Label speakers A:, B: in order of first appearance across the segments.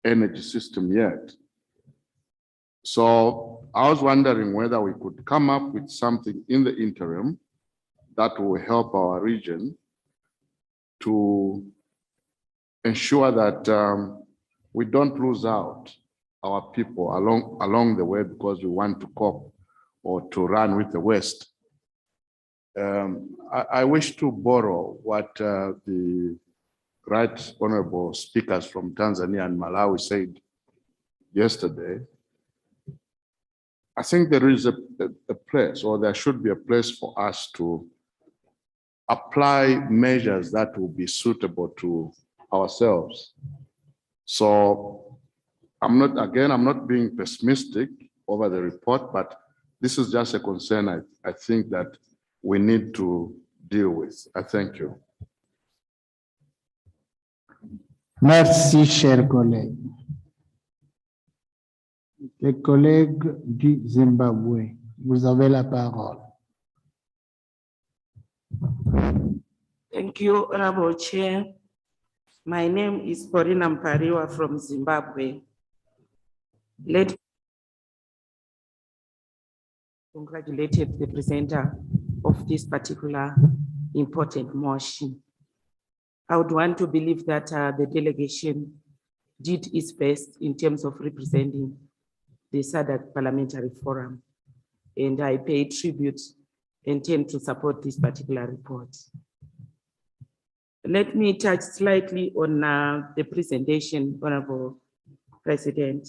A: energy system yet. So I was wondering whether we could come up with something in the interim that will help our region to ensure that we don't lose out our people along the way because we want to cope or to run with the West. I wish to borrow what the Right Honorable speakers from Tanzania and Malawi said yesterday. I think there is a place, or there should be a place for us to apply measures that will be suitable to ourselves. So I'm not being pessimistic over the report, but this is just a concern I think that we need to deal with. I thank you.
B: Merci, cher collègue. Les collègues du Zimbabwe, vous avez la parole.
C: Thank you, Honorable Chair. My name is Porina Mpariwa from Zimbabwe. Let me congratulate the presenter of this particular important motion. I would want to believe that the delegation did its best in terms of representing the SADC Parliamentary Forum, and I pay tribute and tend to support this particular report. Let me touch slightly on the presentation, Honorable President,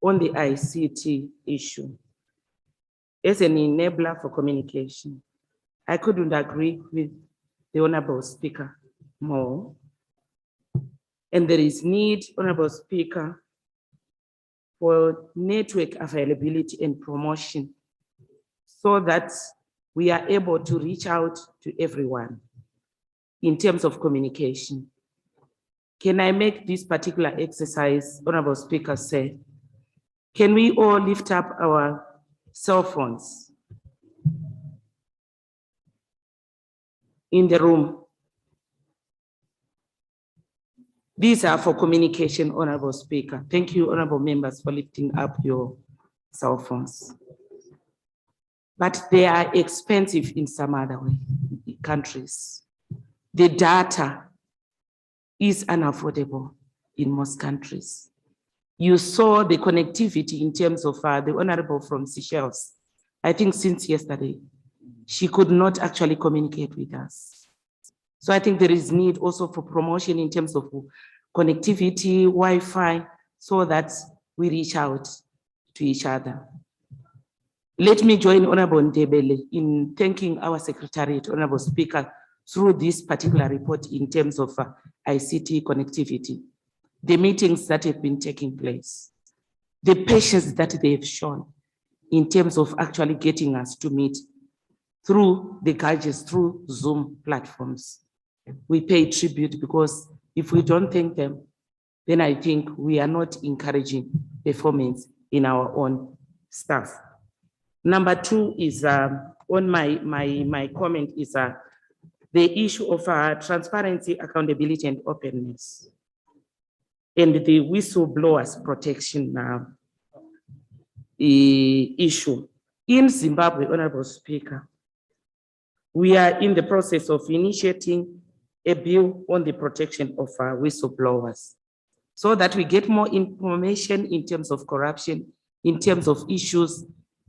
C: on the ICT issue. As an enabler for communication, I couldn't agree with the Honorable Speaker more. And there is need, Honorable Speaker, for network availability and promotion so that we are able to reach out to everyone in terms of communication. Can I make this particular exercise, Honorable Speaker said, can we all lift up our cell phones in the room? These are for communication, Honorable Speaker. Thank you, Honorable members, for lifting up your cell phones. But they are expensive in some other countries. The data is unaffordable in most countries. You saw the connectivity in terms of the Honorable from Seychelles. I think since yesterday, she could not actually communicate with us. So I think there is need also for promotion in terms of connectivity, Wi-Fi, so that we reach out to each other. Let me join Honorable Ndebele in thanking our Secretariat, Honorable Speaker, through this particular report in terms of ICT connectivity, the meetings that have been taking place, the patience that they have shown in terms of actually getting us to meet through the gadgets, through Zoom platforms. We pay tribute because if we don't thank them, then I think we are not encouraging performance in our own staff. Number two is on my comment is the issue of transparency, accountability, and openness, and the whistleblowers protection issue. In Zimbabwe, Honorable Speaker, we are in the process of initiating a bill on the protection of whistleblowers so that we get more information in terms of corruption, in terms of issues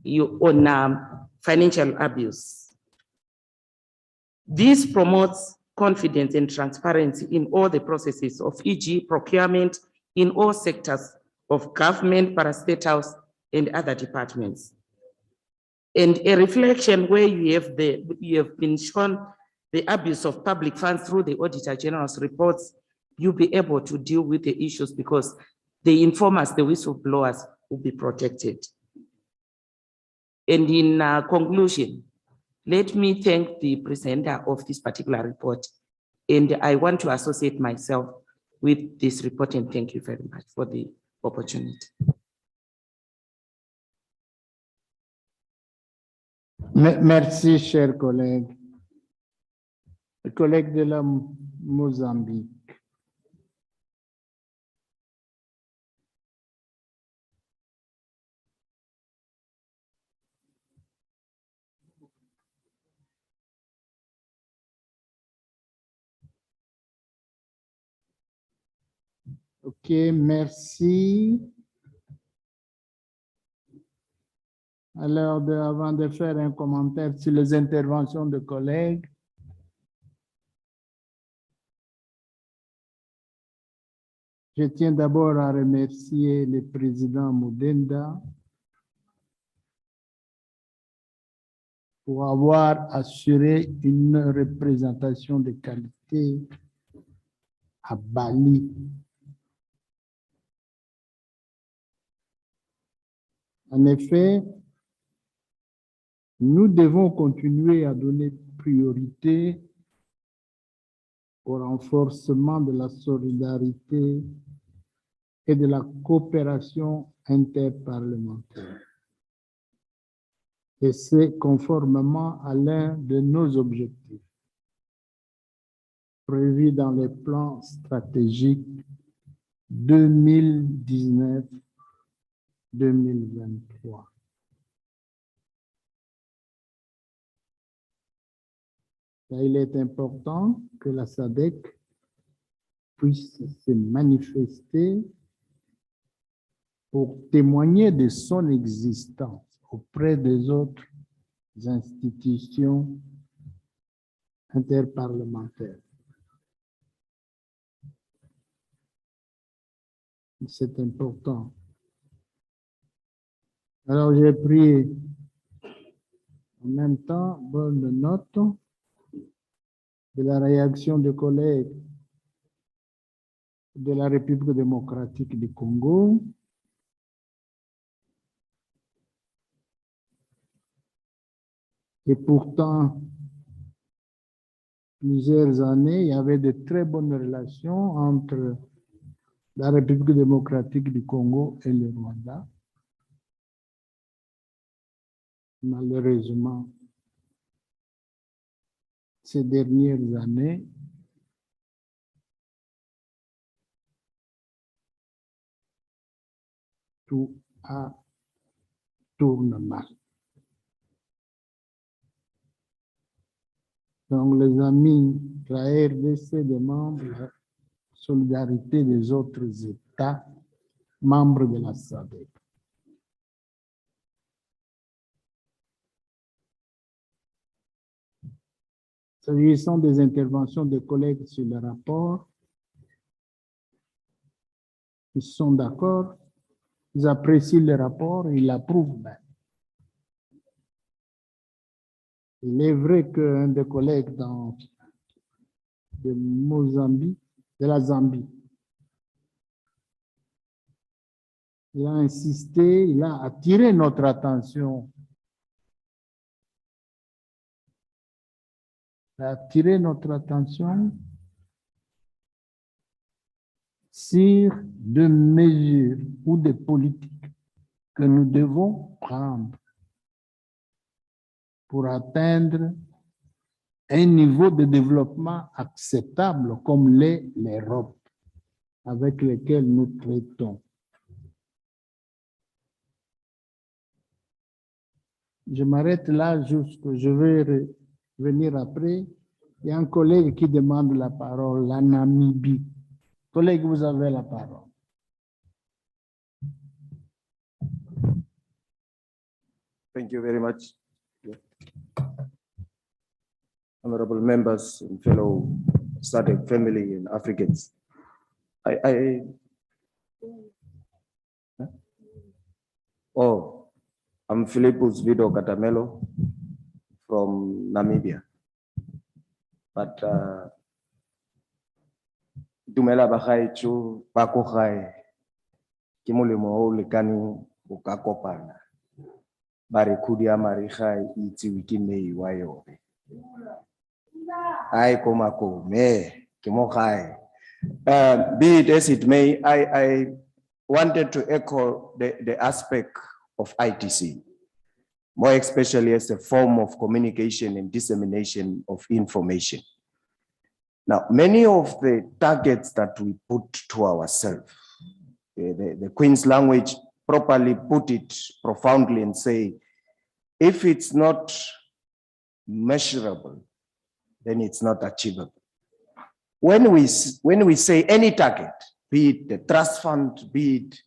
C: on financial abuse. This promotes confidence and transparency in all the processes of, e.g., procurement in all sectors of government, parastatals, and other departments. And a reflection where you have been shown the abuse of public funds through the Auditor General's reports, you'll be able to deal with the issues because the informers, the whistleblowers, will be protected. And in conclusion, let me thank the presenter of this particular report. And I want to associate myself with this report, and thank you very much for the opportunity.
B: Merci, cher collègue. Le collègue de la Mozambique. Ok, merci. Alors, avant de faire un commentaire sur les interventions de collègues, je tiens d'abord à remercier le président Moudenda pour avoir assuré une représentation de qualité à Bali. En effet, nous devons continuer à donner priorité au renforcement de la solidarité et de la coopération interparlementaire. Et c'est conformément à l'un de nos objectifs prévus dans les plans stratégiques 2019-2023. Il est important que la SADC puisse se manifester pour témoigner de son existence auprès des autres institutions interparlementaires. C'est important. Alors, j'ai pris en même temps bonne note de la réaction des collègues de la République démocratique du Congo, et pourtant, plusieurs années, il y avait de très bonnes relations entre la République démocratique du Congo et le Rwanda. Malheureusement, ces dernières années, tout tourne mal. Donc, les amis de la RDC demandent la solidarité des autres États membres de la SADC. S'agissant des interventions des collègues sur le rapport, ils sont d'accord, ils apprécient le rapport, ils l'approuvent même. Il est vrai qu'un des collègues de Mozambique, de la Zambie, il a insisté, il a attiré notre attention. Il a attiré notre attention sur des mesures ou des politiques que nous devons prendre pour atteindre un niveau de développement acceptable comme l'est l'Europe avec lequel nous traitons. Je m'arrête là, jusque je vais venir après. Il y a un collègue qui demande la parole, la Namibie. Collègue, vous avez la parole.
D: Thank you very much. Honorable members and fellow SADC family and Africans. I'm Philippus Vido Katamelo from Namibia. But Dumela Bahai Chu Pakohai Kimulimo Likani Ukakopana Barikudia Marihai Iti Wikime Wayobe. I Komako me Kimohai. Be it as it may, I wanted to echo the aspect of ITC, more especially as a form of communication and dissemination of information. Now, many of the targets that we put to ourselves, the Queen's language properly put it profoundly and say, if it's not measurable, then it's not achievable. When we say any target, be it the trust fund, be it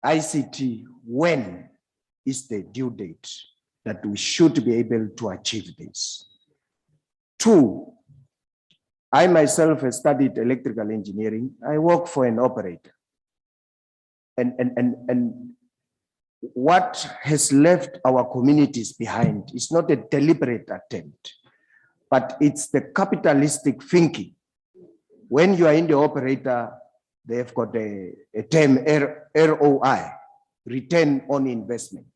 D: ICT, when is the due date that we should be able to achieve this? Two, I myself have studied electrical engineering. I work for an operator. And what has left our communities behind is not a deliberate attempt, but it's the capitalistic thinking. When you are in the operator, they've got a term ROI, return on investment.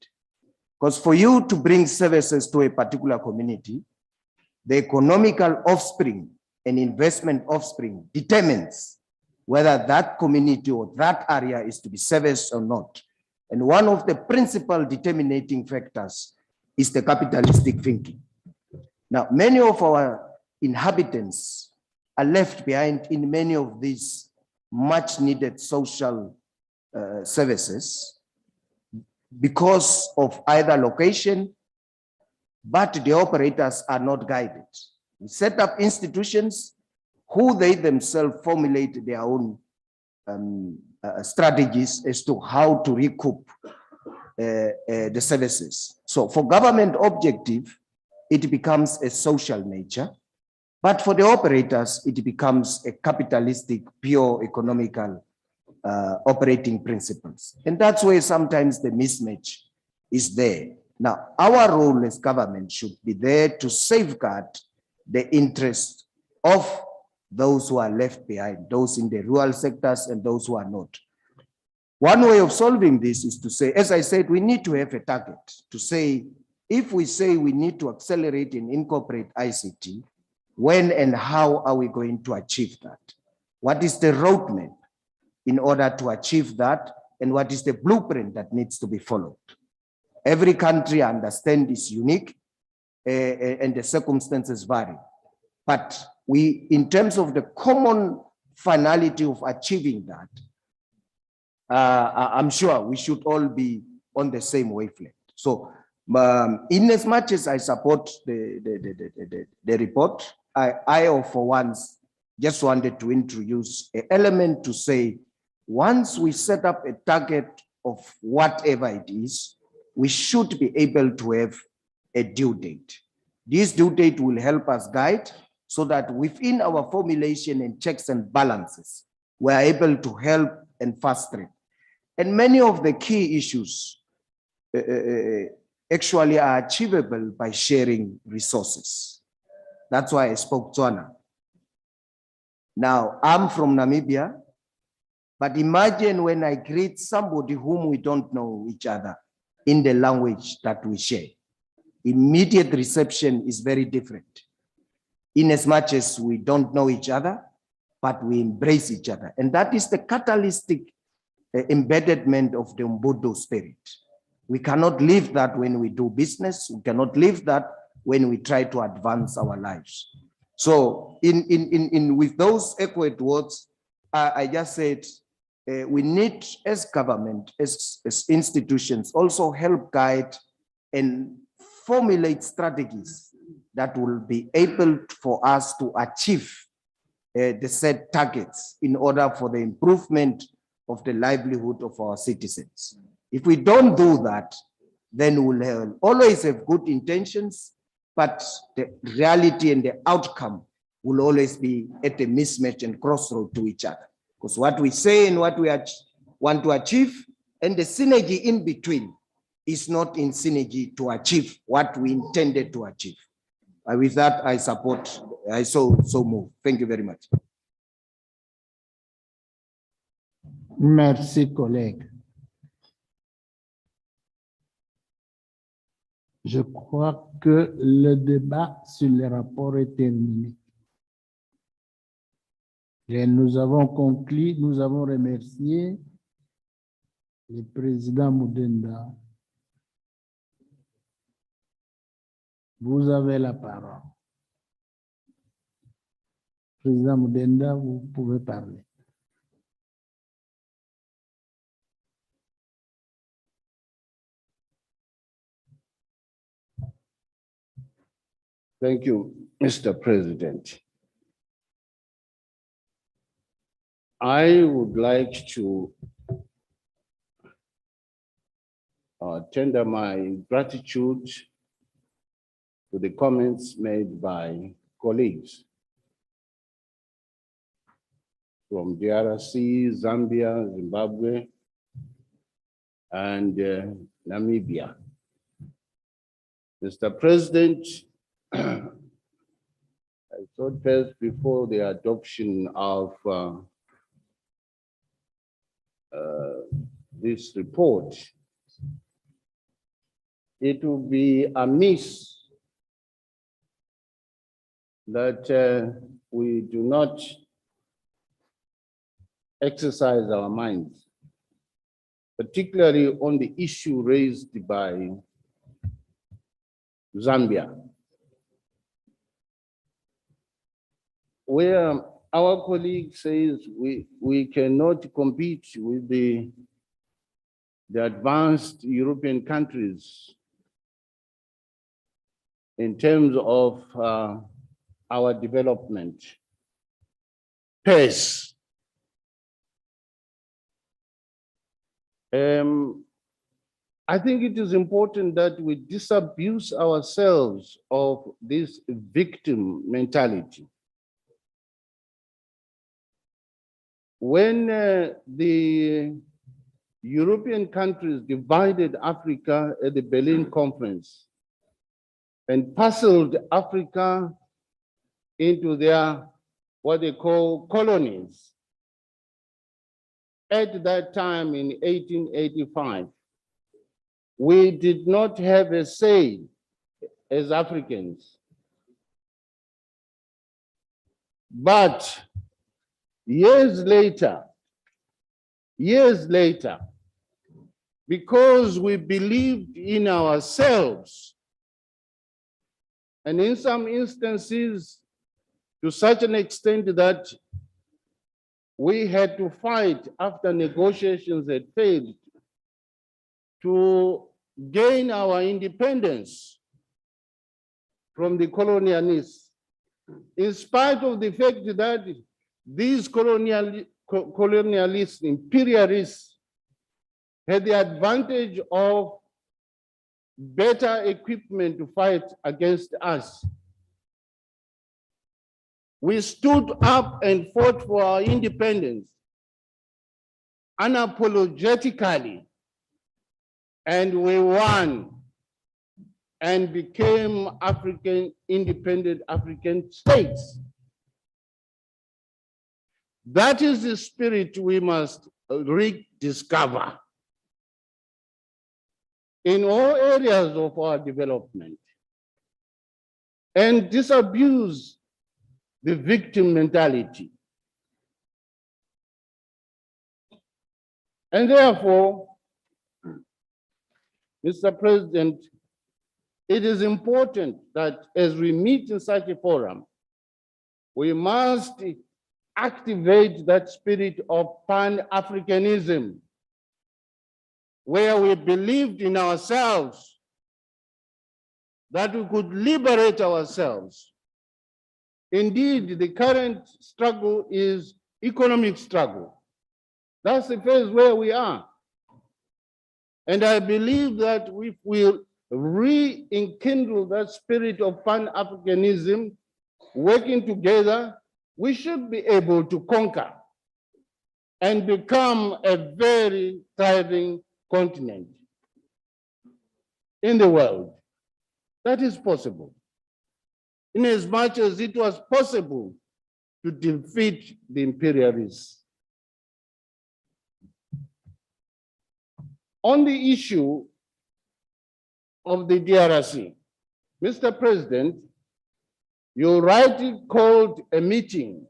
D: Because for you to bring services to a particular community, the economical offspring and investment offspring determines whether that community or that area is to be serviced or not. And one of the principal determining factors is the capitalistic thinking. Now, many of our inhabitants are left behind in many of these much needed social services because of either location, but the operators are not guided. We set up institutions who they themselves formulate their own strategies as to how to recoup the services. So for government objective, it becomes a social nature, but for the operators, it becomes a capitalistic, pure economical operating principles. And that's where sometimes the mismatch is there. Now, our role as government should be there to safeguard the interests of those who are left behind, those in the rural sectors and those who are not. One way of solving this is to say, as I said, we need to have a target to say, if we say we need to accelerate and incorporate ICT, when and how are we going to achieve that? What is the roadmap in order to achieve that? And what is the blueprint that needs to be followed? Every country, I understand, is unique and the circumstances vary. But we, in terms of the common finality of achieving that, I'm sure we should all be on the same wavelength. So in as much as I support the report, I for once just wanted to introduce an element to say, once we set up a target of whatever it is, we should be able to have a due date. This due date will help us guide so that within our formulation and checks and balances, we are able to help and fast track. And many of the key issues actually are achievable by sharing resources. That's why I spoke Tswana. Now, I'm from Namibia, but imagine when I greet somebody whom we don't know each other in the language that we share. Immediate reception is very different. In as much as we don't know each other, but we embrace each other. And that is the catalytic embedment of the Umbudo spirit. We cannot live that when we do business. We cannot live that when we try to advance our lives. So with those echoed words, I just said, we need as government, as institutions, also help guide and formulate strategies that will be able for us to achieve the set targets in order for the improvement of the livelihood of our citizens. If we don't do that, then we'll always have good intentions, but the reality and the outcome will always be at a mismatch and crossroad to each other. Because what we say and what we want to achieve and the synergy in between is not in synergy to achieve what we intended to achieve. With that, I support, I so move. Thank you very much.
B: Merci, collègue. Je crois que le débat sur le rapport est terminé. Et nous avons conclu, nous avons remercié le président Mudenda. Vous avez la parole. Président Mudenda, vous pouvez parler.
A: Thank you, Mr. President. I would like to tender my gratitude to the comments made by colleagues from DRC, Zambia, Zimbabwe, and Namibia. Mr. President, I thought first before the adoption of this report, it would be amiss that we do not exercise our minds, particularly on the issue raised by Zambia, where our colleague says we cannot compete with the advanced European countries in terms of our development pace. I think it is important that we disabuse ourselves of this victim mentality. When the European countries divided Africa at the Berlin Conference and parceled Africa into their, what they call colonies, at that time in 1885, we did not have a say as Africans. But years later, because we believed in ourselves, and in some instances, to such an extent that we had to fight after negotiations had failed to gain our independence from the colonialists, in spite of the fact that these colonialists, imperialists, had the advantage of better equipment to fight against us. We stood up and fought for our independence unapologetically, and we won and became independent African states. That is the spirit we must rediscover in all areas of our development and disabuse the victim mentality. And therefore, Mr. President, it is important that as we meet in such a forum, we must activate that spirit of Pan-Africanism, where we believed in ourselves, that we could liberate ourselves. Indeed, the current struggle is economic struggle. That's the phase where we are. And I believe that if we rekindle that spirit of Pan-Africanism, working together, we should be able to conquer and become a very thriving continent in the world. That is possible, in as much as it was possible to defeat the imperialists. On the issue of the DRC, Mr. President, you rightly called a meeting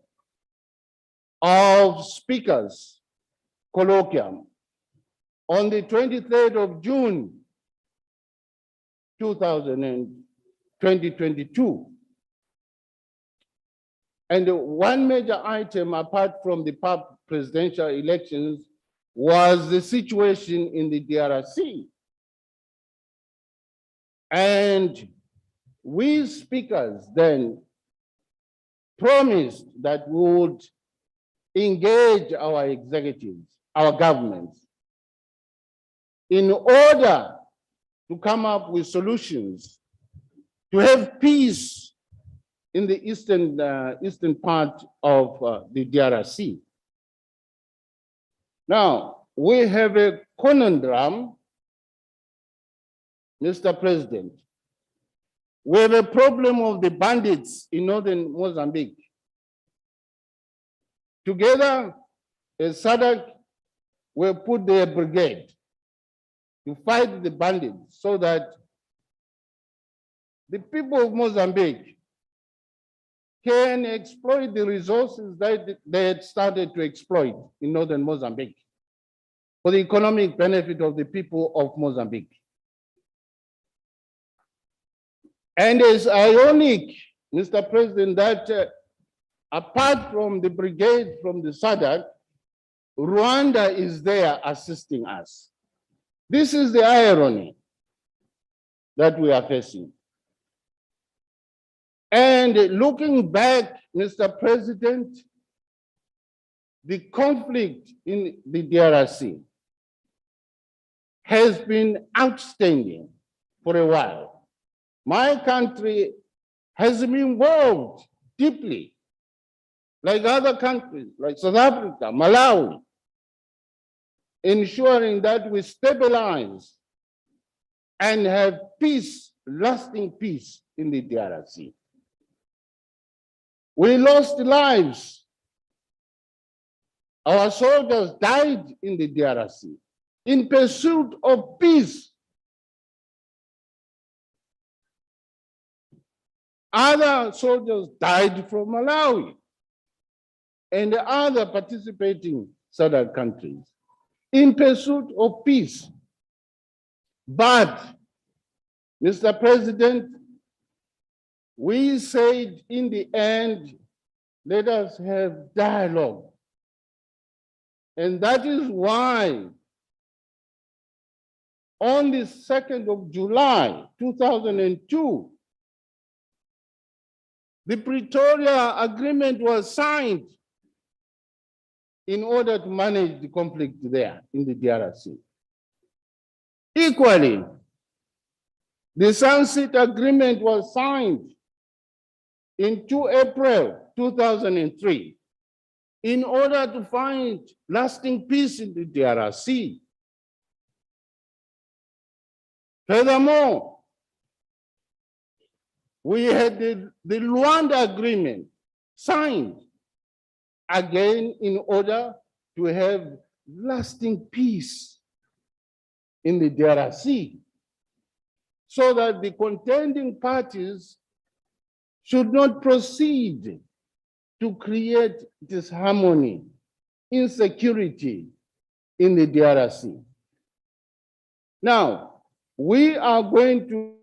A: of speakers colloquium on the 23rd of June, 2022. And one major item apart from the presidential elections was the situation in the DRC. And we speakers then promised that we would
B: engage our executives, our governments, in order to come up with solutions to have peace in the eastern part of the DRC. Now, we have a conundrum, Mr. President. We have a problem of the bandits in northern Mozambique. Together, as SADC, we put their brigade to fight the bandits so that the people of Mozambique can exploit the resources that they had started to exploit in northern Mozambique for the economic benefit of the people of Mozambique. And it's ironic, Mr. President, that apart from the brigade from the SADC, Rwanda is there assisting us. This is the irony that we are facing. And looking back, Mr. President, the conflict in the DRC has been outstanding for a while. My country has been involved deeply, like other countries, like South Africa, Malawi, ensuring that we stabilize and have peace, lasting peace in the DRC. We lost lives. Our soldiers died in the DRC in pursuit of peace. Other soldiers died from Malawi and other participating SADC countries in pursuit of peace. But, Mr. President, we said in the end, let us have dialogue. And that is why on the 2nd of July, 2002, the Pretoria Agreement was signed in order to manage the conflict there in the DRC. Equally, the Sunset Agreement was signed in April 2003 in order to find lasting peace in the DRC. Furthermore, we had the Luanda Agreement signed again in order to have lasting peace in the DRC, so that the contending parties should not proceed to create disharmony, insecurity in the DRC. Now, we are going to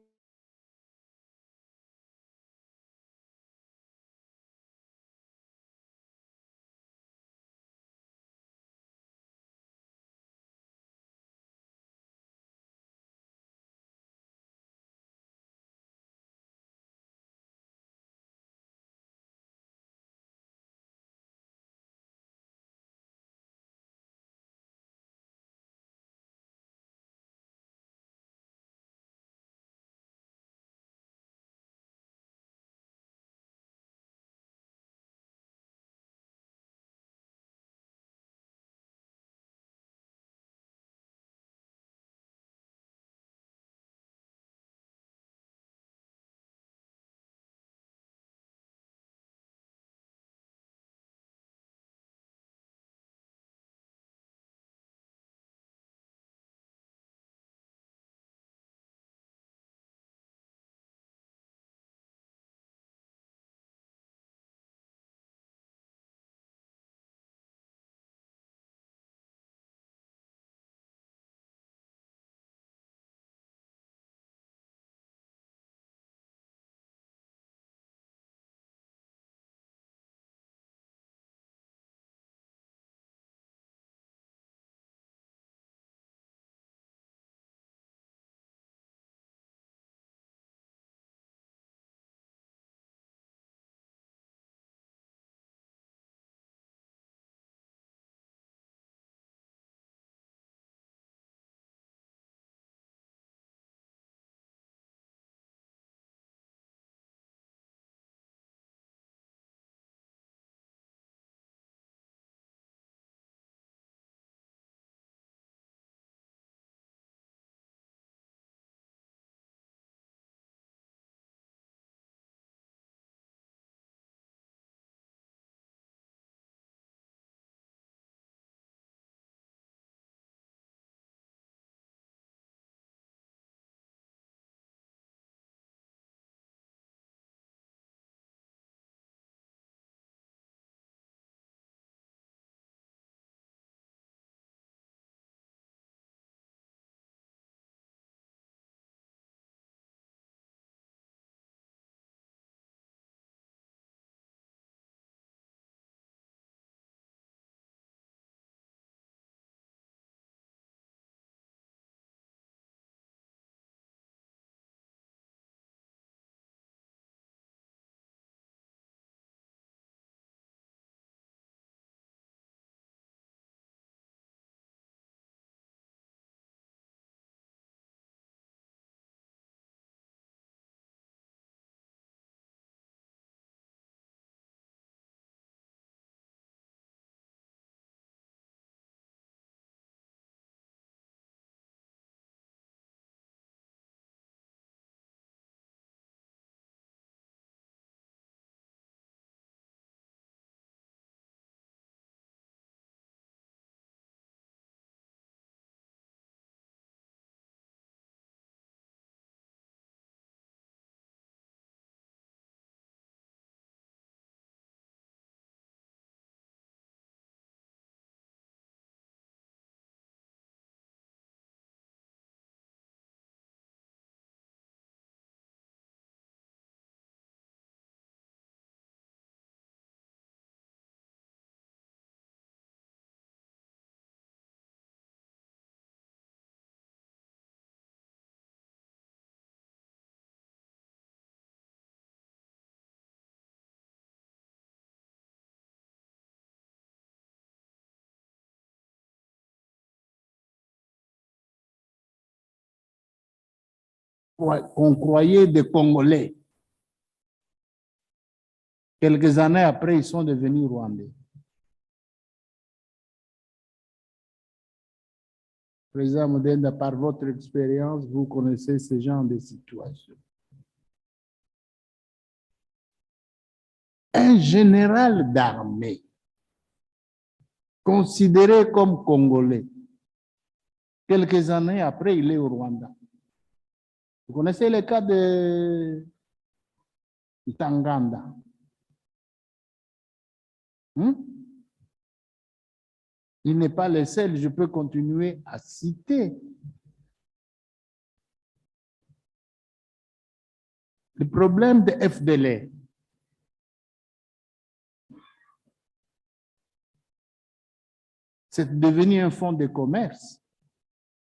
B: qu'on croyait des Congolais. Quelques années après, ils sont devenus Rwandais. Président Modenda, par votre expérience, vous connaissez ce genre de situation. Un général d'armée, considéré comme Congolais, quelques années après, il est au Rwanda. Vous connaissez le cas de Tanganda? Il n'est pas le seul, je peux continuer à citer. Le problème de FDL, c'est devenu un fonds de commerce.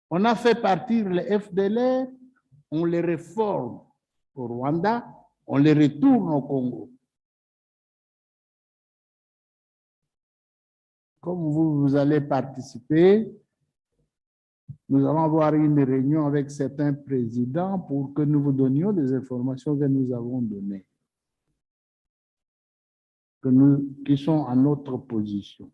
B: On a fait partir les FDL, on les réforme au Rwanda, on les retourne au Congo. Comme vous allez participer, nous allons avoir une réunion avec certains présidents pour que nous vous donnions des informations que nous avons données, qui sont à notre position.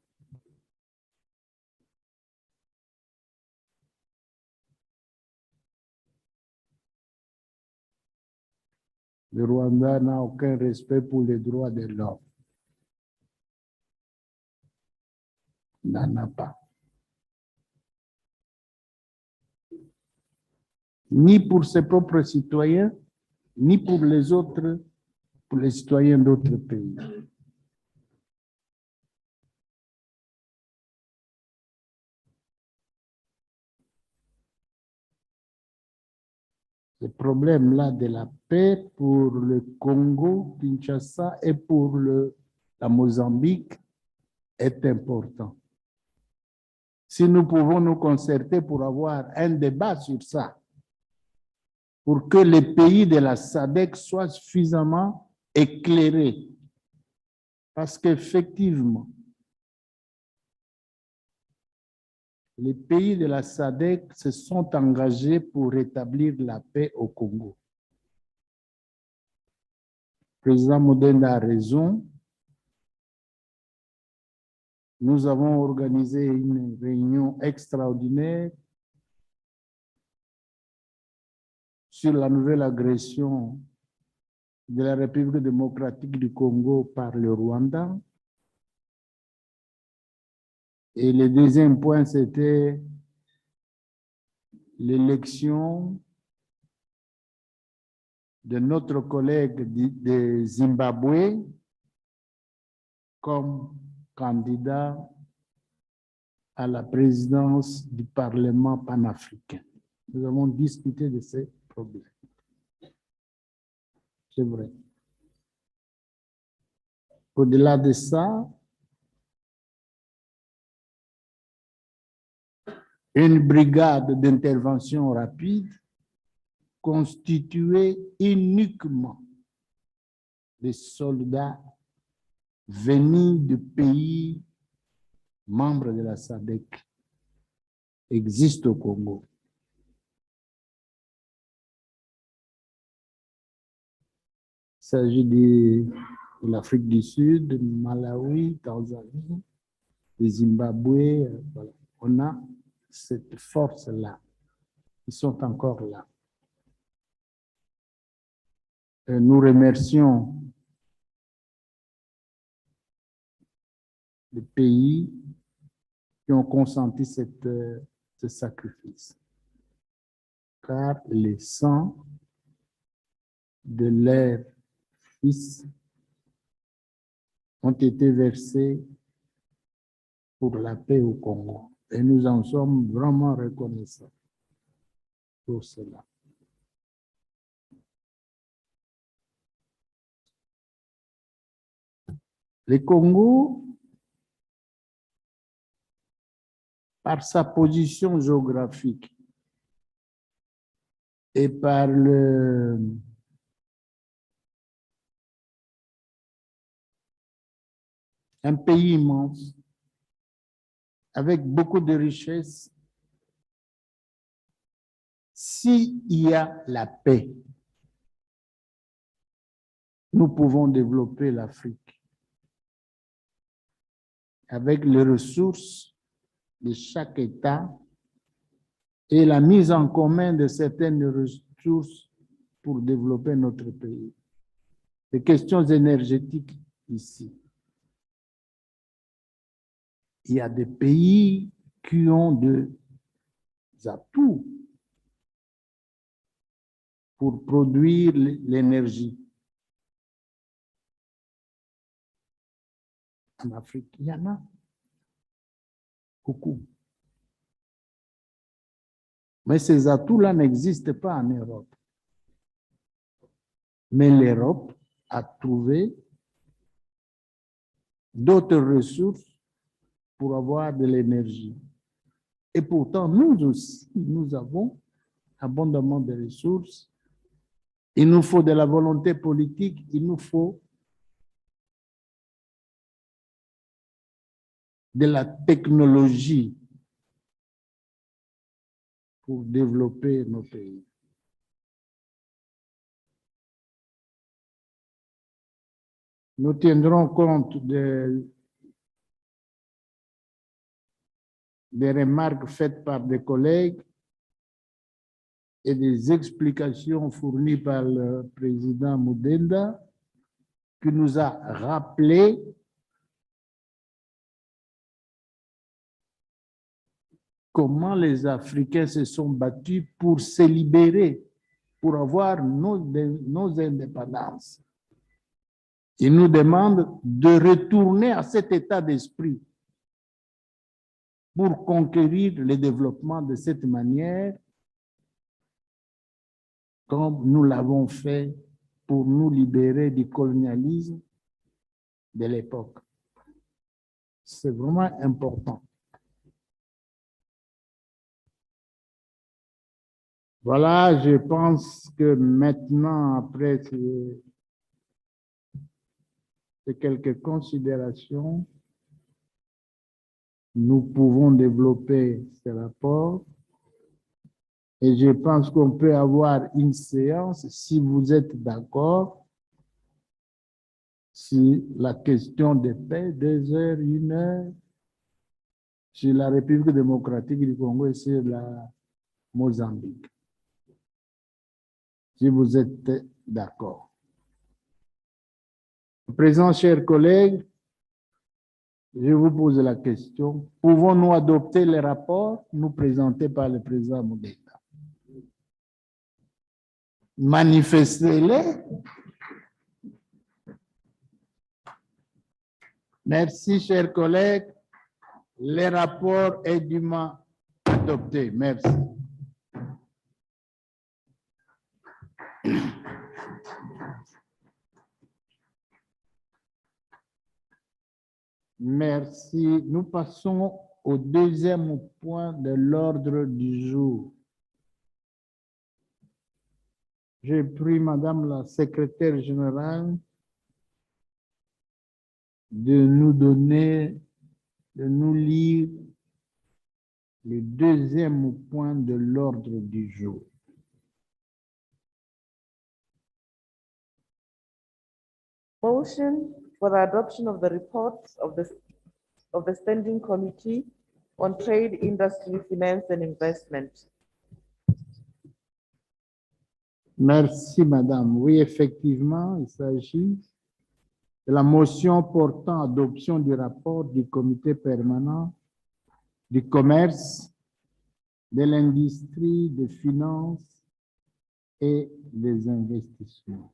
B: Le Rwanda n'a aucun respect pour les droits de l'homme. Il n'en a pas. Ni pour ses propres citoyens, ni pour les autres, pour les citoyens d'autres pays. Le problème-là de la paix pour le Congo, Kinshasa et pour la Mozambique est important. Si nous pouvons nous concerter pour avoir un débat sur ça, pour que les pays de la SADC soient suffisamment éclairés. Parce qu'effectivement, les pays de la SADC se sont engagés pour rétablir la paix au Congo. Le président Modenda a raison. Nous avons organisé une réunion extraordinaire sur la nouvelle agression de la République démocratique du Congo par le Rwanda. Et le deuxième point, c'était l'élection de notre collègue de Zimbabwe comme candidat à la présidence du Parlement panafricain. Nous avons discuté de ces problèmes. C'est vrai. Au-delà de ça, une brigade d'intervention rapide constituée uniquement de soldats venus de pays membres de la SADC existe au Congo. Il s'agit de l'Afrique du Sud, de Malawi, Tanzanie, de Zimbabwe. Voilà. On a cette force-là. Ils sont encore là. Et nous remercions les pays qui ont consenti ce sacrifice. Car les sangs de leurs fils ont été versés pour la paix au Congo. Et nous en sommes vraiment reconnaissants pour cela. Le Congo, par sa position géographique et par un pays immense, avec beaucoup de richesses, s'il y a la paix, nous pouvons développer l'Afrique avec les ressources de chaque État et la mise en commun de certaines ressources pour développer notre pays. Les questions énergétiques ici. Il y a des pays qui ont des atouts pour produire l'énergie. En Afrique, il y en a beaucoup. Mais ces atouts-là n'existent pas en Europe. Mais l'Europe a trouvé d'autres ressources pour avoir de l'énergie. Et pourtant, nous aussi, nous avons abondamment de ressources. Il nous faut de la volonté politique, il nous faut de la technologie pour développer nos pays. Nous tiendrons compte des remarques faites par des collègues et des explications fournies par le président Mudenda, qui nous a rappelé comment les Africains se sont battus pour se libérer, pour avoir nos indépendances. Ils nous demandent de retourner à cet état d'esprit pour conquérir le développement de cette manière, comme nous l'avons fait pour nous libérer du colonialisme de l'époque. C'est vraiment important. Voilà, je pense que maintenant, après ces quelques considérations, nous pouvons développer ce rapport. Et je pense qu'on peut avoir une séance, si vous êtes d'accord, si la question de paix, 2 heures, 1 heure, sur la République démocratique du Congo et sur la Mozambique. Si vous êtes d'accord. À présent, chers collègues, je vous pose la question. Pouvons-nous adopter les rapports nous présentés par le président Mudenda? Manifestez-les. Merci, chers collègues. Les rapports est dûment adoptés. Merci. Merci. Nous passons au deuxième point de l'ordre du jour. Je prie Madame la secrétaire générale de nous donner, de nous lire le deuxième point de l'ordre du jour.
E: Motion for the adoption of the reports of the Standing Committee on Trade, Industry, Finance and Investment.
B: Merci, Madame. Oui, effectivement, il s'agit de la motion portant adoption du rapport du Comité permanent du commerce, de l'industrie, des finances et des investissements.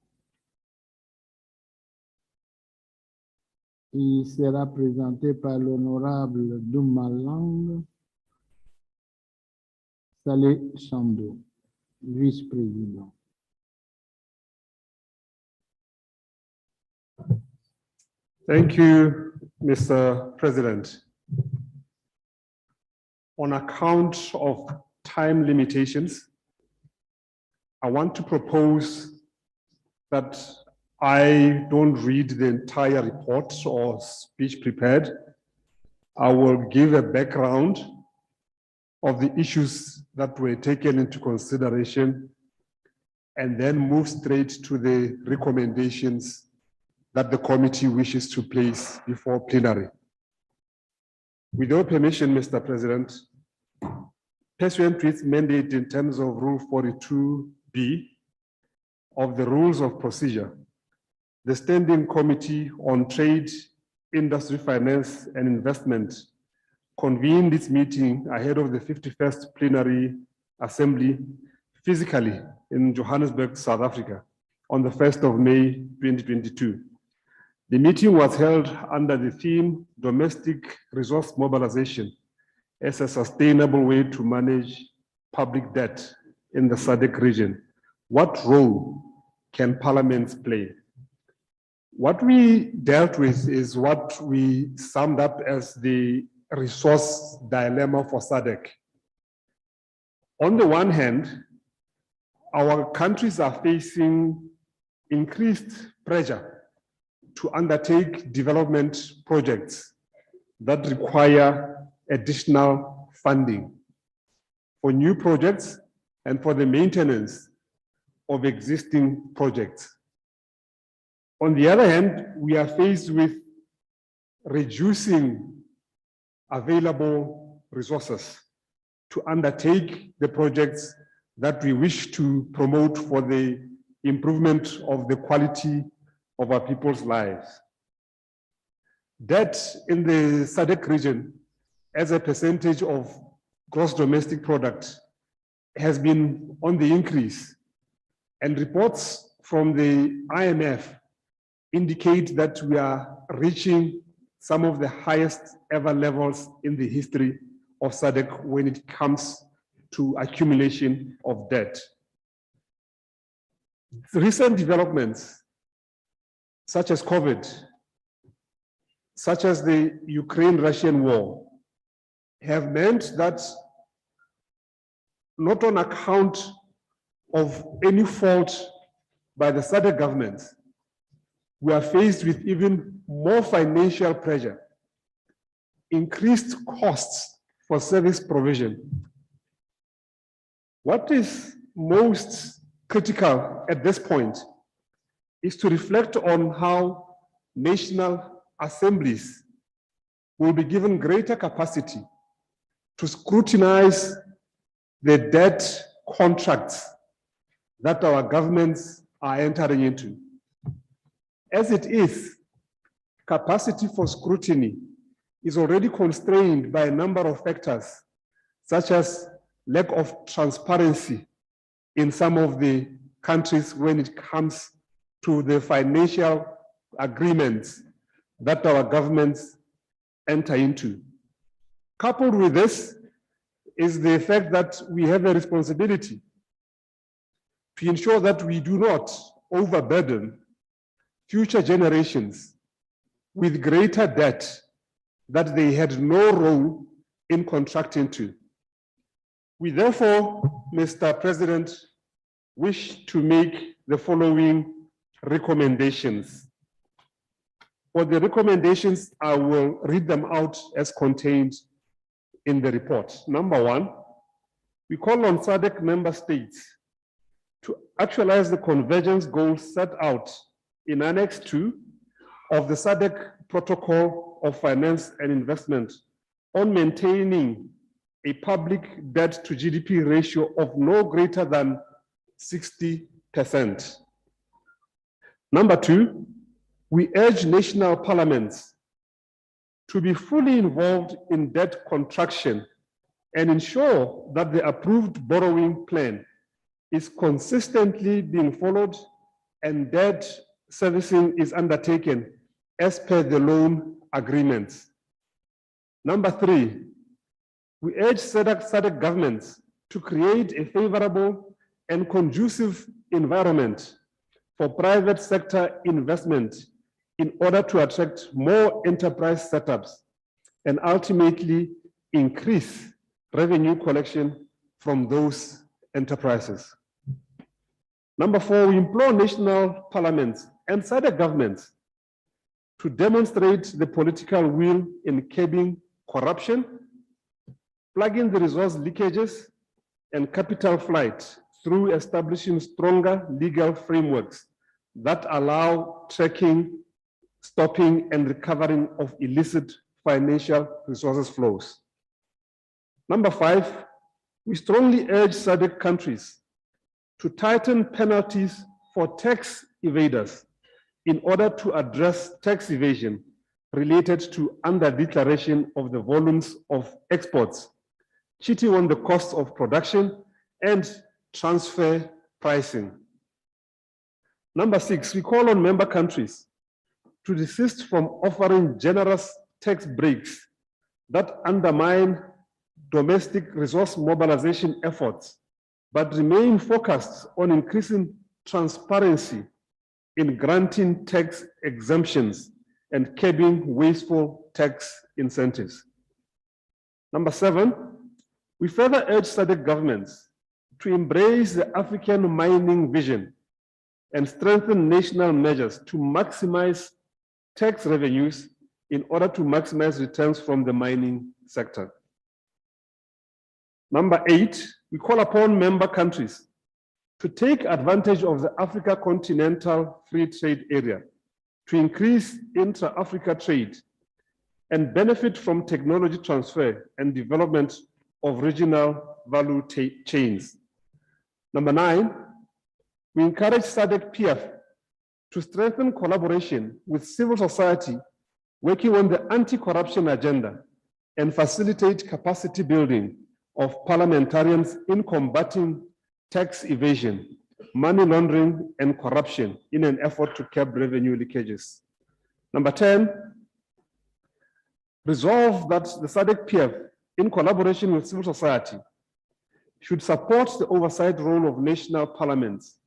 B: Il sera présenté par l'honorable Doumalang Saleh Chando, vice-président.
F: Thank you, Mr. President. On account of time limitations, I want to propose that I don't read the entire report or speech prepared. I will give a background of the issues that were taken into consideration and then move straight to the recommendations that the committee wishes to place before plenary. With your permission, Mr. President, pursuant to its mandate in terms of Rule 42B of the Rules of Procedure, the Standing Committee on Trade, Industry, Finance and Investment convened its meeting ahead of the 51st Plenary Assembly physically in Johannesburg, South Africa on the 1st of May, 2022. The meeting was held under the theme Domestic Resource Mobilization as a Sustainable Way to Manage Public Debt in the SADC region. What role can parliaments play? What we dealt with is what we summed up as the resource dilemma for SADC. On the one hand, our countries are facing increased pressure to undertake development projects that require additional funding for new projects and for the maintenance of existing projects. On the other hand, we are faced with reducing available resources to undertake the projects that we wish to promote for the improvement of the quality of our people's lives. Debt in the SADC region as a percentage of gross domestic product has been on the increase, and reports from the IMF indicate that we are reaching some of the highest ever levels in the history of SADC when it comes to accumulation of debt. Recent developments, such as COVID, such as the Ukraine-Russian war, have meant that not on account of any fault by the SADC governments, we are faced with even more financial pressure, increased costs for service provision. What is most critical at this point is to reflect on how national assemblies will be given greater capacity to scrutinize the debt contracts that our governments are entering into. As it is, capacity for scrutiny is already constrained by a number of factors, such as lack of transparency in some of the countries when it comes to the financial agreements that our governments enter into. Coupled with this is the fact that we have a responsibility to ensure that we do not overburden future generations with greater debt that they had no role in contracting to. We therefore, Mr. President, wish to make the following recommendations. For the recommendations, I will read them out as contained in the report. Number one, we call on SADC member states to actualize the convergence goals set out in Annex 2 of the SADC Protocol of Finance and Investment on maintaining a public debt to GDP ratio of no greater than 60%. Number two, we urge national parliaments to be fully involved in debt contraction and ensure that the approved borrowing plan is consistently being followed and debt servicing is undertaken as per the loan agreements. Number three, we urge SADC governments to create a favorable and conducive environment for private sector investment in order to attract more enterprise setups and ultimately increase revenue collection from those enterprises. Number four, we implore national parliaments and SADC governments to demonstrate the political will in curbing corruption, plugging the resource leakages and capital flight through establishing stronger legal frameworks that allow tracking, stopping, and recovering of illicit financial resources flows. Number 5, we strongly urge SADC countries to tighten penalties for tax evaders in order to address tax evasion related to under-declaration of the volumes of exports, cheating on the cost of production, and transfer pricing. Number 6, we call on member countries to desist from offering generous tax breaks that undermine domestic resource mobilization efforts, but remain focused on increasing transparency in granting tax exemptions and curbing wasteful tax incentives. Number 7, we further urge SADC governments to embrace the African mining vision and strengthen national measures to maximize tax revenues in order to maximize returns from the mining sector. Number 8, we call upon member countries to take advantage of the Africa Continental Free Trade Area to increase intra-Africa trade and benefit from technology transfer and development of regional value chains. Number 9, we encourage SADC PF to strengthen collaboration with civil society working on the anti-corruption agenda and facilitate capacity building of parliamentarians in combating tax evasion, money laundering, and corruption in an effort to curb revenue leakages. Number 10, resolve that the SADC PF, in collaboration with civil society, should support the oversight role of national parliaments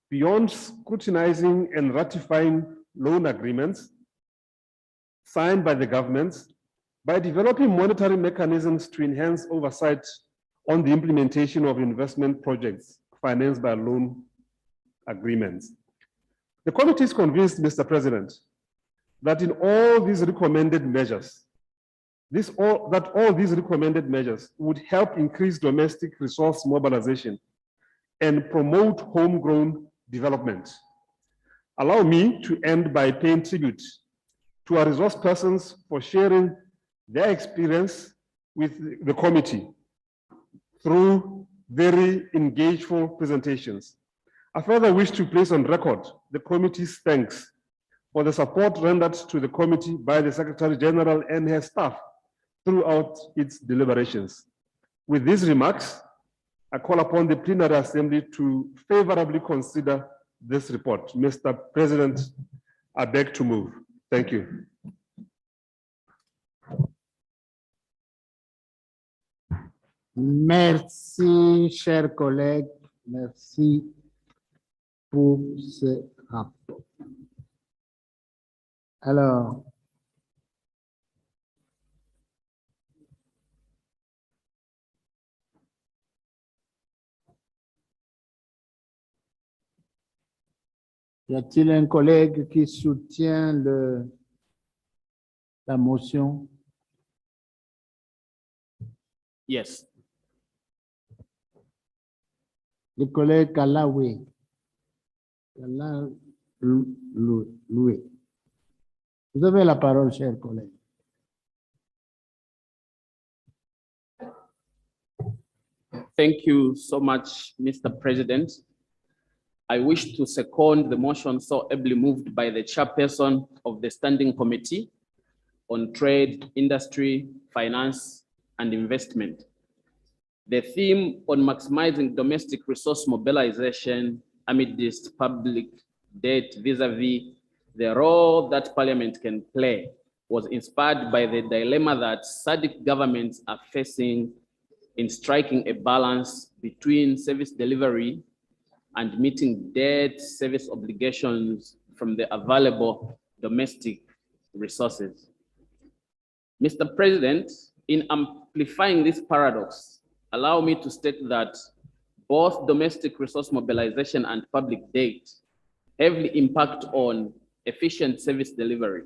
F: beyond scrutinizing and ratifying loan agreements signed by the governments by developing monetary mechanisms to enhance oversight on the implementation of investment projects financed by loan agreements. The committee is convinced, Mr. President, that in all these recommended measures, all these recommended measures would help increase domestic resource mobilization and promote homegrown development. Allow me to end by paying tribute to our resource persons for sharing their experience with the committee through very engageful presentations. I further wish to place on record the committee's thanks for the support rendered to the committee by the Secretary General and her staff throughout its deliberations. With these remarks, I call upon the Plenary Assembly to favorably consider this report. Mr. President, I beg to move. Thank you.
B: Merci, chers collègues. Merci pour ce rapport. Alors, y a-t-il un collègue qui soutient la motion?
G: Yes.
B: Le collègue Kalawe. Loué. Vous avez la parole, cher collègue.
G: Thank you so much, Mr. President. I wish to second the motion so ably moved by the chairperson of the Standing Committee on Trade, Industry, Finance, and Investment. The theme on maximizing domestic resource mobilization amidst public debt vis-a-vis the role that Parliament can play was inspired by the dilemma that SADC governments are facing in striking a balance between service delivery and meeting debt service obligations from the available domestic resources. Mr. President, in amplifying this paradox, allow me to state that both domestic resource mobilization and public debt heavily impact on efficient service delivery.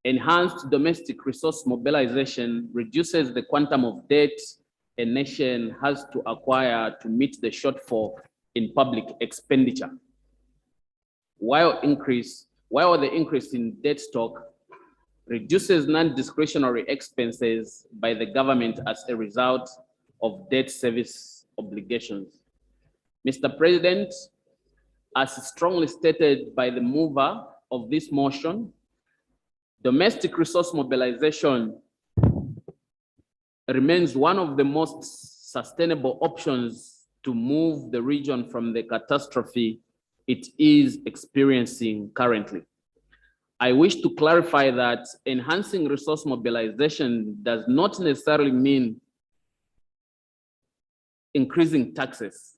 G: Enhanced domestic resource mobilization reduces the quantum of debt a nation has to acquire to meet the shortfall in public expenditure. While the increase in debt stock reduces non-discretionary expenses by the government as a result of debt service obligations. Mr. President, as strongly stated by the mover of this motion, domestic resource mobilization remains one of the most sustainable options to move the region from the catastrophe it is experiencing currently. I wish to clarify that enhancing resource mobilization does not necessarily mean increasing taxes.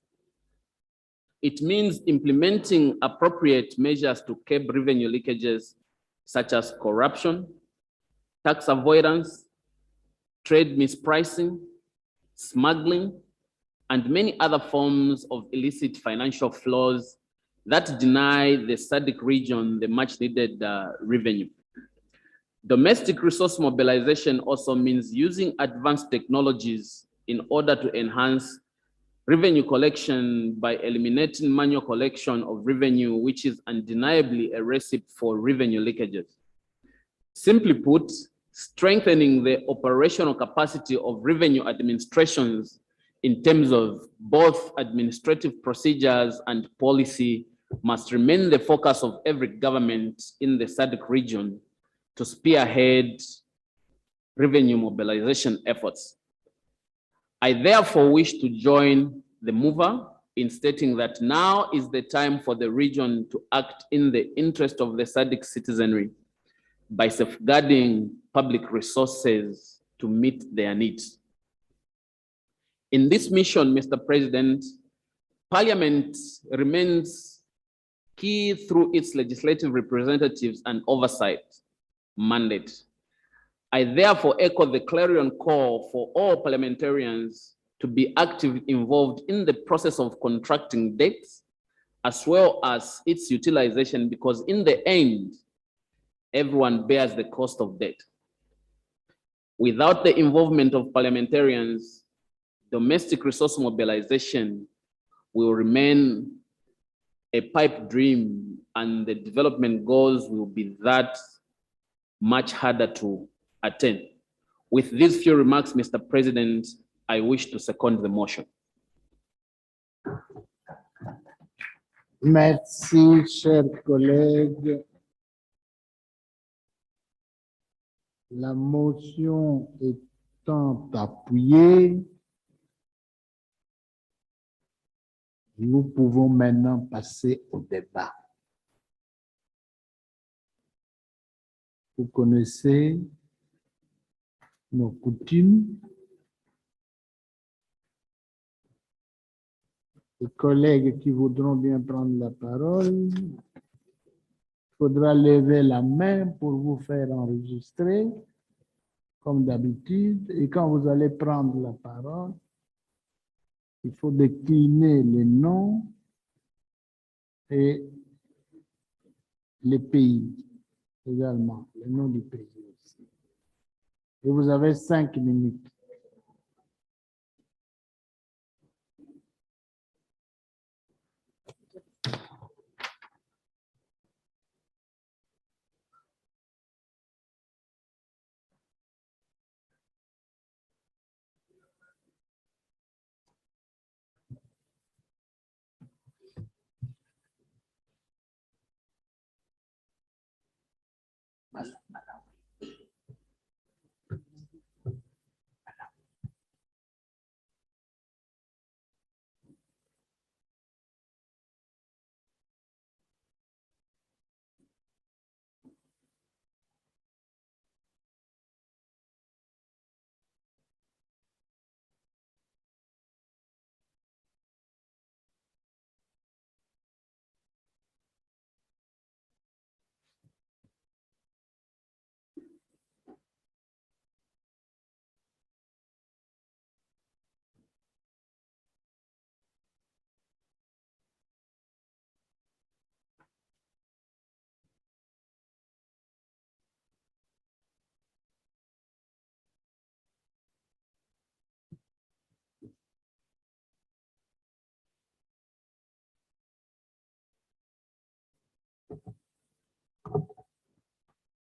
G: It means implementing appropriate measures to curb revenue leakages such as corruption, tax avoidance, trade mispricing, smuggling, and many other forms of illicit financial flows that deny the SADC region the much needed revenue. Domestic resource mobilization also means using advanced technologies in order to enhance revenue collection by eliminating manual collection of revenue, which is undeniably a recipe for revenue leakages. Simply put, strengthening the operational capacity of revenue administrations in terms of both administrative procedures and policy must remain the focus of every government in the SADC region to spearhead revenue mobilization efforts. I therefore wish to join the mover in stating that now is the time for the region to act in the interest of the SADC citizenry by safeguarding public resources to meet their needs. In this mission, Mr. President, Parliament remains key through its legislative representatives and oversight mandate. I therefore echo the clarion call for all parliamentarians to be actively involved in the process of contracting debts as well as its utilization, because in the end, everyone bears the cost of debt. Without the involvement of parliamentarians, domestic resource mobilization will remain a pipe dream, and the development goals will be that much harder to attain. With these few remarks, Mr. President, I wish to second the motion.
B: Merci, chers collègues. La motion étant appuyée, nous pouvons maintenant passer au débat. Vous connaissez nos coutumes. Les collègues qui voudront bien prendre la parole, il faudra lever la main pour vous faire enregistrer, comme d'habitude. Et quand vous allez prendre la parole, il faut décliner les noms et les pays également, le nom du pays aussi. Et vous avez 5 minutes.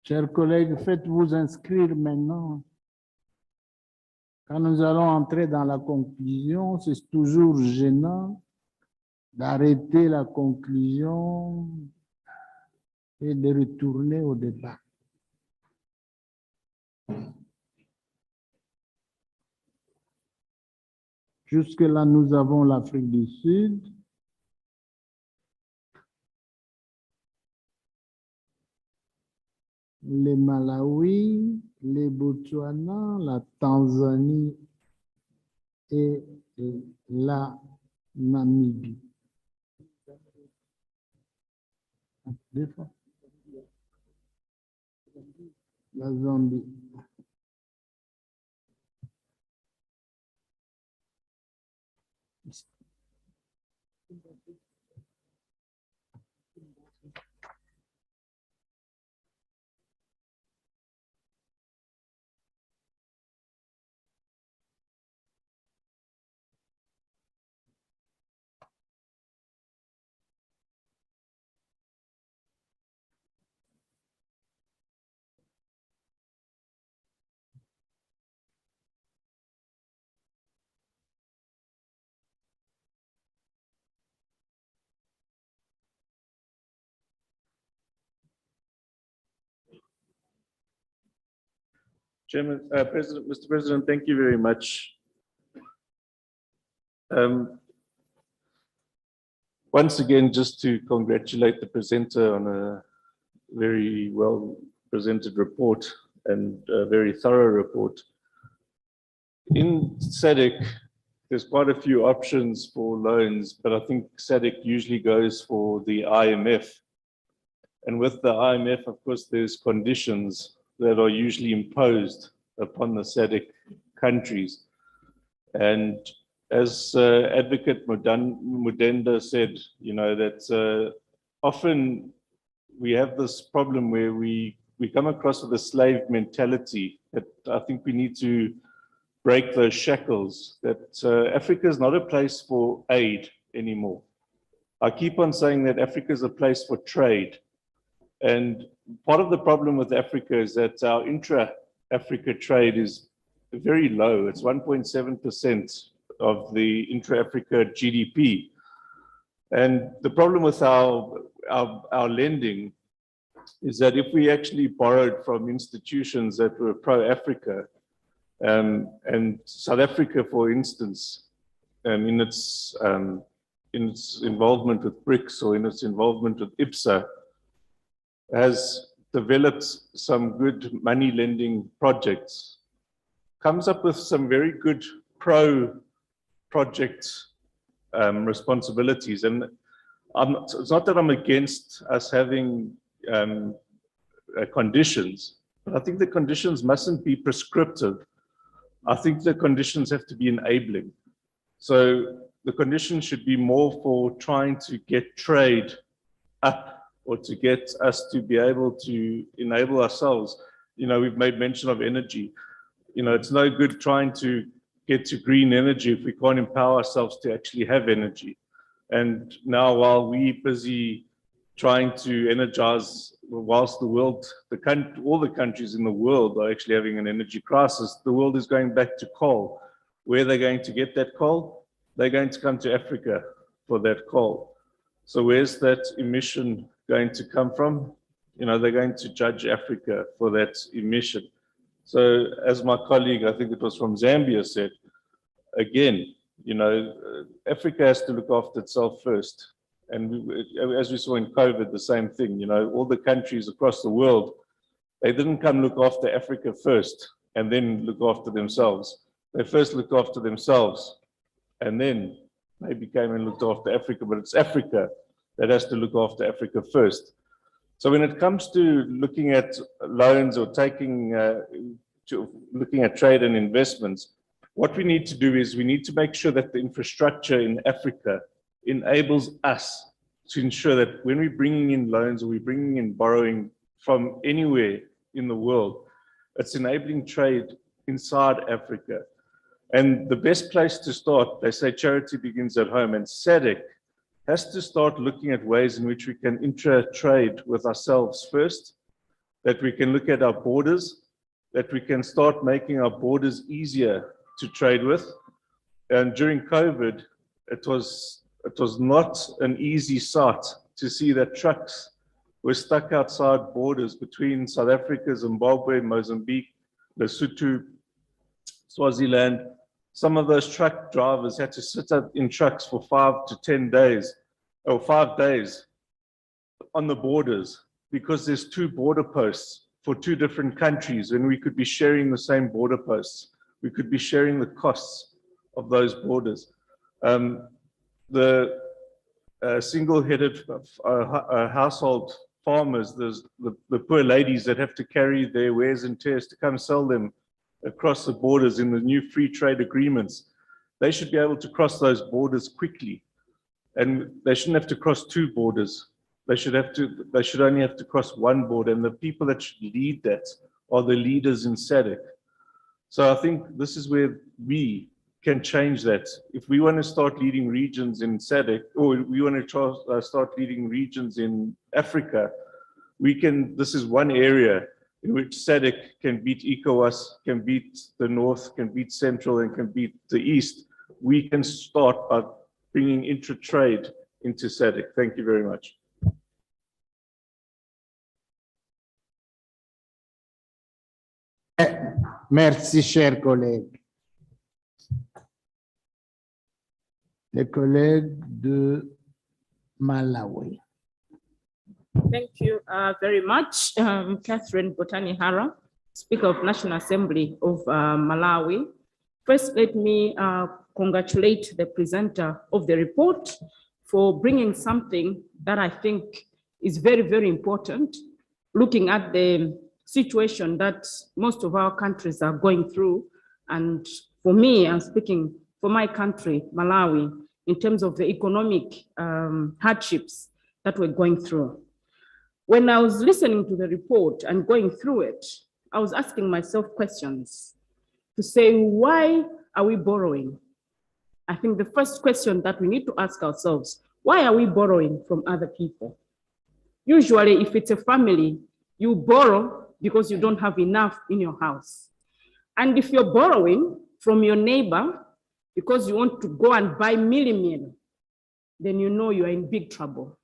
H: Chers collègues, faites-vous inscrire maintenant. Quand nous allons entrer dans la conclusion, c'est toujours gênant d'arrêter la conclusion et de retourner au débat. Jusque-là, nous avons l'Afrique du Sud. Les Malawi, les Botswana, la Tanzanie et la Namibie. La Zambie.
I: Chairman, Mr. President, thank you very much. Once again, just to congratulate the presenter on a very well presented report and a very thorough report. In SADC, there's quite a few options for loans, but I think SADC usually goes for the IMF. And with the IMF, of course, there's conditions that are usually imposed upon the SADC countries. And as Advocate Mudenda said, you know, that often we have this problem where we come across with a slave mentality that I think we need to break those shackles, that Africa is not a place for aid anymore. I keep on saying that Africa is a place for trade. And part of the problem with Africa is that our intra-Africa trade is very low. It's 1.7% of the intra-Africa GDP. And the problem with our lending is that if we actually borrowed from institutions that were pro-Africa, and South Africa, for instance, in its involvement with BRICS or in its involvement with IPSA, has developed some good money lending projects, comes up with some very good pro-project responsibilities. And it's not that I'm against us having conditions, but I think the conditions mustn't be prescriptive. I think the conditions have to be enabling. So the conditions should be more for trying to get trade up, or to get us to be able to enable ourselves. You know, we've made mention of energy. You know, it's no good trying to get to green energy if we can't empower ourselves to actually have energy. And now, while we're busy trying to energize, whilst the world, all the countries in the world are actually having an energy crisis, the world is going back to coal. Where are they going to get that coal? They're going to come to Africa for that coal. So where's that emission going to come from? You know, they're going to judge Africa for that emission. So as my colleague, I think it was from Zambia, said, again, you know, Africa has to look after itself first. And as we saw in COVID, the same thing, you know, all the countries across the world, they didn't come look after Africa first and then look after themselves. They first looked after themselves and then maybe came and looked after Africa, but it's Africa that has to look after Africa first. So when it comes to looking at loans or looking at trade and investments, what we need to do is we need to make sure that the infrastructure in Africa enables us to ensure that when we're bringing in loans or we're bringing in borrowing from anywhere in the world, it's enabling trade inside Africa. And the best place to start, they say charity begins at home, and SADC has to start looking at ways in which we can intra-trade with ourselves first, that we can look at our borders, that we can start making our borders easier to trade with. And during COVID, it was not an easy sight to see that trucks were stuck outside borders between South Africa, Zimbabwe, Mozambique, Lesotho, Swaziland. Some of those truck drivers had to sit up in trucks for 5 to 10 days, or 5 days on the borders, because there's 2 border posts for 2 different countries, and we could be sharing the same border posts. We could be sharing the costs of those borders. The single-headed household farmers, the poor ladies that have to carry their wares and tears to come sell them across the borders in the new free trade agreements, they should be able to cross those borders quickly. And they shouldn't have to cross 2 borders. They should only have to cross 1 border. And the people that should lead that are the leaders in SADC. So I think this is where we can change that. If we want to start leading regions in SADC, or we want to start leading regions in Africa, we can. This is one area in which SADC can beat ECOWAS, can beat the North, can beat Central, and can beat the East. We can start by bringing intra-trade into SADC. Thank you very much.
H: Merci, cher collègue. Les collègues de Malawi.
C: Thank you very much, Catherine Botani Hara, Speaker of National Assembly of Malawi. First, let me congratulate the presenter of the report for bringing something that I think is very, very important, looking at the situation that most of our countries are going through. And for me, I'm speaking for my country, Malawi, in terms of the economic hardships that we're going through. When I was listening to the report and going through it, I was asking myself questions to say, why are we borrowing? I think the first question that we need to ask ourselves, why are we borrowing from other people? Usually, if it's a family, you borrow because you don't have enough in your house. And if you're borrowing from your neighbor because you want to go and buy meal, then you know you're in big trouble.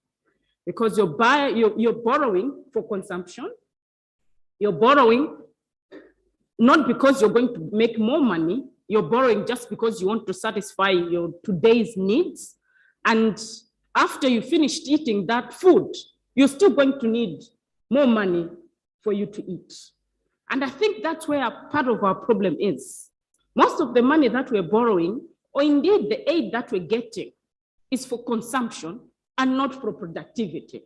C: Because you're borrowing for consumption. You're borrowing not because you're going to make more money. You're borrowing just because you want to satisfy your today's needs. And after you finished eating that food, you're still going to need more money for you to eat. And I think that's where part of our problem is. Most of the money that we're borrowing, or indeed the aid that we're getting, is for consumption and not for productivity.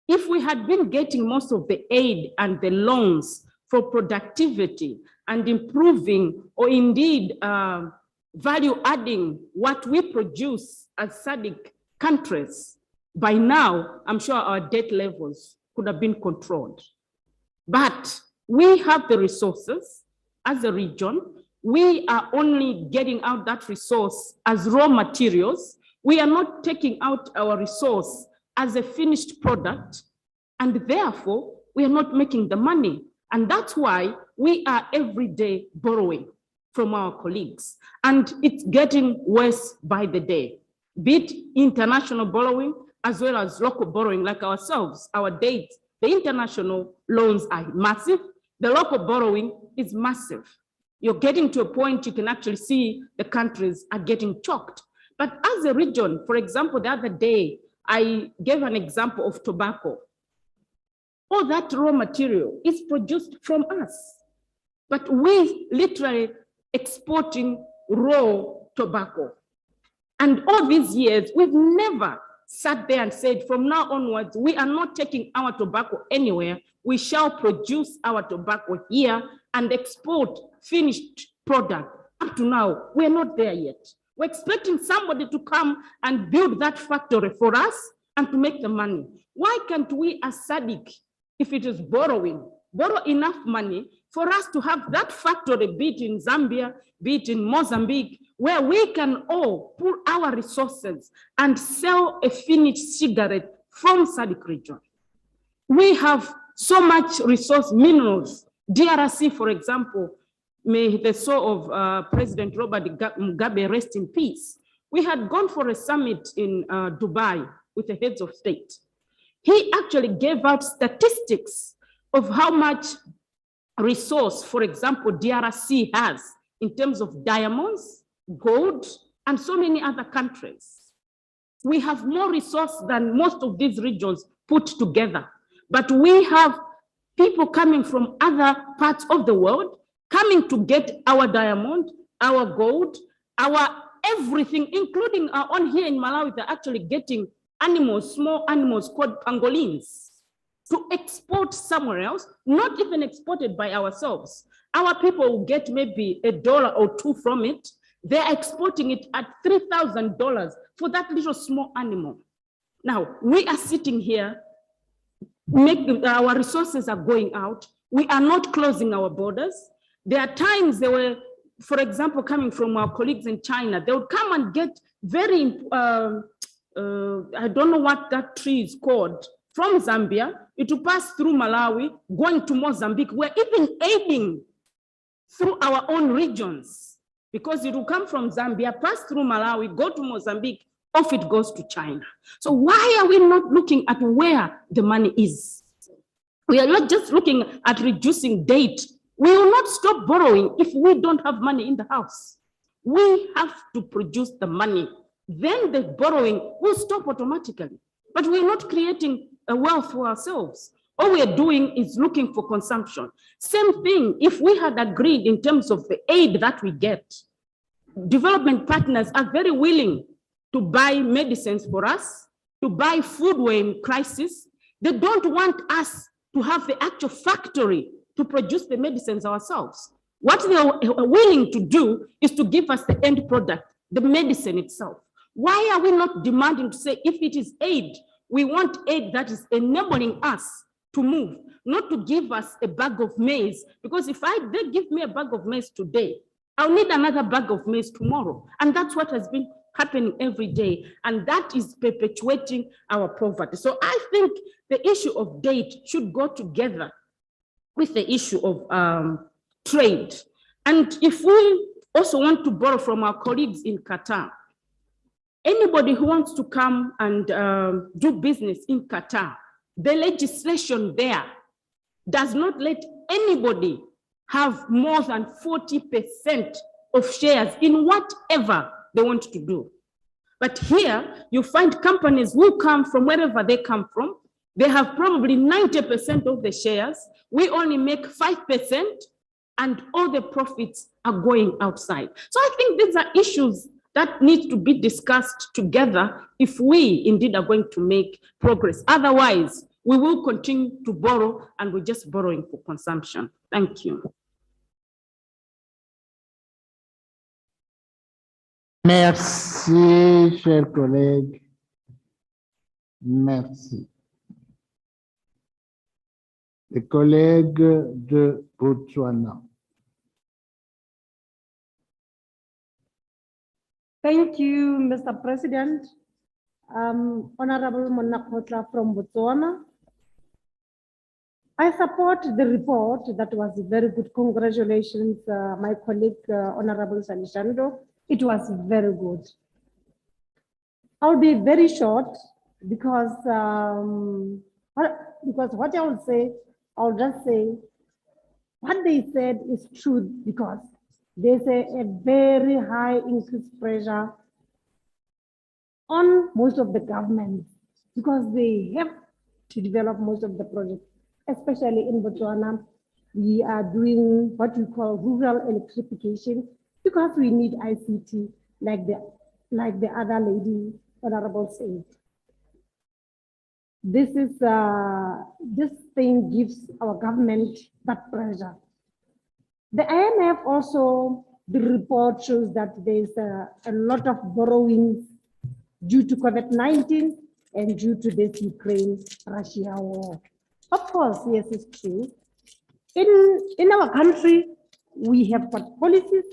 C: If we had been getting most of the aid and the loans for productivity and improving, or indeed value adding what we produce as SADC countries, by now, I'm sure our debt levels could have been controlled. But we have the resources as a region. We are only getting out that resource as raw materials. We are not taking out our resource as a finished product, and therefore we are not making the money. And that's why we are every day borrowing from our colleagues. And it's getting worse by the day, be it international borrowing as well as local borrowing like ourselves, our debts. The international loans are massive. The local borrowing is massive. You're getting to a point you can actually see the countries are getting choked. But as a region, for example, the other day, I gave an example of tobacco. All that raw material is produced from us. But we literally exporting raw tobacco. And all these years, we've never sat there and said, from now onwards, we are not taking our tobacco anywhere. We shall produce our tobacco here and export finished product. Up to now, we're not there yet. We're expecting somebody to come and build that factory for us and to make the money. Why can't we as SADC, if it is borrowing, borrow enough money for us to have that factory, be it in Zambia, be it in Mozambique, where we can all pull our resources and sell a finished cigarette from SADC region. We have so much resource minerals. DRC, for example, may the soul of President Robert Mugabe rest in peace. We had gone for a summit in Dubai with the heads of state. He actually gave out statistics of how much resource, for example, DRC has in terms of diamonds, gold, and so many other countries. We have more resource than most of these regions put together, but we have people coming from other parts of the world coming to get our diamond, our gold, our everything, including our own here in Malawi. They're actually getting animals, small animals called pangolins, to export somewhere else, not even exported by ourselves. Our people will get maybe $1 or $2 from it. They're exporting it at $3,000 for that little small animal. Now, we are sitting here, our resources are going out. We are not closing our borders. There are times they were, for example, coming from our colleagues in China, they would come and get very, I don't know what that tree is called, from Zambia. It will pass through Malawi, going to Mozambique. We're even aiding through our own regions, because it will come from Zambia, pass through Malawi, go to Mozambique, off it goes to China. So why are we not looking at where the money is? We are not just looking at reducing debt. We will not stop borrowing if we don't have money in the house. We have to produce the money. Then the borrowing will stop automatically. But we're not creating a wealth for ourselves. All we are doing is looking for consumption. Same thing, if we had agreed in terms of the aid that we get, development partners are very willing to buy medicines for us, to buy food when in crisis. They don't want us to have the actual factory to produce the medicines ourselves. What they are willing to do is to give us the end product, the medicine itself. Why are we not demanding to say, if it is aid, we want aid that is enabling us to move, not to give us a bag of maize? Because if they give me a bag of maize today, I'll need another bag of maize tomorrow. And that's what has been happening every day. And that is perpetuating our poverty. So I think the issue of debt should go together with the issue of trade. And if we also want to borrow from our colleagues in Qatar, anybody who wants to come and do business in Qatar, the legislation there does not let anybody have more than 40% of shares in whatever they want to do. But here, you find companies who come from wherever they come from. They have probably 90% of the shares. We only make 5%, and all the profits are going outside. So I think these are issues that need to be discussed together if we indeed are going to make progress. Otherwise, we will continue to borrow, and we're just borrowing for consumption. Thank you.
H: Merci, chers collègues. Merci. Les collègues de Botswana.
J: Thank you, Mr. President. Honorable Monakotla from Botswana. I support the report. That was very good. Congratulations, my colleague, Honorable Salishando. It was very good. I'll be very short because what I will say, I'll just say what they said is true, because there's a very high increased pressure on most of the governments, because they have to develop most of the projects, especially in Botswana. We are doing what we call rural electrification, because we need ICT, like the other lady, Honorable said. This thing gives our government that pressure. The IMF also, the report shows that there's a lot of borrowings due to COVID-19 and due to this Ukraine-Russia war. Of course, yes, it's true. In our country, we have got policies.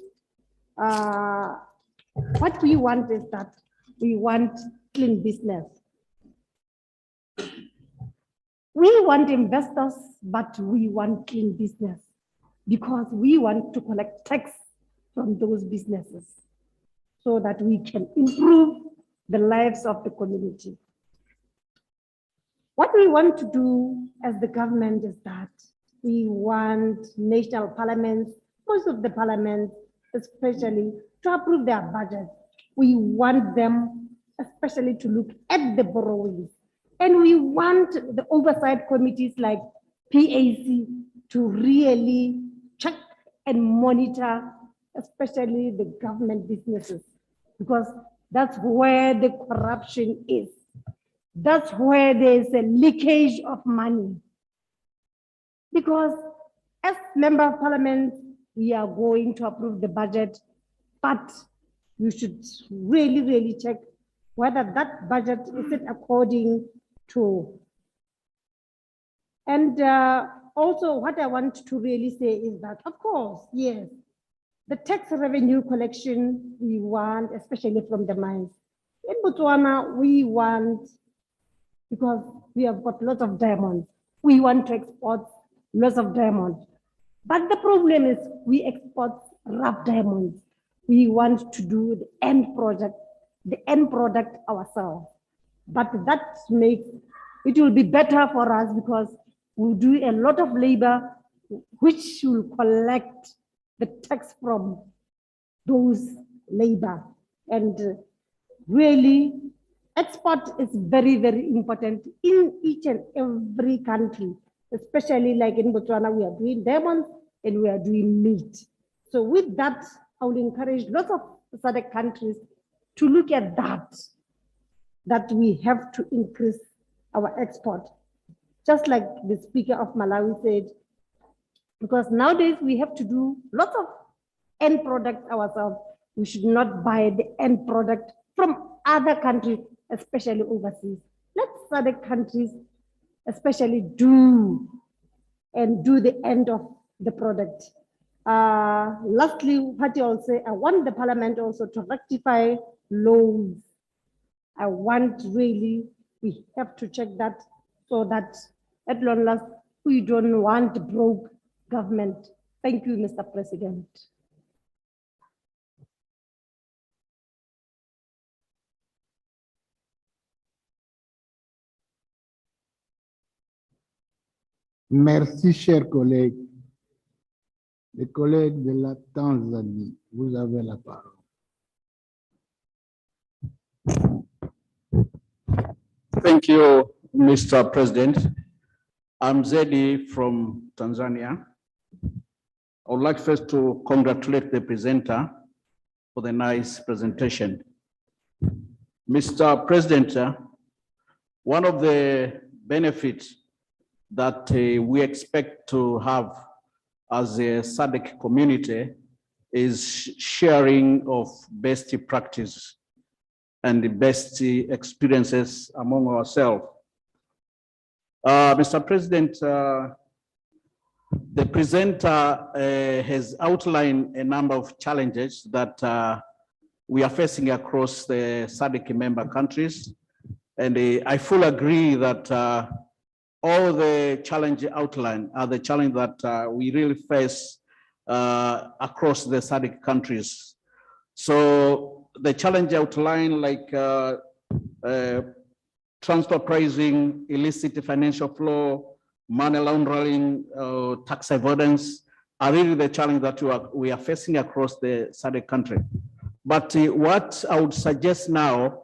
J: What we want is that we want clean business. We want investors, but we want clean business because we want to collect tax from those businesses so that we can improve the lives of the community. What we want to do as the government is that we want national parliaments, most of the parliaments, especially to approve their budget. We want them especially to look at the borrowings. And we want the oversight committees like PAC to really check and monitor, especially the government businesses, because that's where the corruption is. That's where there's a leakage of money. Because as member of parliament, we are going to approve the budget, but you should really, really check whether that budget is it according to. And also what I want to really say is that, of course, yes, the tax revenue collection we want, especially from the mines. In Botswana, we want, because we have got lots of diamonds, we want to export lots of diamonds. But the problem is we export rough diamonds. We want to do the end product ourselves. But that makes, it will be better for us because we'll do a lot of labor which will collect the tax from those labor. And really, export is very, very important in each and every country, especially like in Botswana, we are doing diamonds and we are doing meat. So with that, I will encourage lots of SADC countries to look at that we have to increase our export. Just like the Speaker of Malawi said, because nowadays we have to do lots of end products ourselves. We should not buy the end product from other countries, especially overseas. Let other countries especially do the end of the product. Lastly, what you say, I want the parliament also to rectify loans. I want really, we have to check that so that at long last, we don't want broke government. Thank you, Mr. President.
H: Merci, chers collègues. Les collègues de la Tanzanie, vous avez la parole.
K: Thank you, Mr. President. I'm Zedi from Tanzania. I would like first to congratulate the presenter for the nice presentation. Mr. President, one of the benefits that we expect to have as a SADC community is sharing of best practice and the best experiences among ourselves. Mr. President, the presenter has outlined a number of challenges that we are facing across the SADC member countries. And I fully agree that all the challenges outlined are the challenge that we really face across the SADC countries. So the challenge outlined like transfer pricing, illicit financial flow, money laundering, tax avoidance are really the challenge that we are facing across the SADC country. But what I would suggest now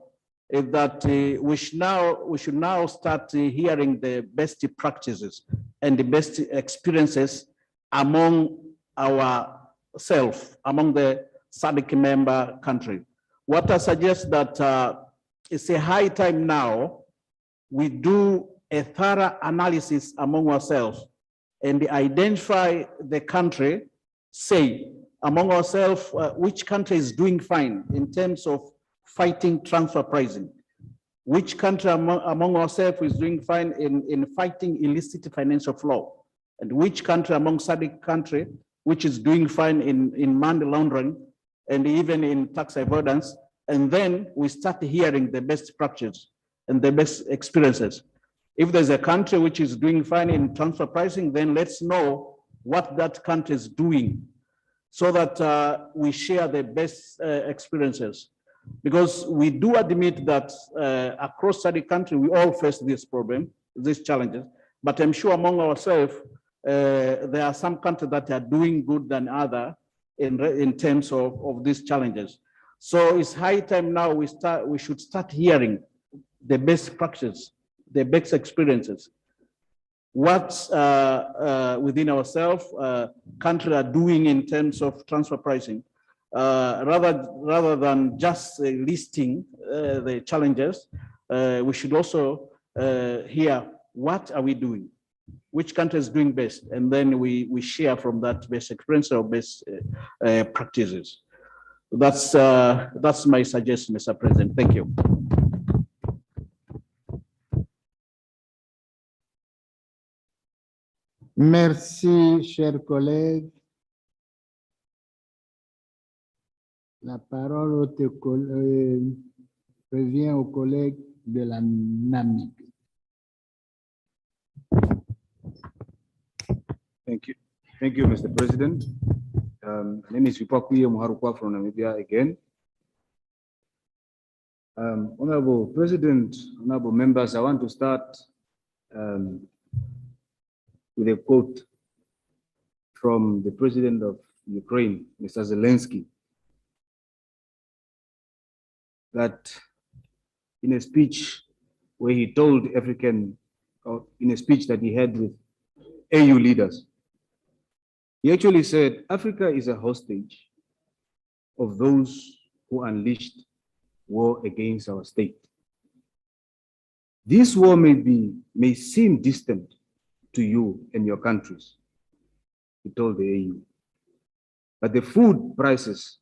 K: is that we should now start hearing the best practices and the best experiences among ourselves, among the SADC member country. What I suggest that it's a high time now we do a thorough analysis among ourselves and identify the country, say among ourselves, which country is doing fine in terms of fighting transfer pricing, which country among ourselves is doing fine in fighting illicit financial flow, and which country among SADC country which is doing fine in money laundering and even in tax avoidance. And then we start hearing the best practices and the best experiences. If there's a country which is doing fine in transfer pricing, then let's know what that country is doing so that we share the best experiences. Because we do admit that across SADC country, we all face this problem, these challenges. But I'm sure among ourselves, there are some countries that are doing good than other in terms of these challenges. So it's high time now we should start hearing the best practices, the best experiences. What within ourselves, countries are doing in terms of transfer pricing, rather than just listing the challenges, we should also hear what are we doing, which country is doing best, and then we share from that best experience or best practices. That's my suggestion, Mr. President. Thank you.
H: Merci, chers collègues. La parole revient aux collègues de la Namibie.
L: Thank you, Mr. President. My name is Vipakuye Muharukwa from Namibia again. Honorable President, honorable members, I want to start with a quote from the President of Ukraine, Mr. Zelensky, that in a speech where he told in a speech that he had with AU leaders, he actually said, Africa is a hostage of those who unleashed war against our state. This war may seem distant to you and your countries, he told the AU. But the food prices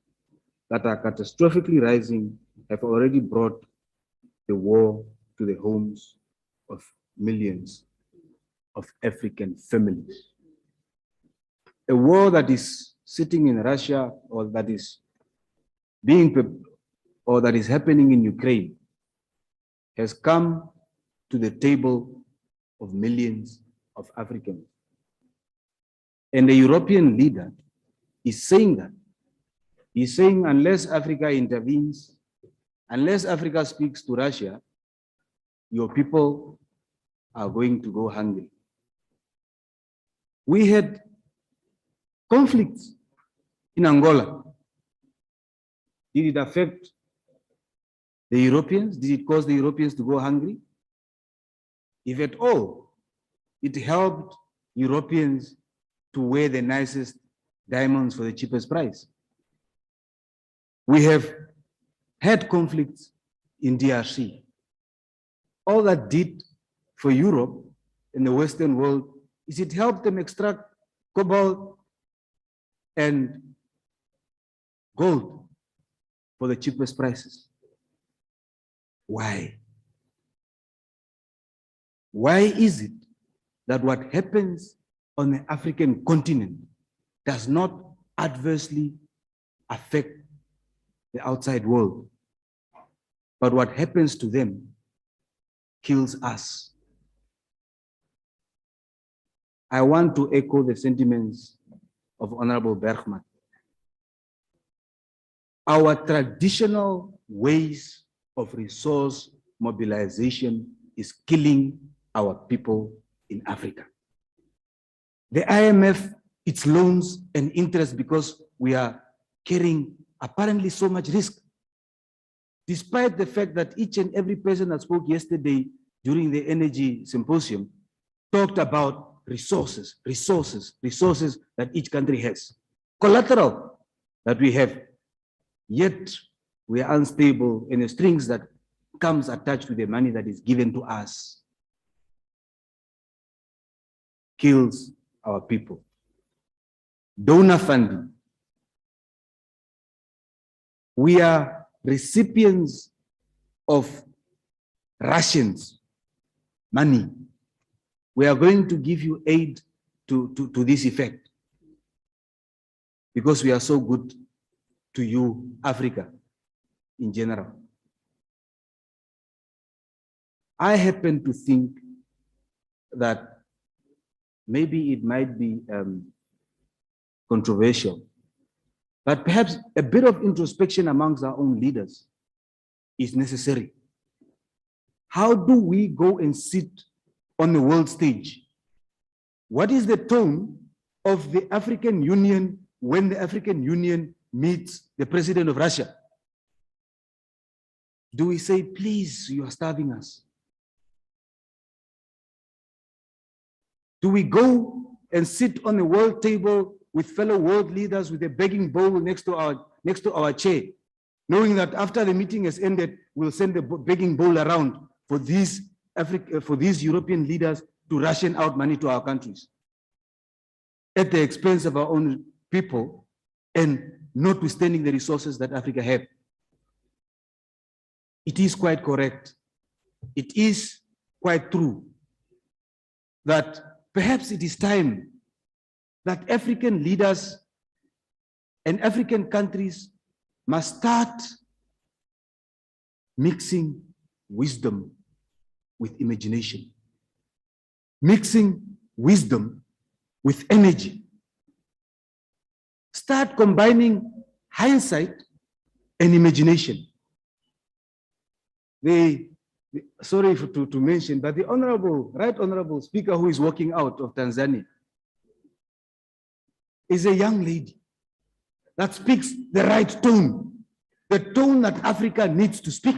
L: that are catastrophically rising have already brought the war to the homes of millions of African families. A war that is sitting in Russia or that is happening in Ukraine has come to the table of millions of Africans. And the European leader is saying that. He's saying unless Africa intervenes, unless Africa speaks to Russia, your people are going to go hungry. We had conflicts in Angola. Did it affect the Europeans? Did it cause the Europeans to go hungry? If at all, it helped Europeans to wear the nicest diamonds for the cheapest price. We have had conflicts in DRC. All that did for Europe and the Western world is it helped them extract cobalt and gold for the cheapest prices. Why? Why is it that what happens on the African continent does not adversely affect the outside world, but what happens to them kills us? I want to echo the sentiments of Honorable Bergman. Our traditional ways of resource mobilization is killing our people in Africa. The IMF, its loans and interest because we are carrying apparently so much risk. Despite the fact that each and every person that spoke yesterday during the energy symposium talked about resources that each country has, collateral that we have, yet we are unstable in the strings that comes attached with the money that is given to us, kills our people. Donor funding. We are recipients of rations, money. We are going to give you aid to this effect because we are so good to you, Africa, in general. I happen to think that maybe it might be controversial, but perhaps a bit of introspection amongst our own leaders is necessary. How do we go and sit on the world stage? What is the tone of the African Union when the African Union meets the president of Russia? Do we say, please, you are starving us? Do we go and sit on the world table with fellow world leaders with a begging bowl next to our chair, knowing that after the meeting has ended, we'll send the begging bowl around for these European leaders to ration out money to our countries at the expense of our own people and notwithstanding the resources that Africa have? It is quite correct. It is quite true that perhaps it is time that African leaders and African countries must start mixing wisdom with imagination, mixing wisdom with energy. Start combining hindsight and imagination. Sorry to mention, but the Right Honorable Speaker who is walking out of Tanzania is a young lady that speaks the right tone, the tone that Africa needs to speak.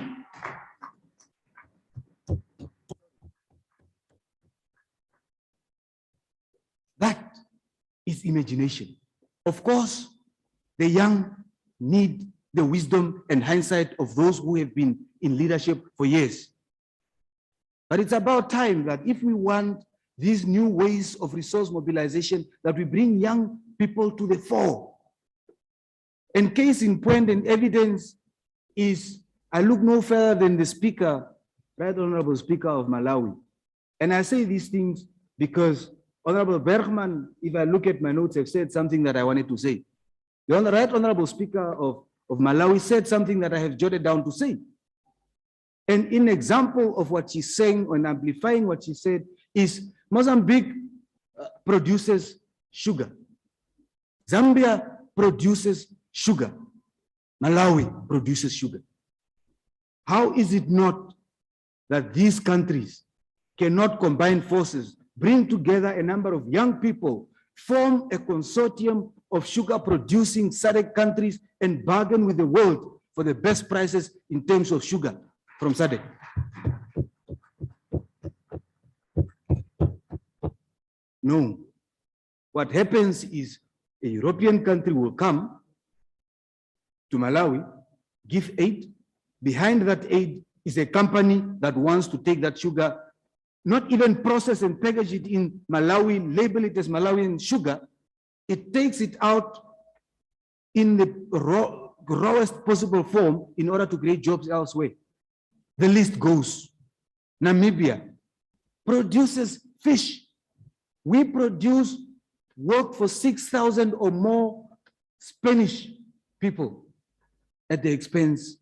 L: That is imagination. Of course, the young need the wisdom and hindsight of those who have been in leadership for years. But it's about time that if we want these new ways of resource mobilization, that we bring young people to the fore. And case in point and evidence is, I look no further than the Speaker, Right Honorable Speaker of Malawi. And I say these things because Honorable Bergman, if I look at my notes, have said something that I wanted to say. The Right Honorable Speaker of Malawi said something that I have jotted down to say. And in example of what she's saying and amplifying what she said is Mozambique produces sugar. Zambia produces sugar. Malawi produces sugar. How is it not that these countries cannot combine forces, bring together a number of young people, form a consortium of sugar producing SADC countries and bargain with the world for the best prices in terms of sugar from SADC? No. What happens is a European country will come to Malawi, give aid. Behind that aid is a company that wants to take that sugar, not even process and package it in Malawi, label it as Malawian sugar. It takes it out in the rawest possible form in order to create jobs elsewhere. The list goes. Namibia produces fish. We produce work for 6,000 or more Spanish people at the expense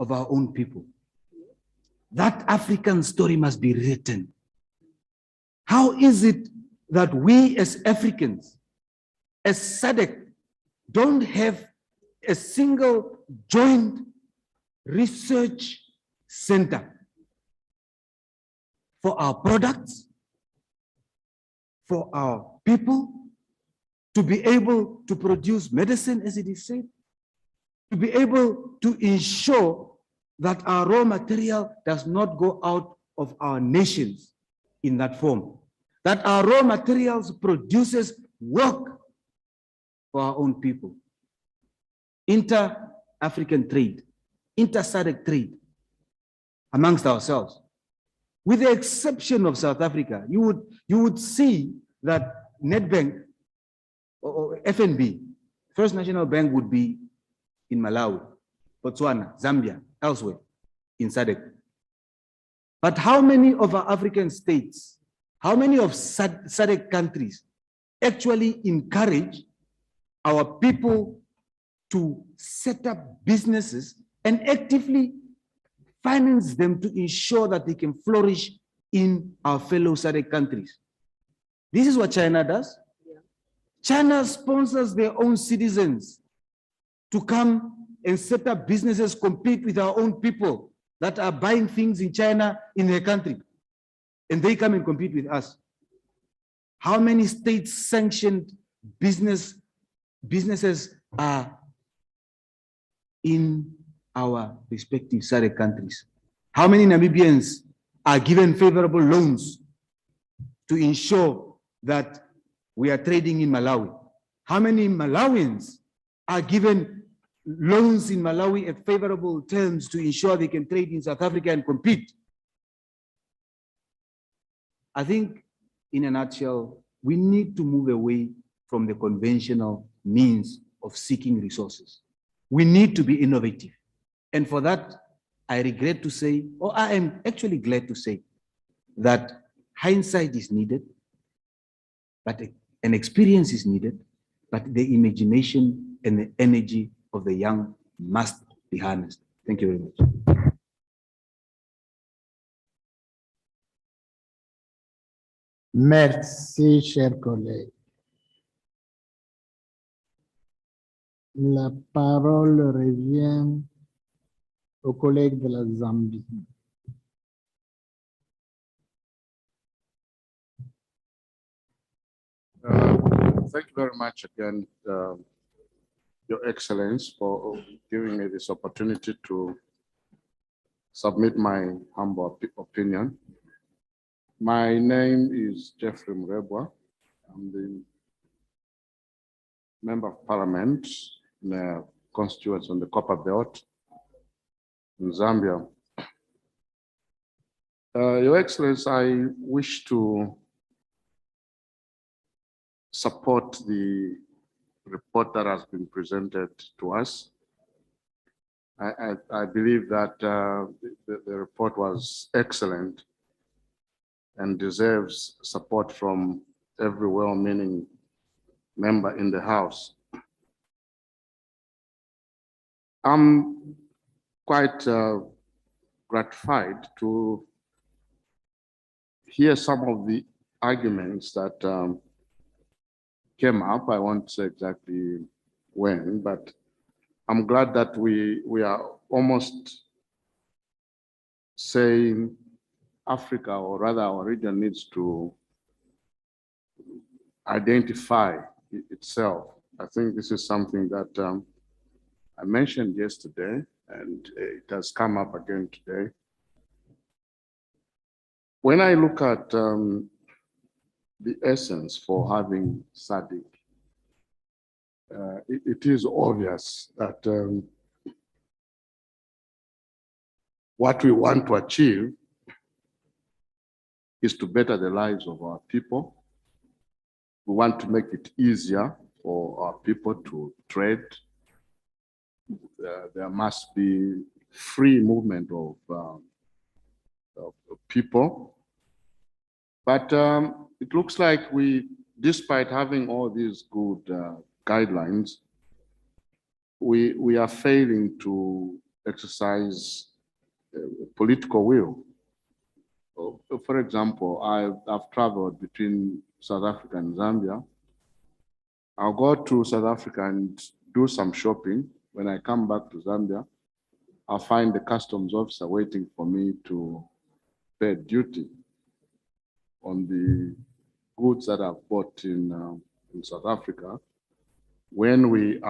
L: of our own people. That African story must be written. How is it that we as Africans, as SADC, don't have a single joint research center for our products, for our people, to be able to produce medicine, as it is said, to be able to ensure that our raw material does not go out of our nations in that form, that our raw materials produces work for our own people. Inter-African trade, inter-SADC trade amongst ourselves. With the exception of South Africa, you would see that Nedbank or FNB, First National Bank, would be in Malawi, Botswana, Zambia, elsewhere in SADC. But how many of our African states, how many of SADC countries actually encourage our people to set up businesses and actively finance them to ensure that they can flourish in our fellow SADC countries. This is what China does. China sponsors their own citizens to come and set up businesses, compete with our own people that are buying things in China in their country. And they come and compete with us. How many state-sanctioned businesses are in our respective SADC countries? How many Namibians are given favorable loans to ensure that we are trading in Malawi? How many Malawians are given loans in Malawi at favorable terms to ensure they can trade in South Africa and compete? I think, in a nutshell, we need to move away from the conventional means of seeking resources. We need to be innovative. And for that, I regret to say, or I am actually glad to say, that hindsight is needed, but an experience is needed, but the imagination and the energy of the young must be harnessed. Thank you very much.
H: Merci, chers collègues. La parole revient au collègue de la Zambie.
A: Thank you very much again, Your Excellence, for giving me this opportunity to submit my humble opinion. My name is Jeffrey Mrebwa. I'm the Member of Parliament in the constituency on the Copper Belt in Zambia. Your Excellency, I wish to support the report that has been presented to us. I believe that the report was excellent and deserves support from every well-meaning member in the House. I'm quite gratified to hear some of the arguments that came up. I won't say exactly when, but I'm glad that we are almost saying Africa, or rather our region, needs to identify itself. I think this is something that I mentioned yesterday, and it has come up again today. When I look at the essence for having SADC, it is obvious that what we want to achieve is to better the lives of our people. We want to make it easier for our people to trade. There must be free movement of people. But it looks like we, despite having all these good guidelines, we are failing to exercise political will. For example, I've traveled between South Africa and Zambia. I'll go to South Africa and do some shopping. When I come back to Zambia, I'll find the customs officer waiting for me to pay duty on the goods that I've bought in South Africa when we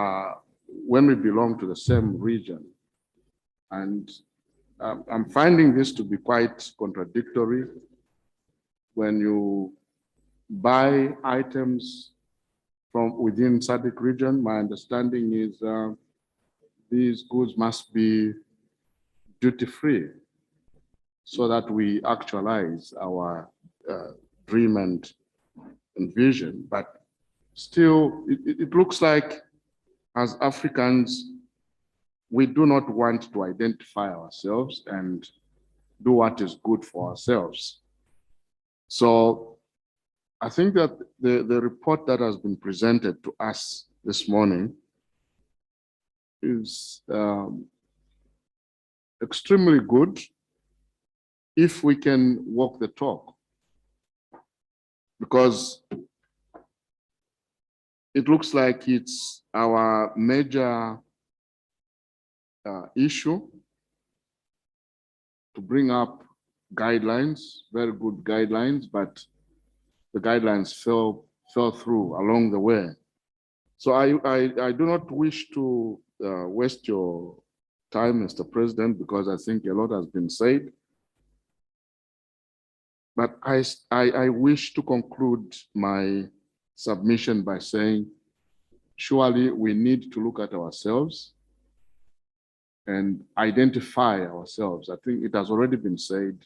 A: belong to the same region. And I'm finding this to be quite contradictory. When you buy items from within SADC region, my understanding is these goods must be duty-free so that we actualize our dream and vision. But still, it looks like as Africans, we do not want to identify ourselves and do what is good for ourselves. So I think that the report that has been presented to us this morning is extremely good. if we can walk the talk, because it looks like it's our major issue to bring up guidelines, very good guidelines, but the guidelines fell through along the way. So I do not wish to waste your time, Mr. President, because I think a lot has been said. But I wish to conclude my submission by saying, surely we need to look at ourselves and identify ourselves. I think it has already been said,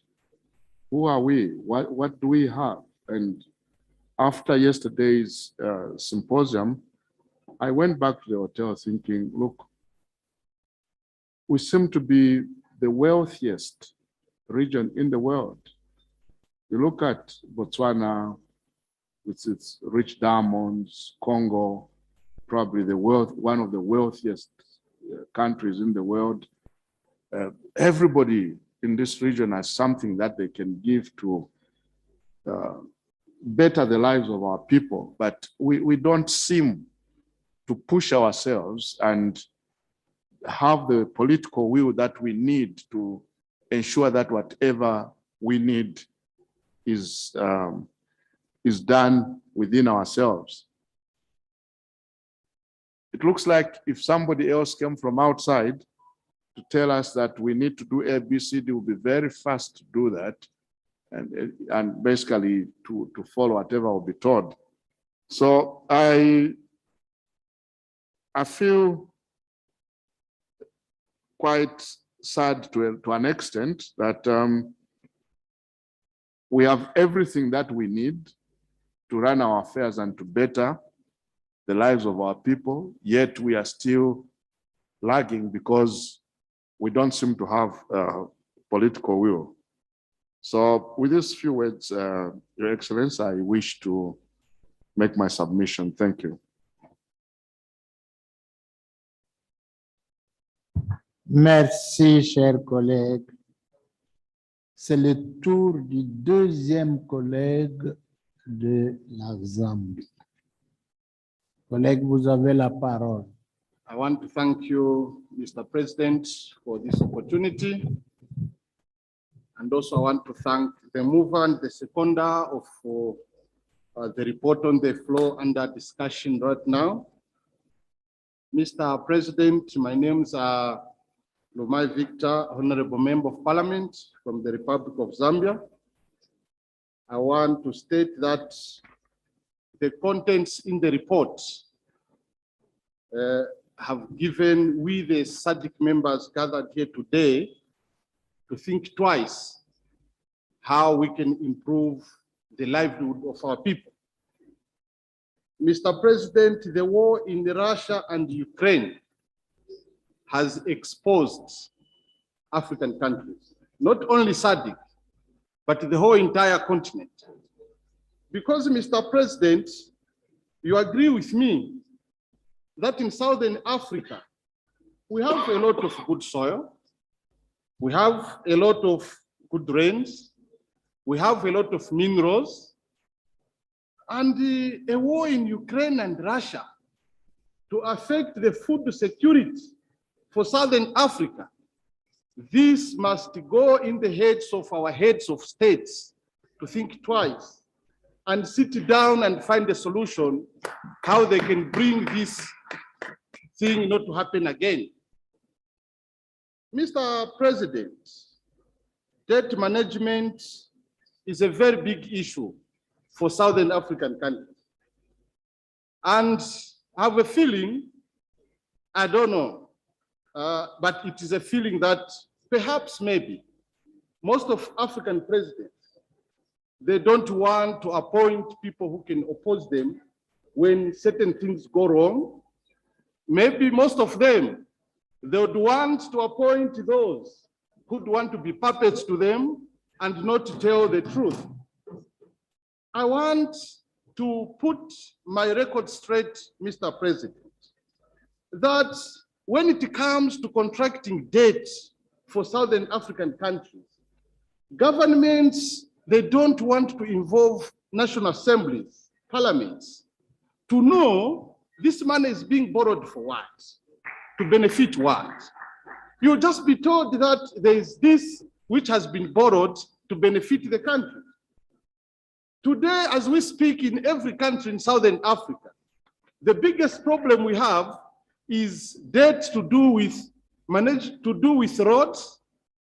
A: who are we? What do we have? And after yesterday's symposium, I went back to the hotel thinking, look, we seem to be the wealthiest region in the world. You look at Botswana with its rich diamonds, Congo, probably one of the wealthiest countries in the world. Everybody in this region has something that they can give to better the lives of our people, but we don't seem to push ourselves and have the political will that we need to ensure that whatever we need is done within ourselves. It looks like if somebody else came from outside to tell us that we need to do A, B, C, D, will be very fast to do that, and basically to follow whatever will be told. So I feel quite sad to an extent that we have everything that we need to run our affairs and to better the lives of our people, yet we are still lagging because we don't seem to have political will. So with these few words, Your Excellency, I wish to make my submission. Thank you.
H: Merci, chers collègues. C'est le tour du deuxième collègue de la Zambie. Collègue, vous avez la parole.
K: I want to thank you, Mr. President, for this opportunity. And also I want to thank the mover and the seconder of the report on the floor under discussion right now. Mr. President, my name's Lumai Victor, Honorable Member of Parliament from the Republic of Zambia. I want to state that the contents in the report have given we the SADC members gathered here today to think twice how we can improve the livelihood of our people. Mr. President, the war in Russia and Ukraine has exposed African countries, not only SADC, but the whole entire continent. Because, Mr. President, you agree with me that in Southern Africa, we have a lot of good soil, we have a lot of good rains, we have a lot of minerals, and a war in Ukraine and Russia to affect the food security for Southern Africa. This must go in the heads of our heads of states to think twice and sit down and find a solution how they can bring this thing not to happen again. Mr. President, debt management is a very big issue for Southern African countries. And I have a feeling, I don't know, but it is a feeling that perhaps maybe most of African presidents, they don't want to appoint people who can oppose them when certain things go wrong. Maybe most of them, they would want to appoint those who would want to be puppets to them and not to tell the truth. I want to put my record straight, Mr. President, that when it comes to contracting debt for Southern African countries,
B: Governments, they don't want to involve national assemblies, parliaments, to know this money is being borrowed for what, to benefit what. You'll just be told that there is this which has been borrowed to benefit the country. Today, as we speak, in every country in Southern Africa, the biggest problem we have is debt to do with roads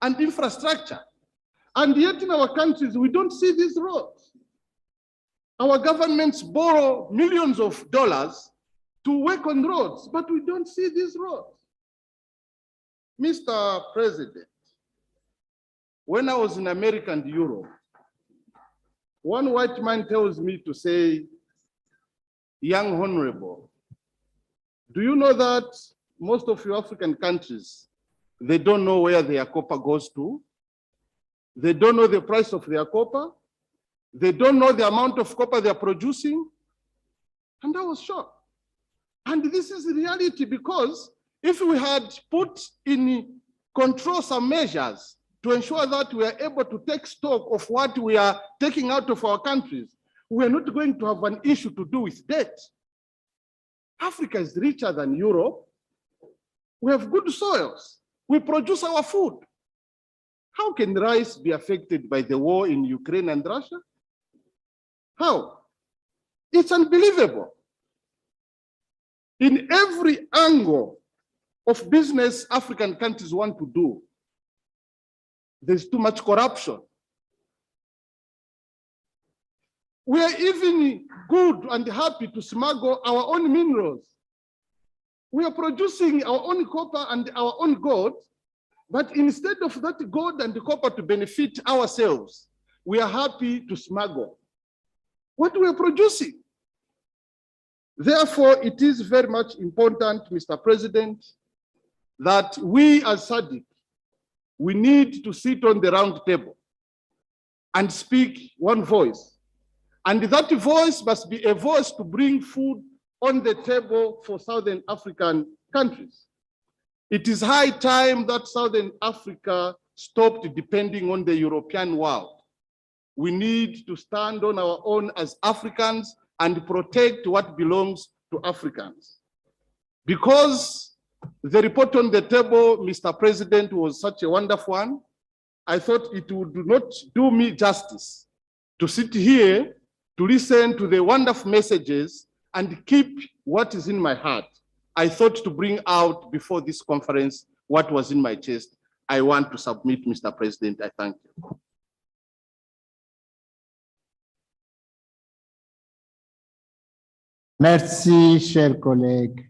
B: and infrastructure. And yet in our countries, we don't see these roads. Our governments borrow millions of dollars to work on roads, but we don't see these roads. Mr. President, when I was in America and Europe, one white man tells me to say, young honorable, do you know that most of your African countries, they don't know where their copper goes to? They don't know the price of their copper. They don't know the amount of copper they're producing. And I was shocked. And this is the reality, because if we had put in control some measures to ensure that we are able to take stock of what we are taking out of our countries, we are not going to have an issue to do with debt. Africa is richer than Europe. We have good soils. We produce our food. How can rice be affected by the war in Ukraine and Russia? How? It's unbelievable. In every angle of business African countries want to do, there's too much corruption. We are even good and happy to smuggle our own minerals. We are producing our own copper and our own gold, but instead of that gold and the copper to benefit ourselves, we are happy to smuggle what we are producing. Therefore, it is very much important, Mr. President, that we as SADC, we need to sit on the round table and speak one voice. And that voice must be a voice to bring food on the table for Southern African countries. It is high time that Southern Africa stopped depending on the European world. We need to stand on our own as Africans and protect what belongs to Africans. Because the report on the table, Mr. President, was such a wonderful one, I thought it would not do me justice to sit here to listen to the wonderful messages and keep what is in my heart. I thought to bring out before this conference what was in my chest. I want to submit, Mr. President. I thank you.
H: Merci, chers collègues.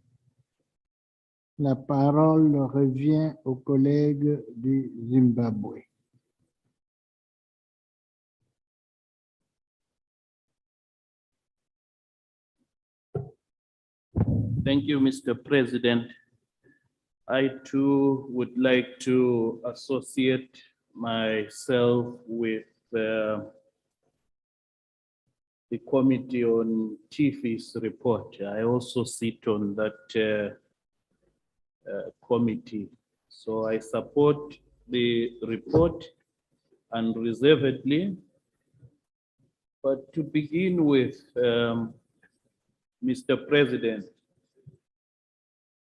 H: La parole revient au collègue du Zimbabwe.
G: Thank you, Mr. President. I too would like to associate myself with the Committee on Chiefs report. I also sit on that committee. So I support the report unreservedly. But to begin with, Mr. President,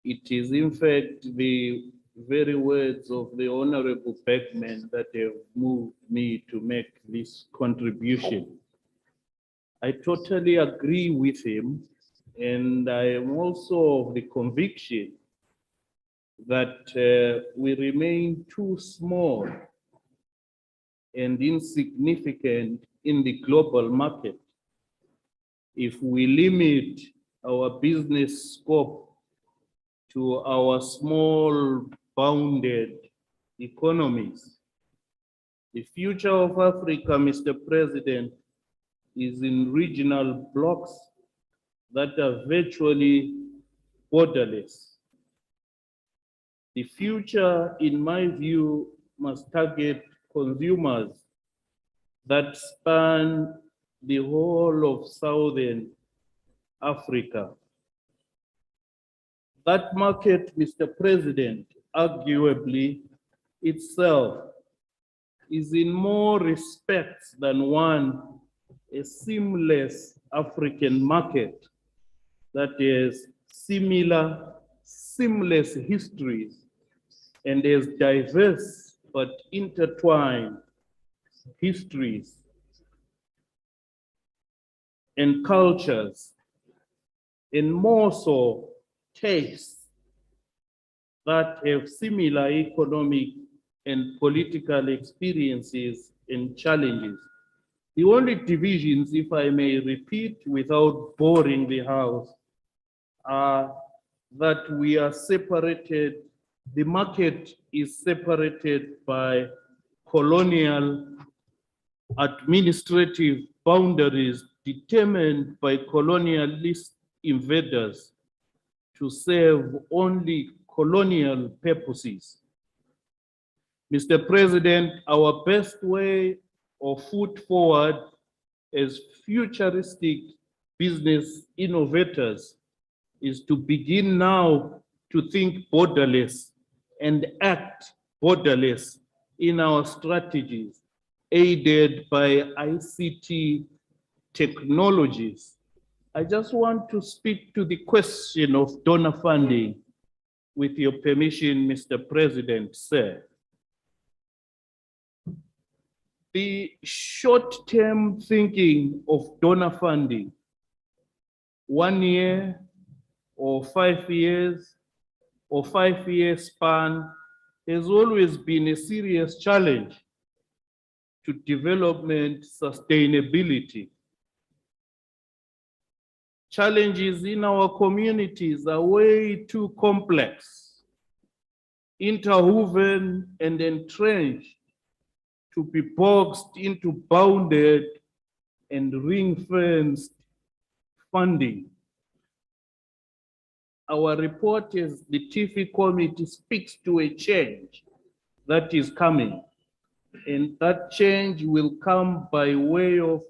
G: it is in fact the very words of the Honorable Bergman that have moved me to make this contribution. I totally agree with him, and I am also of the conviction that we remain too small and insignificant in the global market if we limit our business scope to our small bounded economies. The future of Africa, Mr. President, is in regional blocks that are virtually borderless. The future, in my view, must target consumers that span the whole of Southern Africa. That market, Mr. President, arguably itself
M: is in more respects than one a seamless African market that has seamless histories and has diverse but intertwined histories and cultures, and more so tastes that have similar economic and political experiences and challenges. The only divisions, if I may repeat without boring the House, are that we are separated, the market is separated by colonial administrative boundaries determined by colonialist invaders to serve only colonial purposes. Mr. President, our best way of foot forward as futuristic business innovators is to begin now to think borderless and act borderless in our strategies, aided by ICT technologies. I just want to speak to the question of donor funding, with your permission, Mr. President, sir. The short-term thinking of donor funding, 1 year or 5 years or 5-year span, has always been a serious challenge to development sustainability. Challenges in our communities are way too complex, interwoven and entrenched to be boxed into bounded and ring-fenced funding. Our report as the TIFI committee speaks to a change that is coming, and that change will come by way of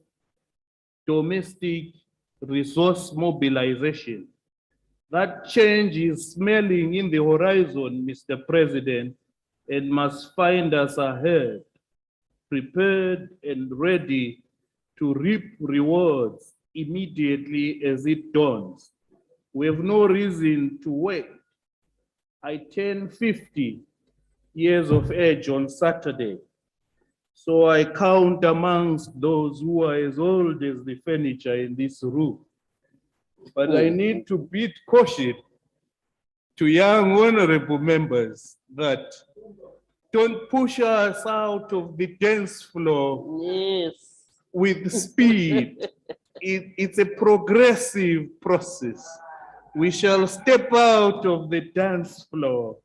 M: domestic resource mobilization. That change is smelling in the horizon, Mr. President, and must find us ahead, prepared and ready to reap rewards immediately as it dawns. We have no reason to wait. I turn 50 years of age on Saturday, so I count amongst those who are as old as the furniture in this room. But I need to beat caution to young honorable members that don't push us out of the dance floor with speed. It's a progressive process. We shall step out of the dance floor.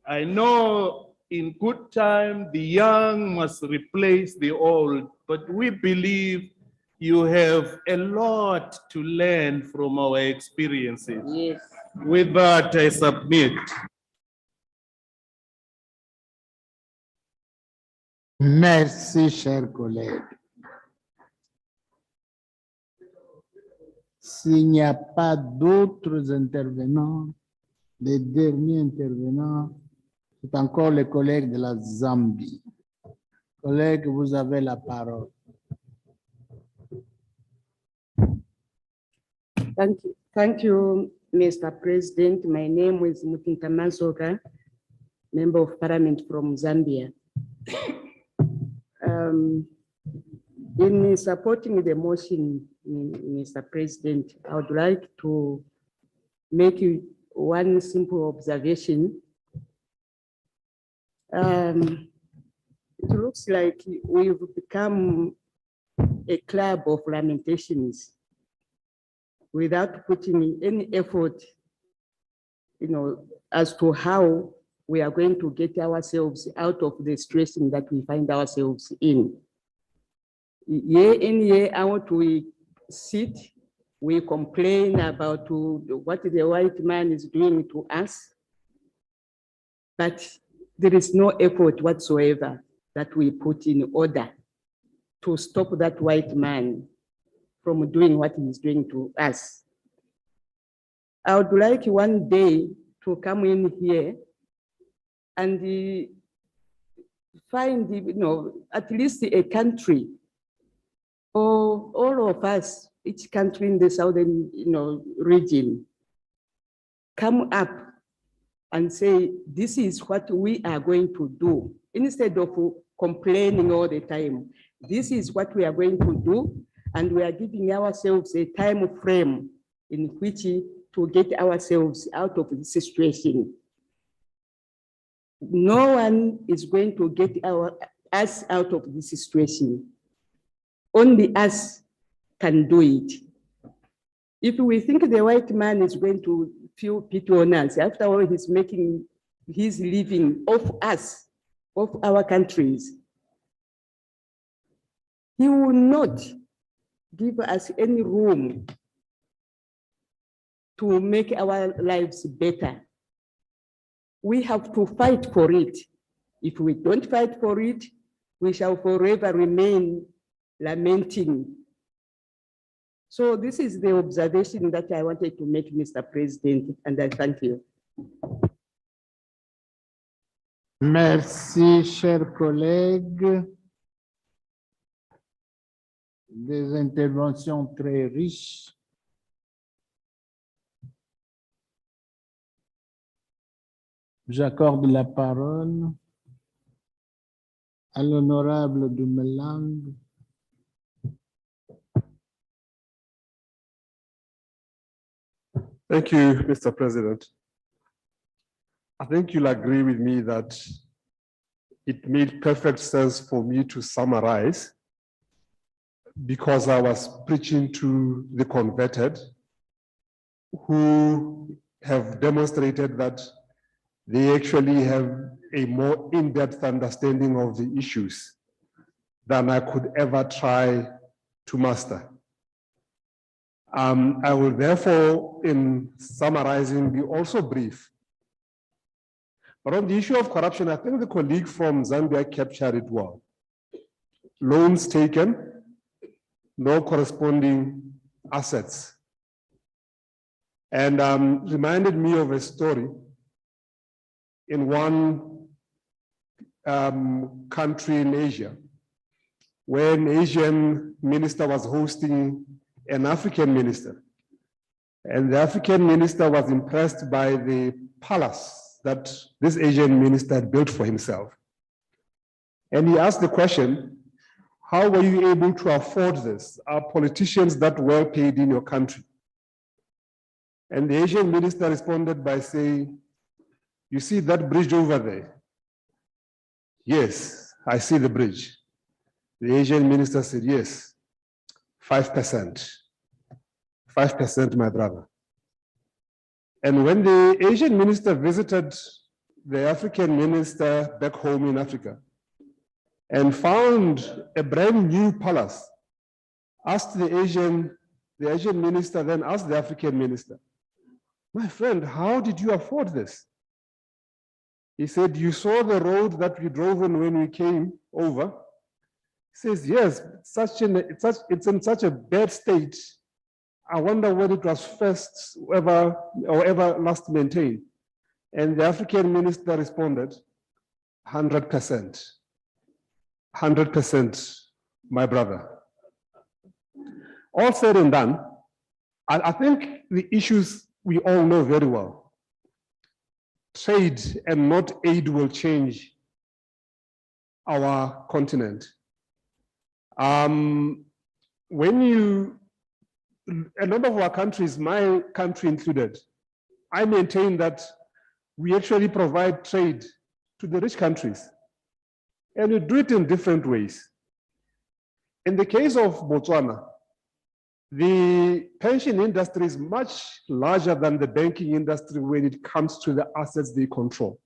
M: I know in good time, the young must replace the old, but we believe you have a lot to learn from our experiences.
C: Yes.
M: With that, I submit.
H: Merci, chers collègues. S'il n'y a pas d'autres intervenants, les derniers intervenants, c'est encore les collègues de la Zambie. Collègues, vous avez la parole.
N: Thank you, Mr. President. My name is Mutinta Masoka, Member of Parliament from Zambia. In supporting the motion, Mr. President, I would like to make one simple observation. It looks like we've become a club of lamentations without putting any effort, as to how we are going to get ourselves out of the stress that we find ourselves in. Year in, year out, we sit, we complain about what the white man is doing to us, but there is no effort whatsoever that we put in order to stop that white man from doing what he's doing to us. I would like one day to come in here and find, at least a country, or all of us, each country in the southern, region, come up and say, this is what we are going to do, instead of complaining all the time. This is what we are going to do, and we are giving ourselves a time frame in which to get ourselves out of this situation. No one is going to get us out of this situation. Only us can do it. If we think the white man is going to feel pity on us, after all, he's making his living off us, off our countries, he will not give us any room to make our lives better. We have to fight for it. If we don't fight for it, we shall forever remain lamenting. So this is the observation that I wanted to make, Mr. President, and I thank you.
H: Merci, chers collègues. Des interventions très riches. J'accorde la parole à l'honorable Dumelang.
F: Thank you, Mr. President. I think you'll agree with me that it made perfect sense for me to summarize, because I was preaching to the converted who have demonstrated that they actually have a more in-depth understanding of the issues than I could ever try to master. I will therefore, in summarizing, be also brief. But on the issue of corruption, I think the colleague from Zambia captured it well. Loans taken, no corresponding assets. And reminded me of a story in one country in Asia, where an Asian minister was hosting an African minister. And the African minister was impressed by the palace that this Asian minister had built for himself. And he asked the question, how were you able to afford this? Are politicians that well paid in your country? And the Asian minister responded by saying, you see that bridge over there? Yes, I see the bridge. The Asian minister said, yes, 5%. 5%, my brother. And when the Asian minister visited the African minister back home in Africa and found a brand new palace, asked the Asian minister then asked the African minister, my friend, how did you afford this? He said, you saw the road that we drove on when we came over? He says, yes, it's in such a bad state. I wonder when it was first ever last maintained. And the African minister responded, 100%. 100%, my brother. All said and done, I think the issues we all know very well. Trade and not aid will change our continent. When a number of our countries, my country included, I maintain that we actually provide trade to the rich countries, and we do it in different ways. In the case of Botswana, the pension industry is much larger than the banking industry when it comes to the assets they control.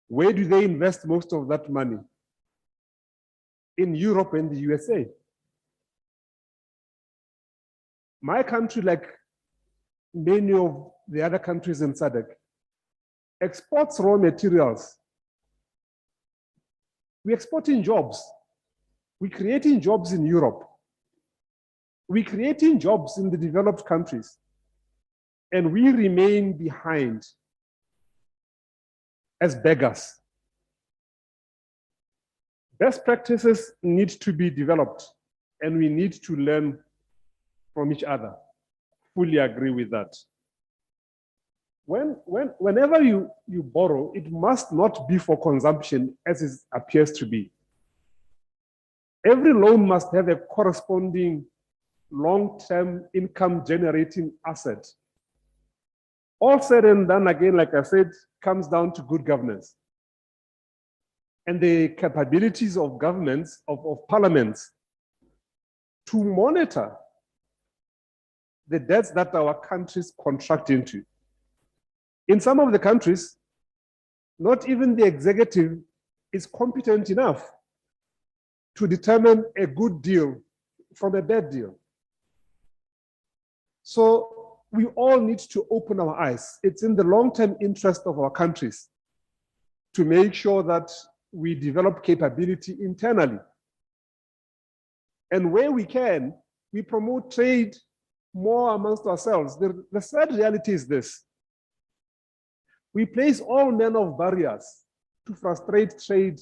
F: Where do they invest most of that money? In Europe and the USA. My country, like many of the other countries in SADC, exports raw materials. We're exporting jobs. We're creating jobs in Europe. We're creating jobs in the developed countries. And we remain behind as beggars. Best practices need to be developed and we need to learn from each other. Fully agree with that. Whenever you borrow, it must not be for consumption as it appears to be. Every loan must have a corresponding long-term income generating asset. All said and done, again, like I said, comes down to good governance and the capabilities of governments, of parliaments to monitor the debts that our countries contract into. In some of the countries, not even the executive is competent enough to determine a good deal from a bad deal. So we all need to open our eyes. It's in the long-term interest of our countries to make sure that we develop capability internally. And where we can, we promote trade more amongst ourselves. The sad reality is this. We place all manner of barriers to frustrate trade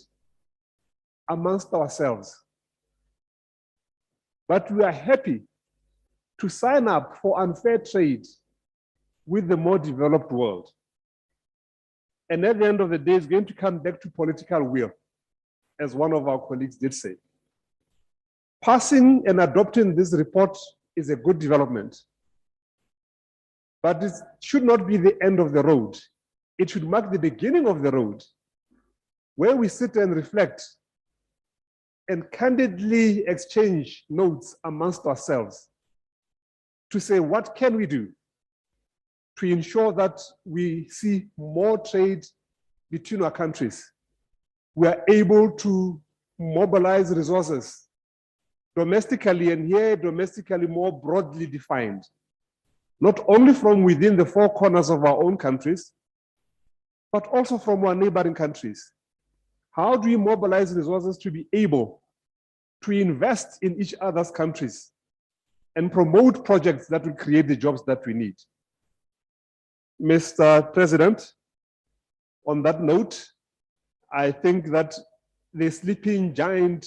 F: amongst ourselves. But we are happy to sign up for unfair trade with the more developed world. And at the end of the day, it's going to come back to political will, as one of our colleagues did say. Passing and adopting this report is a good development, but it should not be the end of the road. It should mark the beginning of the road, where we sit and reflect and candidly exchange notes amongst ourselves to say, what can we do to ensure that we see more trade between our countries? We are able to mobilize resources domestically, and here domestically more broadly defined, not only from within the four corners of our own countries, but also from our neighboring countries. How do we mobilize resources to be able to invest in each other's countries and promote projects that will create the jobs that we need? Mr. President, on that note, I think that the sleeping giant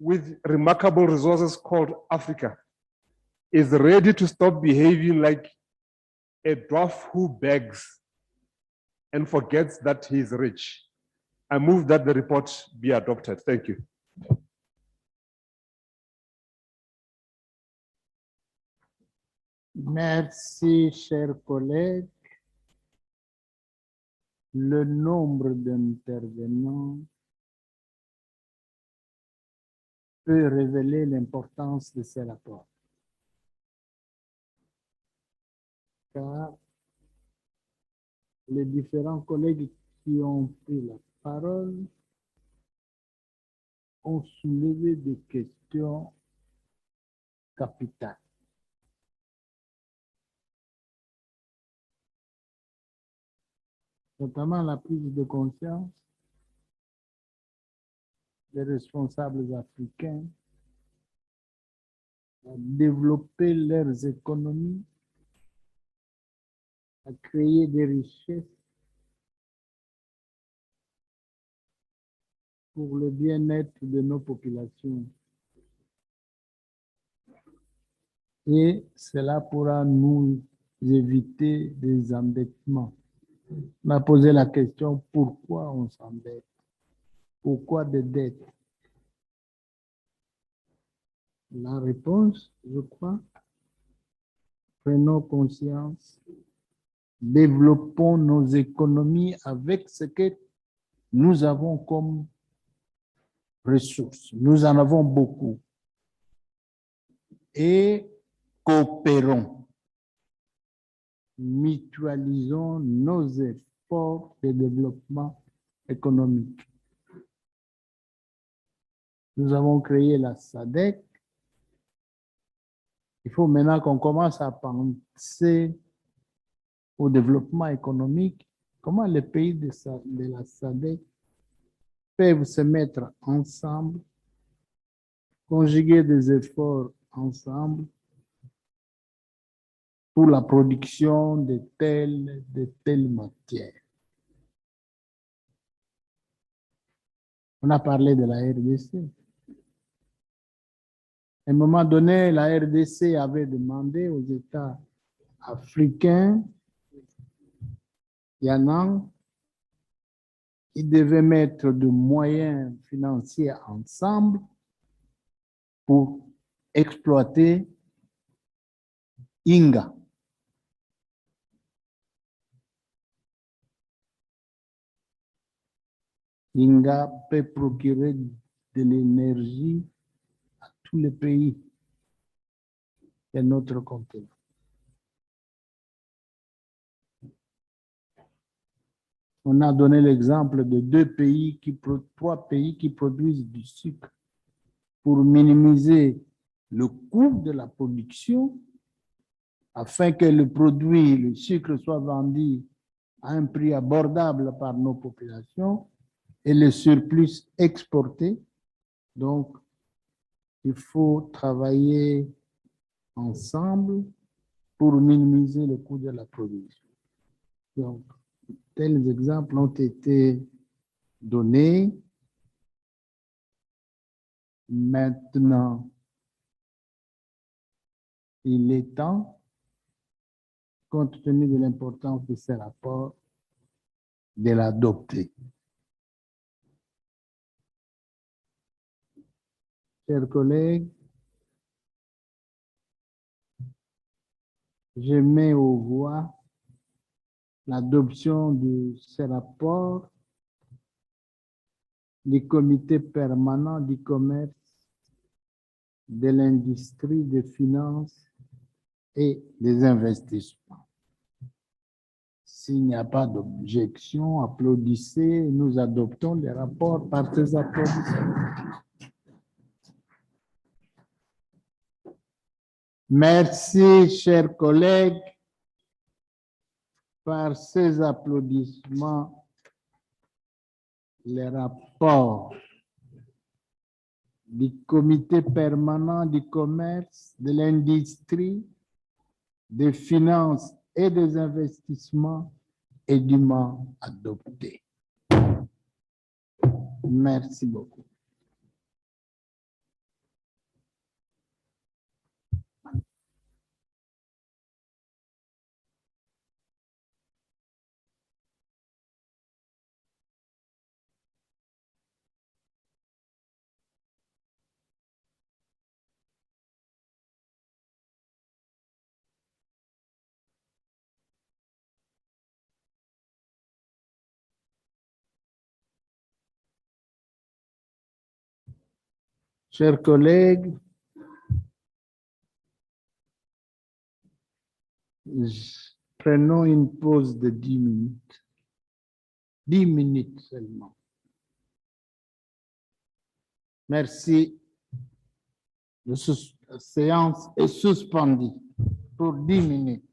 F: with remarkable resources called Africa is ready to stop behaving like a dwarf who begs and forgets that he is rich. I move that the report be adopted. Thank you.
H: Merci, chers collègues. Le nombre d'intervenants peut révéler l'importance de ces rapports. Car les différents collègues qui ont pris la parole ont soulevé des questions capitales. Notamment la prise de conscience des responsables africains à développer leurs économies, à créer des richesses pour le bien-être de nos populations. Et cela pourra nous éviter des endettements. On a posé la question, pourquoi on s'endette? Pourquoi des dettes? La réponse, je crois, prenons conscience, développons nos économies avec ce que nous avons comme ressources. Nous en avons beaucoup. Et coopérons. Mutualisons nos efforts de développement économique. Nous avons créé la SADC. Il faut maintenant qu'on commence à penser au développement économique, comment les pays de la SADC peuvent se mettre ensemble, conjuguer des efforts ensemble pour la production de telle matière. On a parlé de la RDC. À un moment donné, la RDC avait demandé aux États africains, il y en a qui devaient mettre de moyens financiers ensemble pour exploiter Inga. Inga peut procurer de l'énergie à tous les pays de notre continent. On a donné l'exemple de trois pays qui produisent du sucre pour minimiser le coût de la production afin que le produit, le sucre, soit vendu à un prix abordable par nos populations et le surplus exporté. Donc, il faut travailler ensemble pour minimiser le coût de la production. Donc, tels exemples ont été donnés. Maintenant, il est temps, compte tenu de l'importance de ces rapports, de l'adopter. Chers collègues, je mets aux voix l'adoption de ces rapports du comité permanent du commerce, de l'industrie, des finances et des investissements. S'il n'y a pas d'objection, applaudissez. Nous adoptons les rapports par ces applaudissements. Merci, chers collègues. Par ces applaudissements, les rapports du comité permanent du commerce, de l'industrie, des finances et des investissements est dûment adopté. Merci beaucoup. Chers collègues, prenons une pause de 10 minutes. 10 minutes seulement. Merci. La séance est suspendue pour 10 minutes.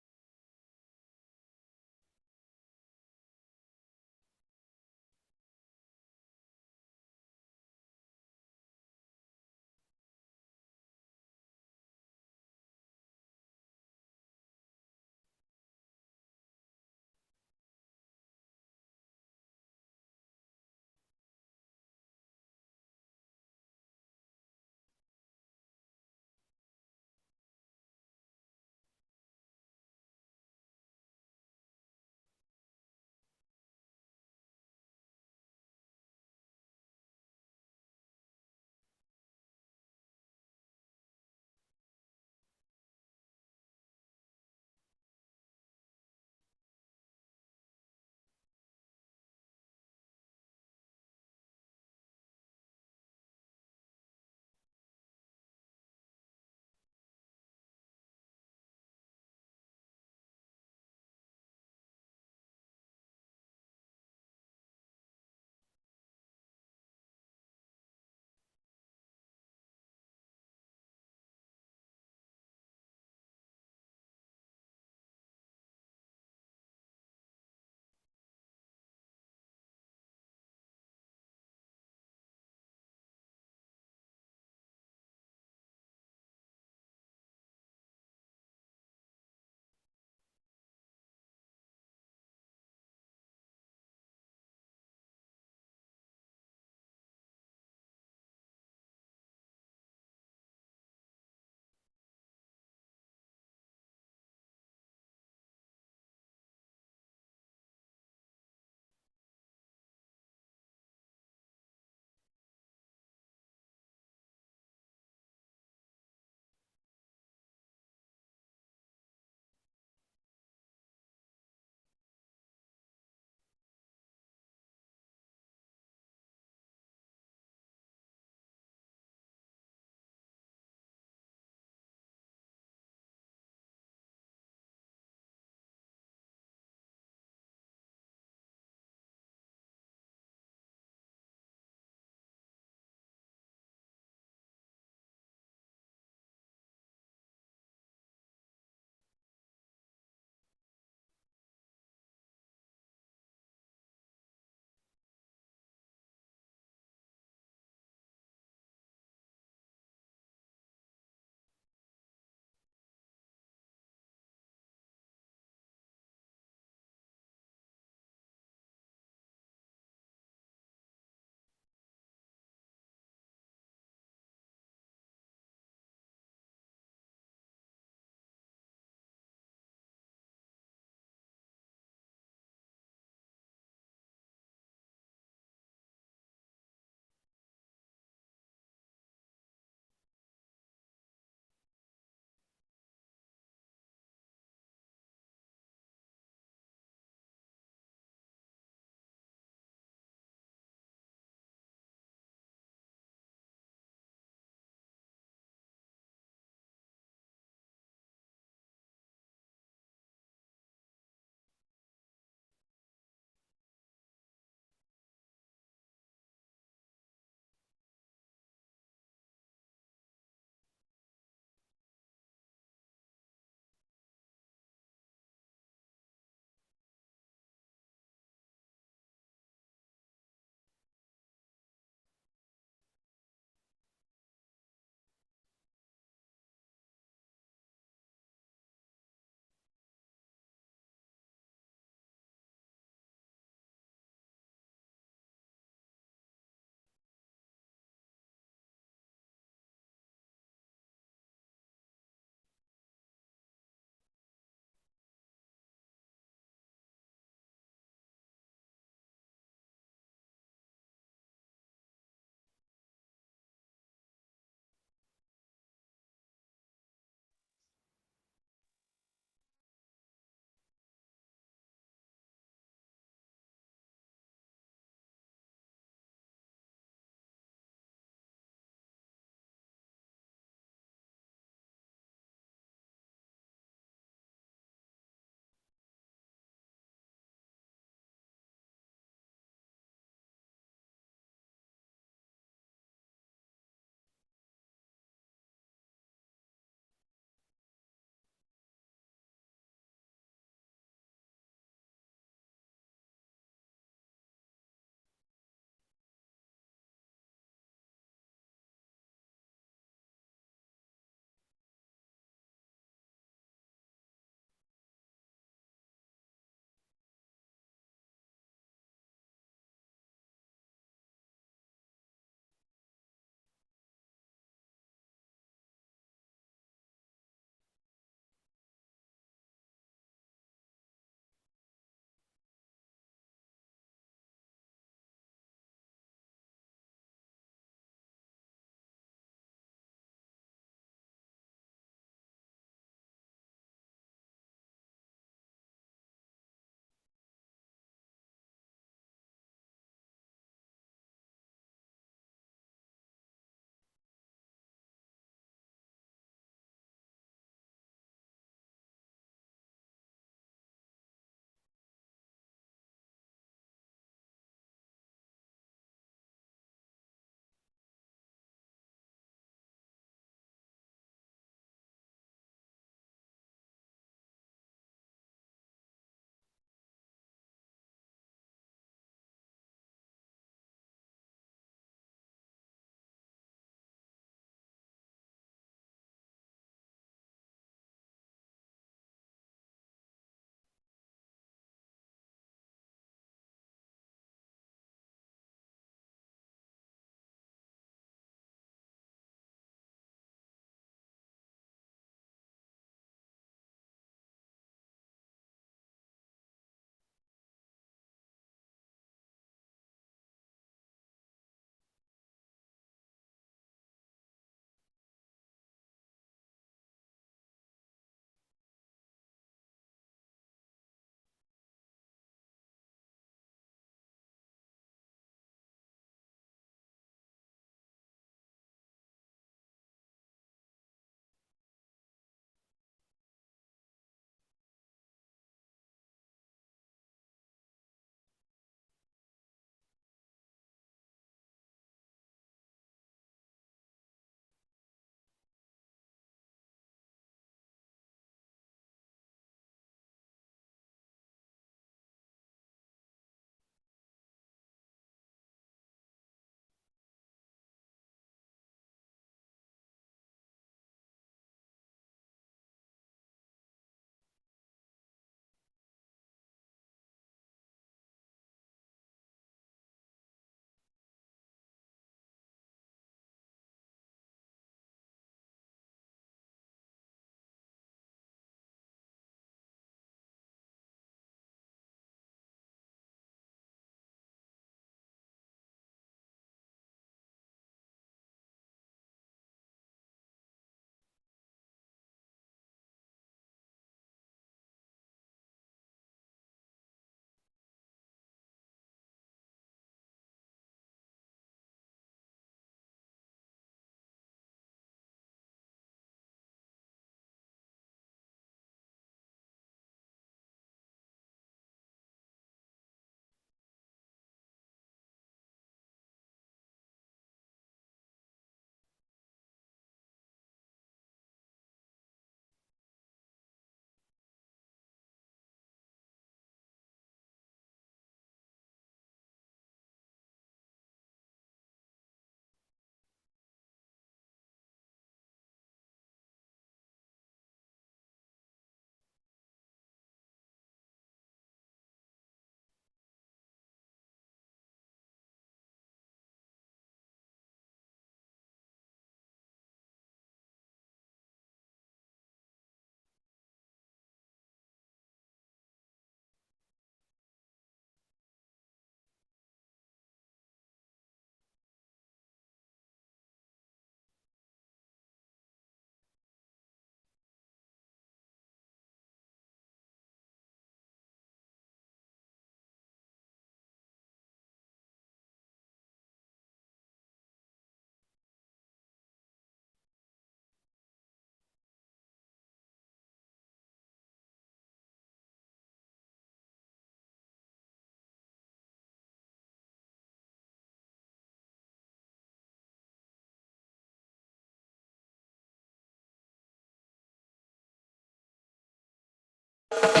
O: That's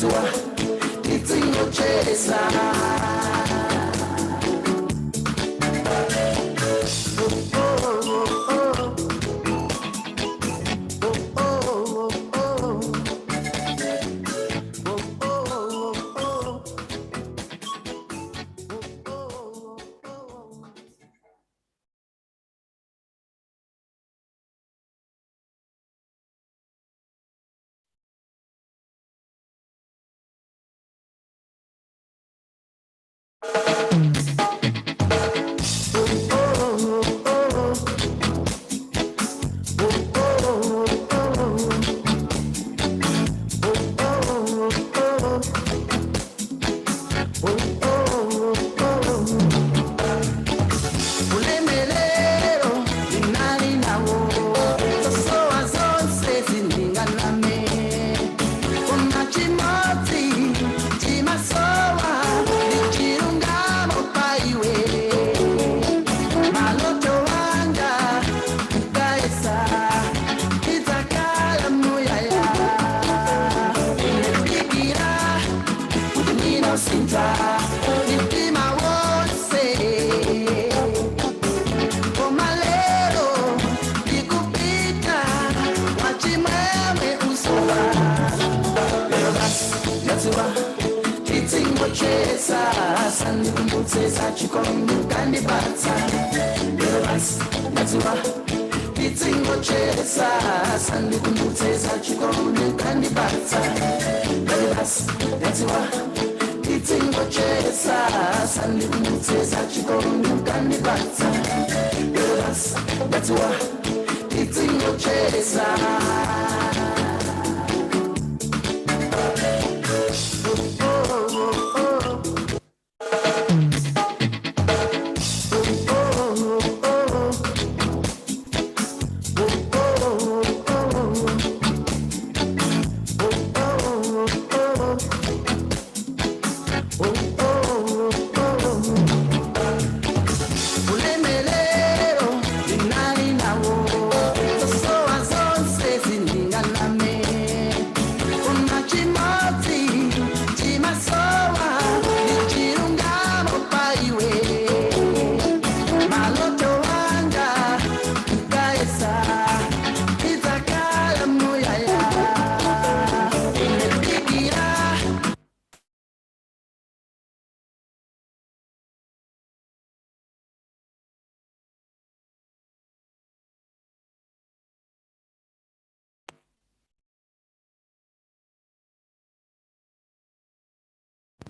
O: why us. That's what it's in your chest.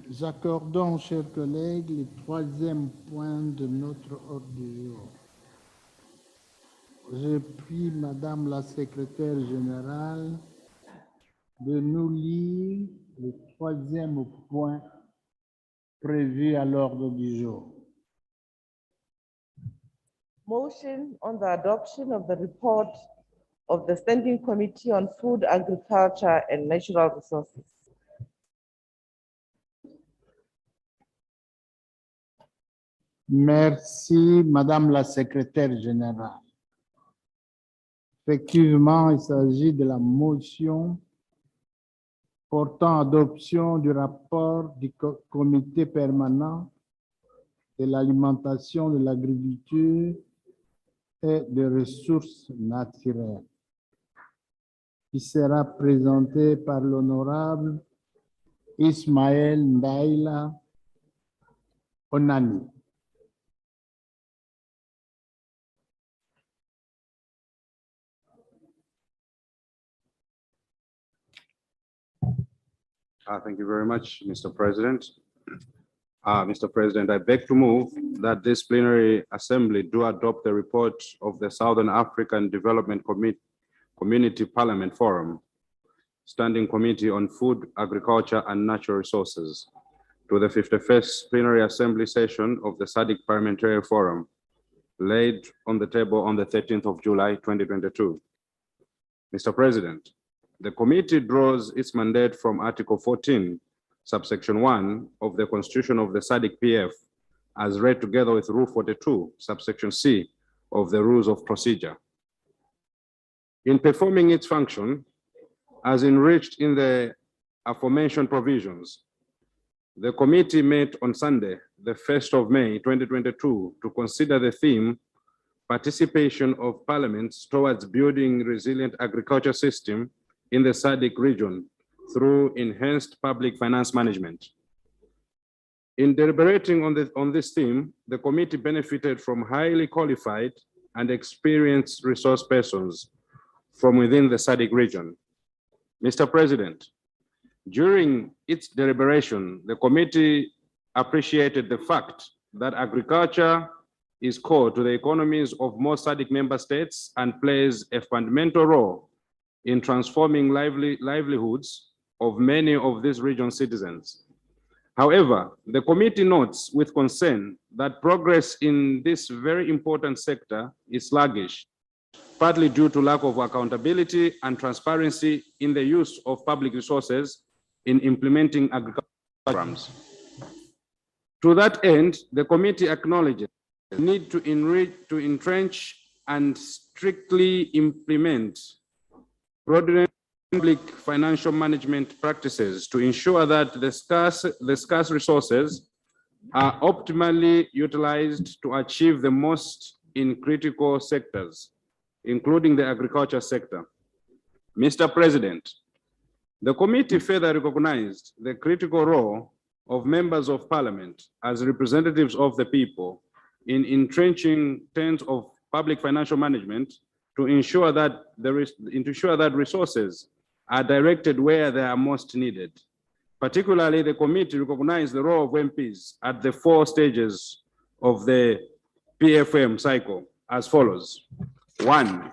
H: Nous accordons, chers collègues, le troisième point de notre ordre du jour. Je prie Madame la secrétaire générale de nous lire le troisième point prévu à l'ordre du jour.
E: Motion on the adoption of the report of the Standing Committee on Food, Agriculture and Natural Resources.
H: Merci, Madame la secrétaire générale. Effectivement, il s'agit de la motion portant adoption du rapport du comité permanent de l'alimentation, de l'agriculture et des ressources naturelles, qui sera présenté par l'honorable Ismaël Ndaila Onani.
P: Thank you very much, Mr. President. Mr. President, I beg to move that this plenary assembly do adopt the report of the Southern African Development Community Parliament Forum, Standing Committee on Food, Agriculture and Natural Resources, to the 51st plenary assembly session of the SADC Parliamentary Forum, laid on the table on the 13th of July, 2022. Mr. President, the committee draws its mandate from Article 14, subsection 1 of the Constitution of the SADC PF, as read together with Rule 42, subsection C of the Rules of Procedure. In performing its function, as enriched in the aforementioned provisions, the committee met on Sunday, the 1st of May, 2022, to consider the theme, Participation of Parliaments towards Building Resilient Agriculture System in the SADC region through enhanced public finance management. In deliberating on this theme, the committee benefited from highly qualified and experienced resource persons from within the SADC region. Mr. President, during its deliberation, the committee appreciated the fact that agriculture is core to the economies of most SADC member states and plays a fundamental role in transforming livelihoods of many of these region citizens. However, the committee notes with concern that progress in this very important sector is sluggish, partly due to lack of accountability and transparency in the use of public resources in implementing agricultural programs. To that end, the committee acknowledges the need to entrench and strictly implement prudent public financial management practices to ensure that the scarce resources are optimally utilized to achieve the most in critical sectors, including the agriculture sector. Mr. President, the committee further recognized the critical role of members of parliament as representatives of the people in entrenching terms of public financial management to ensure that resources are directed where they are most needed. Particularly, the committee recognized the role of MPs at the 4 stages of the PFM cycle, as follows. One,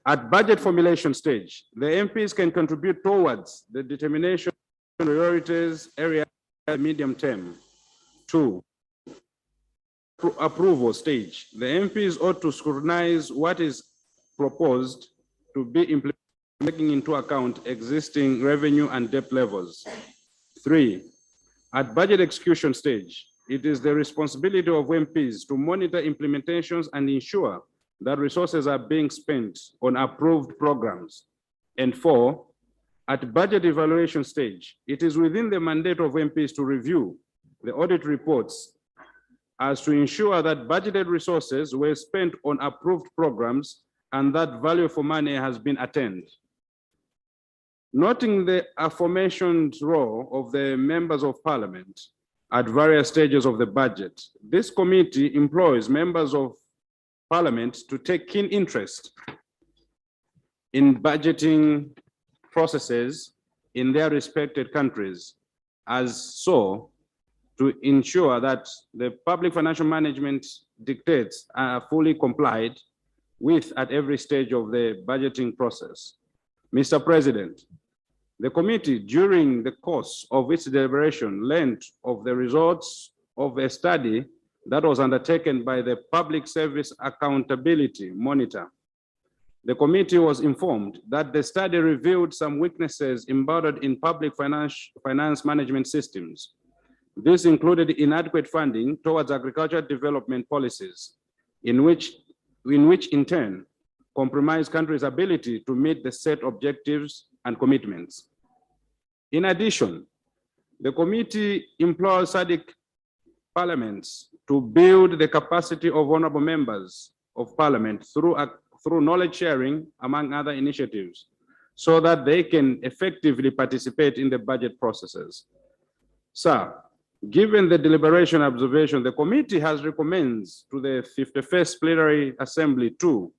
P: at budget formulation stage, the MPs can contribute towards the determination of priorities area medium term. Two, approval stage, the MPs ought to scrutinize what is proposed to be implemented, taking into account existing revenue and debt levels. Three, at budget execution stage, it is the responsibility of MPs to monitor implementations and ensure that resources are being spent on approved programs. And four, at budget evaluation stage, it is within the mandate of MPs to review the audit reports as to ensure that budgeted resources were spent on approved programs and that value for money has been attained. Noting the aforementioned role of the members of parliament at various stages of the budget, this committee employs members of parliament to take keen interest in budgeting processes in their respected countries, as so to ensure that the public financial management dictates are fully complied with at every stage of the budgeting process. Mr. President, the committee, during the course of its deliberation, learned of the results of a study that was undertaken by the Public Service Accountability Monitor. The committee was informed that the study revealed some weaknesses embodied in public finance management systems. This included inadequate funding towards agricultural development policies, in which in turn compromise countries' ability to meet the set objectives and commitments. In addition, the committee implores SADC parliaments to build the capacity of honorable members of parliament through knowledge sharing, among other initiatives, so that they can effectively participate in the budget processes. Sir, given the deliberation observation, the committee has recommends to the 51st Plenary Assembly to,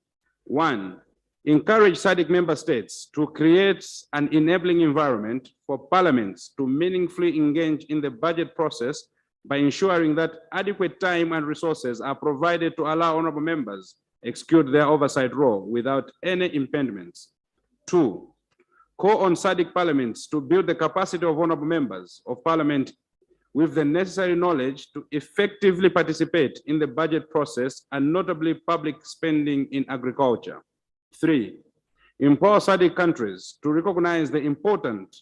P: 1, encourage SADC member states to create an enabling environment for parliaments to meaningfully engage in the budget process by ensuring that adequate time and resources are provided to allow honorable members execute their oversight role without any impediments. 2, call on SADC parliaments to build the capacity of honorable members of parliament with the necessary knowledge to effectively participate in the budget process and notably public spending in agriculture. 3, empower SADC countries to recognize the important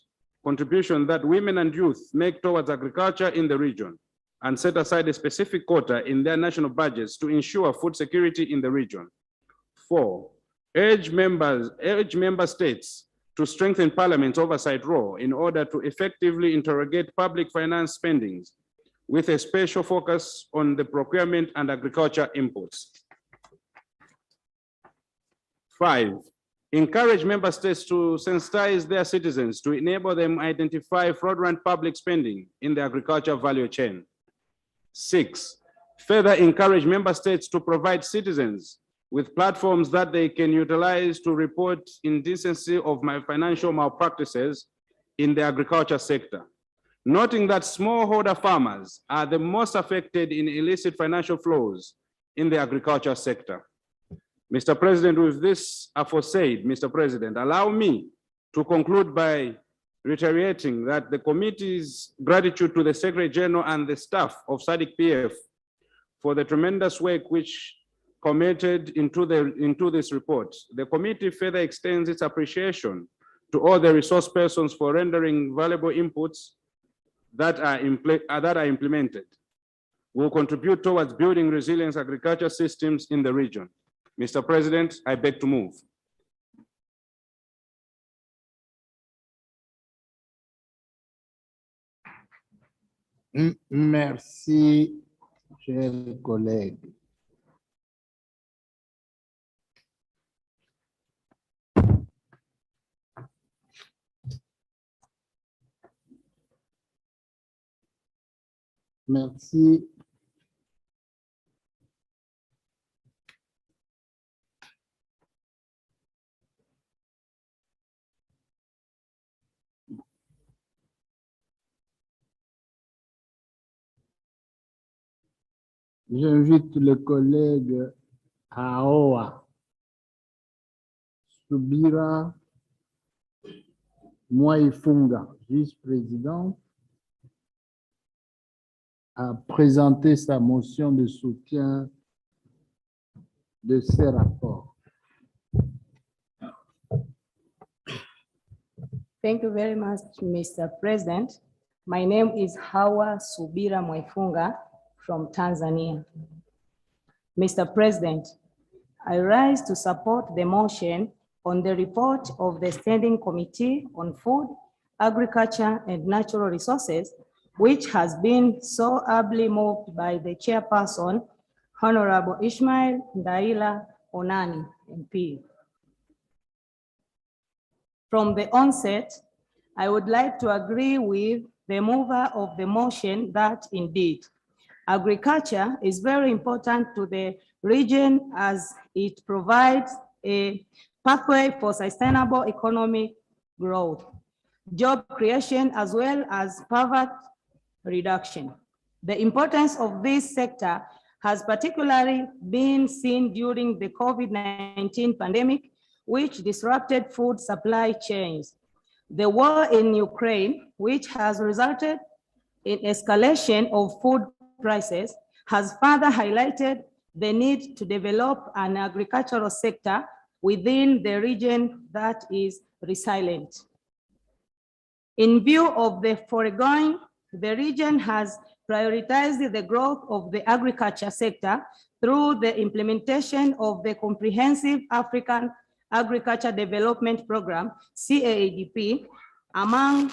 P: contribution that women and youth make towards agriculture in the region and set aside a specific quota in their national budgets to ensure food security in the region. 4, urge member states to strengthen Parliament's oversight role in order to effectively interrogate public finance spendings with a special focus on the procurement and agriculture inputs. 5, encourage member states to sensitize their citizens to enable them identify fraudulent public spending in the agriculture value chain. 6, further encourage member states to provide citizens with platforms that they can utilize to report indecency of financial malpractices in the agriculture sector, noting that smallholder farmers are the most affected in illicit financial flows in the agriculture sector. Mr. President, with this aforesaid, Mr. President, allow me to conclude by reiterating that the committee's gratitude to the Secretary General and the staff of SADC PF for the tremendous work which committed into this report. The committee further extends its appreciation to all the resource persons for rendering valuable inputs that are implemented. Will contribute towards building resilient agriculture systems in the region. Mr. President, I beg to move.
H: Merci, chers collègues. Merci. J'invite le collègue Aoa Subira Mwaifunga, vice-président, à présenter sa motion de soutien de ces rapports.
Q: Thank you very much, Mr. President. My name is Hawa Subira Mwaifunga from Tanzania. Mr. President, I rise to support the motion on the report of the Standing Committee on Food, Agriculture and Natural Resources, which has been so ably moved by the chairperson, Honorable Ishmael Ndaila Onani, MP. From the onset, I would like to agree with the mover of the motion that indeed agriculture is very important to the region as it provides a pathway for sustainable economic growth, job creation, as well as poverty reduction. The importance of this sector has particularly been seen during the COVID-19 pandemic, which disrupted food supply chains. The war in Ukraine, which has resulted in escalation of food prices, has further highlighted the need to develop an agricultural sector within the region that is resilient. In view of the foregoing, the region has prioritized the growth of the agriculture sector through the implementation of the Comprehensive African Agriculture Development Program, CAADP, among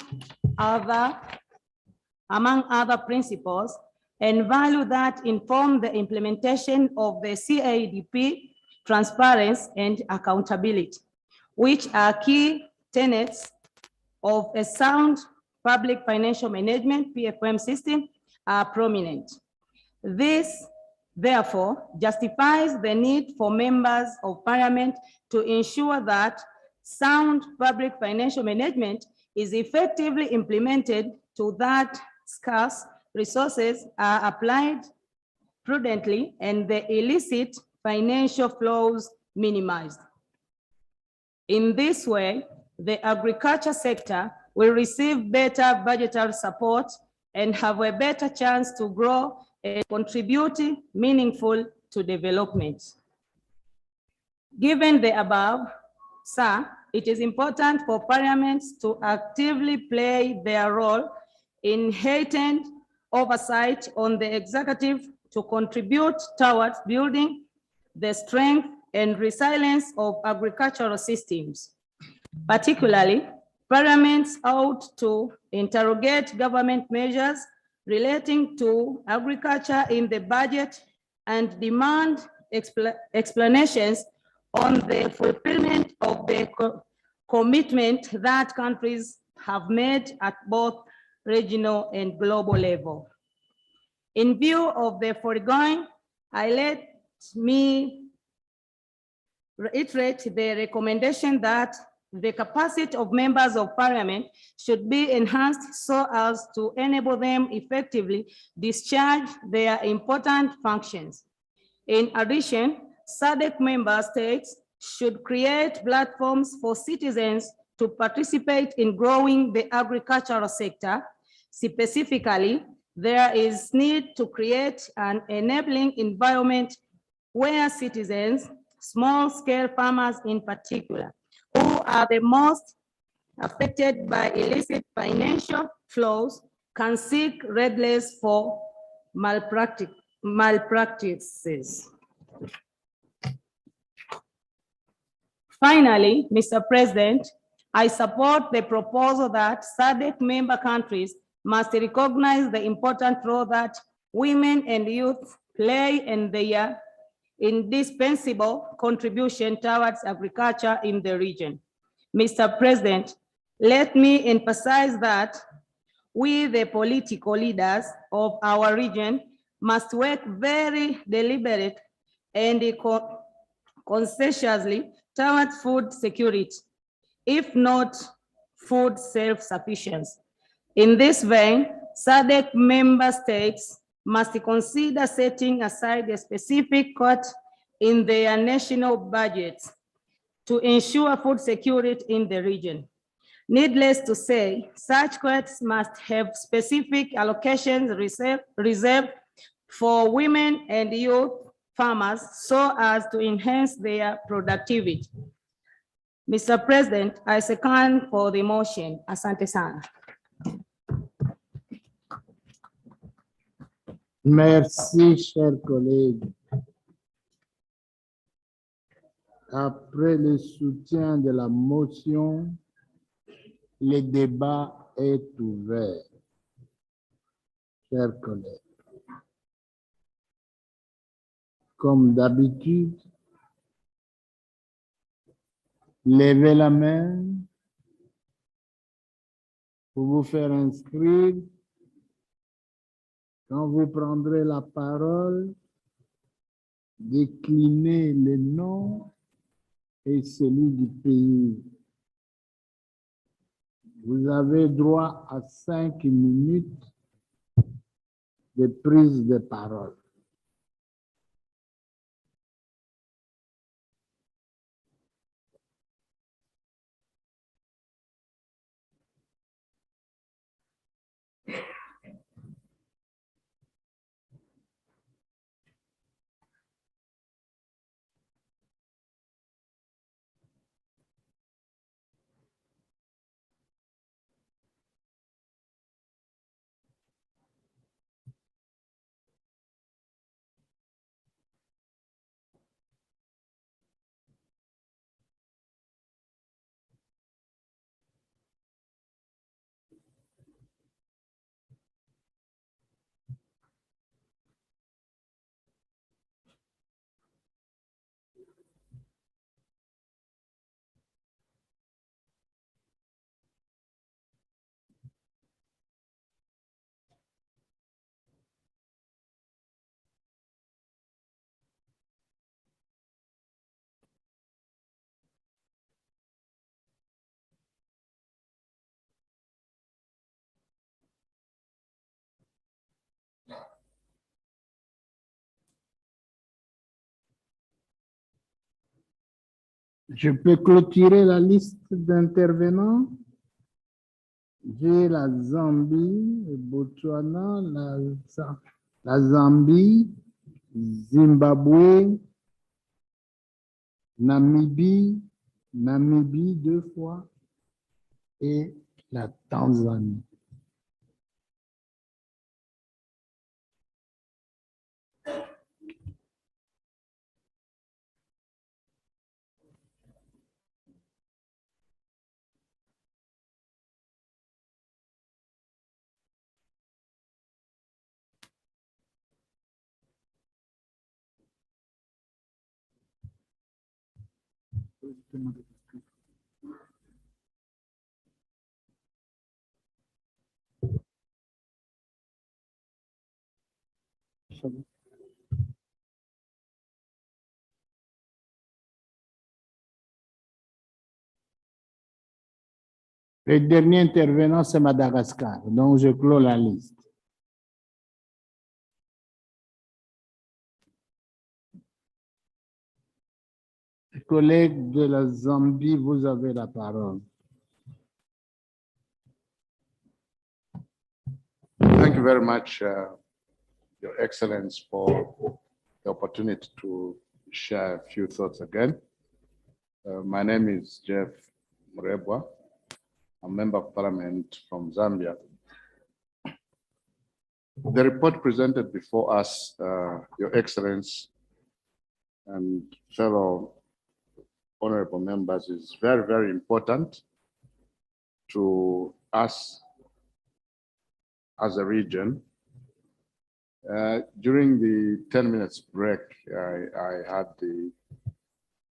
Q: other principles and value that inform the implementation of the CAADP, transparency and accountability, which are key tenets of a sound public financial management PFM system, are prominent. This, therefore, justifies the need for members of parliament to ensure that sound public financial management is effectively implemented, to that scarce resources are applied prudently and the illicit financial flows minimized. In this way, the agriculture sector will receive better budgetary support and have a better chance to grow and contribute meaningful to development. Given the above, sir, it is important for parliaments to actively play their role in heightened oversight on the executive to contribute towards building the strength and resilience of agricultural systems. Particularly, parliaments ought to interrogate government measures relating to agriculture in the budget and demand explanations on the fulfillment of the commitment that countries have made at both regional and global level. In view of the foregoing, let me reiterate the recommendation that the capacity of members of parliament should be enhanced so as to enable them effectively discharge their important functions. In addition, SADC member states should create platforms for citizens to participate in growing the agricultural sector. Specifically, there is need to create an enabling environment where citizens, small-scale farmers in particular, who are the most affected by illicit financial flows, can seek redress for malpractices. Finally, Mr. President, I support the proposal that SADC member countries must recognize the important role that women and youth play in their indispensable contribution towards agriculture in the region. Mr. President, let me emphasize that we, the political leaders of our region, must work very deliberately and conscientiously towards food security, if not food self-sufficiency. In this vein, SADC member states must consider setting aside a specific quota in their national budgets to ensure food security in the region. Needless to say, such quotas must have specific allocations reserved for women and youth farmers so as to enhance their productivity. Mr. President, I second for the motion. Asante sana.
H: Merci, chers collègues. Après le soutien de la motion, le débat est ouvert. Chers collègues, comme d'habitude, levez la main pour vous faire inscrire. Quand vous prendrez la parole, déclinez le nom et celui du pays. Vous avez droit à 5 minutes de prise de parole. Je peux clôturer la liste d'intervenants. J'ai la Zambie, le Botswana, la Zambie, Zimbabwe, Namibie 2 fois et la Tanzanie. Le dernier intervenant, c'est Madagascar, donc je clôt la liste. Collègues de la Zambie, vous avez la parole.
A: Thank you very much, Your Excellence, for the opportunity to share a few thoughts again. My name is Jeff Murebwa. I'm a member of Parliament from Zambia. The report presented before us, Your Excellence and fellow honorable members, is very, very important to us as a region. During the 10 minutes break, I had the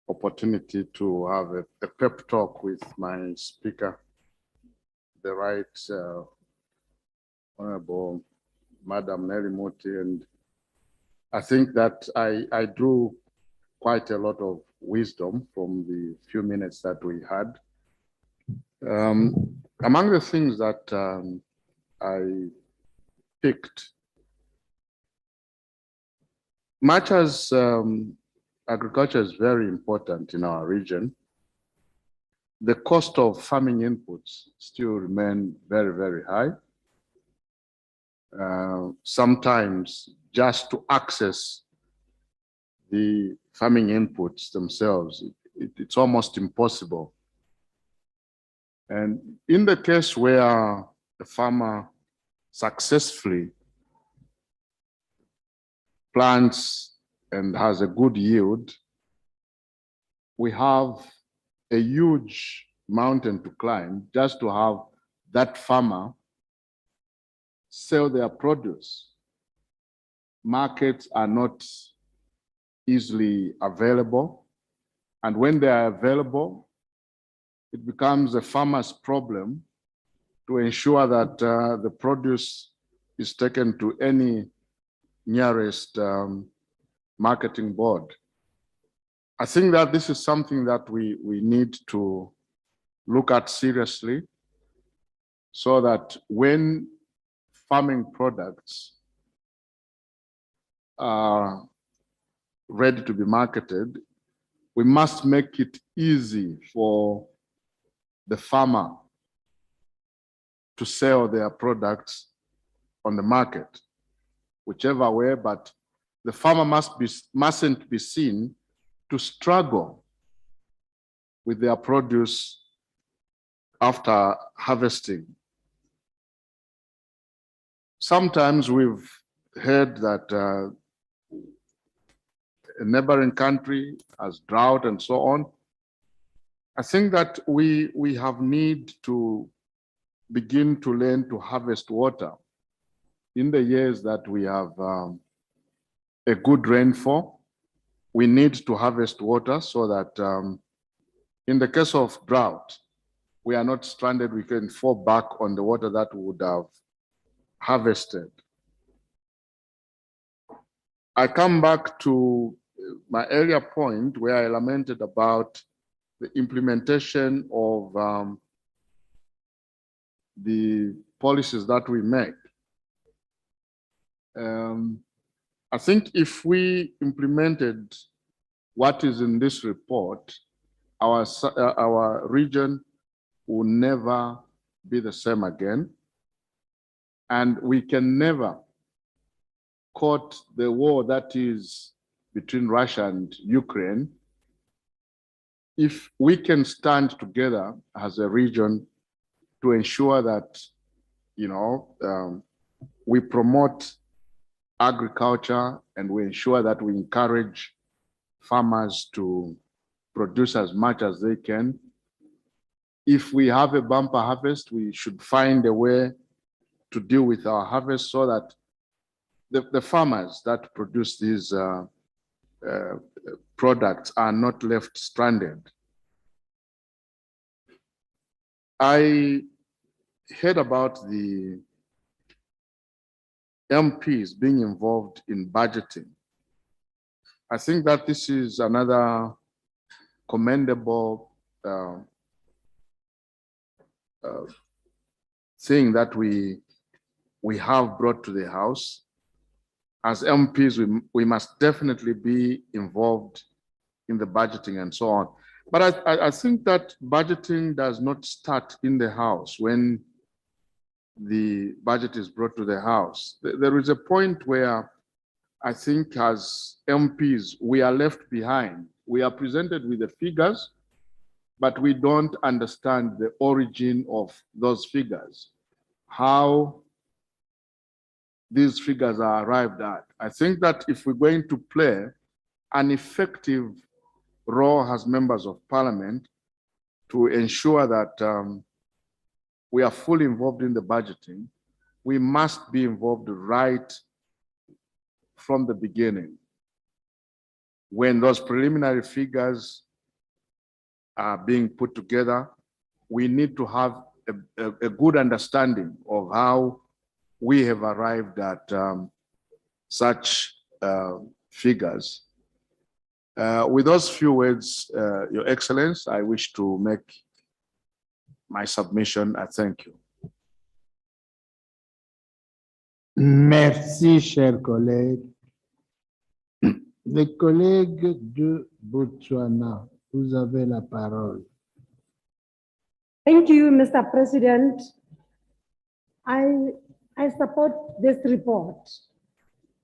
A: opportunity to have a pep talk with my speaker, the Right Honorable Madam Nelly Moti, and I think that I drew quite a lot of wisdom from the few minutes that we had. Among the things that I picked much as agriculture is very important in our region, the cost of farming inputs still remain very, very high. Sometimes just to access the farming inputs themselves, it's almost impossible. And in the case where the farmer successfully plants and has a good yield, we have a huge mountain to climb just to have that farmer sell their produce. Markets are not easily available. And when they are available, it becomes a farmer's problem to ensure that the produce is taken to any nearest marketing board. I think that this is something that we need to look at seriously, so that when farming products are ready to be marketed, we must make it easy for the farmer to sell their products on the market, whichever way, but the farmer mustn't be seen to struggle with their produce after harvesting. Sometimes we've heard that a neighboring country has drought and so on. I think that we have need to begin to learn to harvest water in the years that we have a good rainfall. We need to harvest water so that in the case of drought, we are not stranded. We can fall back on the water that we would have harvested. I come back to my earlier point where I lamented about the implementation of the policies that we make. I think if we implemented what is in this report, our region will never be the same again. And we can never quote the war that is between Russia and Ukraine if we can stand together as a region to ensure that, we promote agriculture and we ensure that we encourage farmers to produce as much as they can. If we have a bumper harvest, we should find a way to deal with our harvest so that the farmers that produce these products are not left stranded. I heard about the MPs being involved in budgeting. I think that this is another commendable thing that we have brought to the House. As MPs, we must definitely be involved in the budgeting and so on. But I think that budgeting does not start in the House when the budget is brought to the House. There is a point where I think as MPs, we are left behind. We are presented with the figures, but we don't understand the origin of those figures, how these figures are arrived at. I think that if we're going to play an effective role as members of Parliament to ensure that we are fully involved in the budgeting, we must be involved right from the beginning. When those preliminary figures are being put together, we need to have a good understanding of how we have arrived at such figures. With those few words, Your Excellency, I wish to make my submission. I thank you.
H: Merci, chers collègues. Les collègues de Botswana, vous avez la parole.
J: Thank you, Mr. President. I support this report.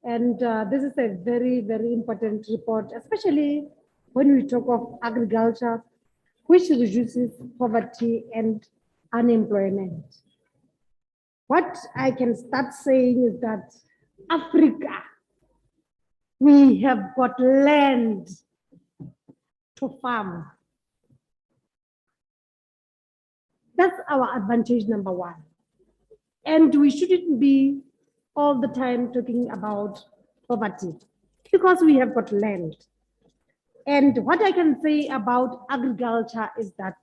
J: And this is a very, very important report, especially when we talk of agriculture, which reduces poverty and unemployment. What I can start saying is that Africa, we have got land to farm. That's our advantage number one. And we shouldn't be all the time talking about poverty because we have got land. And what I can say about agriculture is that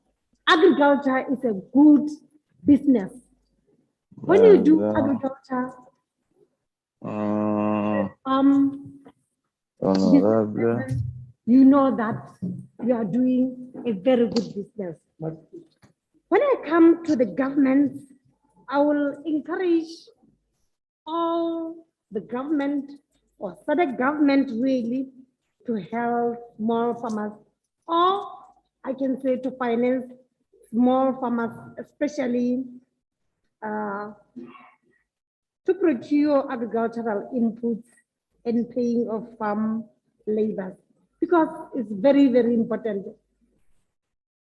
J: agriculture is a good business. When you do agriculture, you know that you are doing a very good business. When I come to the government, I will encourage all the government or SADC government really to help more farmers, or I can say to finance small farmers, especially to procure agricultural inputs and paying of farm labor, because it's very, very important,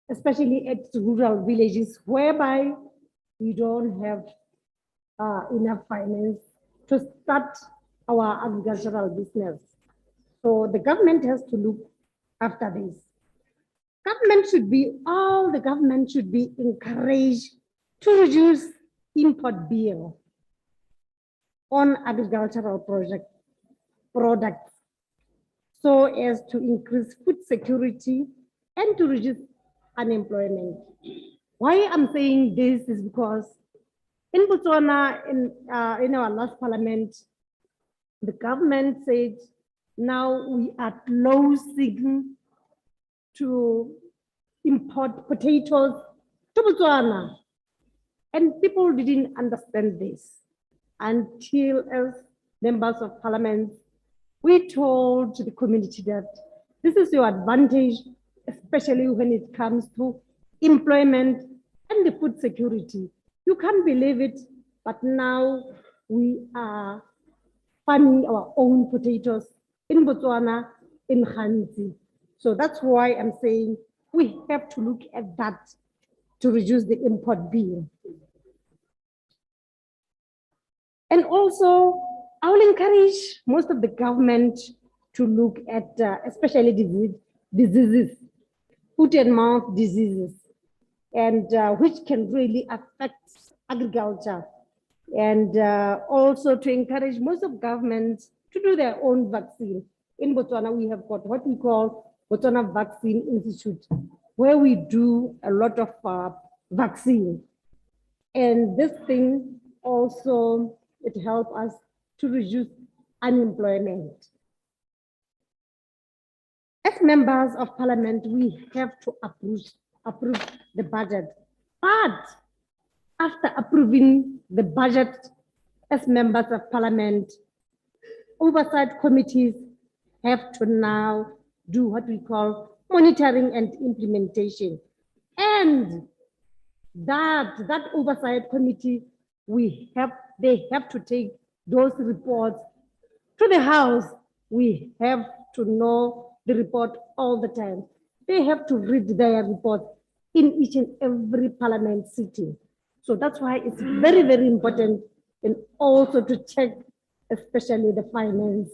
J: especially at rural villages whereby we don't have enough finance to start our agricultural business. So the government has to look after this. All the government should be encouraged to reduce import bill on agricultural products so as to increase food security and to reduce unemployment. Why I'm saying this is because in Botswana, in our last parliament, the government said now we are closing to import potatoes to Botswana. And people didn't understand this until as members of parliament, we told the community that this is your advantage, especially when it comes to employment and the food security. You can't believe it, but now we are farming our own potatoes in Botswana, in Hansi. So that's why I'm saying we have to look at that to reduce the import bill. And also, I will encourage most of the government to look at especially diseases, foot and mouth diseases, and which can really affect agriculture. And also to encourage most of governments to do their own vaccine. In Botswana, we have got what we call Botswana Vaccine Institute, where we do a lot of vaccine. And this thing also, it helps us to reduce unemployment. As members of parliament, we have to approve the budget. But after approving the budget as members of parliament, oversight committees have to now do what we call monitoring and implementation. And that oversight committee, they have to take those reports to the House. We have to know the report all the time. They have to read their report in each and every parliament sitting. So that's why it's very, very important, and also to check, especially the finance,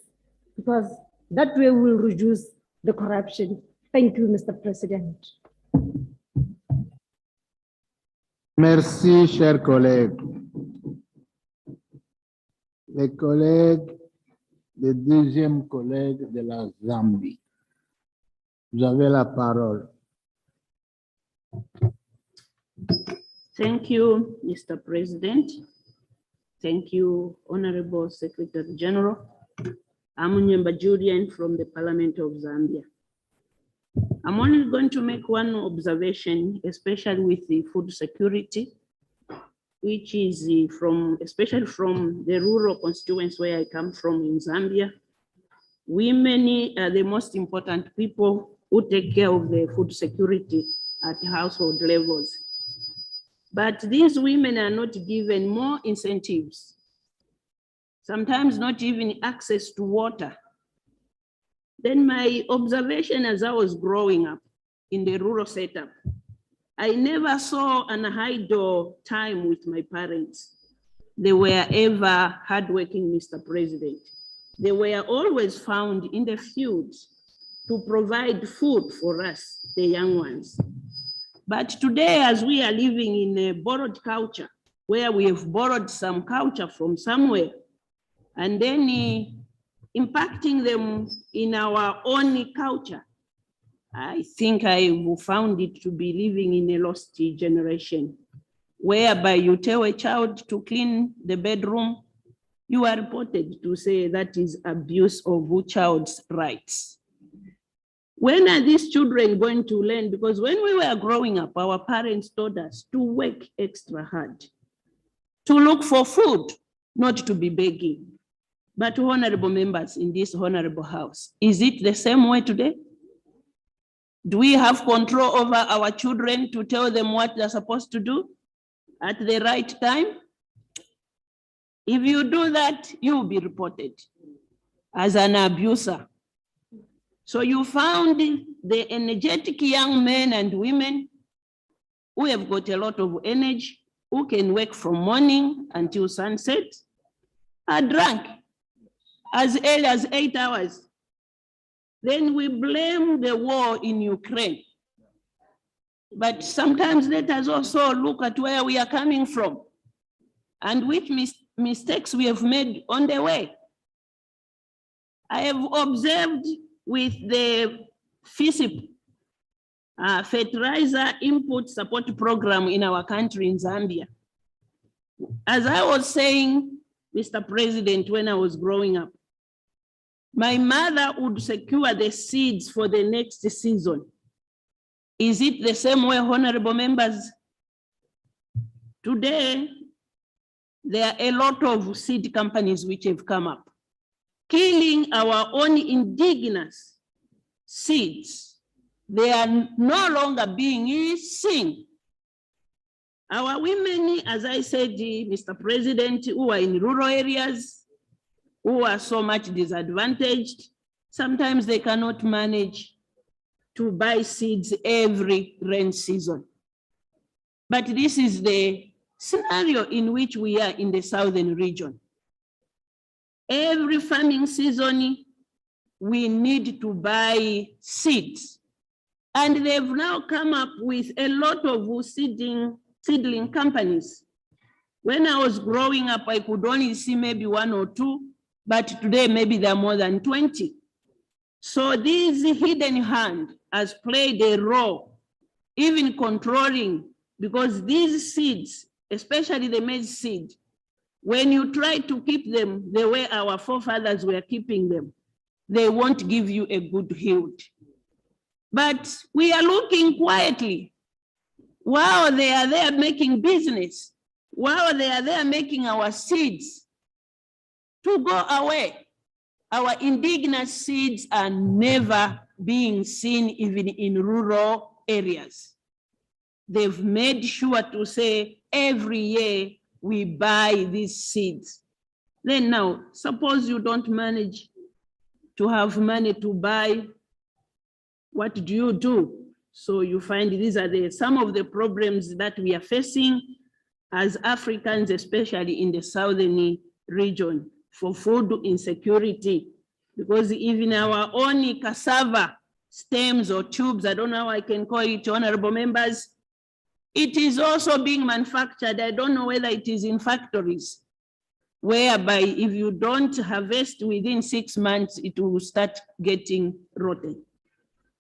J: because that way will reduce the corruption. Thank you, Mr. President.
H: Merci, chers collègues. Les collègues, le deuxième collègue de la Zambie. Vous avez la parole.
R: Thank you, Mr. President. Thank you, Honorable Secretary General. I'm Nyemba Julian from the Parliament of Zambia. I'm only going to make one observation, especially with the food security, which is especially from the rural constituents where I come from in Zambia. women are the most important people who take care of the food security at household levels. But these women are not given more incentives, sometimes not even access to water. Then my observation as I was growing up in the rural setup, I never saw an idle time with my parents. They were ever hardworking, Mr. President. They were always found in the fields to provide food for us, the young ones. But today, as we are living in a borrowed culture, where we have borrowed some culture from somewhere, and then impacting them in our own culture, I think I found it to be living in a lost generation, whereby you tell a child to clean the bedroom, you are reported to say that is abuse of a child's rights. When are these children going to learn? Because when we were growing up, our parents taught us to work extra hard, to look for food, not to be begging. But honorable members in this honorable house, is it the same way today? Do we have control over our children to tell them what they're supposed to do at the right time? If you do that, you will be reported as an abuser. So you found the energetic young men and women who have got a lot of energy, who can work from morning until sunset, are drunk as early as 8 hours. Then we blame the war in Ukraine. But sometimes let us also look at where we are coming from and which mistakes we have made on the way. I have observed with the FISIP, Fertilizer Input Support Program in our country in Zambia. As I was saying, Mr. President, when I was growing up, my mother would secure the seeds for the next season. Is it the same way, honorable members? Today, there are a lot of seed companies which have come up, killing our own indigenous seeds. They are no longer being seen. Our women, as I said, Mr. President, who are in rural areas, who are so much disadvantaged, sometimes they cannot manage to buy seeds every rain season. But this is the scenario in which we are in the southern region. Every farming season, we need to buy seeds. And they've now come up with a lot of seedling companies. When I was growing up, I could only see maybe 1 or 2, but today maybe there are more than 20. So this hidden hand has played a role, even controlling, because these seeds, especially the maize seed, when you try to keep them the way our forefathers were keeping them, they won't give you a good yield. But we are looking quietly while they are there making business, while they are there making our seeds to go away. Our indigenous seeds are never being seen even in rural areas. They've made sure to say every year we buy these seeds. Then now, suppose you don't manage to have money to buy, what do you do? So you find these are some of the problems that we are facing as Africans, especially in the southern region, for food insecurity, because even our own cassava stems or tubes, I don't know how I can call it, honorable members, it is also being manufactured. I don't know whether it is in factories, whereby if you don't harvest within 6 months, it will start getting rotten.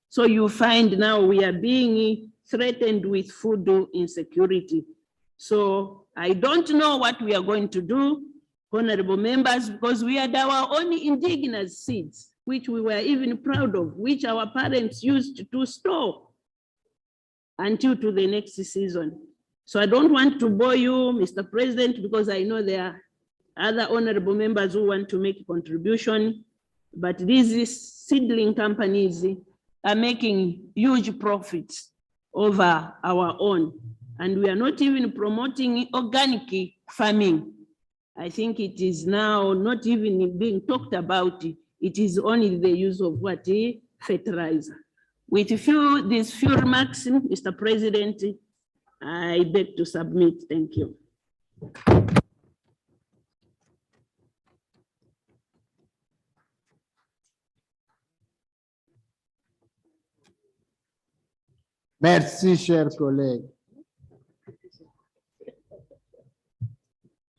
R: So you find now we are being threatened with food insecurity. So I don't know what we are going to do, honorable members, because we had our own indigenous seeds, which we were even proud of, which our parents used to store until to the next season. So I don't want to bore you, Mr. President, because I know there are other honorable members who want to make a contribution. But these seedling companies are making huge profits over our own. And we are not even promoting organic farming. I think it is now not even being talked about. It is only the use of what? Fertilizer. With these few remarks, Mr. President, I beg to submit. Thank you.
H: Merci, chers collègues.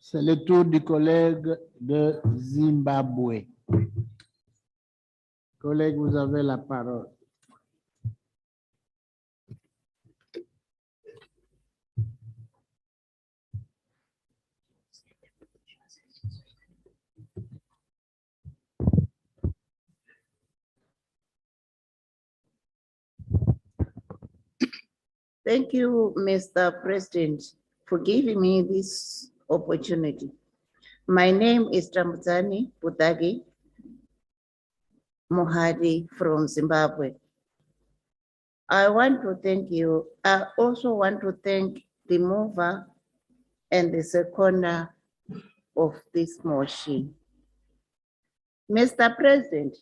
H: C'est le tour du collègue de Zimbabwe. Collègue, vous avez la parole.
S: Thank you, Mr. President, for giving me this opportunity. My name is Tamuzani Budagi Mohadi from Zimbabwe. I want to thank you. I also want to thank the mover and the seconder of this motion. Mr. President,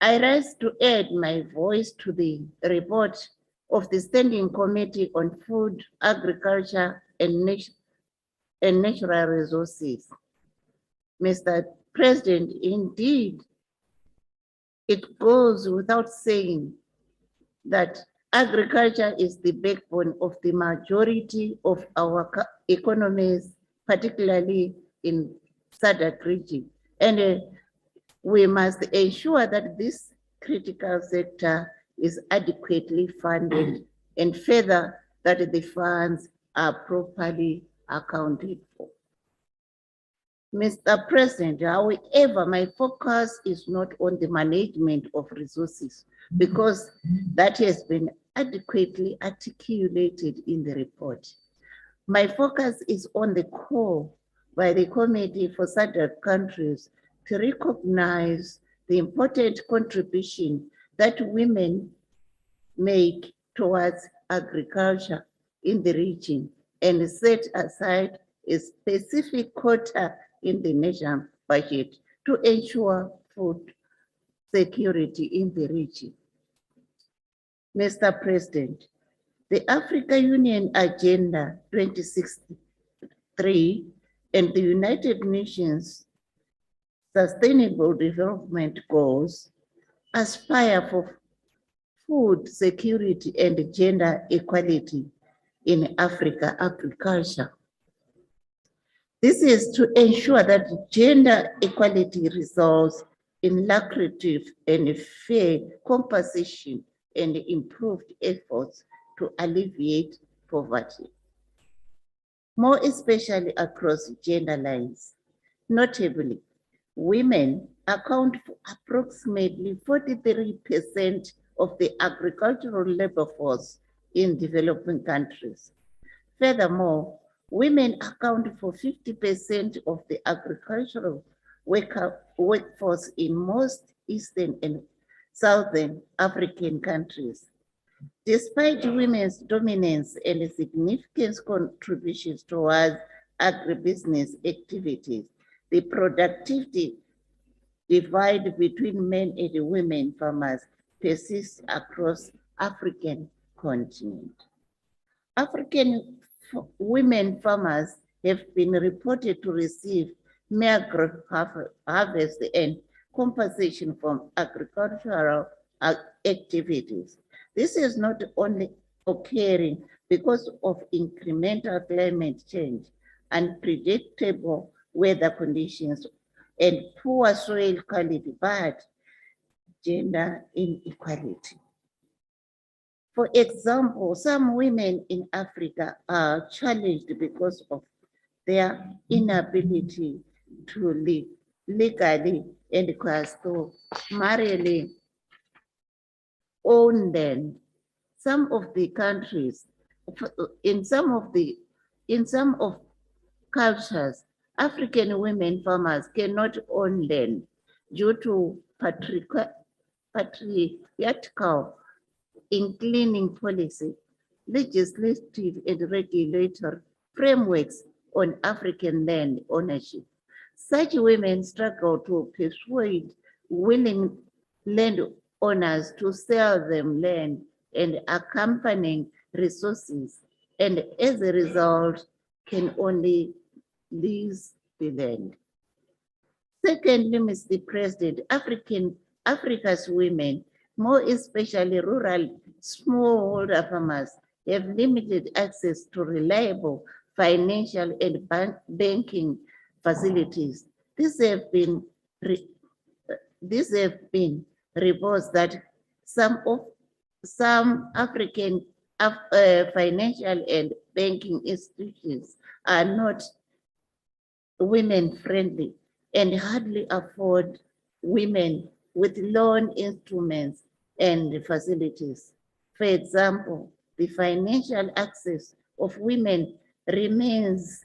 S: I rise to add my voice to the report of the Standing Committee on Food, Agriculture, and Natural Resources. Mr. President, indeed, it goes without saying that agriculture is the backbone of the majority of our economies, particularly in SADC region. And we must ensure that this critical sector is adequately funded and further that the funds are properly accounted for. Mr. President, however, my focus is not on the management of resources because that has been adequately articulated in the report. My focus is on the call by the Committee for SADC countries to recognize the important contribution that women make towards agriculture in the region and set aside a specific quota in the national budget to ensure food security in the region. Mr. President, the Africa Union Agenda 2063 and the United Nations Sustainable Development Goals aspire for food security and gender equality in Africa agriculture. This is to ensure that gender equality results in lucrative and fair compensation and improved efforts to alleviate poverty, more especially across gender lines. Notably, women account for approximately 43% of the agricultural labor force in developing countries. Furthermore, women account for 50% of the agricultural workforce in most Eastern and Southern African countries. Despite women's dominance and significant contributions towards agribusiness activities, the productivity divide between men and women farmers persists across African continent. African women farmers have been reported to receive meager harvest and compensation from agricultural activities. This is not only occurring because of incremental climate change, unpredictable weather conditions, and poor soil quality, but gender inequality. For example, some women in Africa are challenged because of their inability to live legally and customarily own land. Some of the countries, in some of cultures, African women farmers cannot own land due to patriarchal inclining policy, legislative and regulatory frameworks on African land ownership. Such women struggle to persuade willing landowners to sell them land and accompanying resources, and as a result, can only lease the land. Secondly, Mr. President, Africa's women, more especially rural smallholder farmers, have limited access to reliable financial and banking facilities. These have been reports that some African financial and banking institutions are not women-friendly and hardly afford women with loan instruments and facilities. For example, the financial access of women remains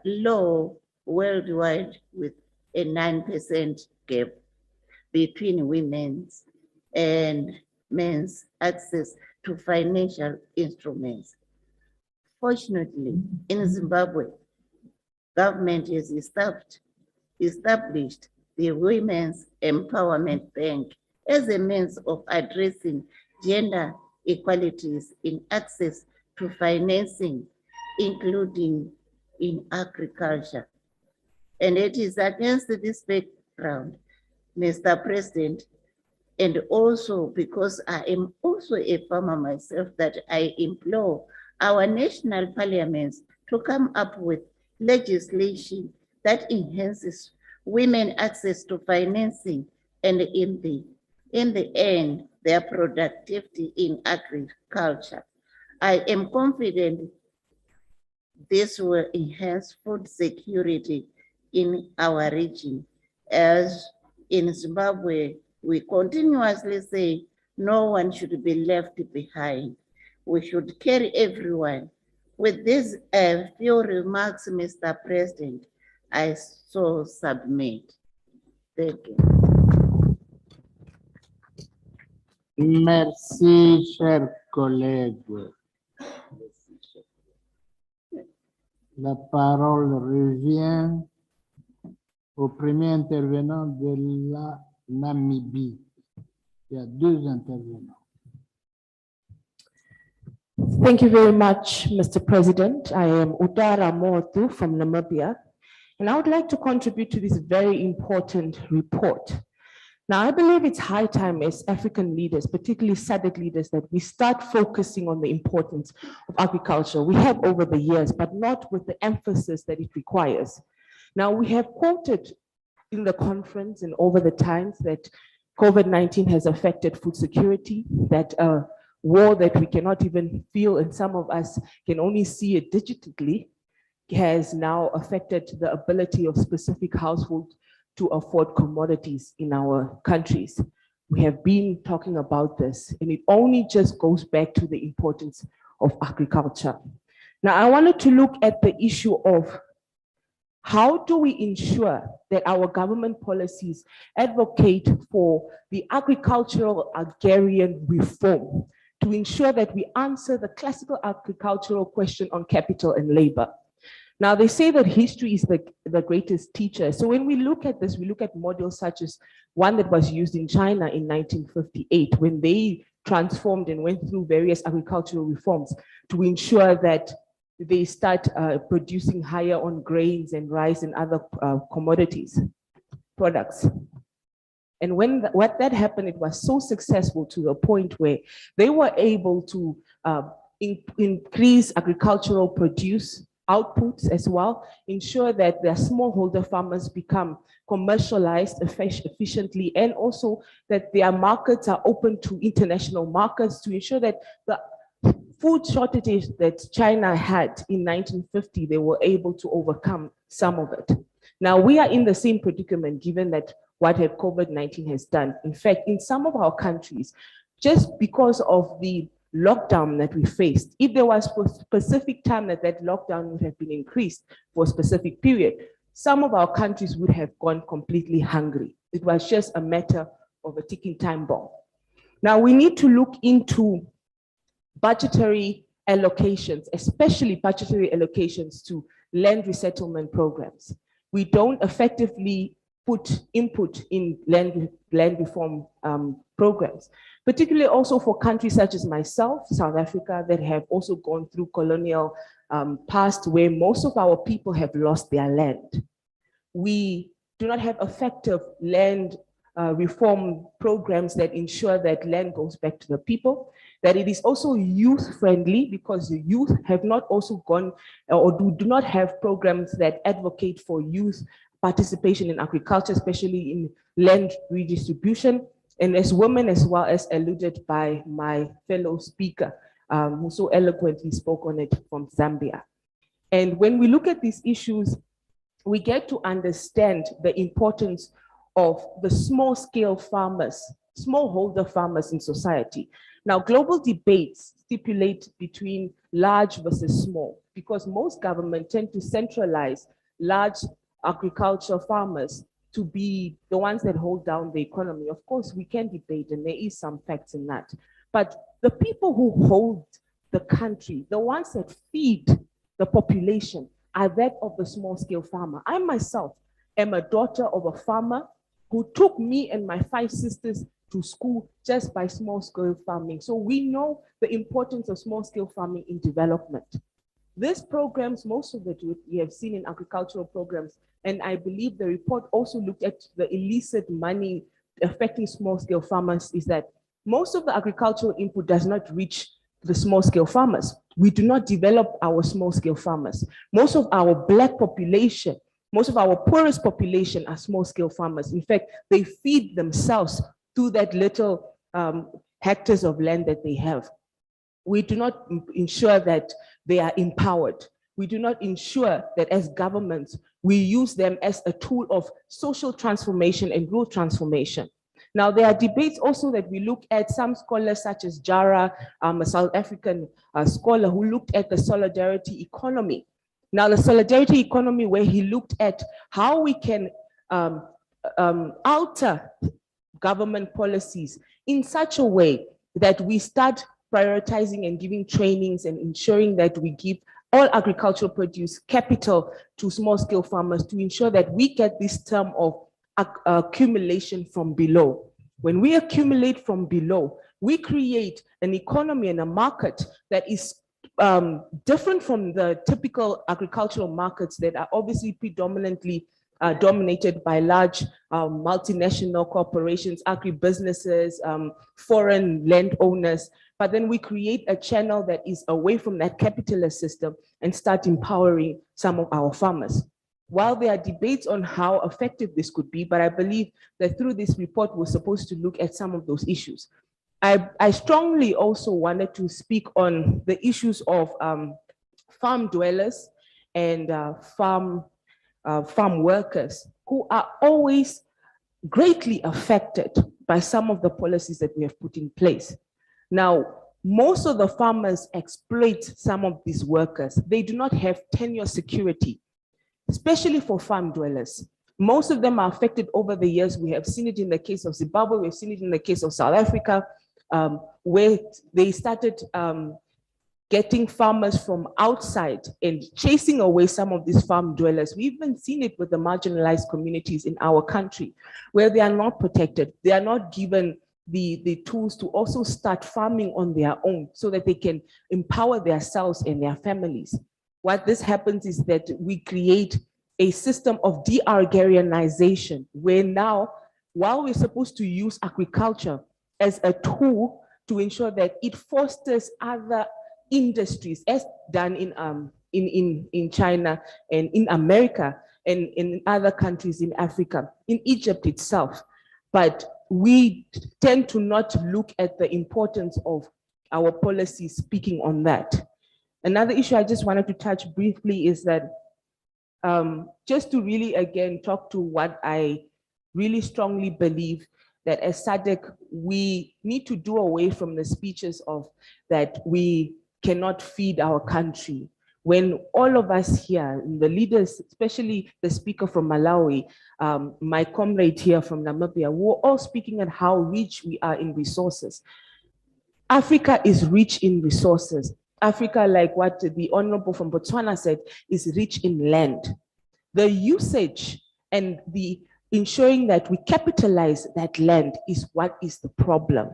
S: low worldwide, with a 9% gap between women's and men's access to financial instruments. Fortunately, in Zimbabwe, government has established the Women's Empowerment Bank as a means of addressing gender equalities in access to financing, including in agriculture. And it is against this background, Mr. President, and also because I am also a farmer myself, that I implore our national parliaments to come up with legislation that enhances women access to financing and in the end, their productivity in agriculture. I am confident this will enhance food security in our region. As in Zimbabwe, we continuously say no one should be left behind. We should carry everyone. With these few remarks, Mr. President, I so submit. Thank you.
H: Merci, chers collègues. La parole revient au premier intervenant de la Namibie. Il y a deux intervenants.
T: Thank you very much, Mr. President. I am Udara Motu from Namibia, and I would like to contribute to this very important report. Now, I believe it's high time as African leaders, particularly SADC leaders, that we start focusing on the importance of agriculture. We have over the years, but not with the emphasis that it requires. Now, we have quoted in the conference and over the times that COVID-19 has affected food security, that war that we cannot even feel, and some of us can only see it digitally, has now affected the ability of specific households to afford commodities in our countries. We have been talking about this, and it only just goes back to the importance of agriculture. Now, I wanted to look at the issue of how do we ensure that our government policies advocate for the agricultural agrarian reform to ensure that we answer the classical agricultural question on capital and labor. Now, they say that history is the greatest teacher. So when we look at this, we look at models such as one that was used in China in 1958, when they transformed and went through various agricultural reforms to ensure that they start producing higher on grains and rice and other commodities, products. And when what that happened, it was so successful to the point where they were able to increase agricultural produce outputs as well, ensure that their smallholder farmers become commercialized efficiently, and also that their markets are open to international markets to ensure that the food shortages that China had in 1950, they were able to overcome some of it. Now we are in the same predicament given that what COVID-19 has done. In fact, in some of our countries, just because of the lockdown that we faced, if there was a specific time that lockdown would have been increased for a specific period, some of our countries would have gone completely hungry. It was just a matter of a ticking time bomb. Now we need to look into budgetary allocations, especially budgetary allocations to land resettlement programs. We don't effectively put input in land reform programs, particularly also for countries such as myself, South Africa, that have also gone through colonial past where most of our people have lost their land. We do not have effective land reform programs that ensure that land goes back to the people, that it is also youth friendly, because the youth have not also gone or do not have programs that advocate for youth participation in agriculture, especially in land redistribution, and as women, as well as alluded by my fellow speaker, who so eloquently spoke on it from Zambia. And when we look at these issues, we get to understand the importance of the small-scale farmers, smallholder farmers in society. Now, global debates stipulate between large versus small, because most governments tend to centralize large agriculture farmers to be the ones that hold down the economy. Of course, we can debate, and there is some facts in that. But the people who hold the country, the ones that feed the population, are that of the small-scale farmer. I myself am a daughter of a farmer who took me and my 5 sisters to school just by small-scale farming. So we know the importance of small-scale farming in development. These programs, most of it we have seen in agricultural programs, and I believe the report also looked at the illicit money affecting small-scale farmers, is that most of the agricultural input does not reach the small-scale farmers. We do not develop our small-scale farmers. Most of our Black population, most of our poorest population are small-scale farmers. In fact, they feed themselves through that little hectares of land that they have. We do not ensure that they are empowered. We do not ensure that as governments, we use them as a tool of social transformation and growth transformation. Now, there are debates also that we look at, some scholars such as Jara, a South African scholar who looked at the solidarity economy. Now, the solidarity economy, where he looked at how we can alter government policies in such a way that we start prioritizing and giving trainings and ensuring that we give all agricultural produce capital to small-scale farmers to ensure that we get this term of accumulation from below. When we accumulate from below, we create an economy and a market that is different from the typical agricultural markets that are obviously predominantly dominated by large multinational corporations, agribusinesses, foreign landowners. But then we create a channel that is away from that capitalist system and start empowering some of our farmers. While there are debates on how effective this could be, but I believe that through this report, we're supposed to look at some of those issues. I strongly also wanted to speak on the issues of farm dwellers and farm workers who are always greatly affected by some of the policies that we have put in place. Now, most of the farmers exploit some of these workers. They do not have tenure security, especially for farm dwellers. Most of them are affected over the years. We have seen it in the case of Zimbabwe, we've seen it in the case of South Africa, where they started getting farmers from outside and chasing away some of these farm dwellers. We've even seen it with the marginalized communities in our country, where they are not protected. They are not given the tools to also start farming on their own so that they can empower themselves and their families. What this happens is that we create a system of de-agrarianization, where now, while we're supposed to use agriculture as a tool to ensure that it fosters other industries, as done in China and in America and in other countries in Africa, in Egypt itself. But we tend to not look at the importance of our policies speaking on that. Another issue I just wanted to touch briefly is that just to really, again, talk to what I really strongly believe, that as SADC, we need to do away from the speeches of that we cannot feed our country. when all of us here, the leaders, especially the speaker from Malawi, my comrade here from Namibia, we're all speaking at how rich we are in resources. Africa is rich in resources. Africa, like what the Honorable from Botswana said, is rich in land. The usage and the ensuring that we capitalize that land is what is the problem.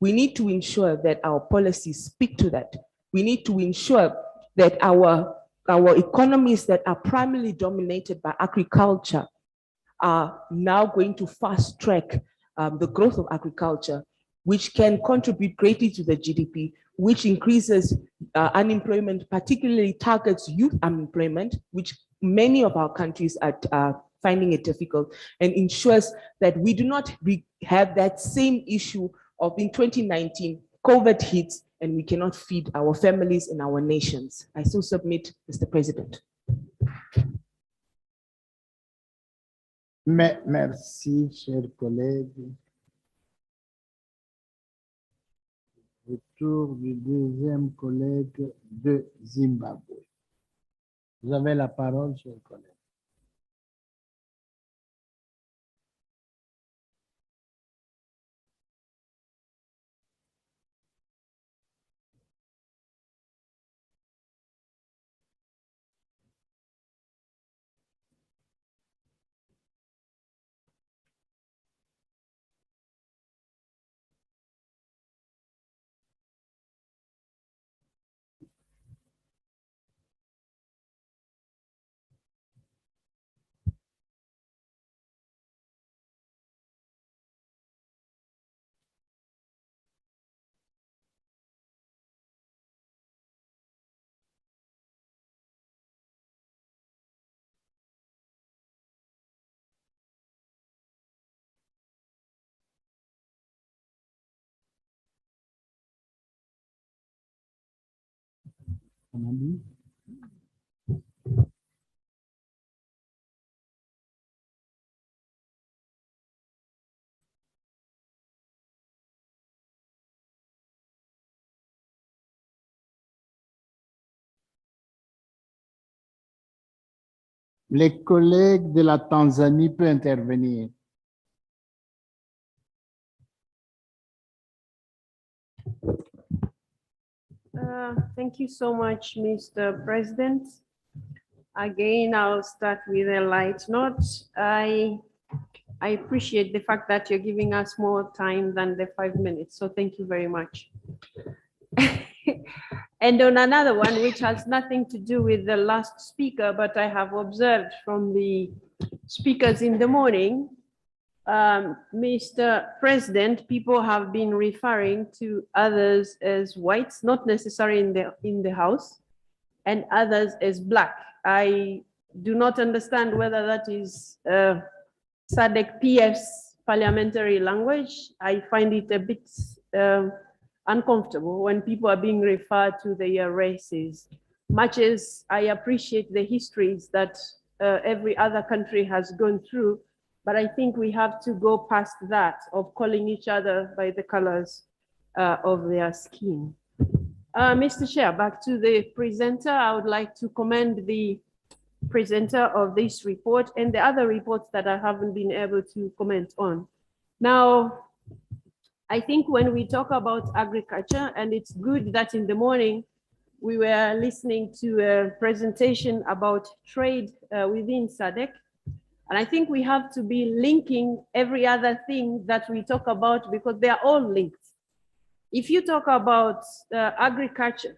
T: We need to ensure that our policies speak to that. We need to ensure that our economies that are primarily dominated by agriculture are now going to fast track the growth of agriculture, which can contribute greatly to the GDP, which increases unemployment, particularly targets youth unemployment, which many of our countries are finding it difficult, and ensures that we do not have that same issue of in 2019, COVID hits, and we cannot feed our families and our nations. I so submit, Mr. President.
H: Merci, chers collègues. Retour du deuxième collègue de Zimbabwe. Vous avez la parole, chers collègues. Les collègues de la Tanzanie peuvent intervenir.
U: Thank you so much, Mr. President. Again, I'll start with a light note. I appreciate the fact that you're giving us more time than the 5 minutes, so thank you very much. And on another one, which has nothing to do with the last speaker, but I have observed from the speakers in the morning, Mr. President, people have been referring to others as whites, not necessarily in the House, and others as black. I do not understand whether that is SADC PF's parliamentary language. I find it a bit uncomfortable when people are being referred to their races. Much as I appreciate the histories that every other country has gone through, but I think we have to go past that of calling each other by the colors of their skin. Mr. Chair, back to the presenter. I would like to commend the presenter of this report and the other reports that I haven't been able to comment on. Now, I think when we talk about agriculture, and it's good that in the morning we were listening to a presentation about trade within SADC, and I think we have to be linking every other thing that we talk about because they are all linked. If you talk about agriculture,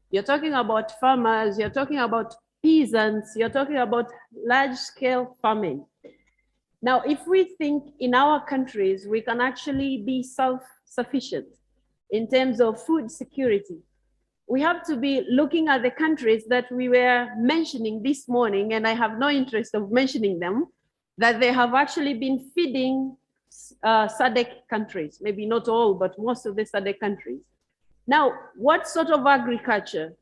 U: you're talking about farmers, you're talking about peasants, you're talking about large-scale farming. Now, if we think in our countries, we can actually be self-sufficient in terms of food security, we have to be looking at the countries that we were mentioning this morning, and I have no interest of mentioning them, that they have actually been feeding SADC countries, maybe not all, but most of the SADC countries. Now, what sort of agriculture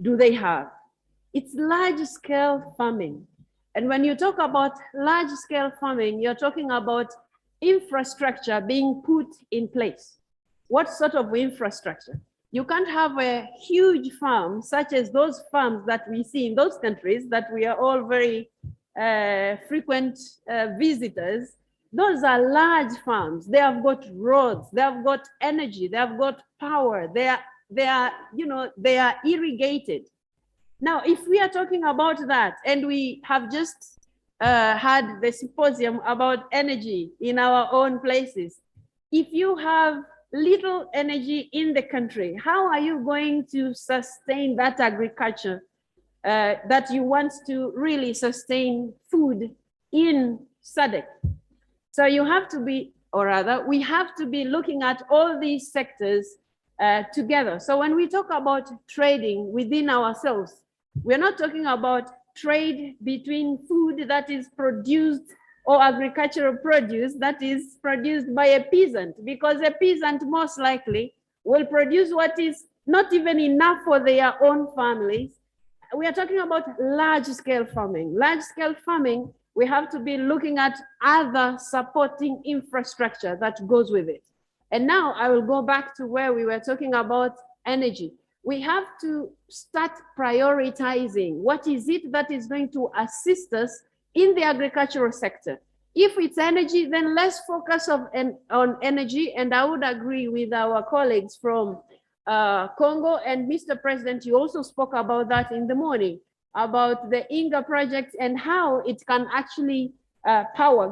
U: do they have? It's large-scale farming. And when you talk about large-scale farming, you're talking about infrastructure being put in place. What sort of infrastructure? You can't have a huge farm such as those farms that we see in those countries that we are all very frequent visitors. Those are large farms. They have got roads, they have got energy, they have got power. They are irrigated. Now, if we are talking about that, and we have just had the symposium about energy in our own places, if you have little energy in the country, how are you going to sustain that agriculture that you want to really sustain food in SADC? So you have to be, or rather, we have to be looking at all these sectors together. So when we talk about trading within ourselves, we're not talking about trade between food that is produced or agricultural produce that is produced by a peasant, because a peasant most likely will produce what is not even enough for their own families. We are talking about large-scale farming. Large-scale farming, we have to be looking at other supporting infrastructure that goes with it. And now I will go back to where we were talking about energy. We have to start prioritizing what is it that is going to assist us in the agricultural sector. If it's energy, then let's focus on energy. And I would agree with our colleagues from Congo. And Mr. President, you also spoke about that in the morning, about the INGA project and how it can actually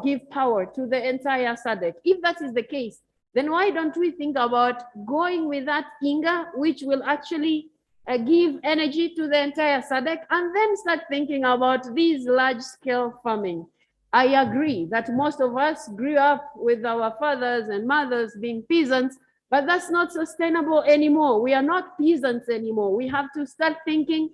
U: give power to the entire SADC. If that is the case, then why don't we think about going with that INGA, which will actually give energy to the entire SADC, and then start thinking about these large-scale farming. I agree that most of us grew up with our fathers and mothers being peasants, but that's not sustainable anymore. We are not peasants anymore. We have to start thinking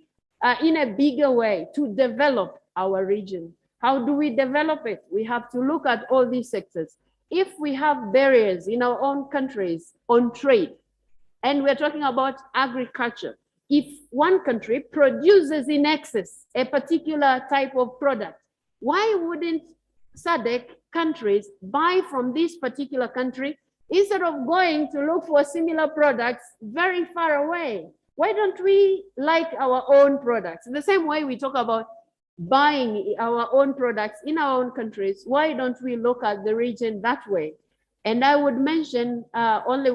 U: in a bigger way to develop our region. How do we develop it? We have to look at all these sectors. If we have barriers in our own countries on trade, and we're talking about agriculture, if one country produces in excess a particular type of product, why wouldn't SADC countries buy from this particular country instead of going to look for similar products very far away? Why don't we like our own products? In the same way we talk about buying our own products in our own countries, why don't we look at the region that way? And I would mention only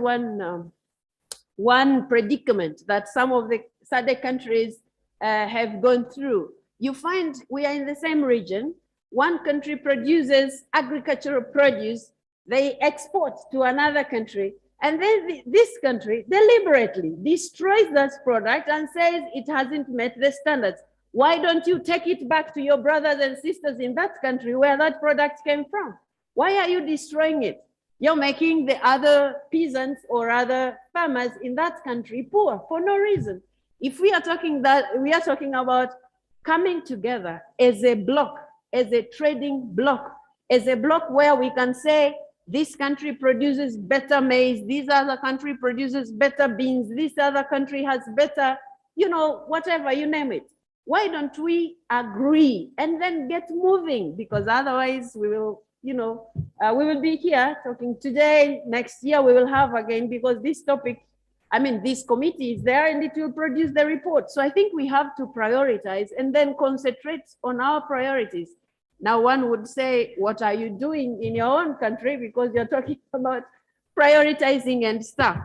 U: one predicament that some of the SADC countries have gone through. You find we are in the same region. One country produces agricultural produce, they export to another country, and then this country deliberately destroys that product and says it hasn't met the standards. Why don't you take it back to your brothers and sisters in that country where that product came from? Why are you destroying it? You're making the other peasants or other farmers in that country poor for no reason. If we are talking about coming together as a bloc, as a trading bloc, as a bloc where we can say this country produces better maize, this other country produces better beans, this other country has better, whatever, you name it. Why don't we agree and then get moving? Because otherwise we will, we will be here talking today, next year we will have again, because this topic, this committee is there and it will produce the report. So I think we have to prioritize and then concentrate on our priorities. Now one would say, what are you doing in your own country? Because you're talking about prioritizing and stuff.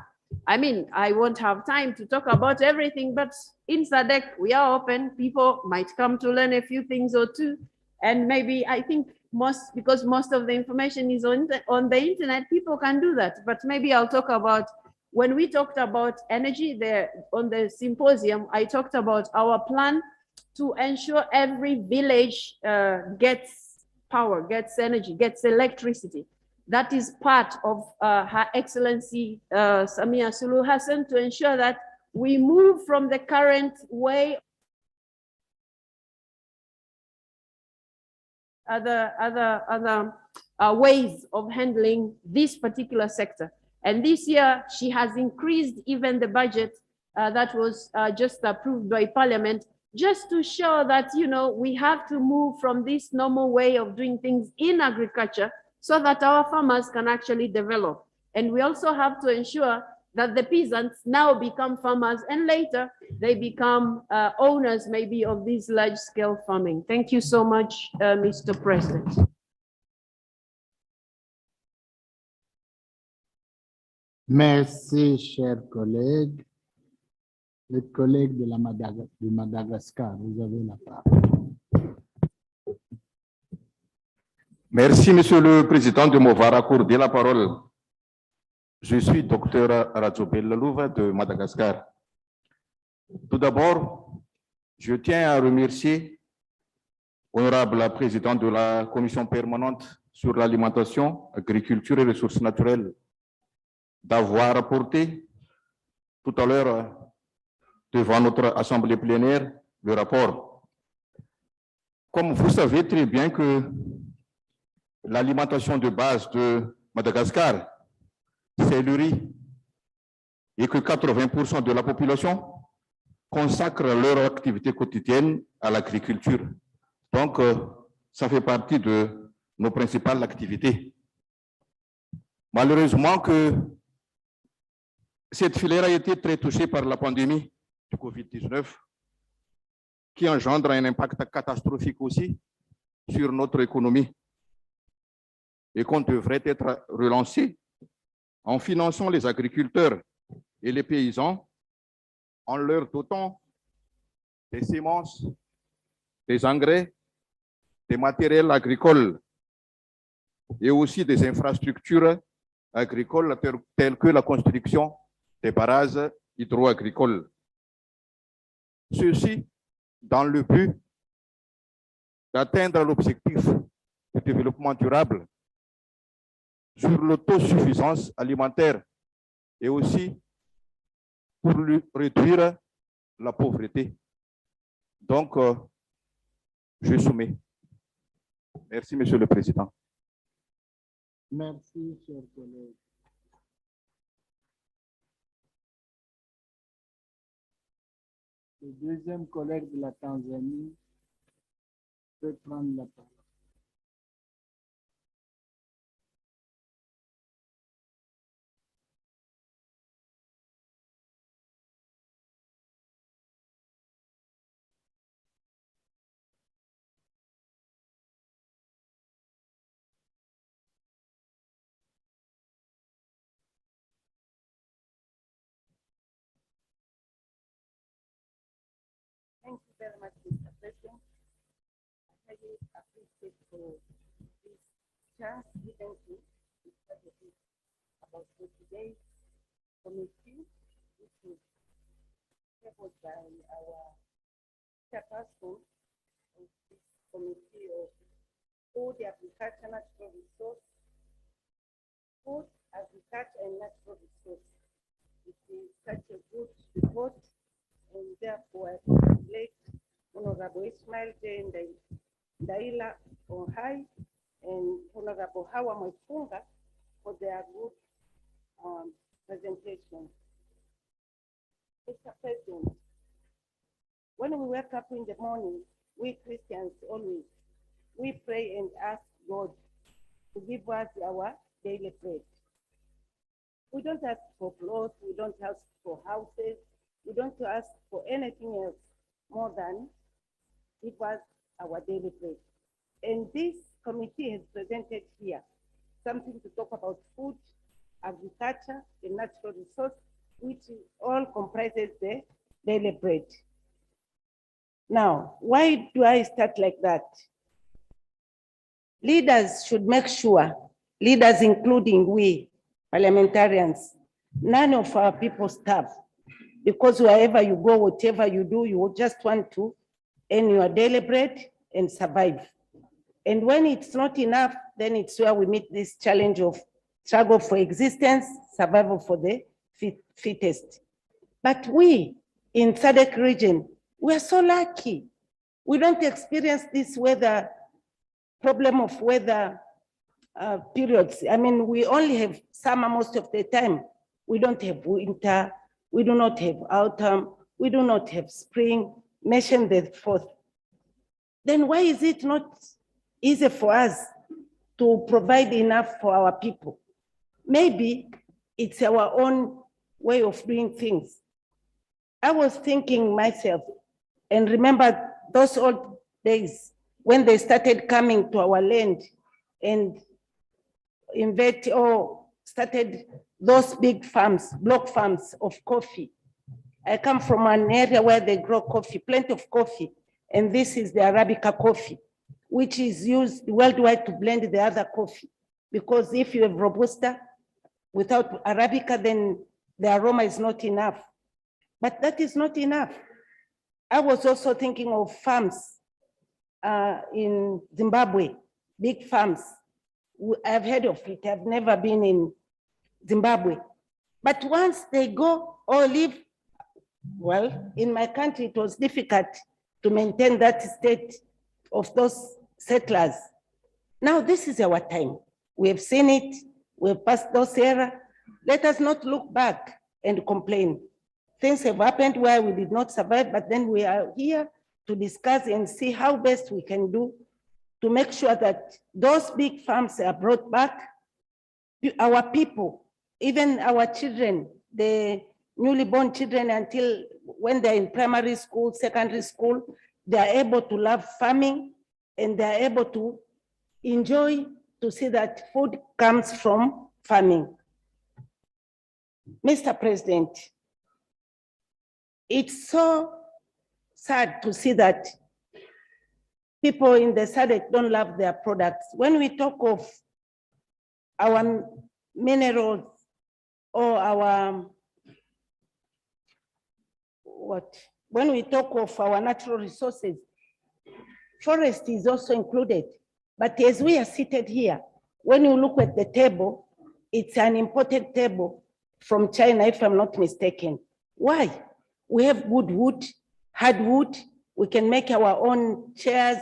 U: I won't have time to talk about everything, but in SADC, we are open. People might come to learn a few things or two. And maybe I think because most of the information is on the internet, people can do that. But maybe I'll talk about, when we talked about energy there on the symposium, I talked about our plan to ensure every village gets power, gets energy, gets electricity. That is part of Her Excellency Samia Suluhu Hassan, to ensure that we move from the current way, other ways of handling this particular sector. And this year, she has increased even the budget that was just approved by Parliament, just to show that, we have to move from this normal way of doing things in agriculture so that our farmers can actually develop. And we also have to ensure that the peasants now become farmers and later they become owners maybe of these large scale farming. Thank you so much, Mr. President.
H: Merci, chers collègues. Les collègues de du Madagascar, vous avez la parole.
D: Merci, Monsieur le Président, de m'avoir accordé la parole. Je suis docteur Radzobel Louva de Madagascar. Tout d'abord, je tiens à remercier honorable président de la Commission permanente sur l'alimentation, agriculture et ressources naturelles d'avoir apporté tout à l'heure devant notre assemblée plénière le rapport. Comme vous savez très bien que l'alimentation de base de Madagascar, c'est le riz, et que 80% de la population consacre leur activité quotidienne à l'agriculture. Donc, ça fait partie de nos principales activités. Malheureusement que cette filière a été très touchée par la pandémie du Covid-19, qui engendre un impact catastrophique aussi sur notre économie et qu'on devrait être relancé en finançant les agriculteurs et les paysans, en leur dotant des semences, des engrais, des matériels agricoles et aussi des infrastructures agricoles telles que la construction des barrages hydro-agricoles. Ceci dans le but d'atteindre l'objectif du développement durable sur l'autosuffisance alimentaire et aussi pour réduire la pauvreté. Donc, je soumets. Merci, Monsieur le Président.
H: Merci, chers collègues. Le deuxième collègue de la Tanzanie peut prendre la parole.
V: Thank you very much, Mr. President. I really appreciate for this chance given to discuss a bit about today's committee, which is tabled by our chairperson of this committee of food, agriculture, natural resource, food, agriculture, and natural resource. It is such a good report. And therefore, I congratulate Honorable Ismail J. Ndaila Onhai and Honorable Hawa Mwifunga for their good presentation. Mr. President, when we wake up in the morning, we Christians always, we pray and ask God to give us our daily bread. We don't ask for clothes, we don't ask for houses, we don't ask for anything else more than give us our daily bread. And this committee has presented here something to talk about food, agriculture, and natural resource, which all comprises the daily bread. Now, why do I start like that? Leaders should make sure, leaders including we, parliamentarians, none of our people starve. Because wherever you go, whatever you do, you just want to earn your daily bread and survive. And when it's not enough, then it's where we meet this challenge of struggle for existence, survival for the fittest. But we in SADC region, we are so lucky. We don't experience this weather, problem of weather periods. I mean, we only have summer most of the time. We don't have winter. We do not have autumn, we do not have spring, mention the fourth. Then why is it not easy for us to provide enough for our people? Maybe it's our own way of doing things. I was thinking myself, and remember those old days when they started coming to our land and invade or started those big farms, block farms of coffee. I come from an area where they grow coffee, plenty of coffee, and this is the Arabica coffee, which is used worldwide to blend the other coffee. Because if you have Robusta without Arabica, then the aroma is not enough. But that is not enough. I was also thinking of farms in Zimbabwe, big farms. I've heard of it, I've never been in Zimbabwe. But once they go or live, well, in my country, it was difficult to maintain that state of those settlers. Now this is our time. We have seen it, we've passed those era. Let us not look back and complain. Things have happened where we did not survive, but then we are here to discuss and see how best we can do to make sure that those big farms are brought back. Our people, even our children, the newly born children, until when they're in primary school, secondary school, they are able to love farming and they are able to enjoy to see that food comes from farming. Mr. President, it's so sad to see that people in the SADC don't love their products. When we talk of our minerals or our, when we talk of our natural resources, forest is also included. But as we are seated here, when you look at the table, it's an imported table from China, if I'm not mistaken. Why? We have good wood, hardwood, we can make our own chairs,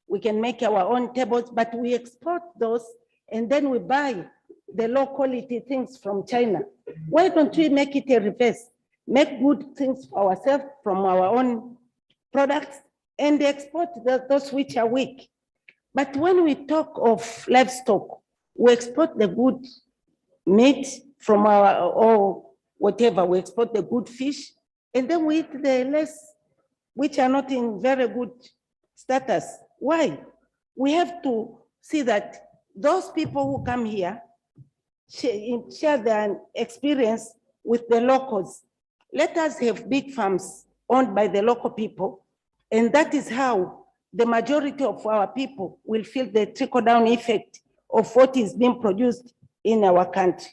V: we can make our own tables, but we export those and then we buy the low quality things from China. Why don't we make it a reverse? Make good things for ourselves from our own products and export those which are weak. But when we talk of livestock, we export the good meat from our, or whatever, we export the good fish, and then we eat the less, which are not in very good status. Why? We have to see that those people who come here share their experience with the locals. Let us have big farms owned by the local people, and that is how the majority of our people will feel the trickle-down effect of what is being produced in our country.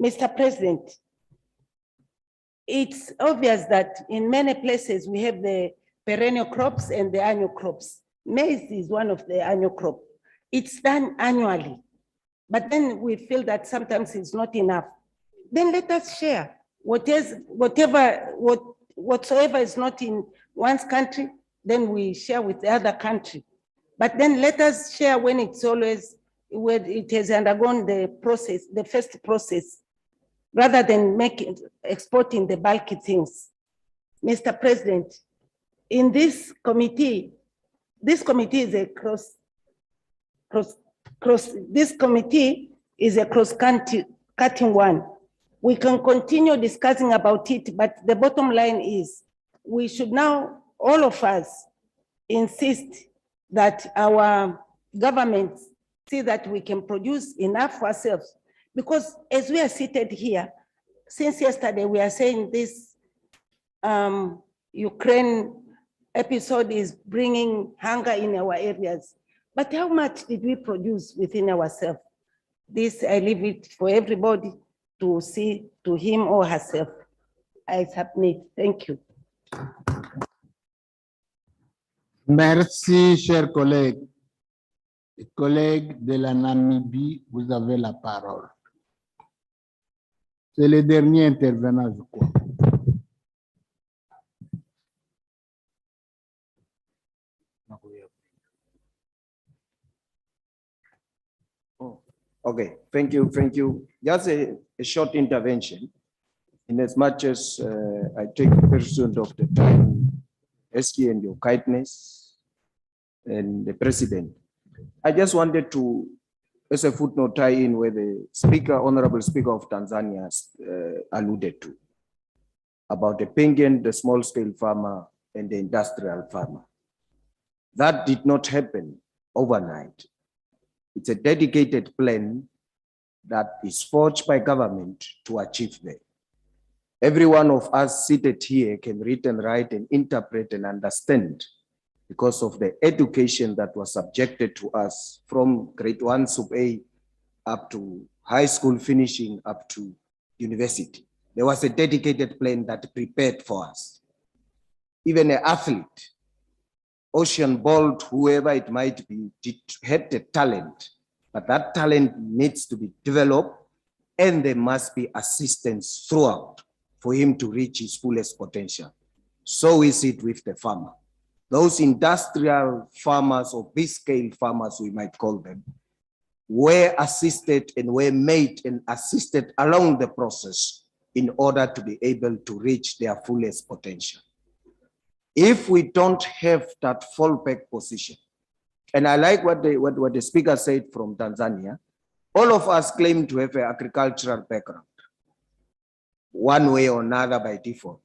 V: Mr. President, it's obvious that in many places we have the perennial crops and the annual crops. Maize is one of the annual crop. It's done annually, but then we feel that sometimes it's not enough. Then let us share whatsoever is not in one's country, then we share with the other country. But then let us share when it's always, when it has undergone the process, the first process, rather than exporting the bulky things. Mr. President, in this committee is a cross-cutting one. We can continue discussing about it, but the bottom line is we should now, all of us, insist that our governments see that we can produce enough for ourselves. Because as we are seated here, since yesterday we are saying this Ukraine episode is bringing hunger in our areas. But how much did we produce within ourselves? This, I leave it for everybody to see, to him or herself. I submit. Thank you.
H: Merci, chers collègues. Collègues de la Namibie, vous avez la parole. C'est le dernier intervenant, je crois.
I: Okay, thank you. Just a short intervention. In as much as I take pursuit of the time, SK and your kindness and the president, I just wanted to as a footnote tie in where the speaker, Honorable Speaker of Tanzania alluded to, about the penguin, the small scale farmer and the industrial farmer. That did not happen overnight. It's a dedicated plan that is forged by government to achieve that. Every one of us seated here can read and write and interpret and understand because of the education that was subjected to us from grade 1 sub A up to high school finishing up to university. There was a dedicated plan that prepared for us. Even an athlete, Ocean Bolt, whoever it might be, had the talent, but that talent needs to be developed and there must be assistance throughout for him to reach his fullest potential. So is it with the farmer. Those industrial farmers or big scale farmers, we might call them, were assisted and were made and assisted along the process in order to be able to reach their fullest potential. If we don't have that fallback position, and I like what the speaker said from Tanzania, all of us claim to have an agricultural background, one way or another by default.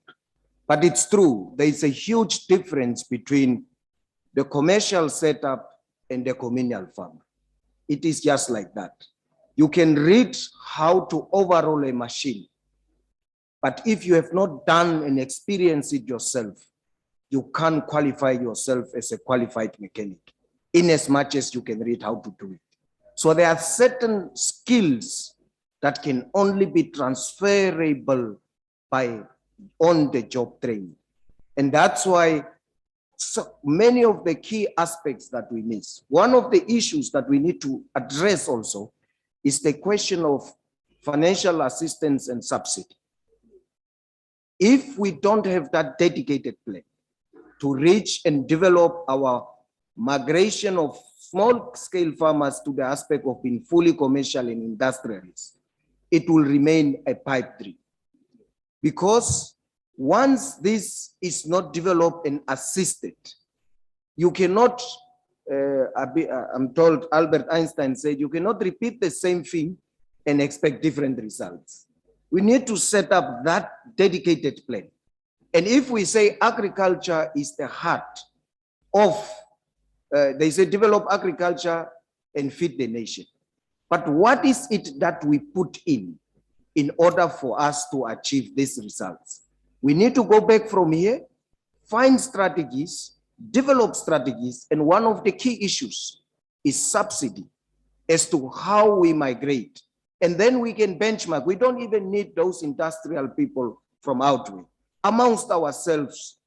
I: But it's true, there is a huge difference between the commercial setup and the communal farmer. It is just like that. You can read how to overhaul a machine, but if you have not done and experienced it yourself, you can't qualify yourself as a qualified mechanic, in as much as you can read how to do it. So there are certain skills that can only be transferable by on-the-job training. And that's why so many of the key aspects that we miss. One of the issues that we need to address also is the question of financial assistance and subsidy. If we don't have that dedicated plan to reach and develop our migration of small-scale farmers to the aspect of being fully commercial and industrialists, it will remain a pipe dream. Because once this is not developed and assisted, you cannot, I'm told Albert Einstein said, you cannot repeat the same thing and expect different results. We need to set up that dedicated plan. And if we say agriculture is the heart of, they say develop agriculture and feed the nation. But what is it that we put in order for us to achieve these results? We need to go back from here, find strategies, develop strategies, and one of the key issues is subsidy as to how we migrate. And then we can benchmark. We don't even need those industrial people from outward. Amongst ourselves,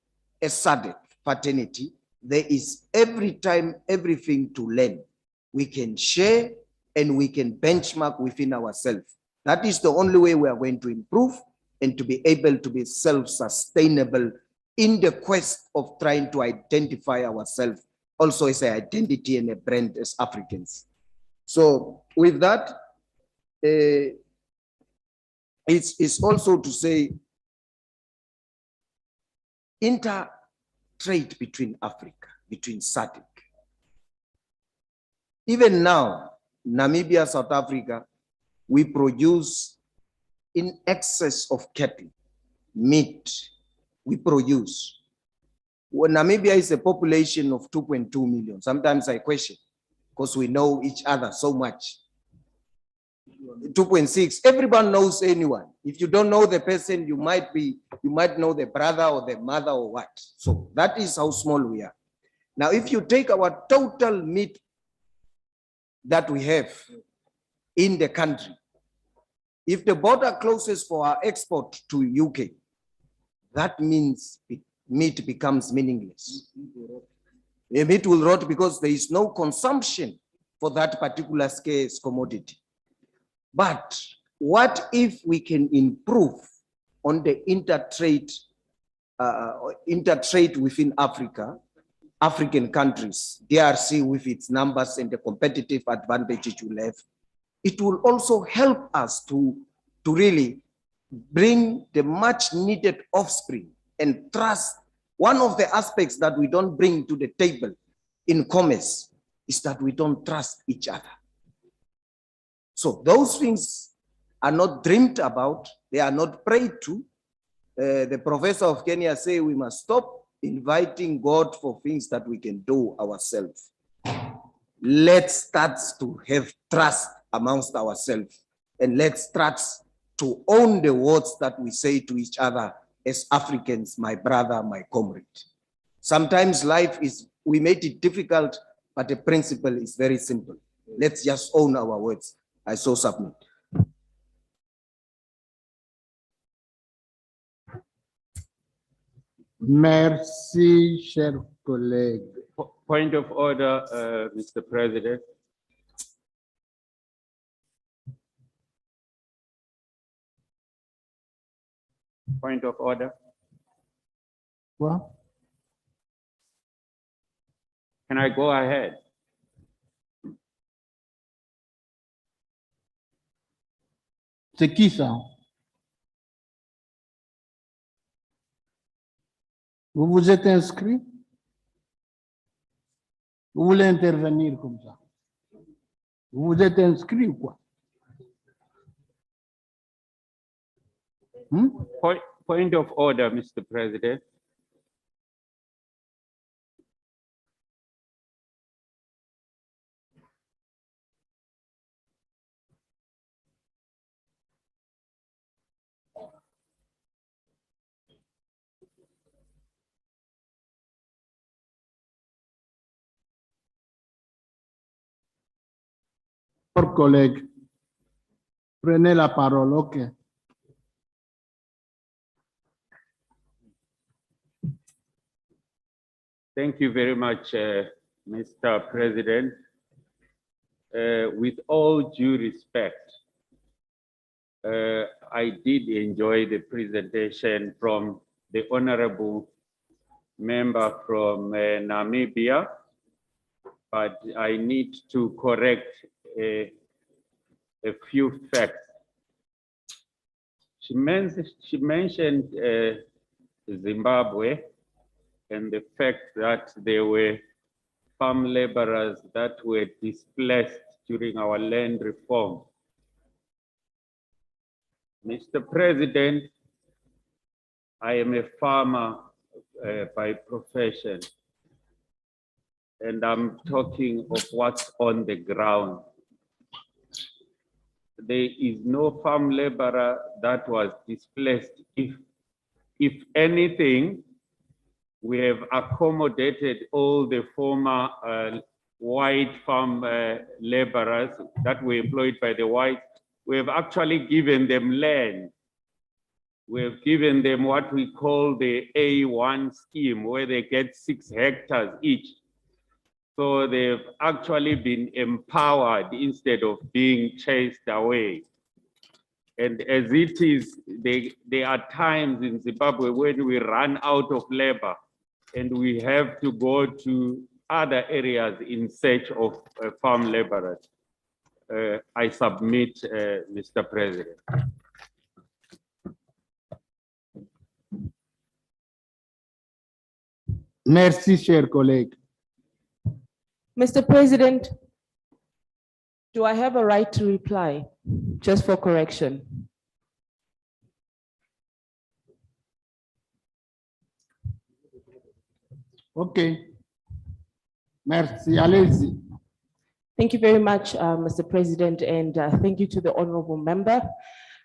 I: as SADC fraternity, there is every time everything to learn. We can share and we can benchmark within ourselves. That is the only way we are going to improve and to be able to be self-sustainable in the quest of trying to identify ourselves also as an identity and a brand as Africans. So with that, it's also to say inter-trade between Africa, between SADC. Even now, Namibia, South Africa, we produce in excess of cattle, meat, we produce. Well, Namibia is a population of 2.2 million. Sometimes I question, because we know each other so much. 2.6, everyone knows anyone. If you don't know the person, you might know the brother or the mother or what. So that is how small we are. Now, if you take our total meat that we have in the country, if the border closes for our export to UK, that means meat becomes meaningless. The meat will rot because there is no consumption for that particular scarce commodity. But what if we can improve on the intertrade within Africa, African countries, DRC with its numbers and the competitive advantage it will have? It will also help us to really bring the much needed offspring and trust. One of the aspects that we don't bring to the table in commerce is that we don't trust each other. So those things are not dreamed about, they are not prayed to. The professor of Kenya say we must stop inviting God for things that we can do ourselves. Let's start to have trust amongst ourselves, and let's start to own the words that we say to each other as Africans, my brother, my comrade. Sometimes life is, we made it difficult, but the principle is very simple. Let's just own our words. I so submit.
H: Merci, cher collègue.
K: Point of order, Mr. President. Point of order.
H: Quoi?
K: Can I go ahead?
H: C'est qui ça? Vous vous êtes inscrit? Vous voulez intervenir comme ça? Vous vous êtes inscrit ou quoi?
K: Point of order, Mr. President.
H: Collègue, prenez la parole, ok.
K: Thank you very much, Mr. President. With all due respect, I did enjoy the presentation from the honorable member from Namibia, but I need to correct a few facts. She mentioned Zimbabwe and the fact that there were farm laborers that were displaced during our land reform. Mr. President, I am a farmer by profession, and I'm talking of what's on the ground. There is no farm laborer that was displaced. If anything, we have accommodated all the former white farm laborers that were employed by the white. We have actually given them land. We have given them what we call the A1 scheme, where they get 6 hectares each. So they've actually been empowered instead of being chased away. And as it is, there are times in Zimbabwe when we run out of labor and we have to go to other areas in search of farm laborers. I submit, Mr. President.
H: Merci, cher collègue.
T: Mr. President, do I have a right to reply, just for correction?
H: Okay. Merci, allez-y.
T: Thank you very much, Mr. President, and thank you to the honorable member.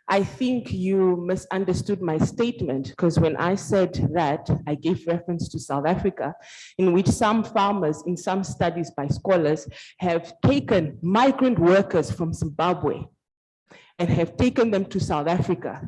T: I think you misunderstood my statement, because when I said that, I gave reference to South Africa, in which some farmers, in some studies by scholars, have taken migrant workers from Zimbabwe and have taken them to South Africa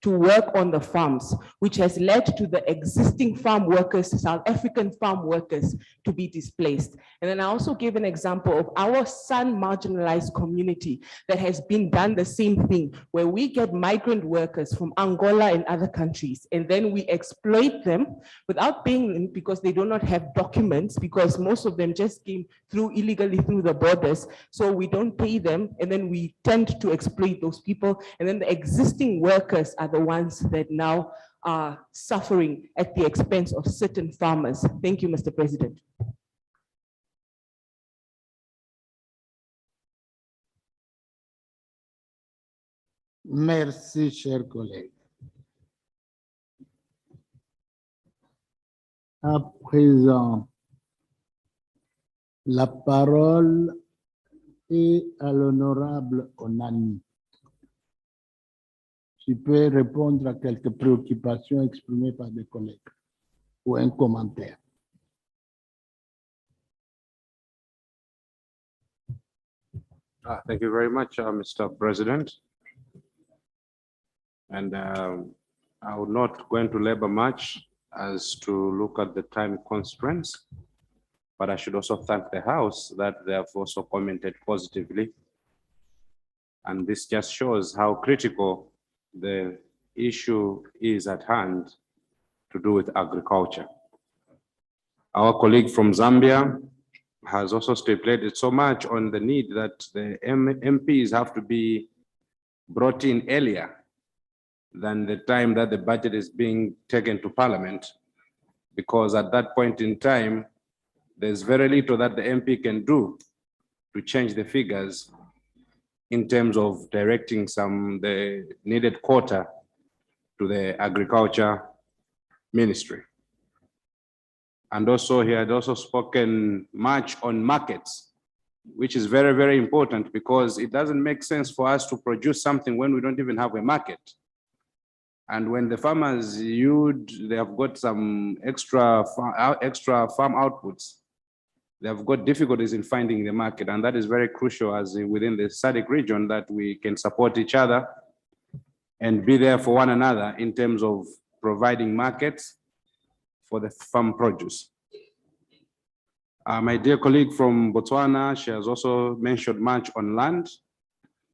T: to work on the farms, which has led to the existing farm workers, South African farm workers, to be displaced. And then I also gave an example of our San marginalized community that has been done the same thing, where we get migrant workers from Angola and other countries, and then we exploit them without paying them because they do not have documents, because most of them just came through illegally through the borders. So we don't pay them, and then we tend to exploit those people. And then the existing workers are the ones that now are suffering at the expense of certain farmers. Thank you, Mr. President.
H: Merci, chers collègues. À présent, la parole est à l'honorable Onani. Tu peux répondre à quelques préoccupations exprimées par des collègues ou un commentaire.
P: Thank you very much, Mr. President. And I would not going to labor much as to look at the time constraints, but I should also thank the House that they have also commented positively. And this just shows how critical the issue is at hand to do with agriculture. Our colleague from Zambia has also stipulated so much on the need that the MPs have to be brought in earlier than the time that the budget is being taken to Parliament, because at that point in time, there's very little that the MP can do to change the figures in terms of directing the needed quota to the Agriculture Ministry. And also he had also spoken much on markets, which is very, very important, because it doesn't make sense for us to produce something when we don't even have a market. And when the farmers, they have got some extra farm outputs, they have got difficulties in finding the market. And that is very crucial as within the SADC region, that we can support each other and be there for one another in terms of providing markets for the farm produce. My dear colleague from Botswana, she has also mentioned much on land,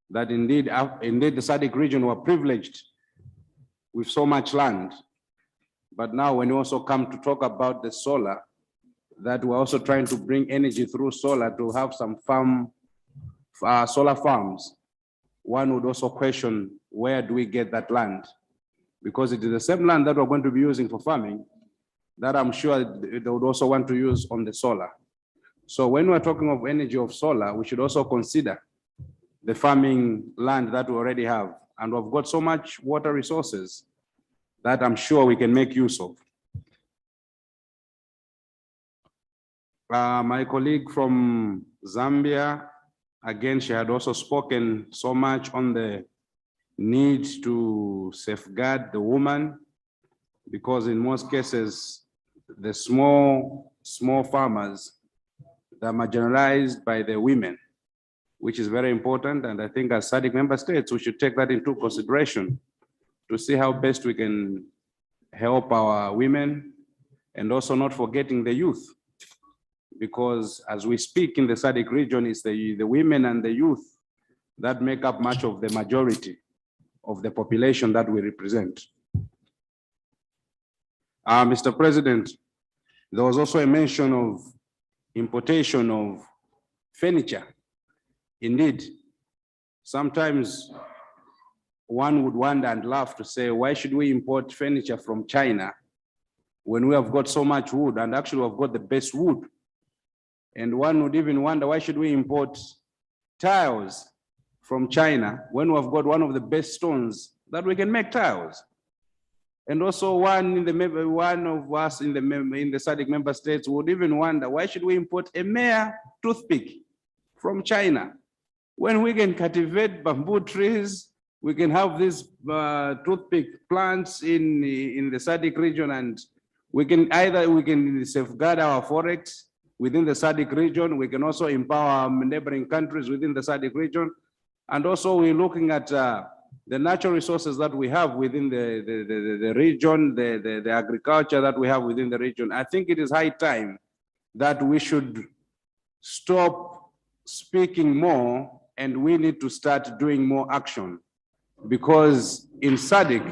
P: that indeed the SADC region were privileged with so much land. But now when you also come to talk about the solar, that we're also trying to bring energy through solar to have some solar farms, one would also question, where do we get that land? Because it is the same land that we're going to be using for farming that I'm sure they would also want to use on the solar. So when we're talking of energy of solar, we should also consider the farming land that we already have. And we've got so much water resources that I'm sure we can make use of. My colleague from Zambia, again, she had also spoken so much on the need to safeguard the woman, because in most cases, the small farmers, they're marginalized by the women, which is very important. And I think as SADC member states, we should take that into consideration to see how best we can help our women, and also not forgetting the youth. Because as we speak in the SADC region, it's the women and the youth that make up much of the majority of the population that we represent. Mr. President, there was also a mention of importation of furniture. Indeed, sometimes one would wonder and laugh to say, why should we import furniture from China when we have got so much wood, and actually we've got the best wood? And one would even wonder, why should we import tiles from China when we've got one of the best stones that we can make tiles? And also one of us in the SADC member states would even wonder, why should we import a mere toothpick from China when we can cultivate bamboo trees? We can have these toothpick plants in the SADC region, and we can safeguard our forex within the SADC region. We can also empower neighboring countries within the SADC region. And also we're looking at the natural resources that we have within the region, the agriculture that we have within the region. I think it is high time that we should stop speaking more, and we need to start doing more action. Because in SADC,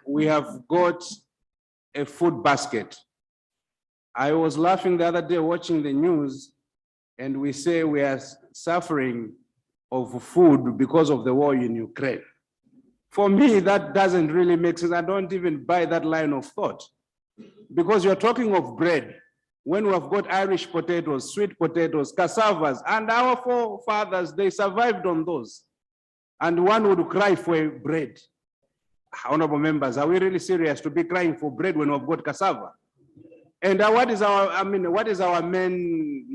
P: we have got a food basket. I was laughing the other day watching the news, and we say we are suffering of food because of the war in Ukraine. For me, that doesn't really make sense. I don't even buy that line of thought. Because you're talking of bread, when we have got Irish potatoes, sweet potatoes, cassavas, and our forefathers, they survived on those. and one would cry for bread. Honorable members, are we really serious to be crying for bread when we've got cassava? And what is our, what is our main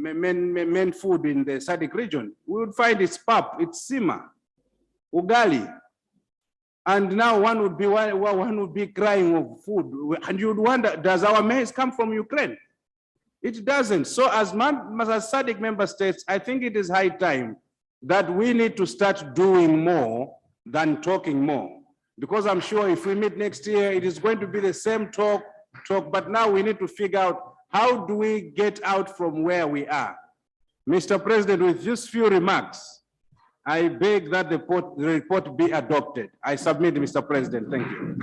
P: food in the SADC region? We would find it's pap, it's sima, ugali. And now one would be crying of food. And you'd wonder, does our maize come from Ukraine? It doesn't. So as SADC member states, I think it is high time that we need to start doing more than talking more. Because I'm sure if we meet next year, it is going to be the same talk, but now we need to figure out how do we get out from where we are. Mr. President, with these few remarks, I beg that the report be adopted. I submit, Mr. President. Thank you.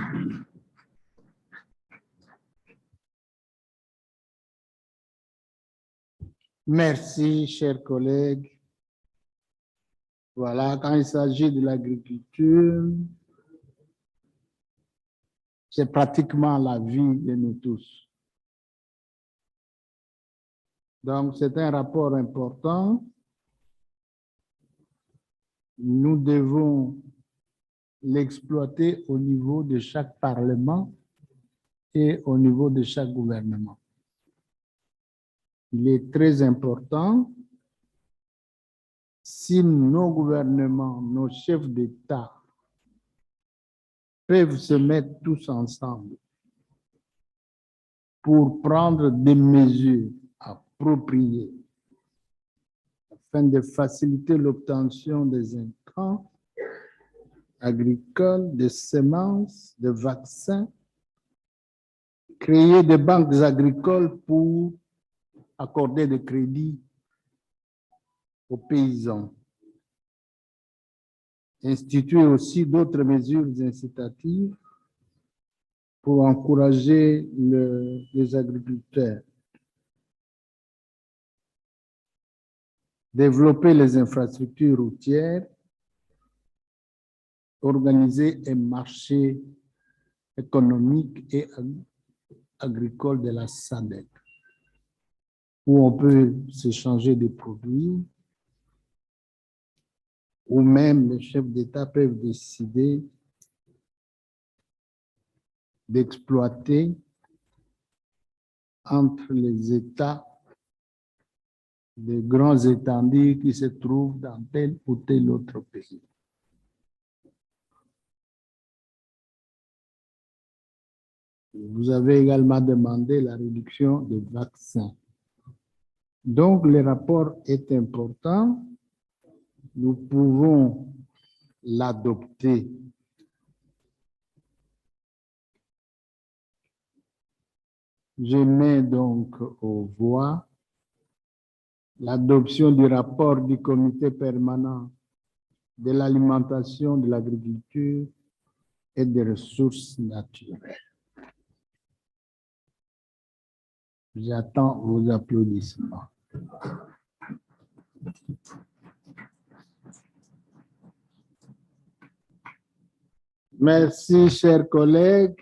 H: Merci, chers collègues. Voilà, quand il s'agit de l'agriculture, c'est pratiquement la vie de nous tous. Donc, c'est un rapport important. Nous devons l'exploiter au niveau de chaque Parlement et au niveau de chaque gouvernement. Il est très important, si nos gouvernements, nos chefs d'État peuvent se mettre tous ensemble pour prendre des mesures appropriées afin de faciliter l'obtention des intrants agricoles, des semences, des vaccins, créer des banques agricoles pour accorder des crédits aux paysans, instituer aussi d'autres mesures incitatives pour encourager les agriculteurs, développer les infrastructures routières, organiser un marché économique et agricole de la SADC, où on peut s'échanger des produits, où même les chefs d'État peuvent décider d'exploiter entre les États de grands étendues qui se trouvent dans tel ou tel autre pays. Vous avez également demandé la réduction des vaccins. Donc, le rapport est important. Nous pouvons l'adopter. Je mets donc aux voix l'adoption du rapport du comité permanent de l'alimentation, de l'agriculture et des ressources naturelles. J'attends vos applaudissements. Merci, chers collègues.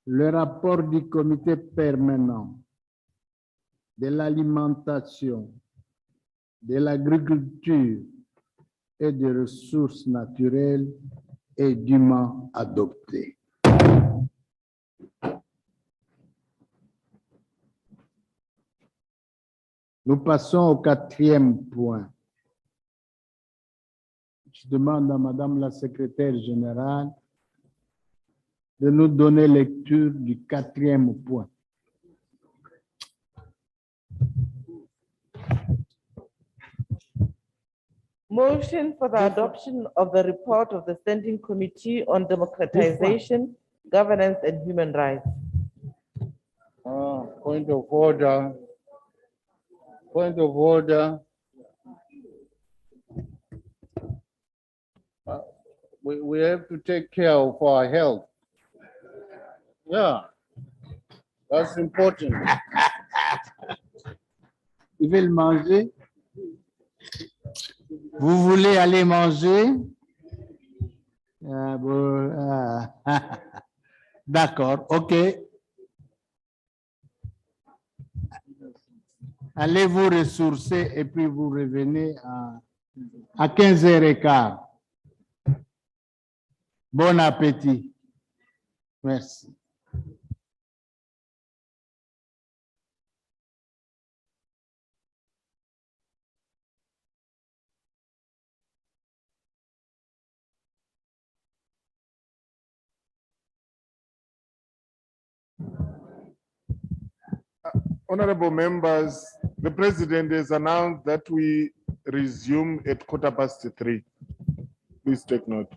H: Le rapport du comité permanent de l'alimentation, de l'agriculture et des ressources naturelles est dûment adopté. Nous passons au 4e point. Je demande à Madame la secrétaire générale de nous donner lecture du 4e point.
E: Motion for the adoption of the report of the Standing Committee on Democratization, Governance and Human Rights.
H: Point of order. Point of order. We have to take care of our health. Yeah, that's important. Ils veulent manger? Vous voulez aller manger? D'accord, ok. Allez vous ressourcer et puis vous revenez à à 15h15. Bon appétit. Merci.
F: Honorable members, the president has announced that we resume at 3:15. Please take note.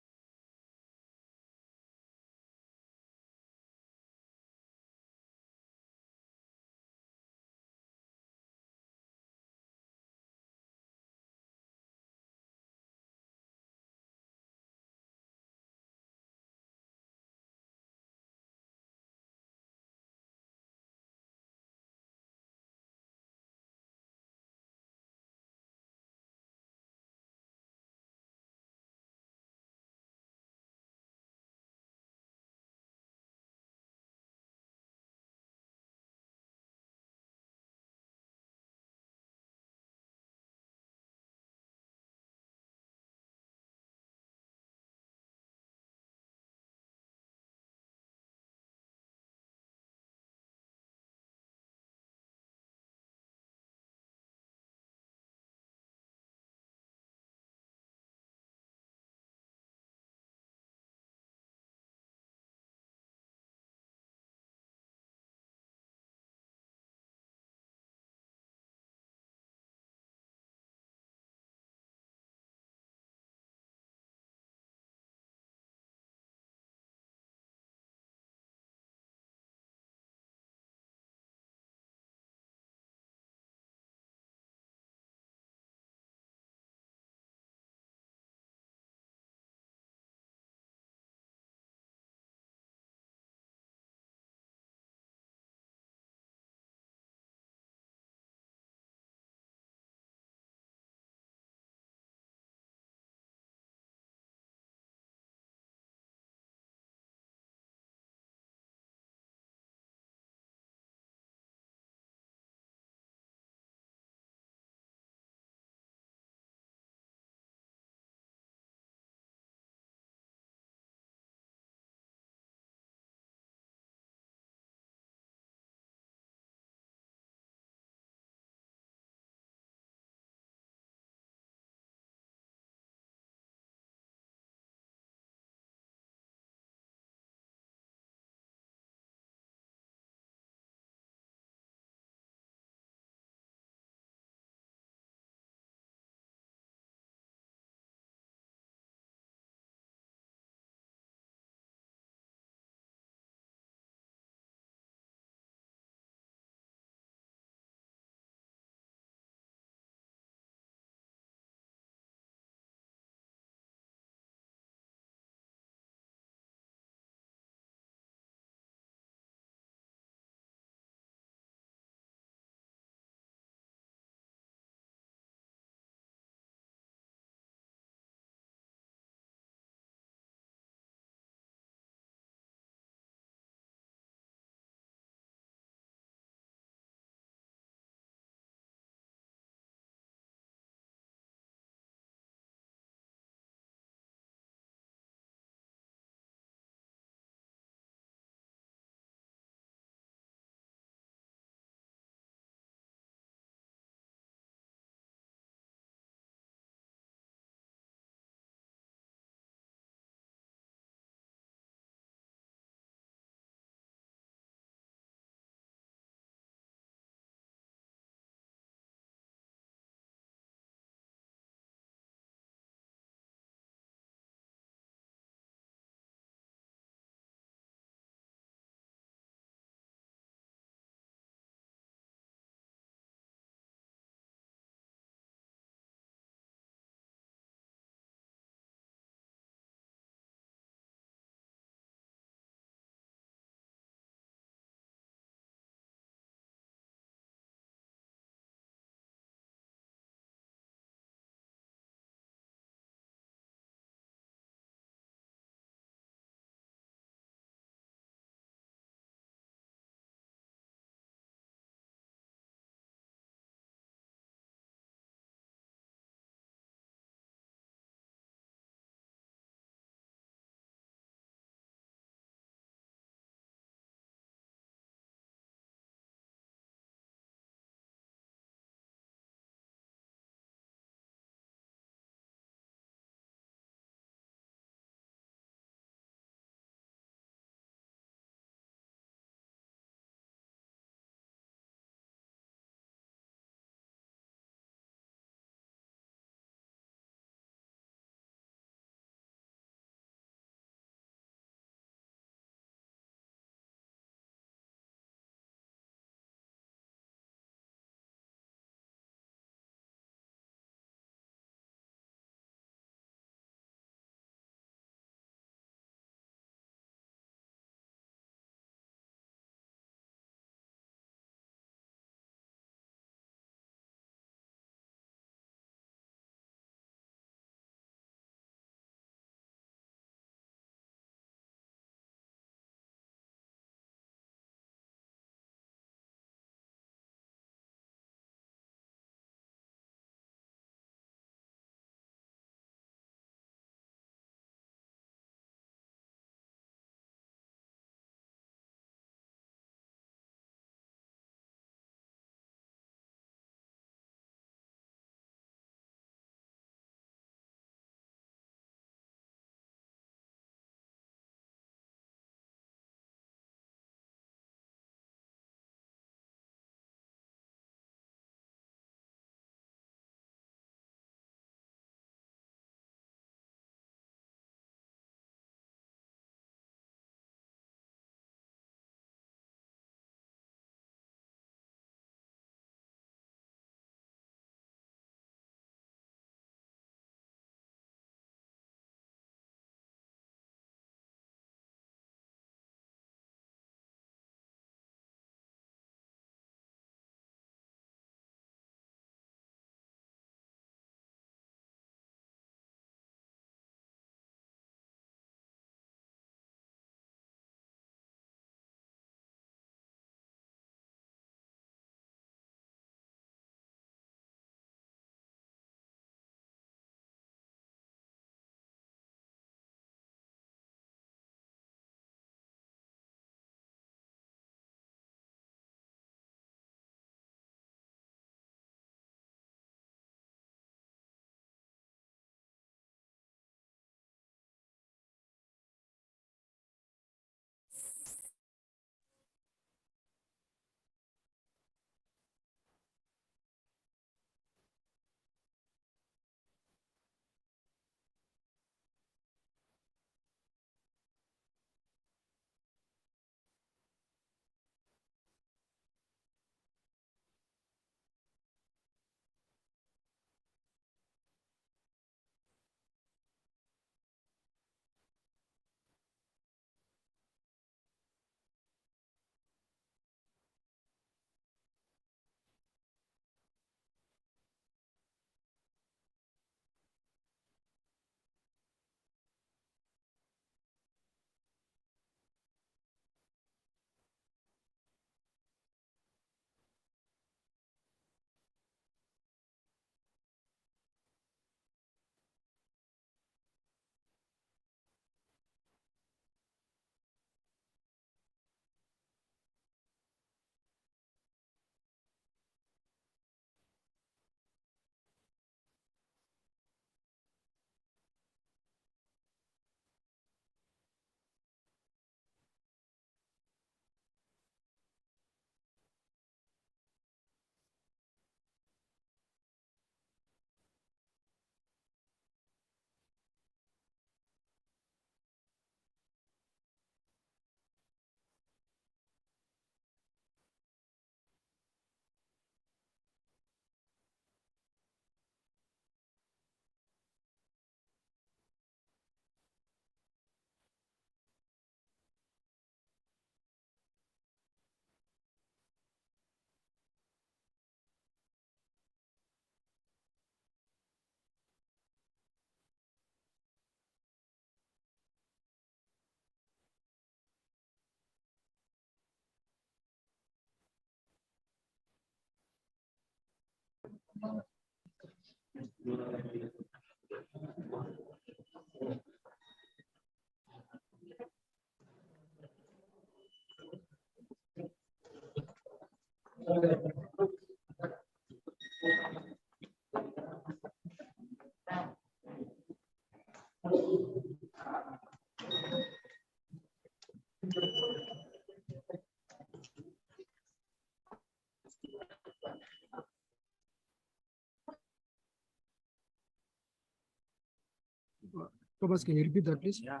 B: Thomas, can you repeat that, please?
G: Yeah.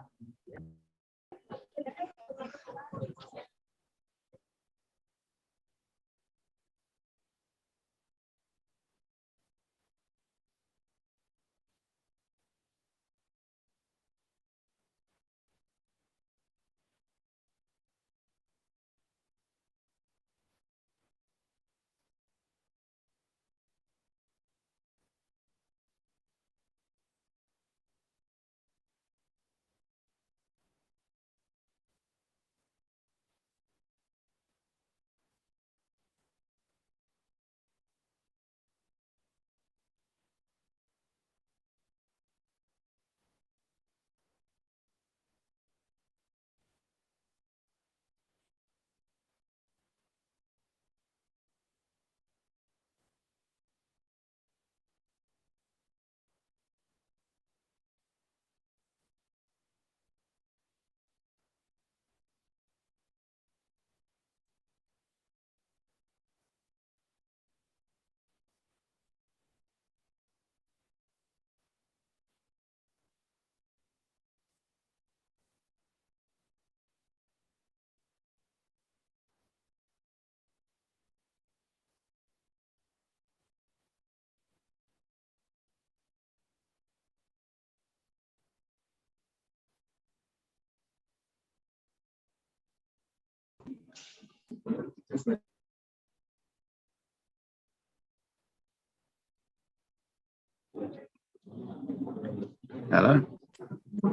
L: Hello,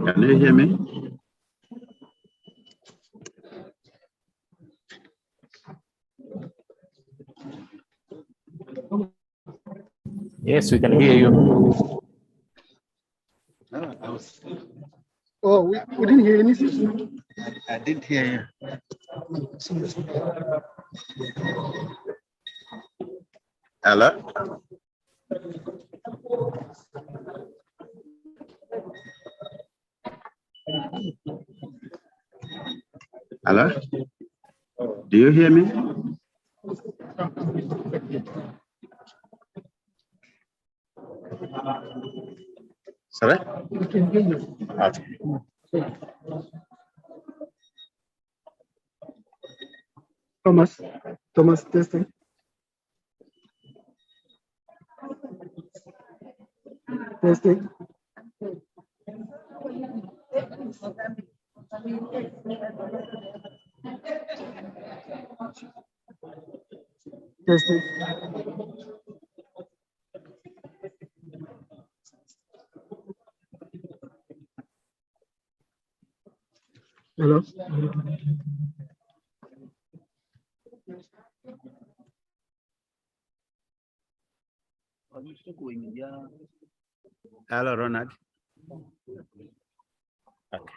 L: can you hear me?
W: Yes, we can hear you.
L: No, I was,
B: Oh, we didn't hear anything.
L: I didn't hear you. Hello? Hello? Do you hear me? Sorry? Okay.
B: Thomas, testing. Testing. Testing. Hello.
L: Hello, Ronald. Okay.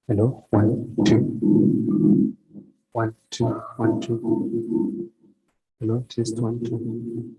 X: Hello, 1, 2. 1, 2, 1, 2. Hello, test 1, 2.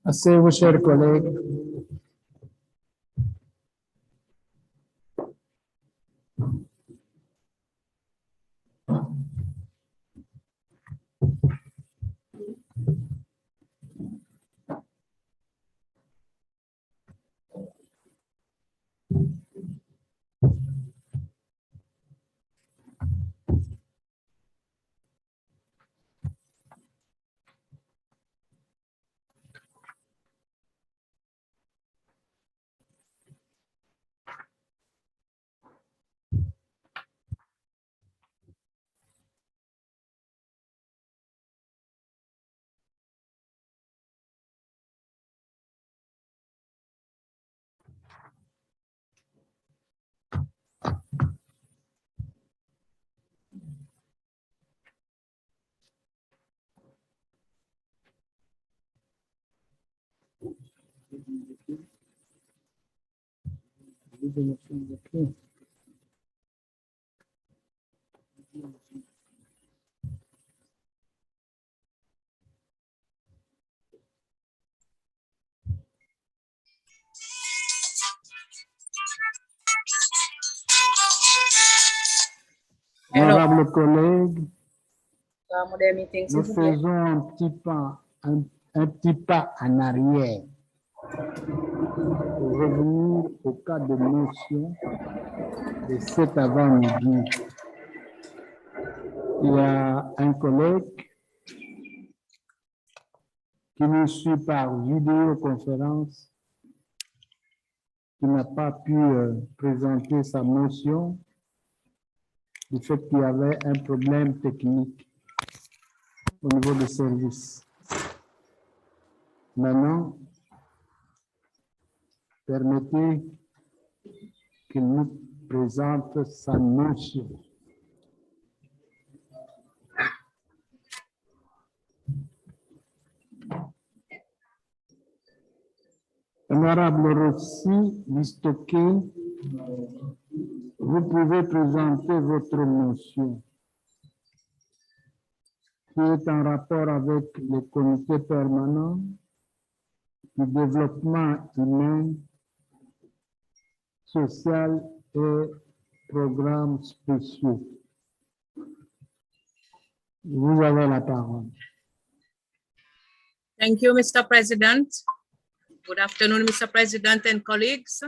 H: Asseyez-vous, chers collègues. Honorables collègues, nous faisons un petit pas en arrière pour revenir au cas de motion de cet avant-midi. Il y a un collègue qui nous suit par vidéoconférence, qui n'a pas pu présenter sa motion du fait qu'il y avait un problème technique au niveau des services. Maintenant, permettez qu'il nous présente sa motion. Honorable Rossi, Listocké, vous pouvez présenter votre motion qui est en rapport avec le comité permanent du développement humain, social et programmes spéciaux. Vous avez la parole.
C: Thank you, Mr. President. Good afternoon, Mr. President and colleagues.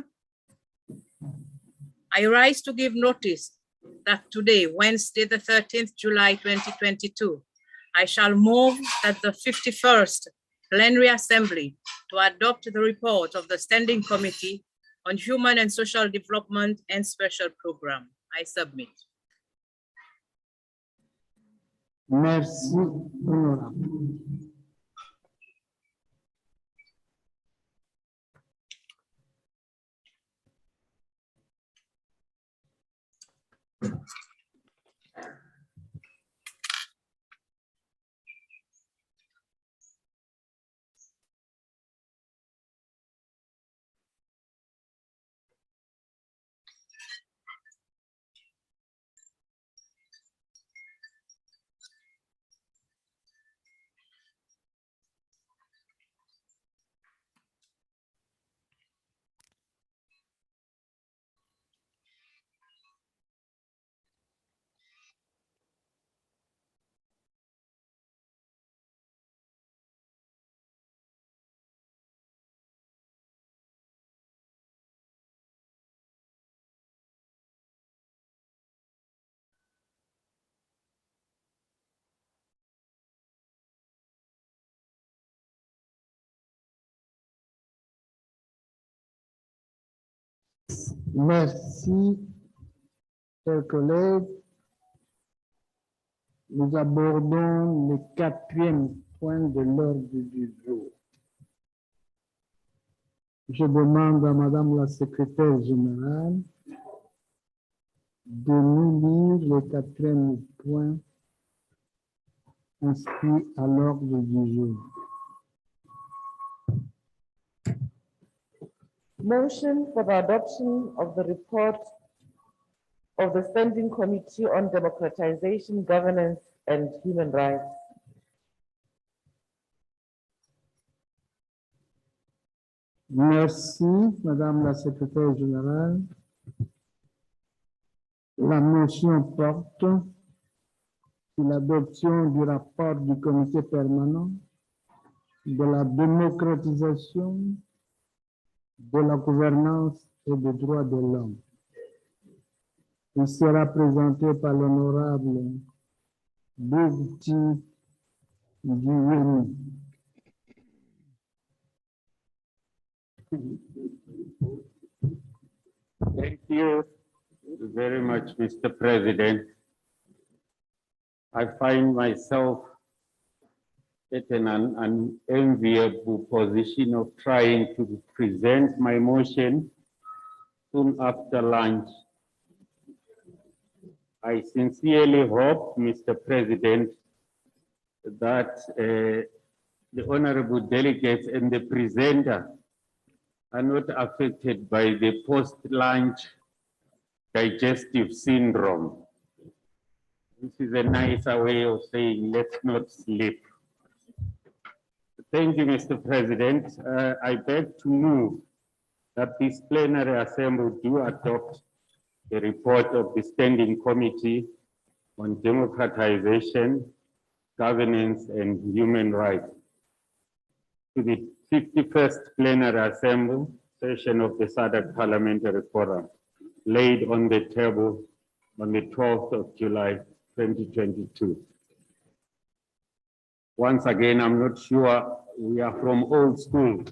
C: I rise to give notice that today, Wednesday, the 13th July 2022, I shall move that the 51st Plenary Assembly to adopt the report of the Standing Committee on Human and Social Development and Special Program. I submit.
H: Merci, honorable. Merci, chers collègues. Nous abordons le 4e point de l'ordre du jour. Je demande à Madame la secrétaire générale de nous lire le 4e point inscrit à l'ordre du jour.
E: Motion for the adoption of the report of the Standing Committee on Democratization, Governance, and Human Rights.
H: Merci, Madame la Secrétaire générale. La motion porte sur l'adoption du rapport du comité permanent de la démocratisation, de la gouvernance et des droits de l'homme. Il sera présenté par l'honorable Bouti Guillemot.
K: Thank you very much, Mr. President. I find myself in an unenviable position of trying to present my motion soon after lunch. I sincerely hope, Mr. President, that the honorable delegates and the presenter are not affected by the post-lunch digestive syndrome. This is a nicer way of saying, let's not sleep. Thank you, Mr. President. I beg to move that this plenary assembly do adopt the report of the Standing Committee on Democratization, Governance, and Human Rights to the 51st Plenary Assembly session of the SADC Parliamentary Forum, laid on the table on the 12th of July, 2022. Once again, I'm not sure, we are from old school.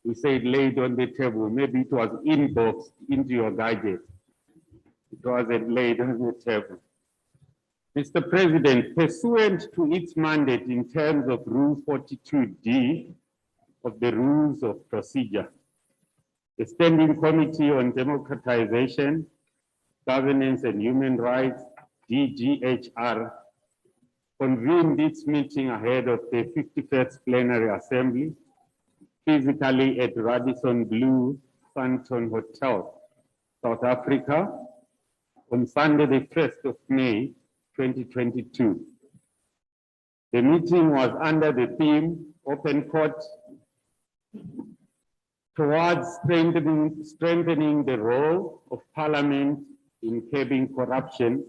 K: We said laid on the table, maybe it was inboxed into your gadget. It wasn't laid on the table. Mr. President, pursuant to its mandate in terms of Rule 42D of the Rules of Procedure, the Standing Committee on Democratization, Governance and Human Rights, DGHR, convened its meeting ahead of the 51st Plenary Assembly, physically at Radisson Blu Santon Hotel, South Africa, on Sunday, the 1st of May, 2022. The meeting was under the theme, Open Court, towards strengthening the role of Parliament in curbing corruption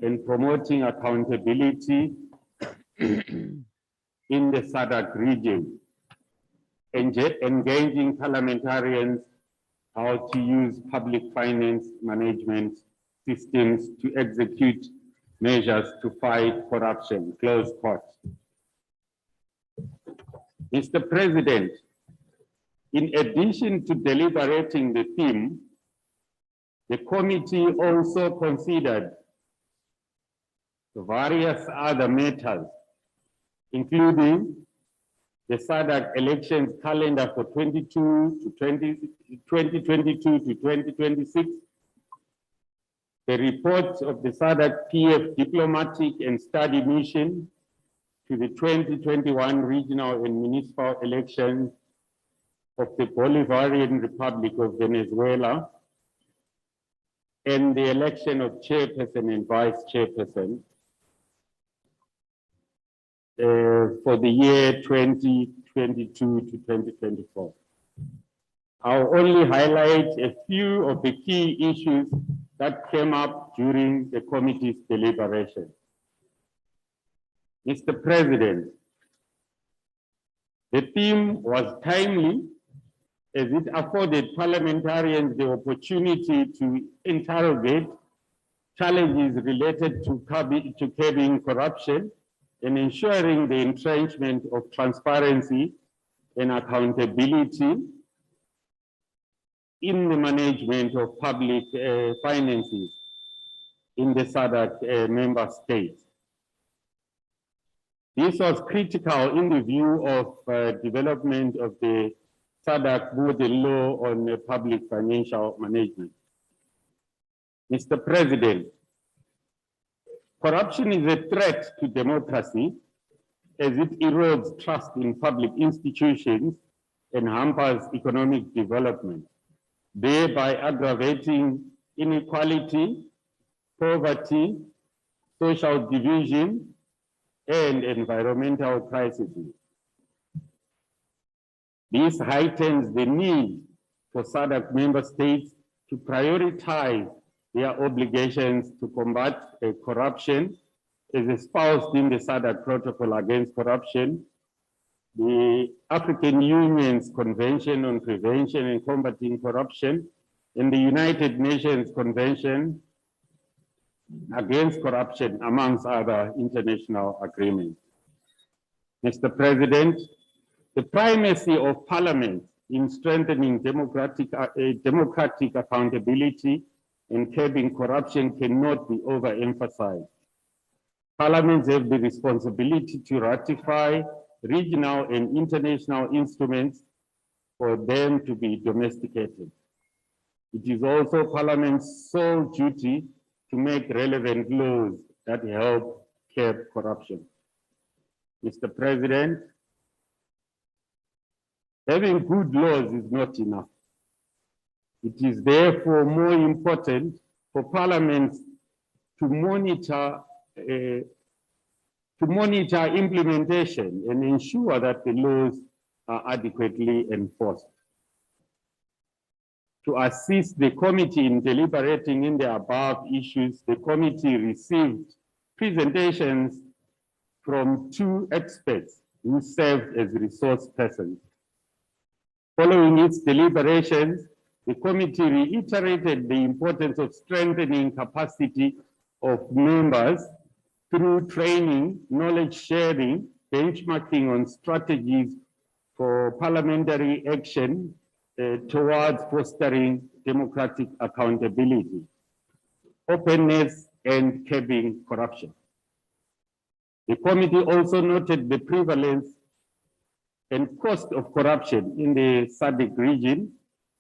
K: and promoting accountability in the SADC region, engaging parliamentarians how to use public finance management systems to execute measures to fight corruption, close quote. Mr. President, in addition to deliberating the theme, the committee also considered various other matters, including the SADC elections calendar for 2022 to 2026, the report of the SADC PF diplomatic and study mission to the 2021 regional and municipal elections of the Bolivarian Republic of Venezuela, and the election of chairperson and vice chairperson for the year 2022 to 2024. I'll only highlight a few of the key issues that came up during the committee's deliberation. Mr. President, the theme was timely as it afforded parliamentarians the opportunity to interrogate challenges related to curbing corruption and ensuring the entrenchment of transparency and accountability in the management of public finances in the SADC member states. This was critical in the view of development of the SADC model law on public financial management. Mr. President, corruption is a threat to democracy as it erodes trust in public institutions and hampers economic development, thereby aggravating inequality, poverty, social division, and environmental crises. This heightens the need for SADC member states to prioritize their obligations to combat corruption as espoused in the SADC Protocol Against Corruption, the African Union's Convention on Prevention and Combating Corruption, and the United Nations Convention Against Corruption, amongst other international agreements. Mr. President, the primacy of Parliament in strengthening democratic accountability and curbing corruption cannot be overemphasized. Parliaments have the responsibility to ratify regional and international instruments for them to be domesticated. It is also Parliament's sole duty to make relevant laws that help curb corruption. Mr. President, having good laws is not enough. It is therefore more important for parliaments to monitor implementation and ensure that the laws are adequately enforced. To assist the committee in deliberating in the above issues, the committee received presentations from 2 experts who served as resource persons. Following its deliberations, the committee reiterated the importance of strengthening capacity of members through training, knowledge sharing, benchmarking on strategies for parliamentary action towards fostering democratic accountability, openness, and curbing corruption. The committee also noted the prevalence and cost of corruption in the SADC region,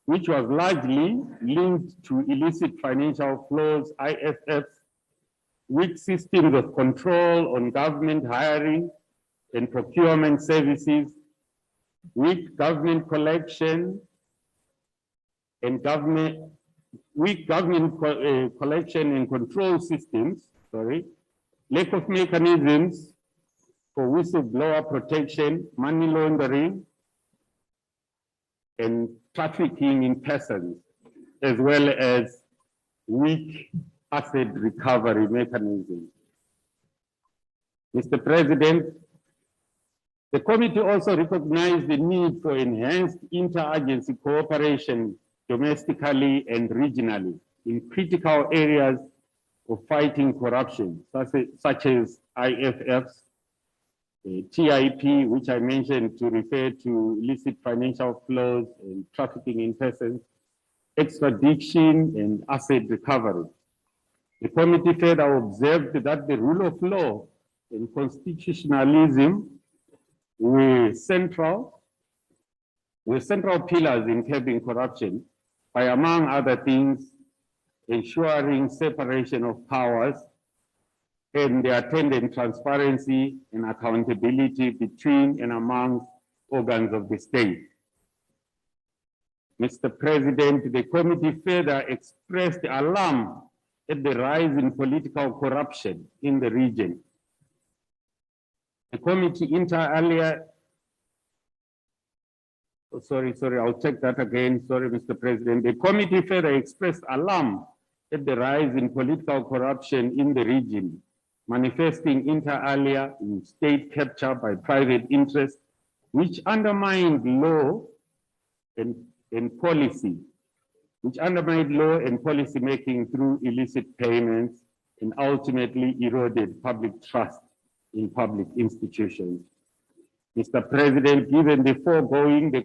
K: which was largely linked to illicit financial flows, IFFs, weak systems of control on government hiring and procurement services, weak government collection and collection and control systems, lack of mechanisms for whistleblower protection, money laundering, and trafficking in persons, as well as weak asset recovery mechanisms. Mr. President, the committee also recognized the need for enhanced interagency cooperation domestically and regionally in critical areas of fighting corruption, such as IFFs, TIP, which I mentioned to refer to illicit financial flows and trafficking in persons, extradition, and asset recovery. The committee further observed that the rule of law and constitutionalism were central pillars in curbing corruption by, among other things, ensuring separation of powers and the attendant transparency and accountability between and among organs of the state. Mr. President, the committee further expressed alarm at the rise in political corruption in the region. The committee I'll take that again. Sorry, Mr. President. The committee further expressed alarm at the rise in political corruption in the region, manifesting inter alia in state capture by private interests, which undermined law and policy, making through illicit payments and ultimately eroded public trust in public institutions. Mr. President, given the foregoing, the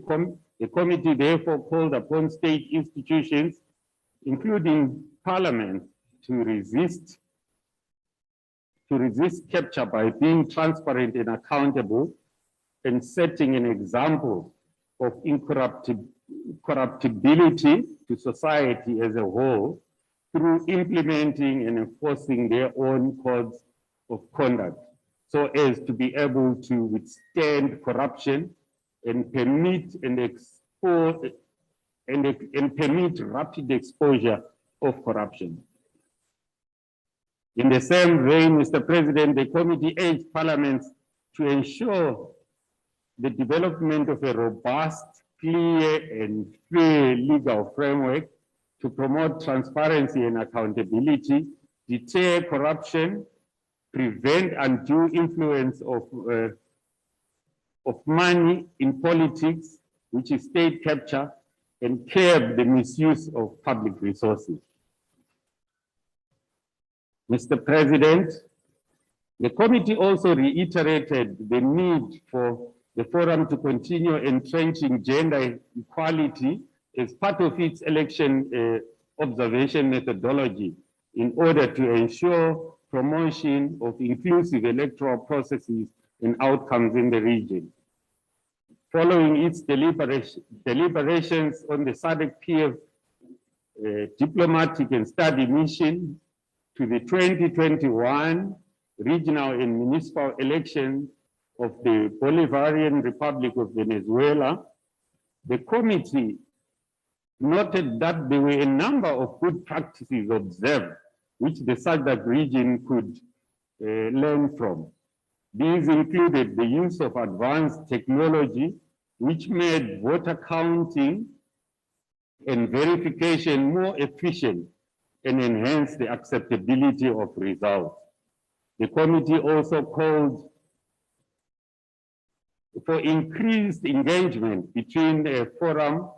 K: committee therefore called upon state institutions, including Parliament, to resist capture by being transparent and accountable and setting an example of incorruptibility to society as a whole through implementing and enforcing their own codes of conduct, so as to be able to withstand corruption and permit rapid exposure of corruption. In the same vein, Mr. President, the committee urged parliaments to ensure the development of a robust, clear, and fair legal framework to promote transparency and accountability, deter corruption, prevent undue influence of money in politics, which is state capture, and curb the misuse of public resources. Mr. President, the committee also reiterated the need for the forum to continue entrenching gender equality as part of its election observation methodology in order to ensure promotion of inclusive electoral processes and outcomes in the region. Following its deliberations on the SADC PF diplomatic and study mission to the 2021 regional and municipal elections of the Bolivarian Republic of Venezuela, the committee noted that there were a number of good practices observed, which the SADC region could learn from. These included the use of advanced technology, which made voter counting and verification more efficient and enhanced the acceptability of results. The committee also called for increased engagement between the forum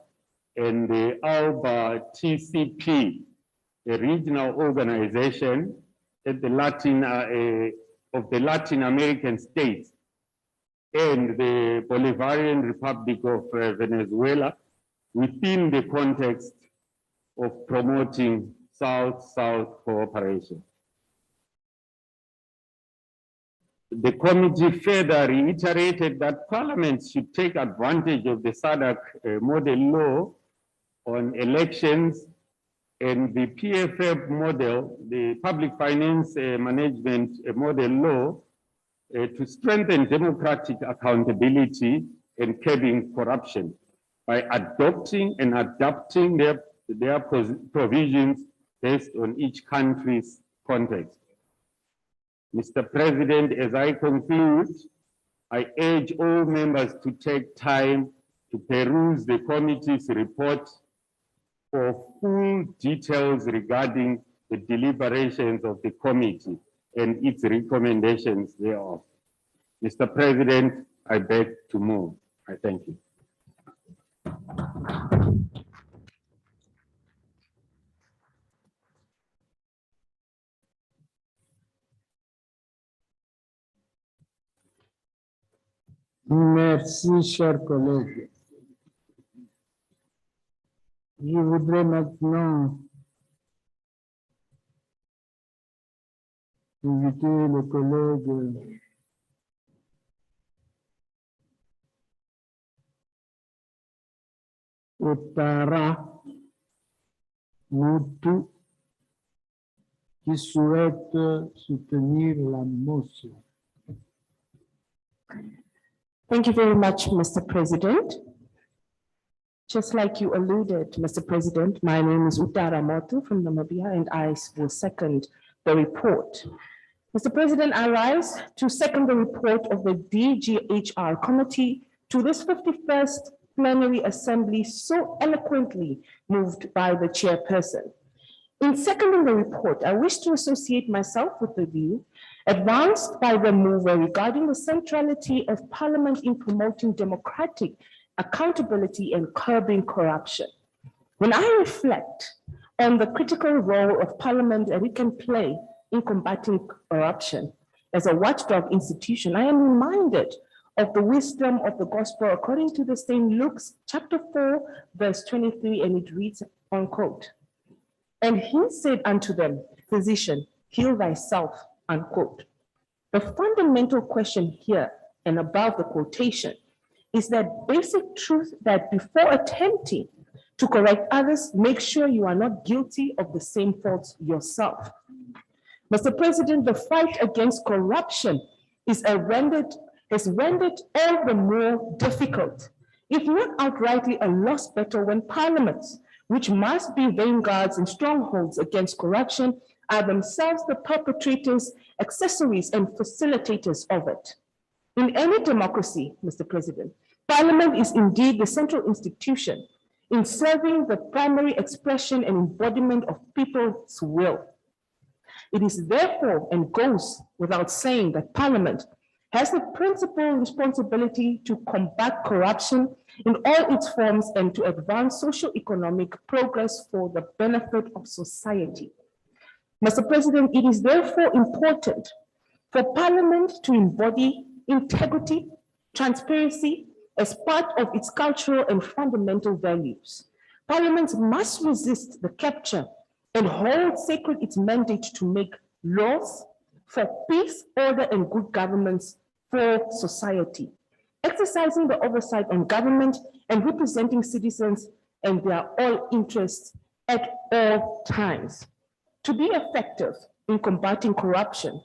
K: and the ALBA TCP, a regional organization at the of the Latin American states, and the Bolivarian Republic of Venezuela within the context of promoting South-South cooperation. The committee further reiterated that Parliament should take advantage of the SADC model law on elections and the PFF model, the Public Finance Management Model Law, to strengthen democratic accountability and curbing corruption by adopting and adapting their provisions based on each country's context. Mr. President, as I conclude, I urge all members to take time to peruse the committee's report for full details regarding the deliberations of the committee and its recommendations thereof. Mr. President, I beg to move. I thank you.
H: Merci, chers collègues. Je voudrais maintenant inviter le collègue Otara Moutou qui souhaite soutenir la motion.
T: Thank you very much, Mr. President. Just like you alluded, Mr. President, my name is Utara Motu from Namibia, and I will second the report. Mr. President, I rise to second the report of the DGHR Committee to this 51st Plenary Assembly so eloquently moved by the chairperson. In seconding the report, I wish to associate myself with the view advanced by the mover regarding the centrality of Parliament in promoting democratic accountability and curbing corruption. When I reflect on the critical role of Parliament that it can play in combating corruption as a watchdog institution, I am reminded of the wisdom of the gospel according to the same Luke chapter 4, verse 23, and it reads, unquote, "And he said unto them, Physician, heal thyself," unquote. The fundamental question here and above the quotation is that basic truth that before attempting to correct others, make sure you are not guilty of the same faults yourself. Mr. President, the fight against corruption has rendered all the more difficult, if not outrightly a lost battle, when parliaments, which must be vanguards and strongholds against corruption, are themselves the perpetrators, accessories, and facilitators of it. In any democracy, Mr. President, Parliament is indeed the central institution in serving the primary expression and embodiment of people's will. It is therefore, and goes without saying, that Parliament has the principal responsibility to combat corruption in all its forms and to advance socio-economic progress for the benefit of society. Mr. President, it is therefore important for Parliament to embody integrity, transparency as part of its cultural and fundamental values. Parliament must resist the capture and hold sacred its mandate to make laws for peace, order, and good governance for society, exercising the oversight on government and representing citizens and their all interests at all times. To be effective in combating corruption,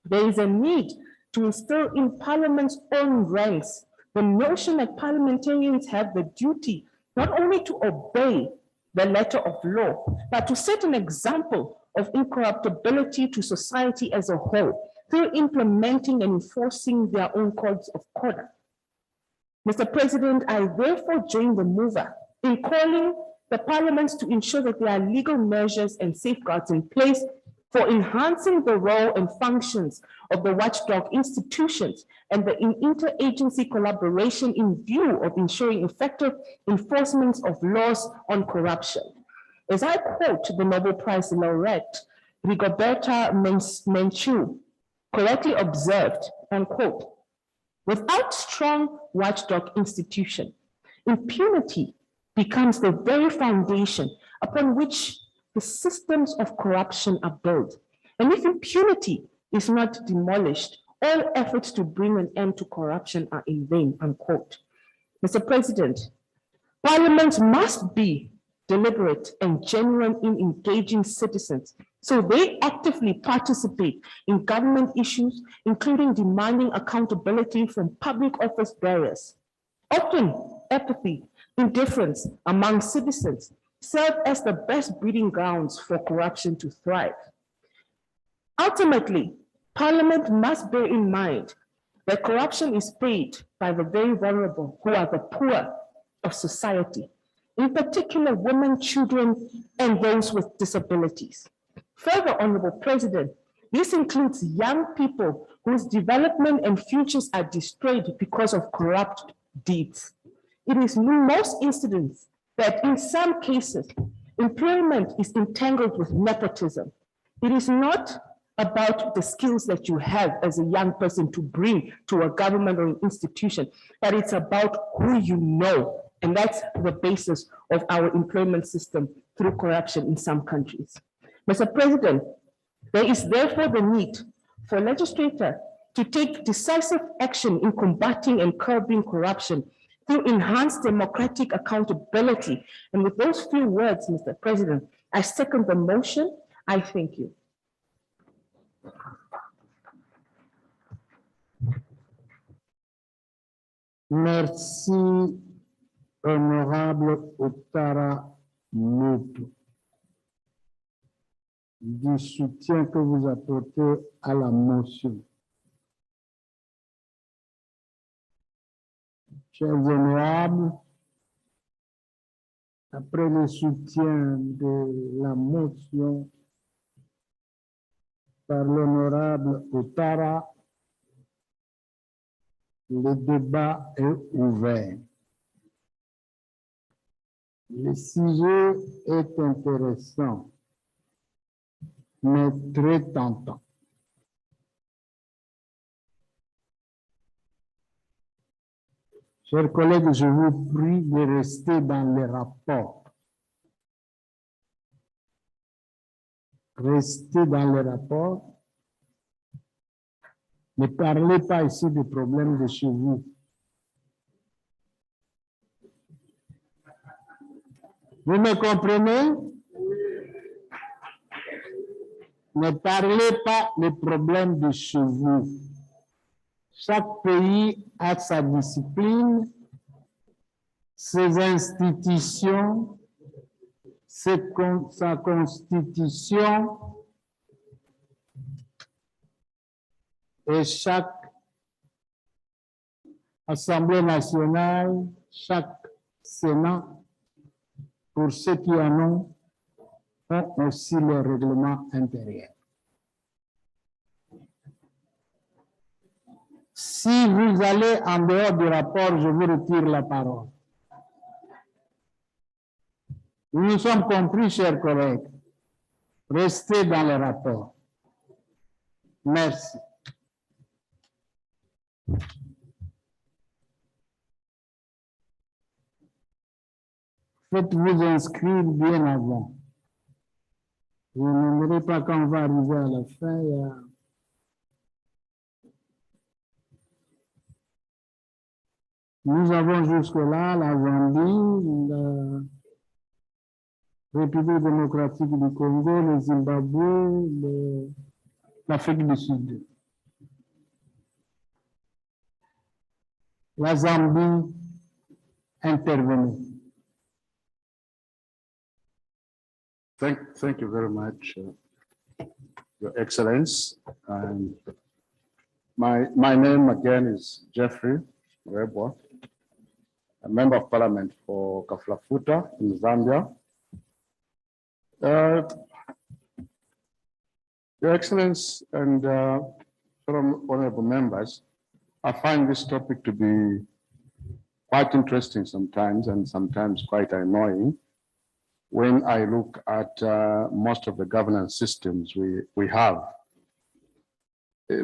T: there is a need to instill in Parliament's own ranks the notion that parliamentarians have the duty not only to obey the letter of law, but to set an example of incorruptibility to society as a whole through implementing and enforcing their own codes of conduct. Mr. President, I therefore join the mover in calling the parliaments to ensure that there are legal measures and safeguards in place for enhancing the role and functions of the watchdog institutions and the interagency collaboration in view of ensuring effective enforcement of laws on corruption. As I quote the Nobel Prize laureate, Rigoberta Menchú, correctly observed, unquote, without strong watchdog institution, impunity becomes the very foundation upon which the systems of corruption are built. And if impunity is not demolished, all efforts to bring an end to corruption are in vain, unquote. Mr. President, Parliament must be deliberate and genuine in engaging citizens so they actively participate in government issues, including demanding accountability from public office bearers. Often, apathy, indifference among citizens serve as the best breeding grounds for corruption to thrive. Ultimately, Parliament must bear in mind that corruption is paid by the very vulnerable, who are the poor of society, in particular women, children, and those with disabilities. Further, Honorable President, this includes young people whose development and futures are destroyed because of corrupt deeds. It is in most incidents that in some cases, employment is entangled with nepotism. It is not about the skills that you have as a young person to bring to a government or an institution, but it's about who you know. And that's the basis of our employment system through corruption in some countries. Mr. President, there is therefore the need for legislators to take decisive action in combating and curbing corruption through enhanced democratic accountability. And with those few words, Mr. President, I second the motion. I thank you.
H: Merci, Honorable Ottara Moto, du soutien que vous apportez à la motion. Chers honorables, après le soutien de la motion par l'honorable Ottara, le débat est ouvert. Le sujet est intéressant, mais très tentant. Chers collègues, je vous prie de rester dans les rapports. Restez dans les rapports. Ne parlez pas ici des problèmes de chez vous. Vous me comprenez? Ne parlez pas des problèmes de chez vous. Chaque pays a sa discipline, ses institutions, sa constitution, et chaque Assemblée nationale, chaque Sénat, pour ceux qui en ont aussi le règlement intérieur. Si vous allez en dehors du rapport, je vous retire la parole. Nous sommes compris, chers collègues. Restez dans le rapport. Merci. Faites-vous inscrire bien avant. Vous n'aimerez pas quand on va arriver à la fin. Nous avons jusque-là la Zambie, la République démocratique du Congo, le Zimbabwe, l'Afrique du Sud. La Zambie intervenue.
A: Thank you very much, Your Excellence. And my name again is Jeffrey Rebo, a Member of Parliament for Kaflafuta in Zambia. Your Excellence and fellow honorable members, I find this topic to be quite interesting sometimes and sometimes quite annoying when I look at most of the governance systems we have.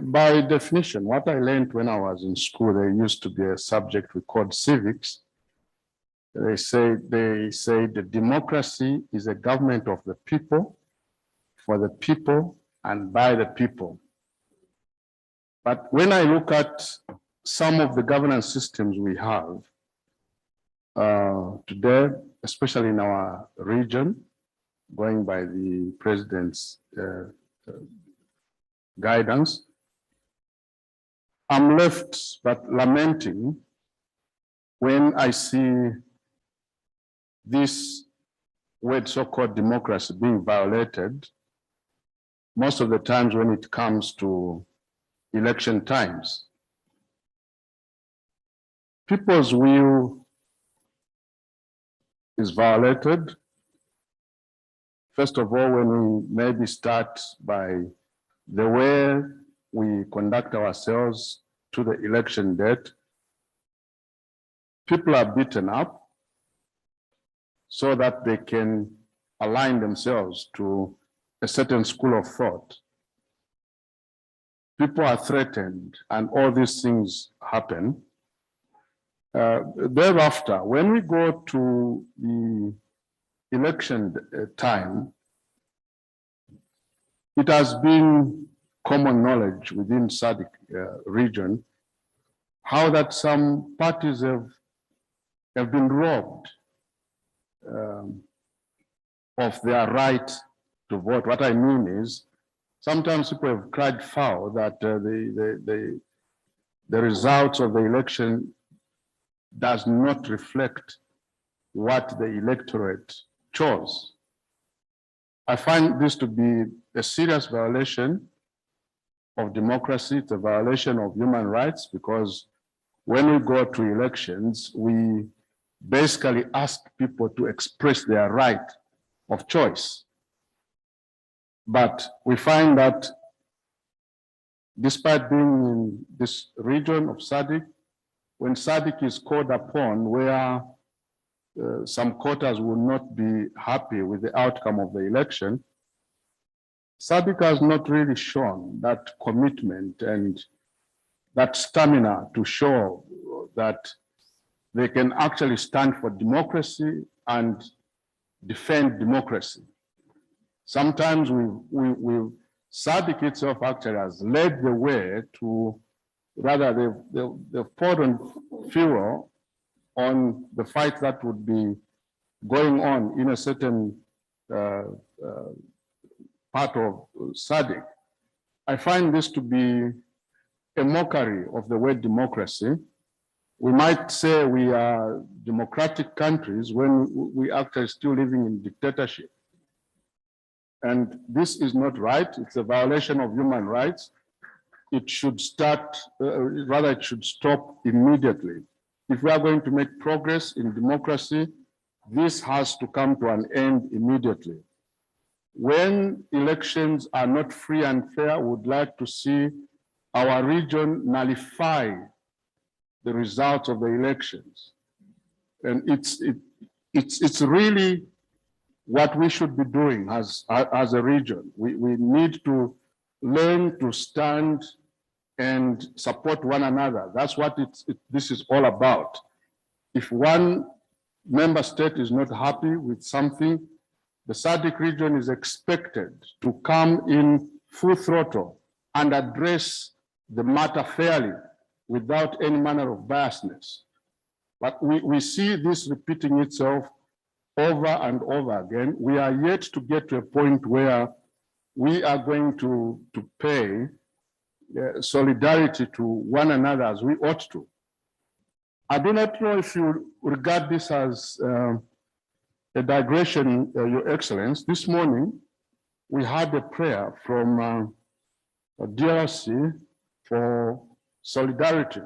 A: By definition, what I learned when I was in school, there used to be a subject we called civics. They say the democracy is a government of the people, for the people, and by the people. But when I look at some of the governance systems we have today, especially in our region, going by the president's guidance, I'm left but lamenting when I see this word so-called democracy being violated most of the times when it comes to election times. People's will is violated. First of all, when we maybe start by the way we conduct ourselves to the election date, people are beaten up so that they can align themselves to a certain school of thought. People are threatened and all these things happen. Thereafter, when we go to the election time, it has been common knowledge within SADC region how that some parties have been robbed of their right to vote. What I mean is, sometimes people have cried foul that the results of the election does not reflect what the electorate chose. I find this to be a serious violation of democracy. It's a violation of human rights, because when we go to elections, we basically ask people to express their right of choice. But we find that despite being in this region of SADC, when SADC is called upon where some quarters will not be happy with the outcome of the election, SADC has not really shown that commitment and that stamina to show that they can actually stand for democracy and defend democracy. Sometimes SADC itself actually has led the way to, rather they've poured on fuel on the fight that would be going on in a certain part of SADC. I find this to be a mockery of the word democracy. We might say we are democratic countries when we actually still living in dictatorship. And this is not right. It's a violation of human rights. it should start, rather it should stop immediately. If we are going to make progress in democracy, this has to come to an end immediately. When elections are not free and fair, we would like to see our region nullify the results of the elections. And it's really what we should be doing as a region. We need to learn to stand and support one another. That's what this is all about. If one member state is not happy with something, the SADC region is expected to come in full throttle and address the matter fairly without any manner of biasness. But we see this repeating itself over and over again. We are yet to get to a point where we are going to pay solidarity to one another as we ought to. I do not know if you regard this as a digression, Your Excellence. This morning, we had a prayer from DRC for solidarity.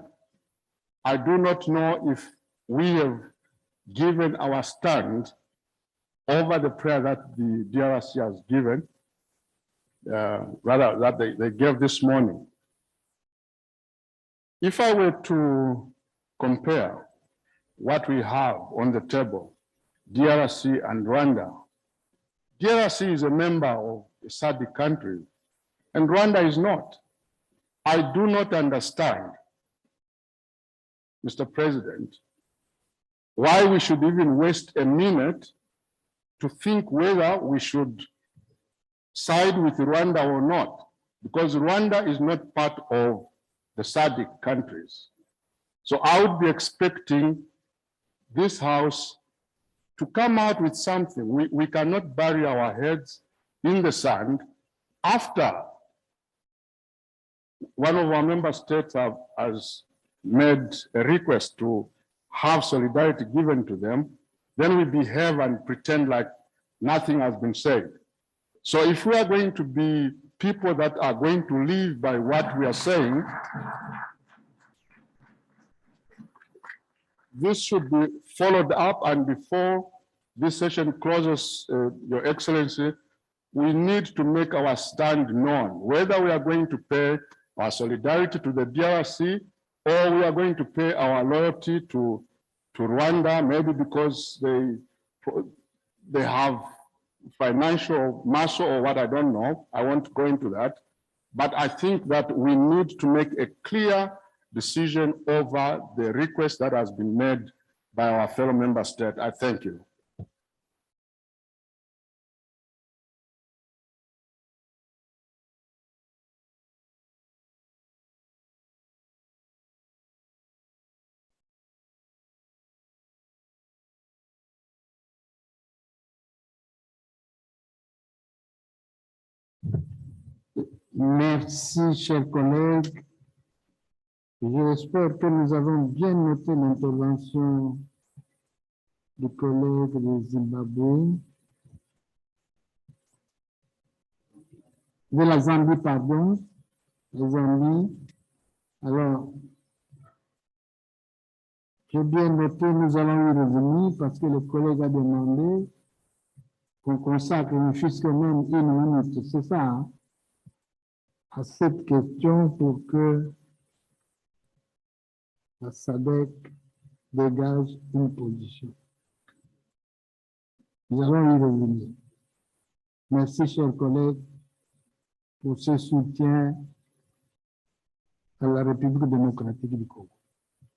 A: I do not know if we have given our stand over the prayer that the DRC has given, rather that they gave this morning. If I were to compare what we have on the table, DRC and Rwanda, DRC is a member of the SADC country, and Rwanda is not. I do not understand, Mr. President, why we should even waste a minute to think whether we should side with Rwanda or not, because Rwanda is not part of the SADC countries. So I would be expecting this House to come out with something. We cannot bury our heads in the sand after one of our member states has made a request to have solidarity given to them, then we behave and pretend like nothing has been said. So if we are going to be people that are going to live by what we are saying, this should be followed up, and before this session closes, Your Excellency, we need to make our stand known, whether we are going to pay our solidarity to the DRC or we are going to pay our loyalty to Rwanda, maybe because they have financial muscle or what, I don't know. I won't go into that. But I think that we need to make a clear decision over the request that has been made by our fellow member state. I thank you.
H: Merci, chers collègues. J'espère que nous avons bien noté l'intervention du collègue de Zimbabwe, de la Zambie, pardon, de Zambie. Alors, j'ai bien noté, nous allons y revenir parce que le collègue a demandé qu'on consacre ne fût-ce que même une minute, c'est ça, hein, à cette question pour que la SADC dégage une position. Nous allons y revenir. Merci, chers collègues, pour ce soutien à la République démocratique du Congo.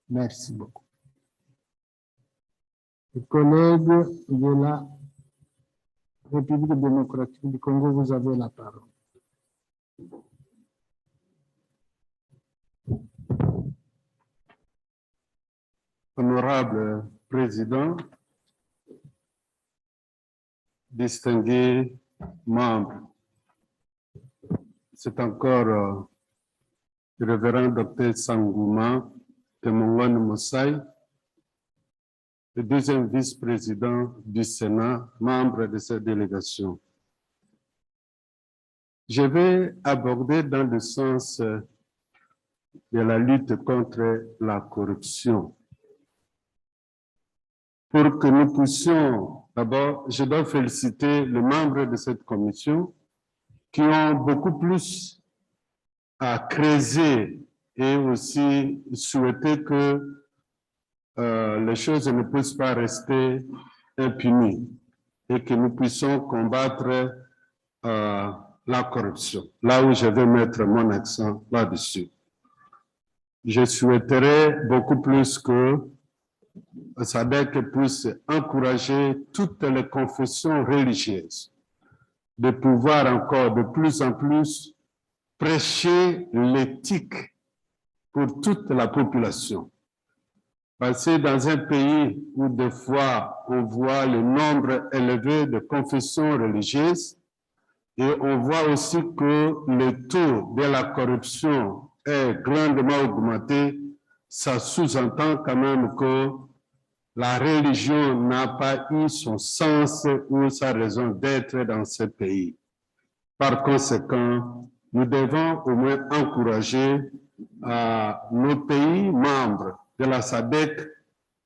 H: Merci beaucoup. Les collègues de la République démocratique du Congo, vous avez la parole.
A: Honorable Président, distingués membres, c'est encore le révérend Dr Sangouma Temongon Moussaï, le deuxième vice-président du Sénat, membre de cette délégation. Je vais aborder dans le sens de la lutte contre la corruption. Pour que nous puissions, d'abord, je dois féliciter les membres de cette commission qui ont beaucoup plus à creuser et aussi souhaiter que les choses ne puissent pas rester impunies et que nous puissions combattre la corruption. Là où je vais mettre mon accent là-dessus. Je souhaiterais beaucoup plus que SADC puisse encourager toutes les confessions religieuses de pouvoir encore de plus en plus prêcher l'éthique pour toute la population. Parce que dans un pays où des fois on voit le nombre élevé de confessions religieuses et on voit aussi que le taux de la corruption est grandement augmenté, ça sous-entend quand même que la religion n'a pas eu son sens ou sa raison d'être dans ce pays. Par conséquent, nous devons au moins encourager nos pays membres de la SADC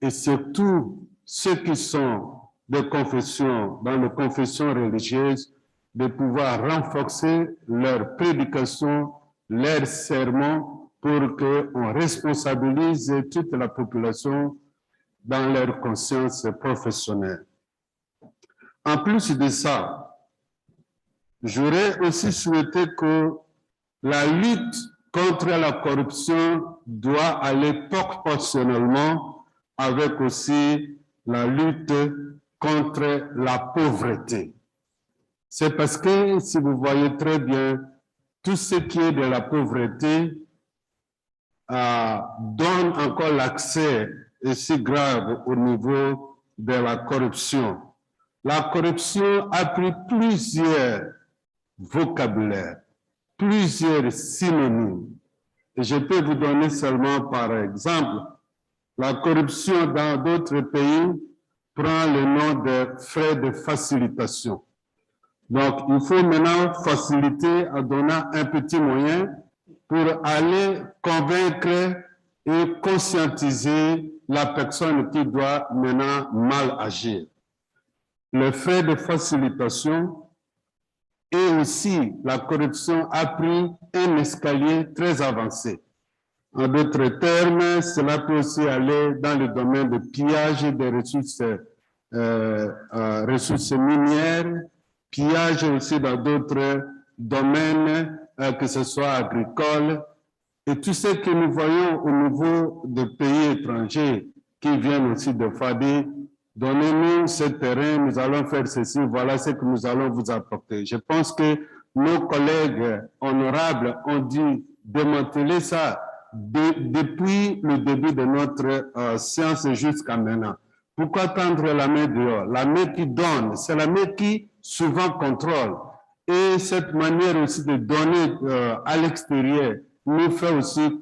A: et surtout ceux qui sont de confession, dans les confessions religieuses, de pouvoir renforcer leur prédication, leurs sermons pour qu'on responsabilise toute la population dans leur conscience professionnelle. En plus de ça, j'aurais aussi souhaité que la lutte contre la corruption doit aller proportionnellement avec aussi la lutte contre la pauvreté. C'est parce que, si vous voyez très bien, tout ce qui est de la pauvreté donne encore l'accès si grave au niveau de la corruption. La corruption a pris plusieurs vocabulaires, plusieurs synonymes. Et je peux vous donner seulement par exemple, la corruption dans d'autres pays prend le nom de frais de facilitation. Donc, il faut maintenant faciliter en donnant un petit moyen pour aller convaincre et conscientiser la personne qui doit maintenant mal agir. Le frais de facilitation et aussi la corruption a pris un escalier très avancé. En d'autres termes, cela peut aussi aller dans le domaine de pillage des ressources minières, pillage aussi dans d'autres domaines, que ce soit agricole, et tout ce que nous voyons au niveau de pays étrangers qui viennent aussi de FADI, donnez-nous ce terrain, nous allons faire ceci, voilà ce que nous allons vous apporter. Je pense que nos collègues honorables ont dû démanteler ça depuis le début de notre séance jusqu'à maintenant. Pourquoi tendre la main dehors? La main qui donne, c'est la main qui souvent contrôle. Et cette manière aussi de donner à l'extérieur nous fait aussi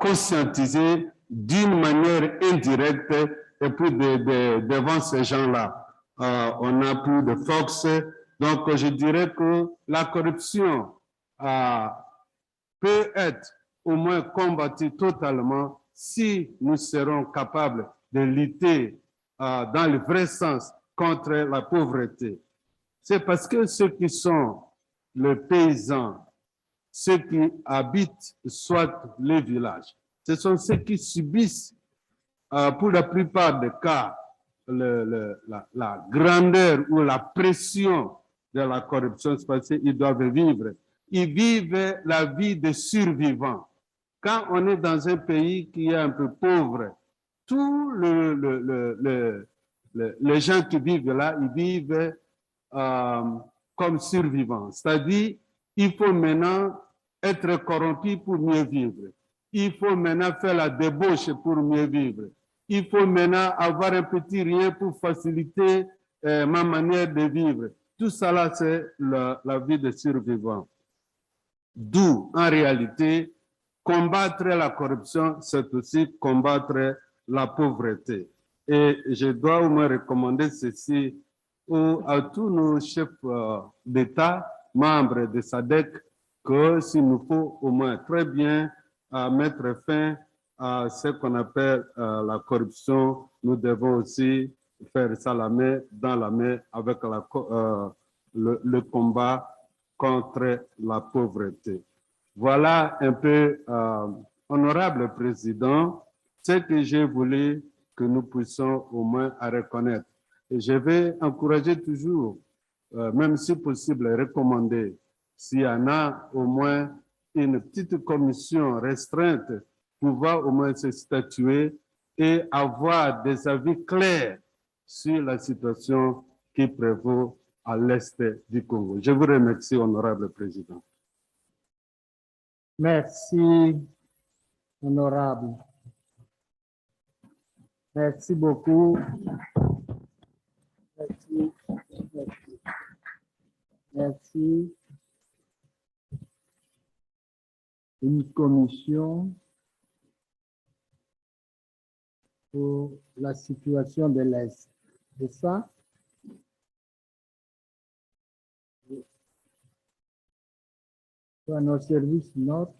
A: conscientiser d'une manière indirecte et puis devant ces gens-là, on n'a plus de force. Donc, je dirais que la corruption peut être au moins combattue totalement si nous serons capables de lutter dans le vrai sens contre la pauvreté. C'est parce que ceux qui sont les paysans, ceux qui habitent soit les villages, ce sont ceux qui subissent pour la plupart des cas la grandeur ou la pression de la corruption, c'est parce qu'ils doivent vivre. Ils vivent la vie de survivants. Quand on est dans un pays qui est un peu pauvre, tous les gens qui vivent là, ils vivent comme survivants. C'est-à-dire, il faut maintenant être corrompu pour mieux vivre. Il faut maintenant faire la débauche pour mieux vivre. Il faut maintenant avoir un petit rien pour faciliter ma manière de vivre. Tout ça, c'est la vie de survivants. D'où, en réalité, combattre la corruption, c'est aussi combattre la pauvreté. Et je dois au moins recommander ceci à tous nos chefs d'État, membres de SADC, que s'il nous faut au moins très bien
K: mettre fin à ce qu'on appelle la corruption, nous devons aussi faire ça dans la main avec le combat contre la pauvreté. Voilà un peu, honorable président, ce que j'ai voulu que nous puissions au moins à reconnaître. Et je vais encourager toujours, même si possible, recommander, s'il y en a au moins une petite commission restreinte pouvant au moins se statuer et avoir des avis clairs sur la situation qui prévaut à l'est du Congo. Je vous remercie, honorable président.
H: Merci, honorable. Merci beaucoup. Merci. Merci. Merci. Une commission pour la situation de l'Est. C'est ça? Pour nos services notent.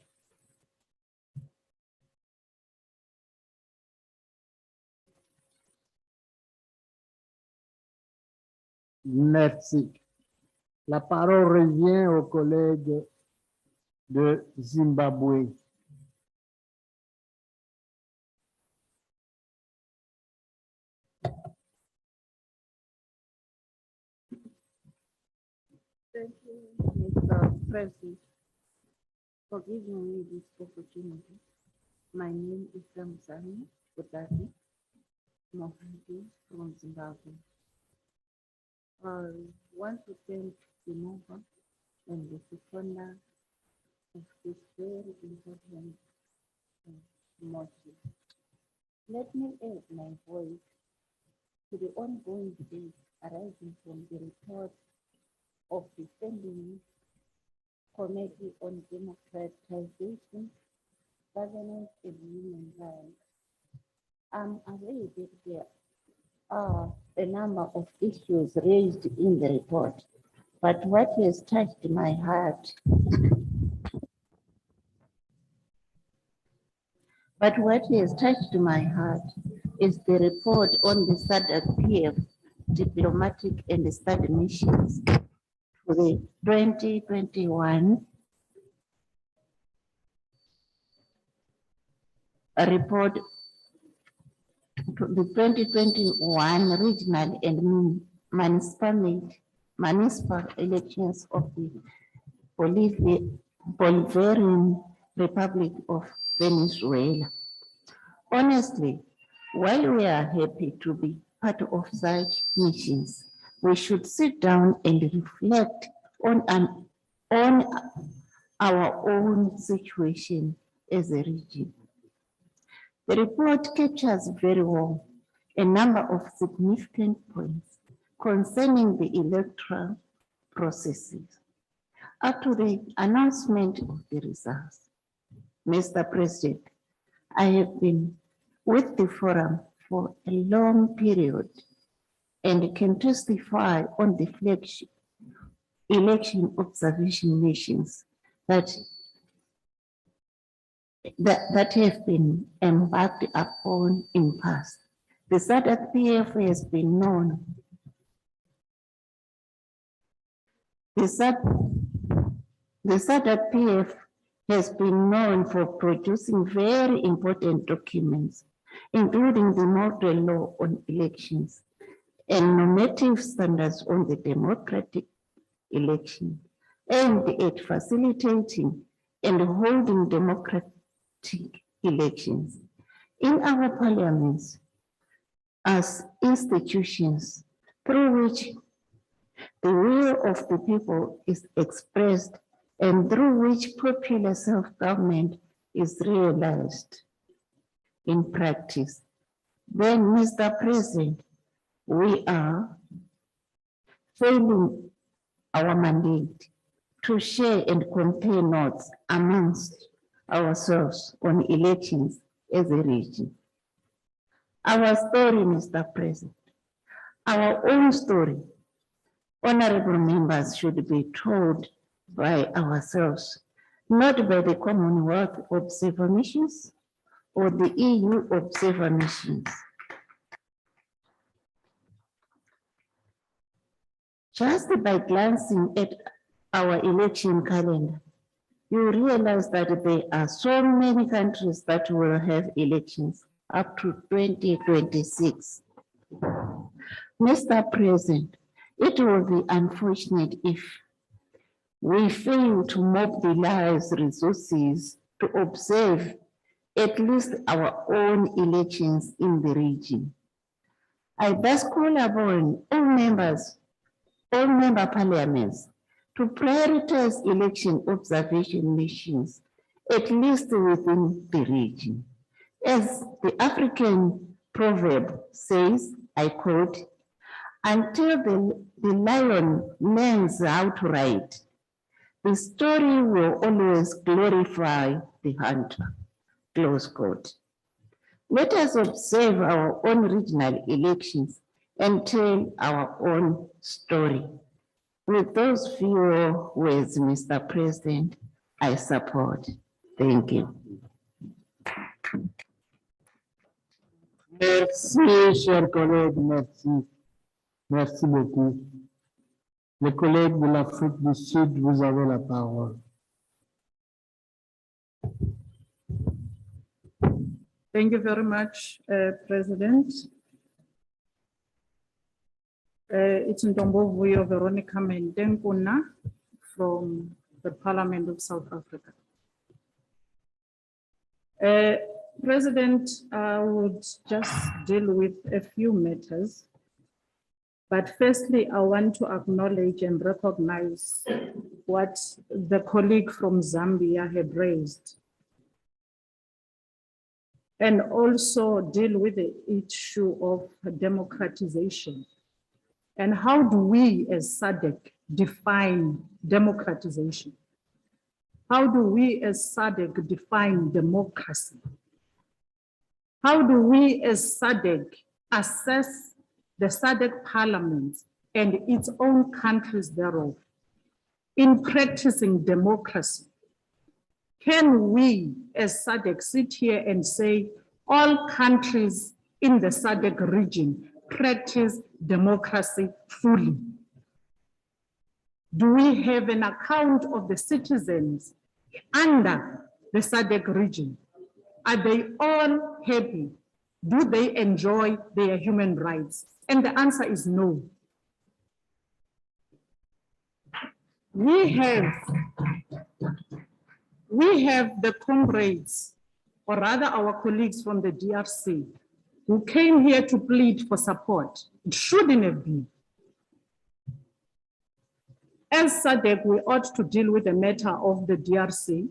H: Merci. La parole revient au collègue de Zimbabwe.
R: Thank you, Mr. President, for giving me this opportunity. My name is Samsani Kutati Mohadi from Zimbabwe. I want to thank the mover and the seconder of this very important motion. Let me add my voice to the ongoing debate arising from the report of the Standing Committee on Democratization, Governance and Human Rights. I'm aware that there are a number of issues raised in the report, but what has touched my heart is the report on the SADC diplomatic and study missions for the 2021 report to the 2021 regional and municipal elections of the Bolivarian Republic of Venezuela. Honestly, while we are happy to be part of such missions, we should sit down and reflect on our own situation as a region. The report captures very well a number of significant points concerning the electoral processes up to the announcement of the results. Mr. President, I have been with the forum for a long period and can testify on the flagship election observation missions that have been embarked upon in past. The SADC has been known. The SADC has been known for producing very important documents, including the model law on elections and normative standards on the democratic election, aimed at facilitating and holding democratic elections in our parliaments as institutions through which the will of the people is expressed and through which popular self-government is realized in practice. Then, Mr. President, we are failing our mandate to share and compare notes amongst ourselves on elections as a region. Our story, Mr. President, our own story, honorable members, should be told by ourselves,
V: not by the Commonwealth Observer Missions or the EU Observer Missions. Just by glancing at our election calendar, you realize that there are so many countries that will have elections up to 2026. Mr. President, it will be unfortunate if we fail to mobilize resources to observe at least our own elections in the region. I thus call upon all member parliaments to prioritize election observation missions, at least within the region. As the African proverb says, I quote, until the lion learns how to ride, the story will always glorify the hunter, close quote. Let us observe our own regional elections and tell our own story. With those few words, Mr. President, I support. Thank you.
H: Merci, chers collègues, merci. Merci beaucoup. Les collègues de l'Afrique du Sud, vous avez la parole.
M: Thank you very much, President. It's Ntombovuyo Veronica Mendenkuna from the Parliament of South Africa. President, I would just deal with a few matters. But firstly, I want to acknowledge and recognize what the colleague from Zambia had raised. And also deal with the issue of democratization. And how do we as SADC define democratization? How do we as SADC define democracy? How do we as SADC assess the SADC parliament and its own countries thereof in practicing democracy? Can we as SADC sit here and say all countries in the SADC region practice democracy fully? Do we have an account of the citizens under the SADC region? Are they all happy? Do they enjoy their human rights? And the answer is no. We have the comrades, or rather our colleagues from the DRC, who came here to plead for support. It shouldn't have been. As SADC, we ought to deal with the matter of the DRC.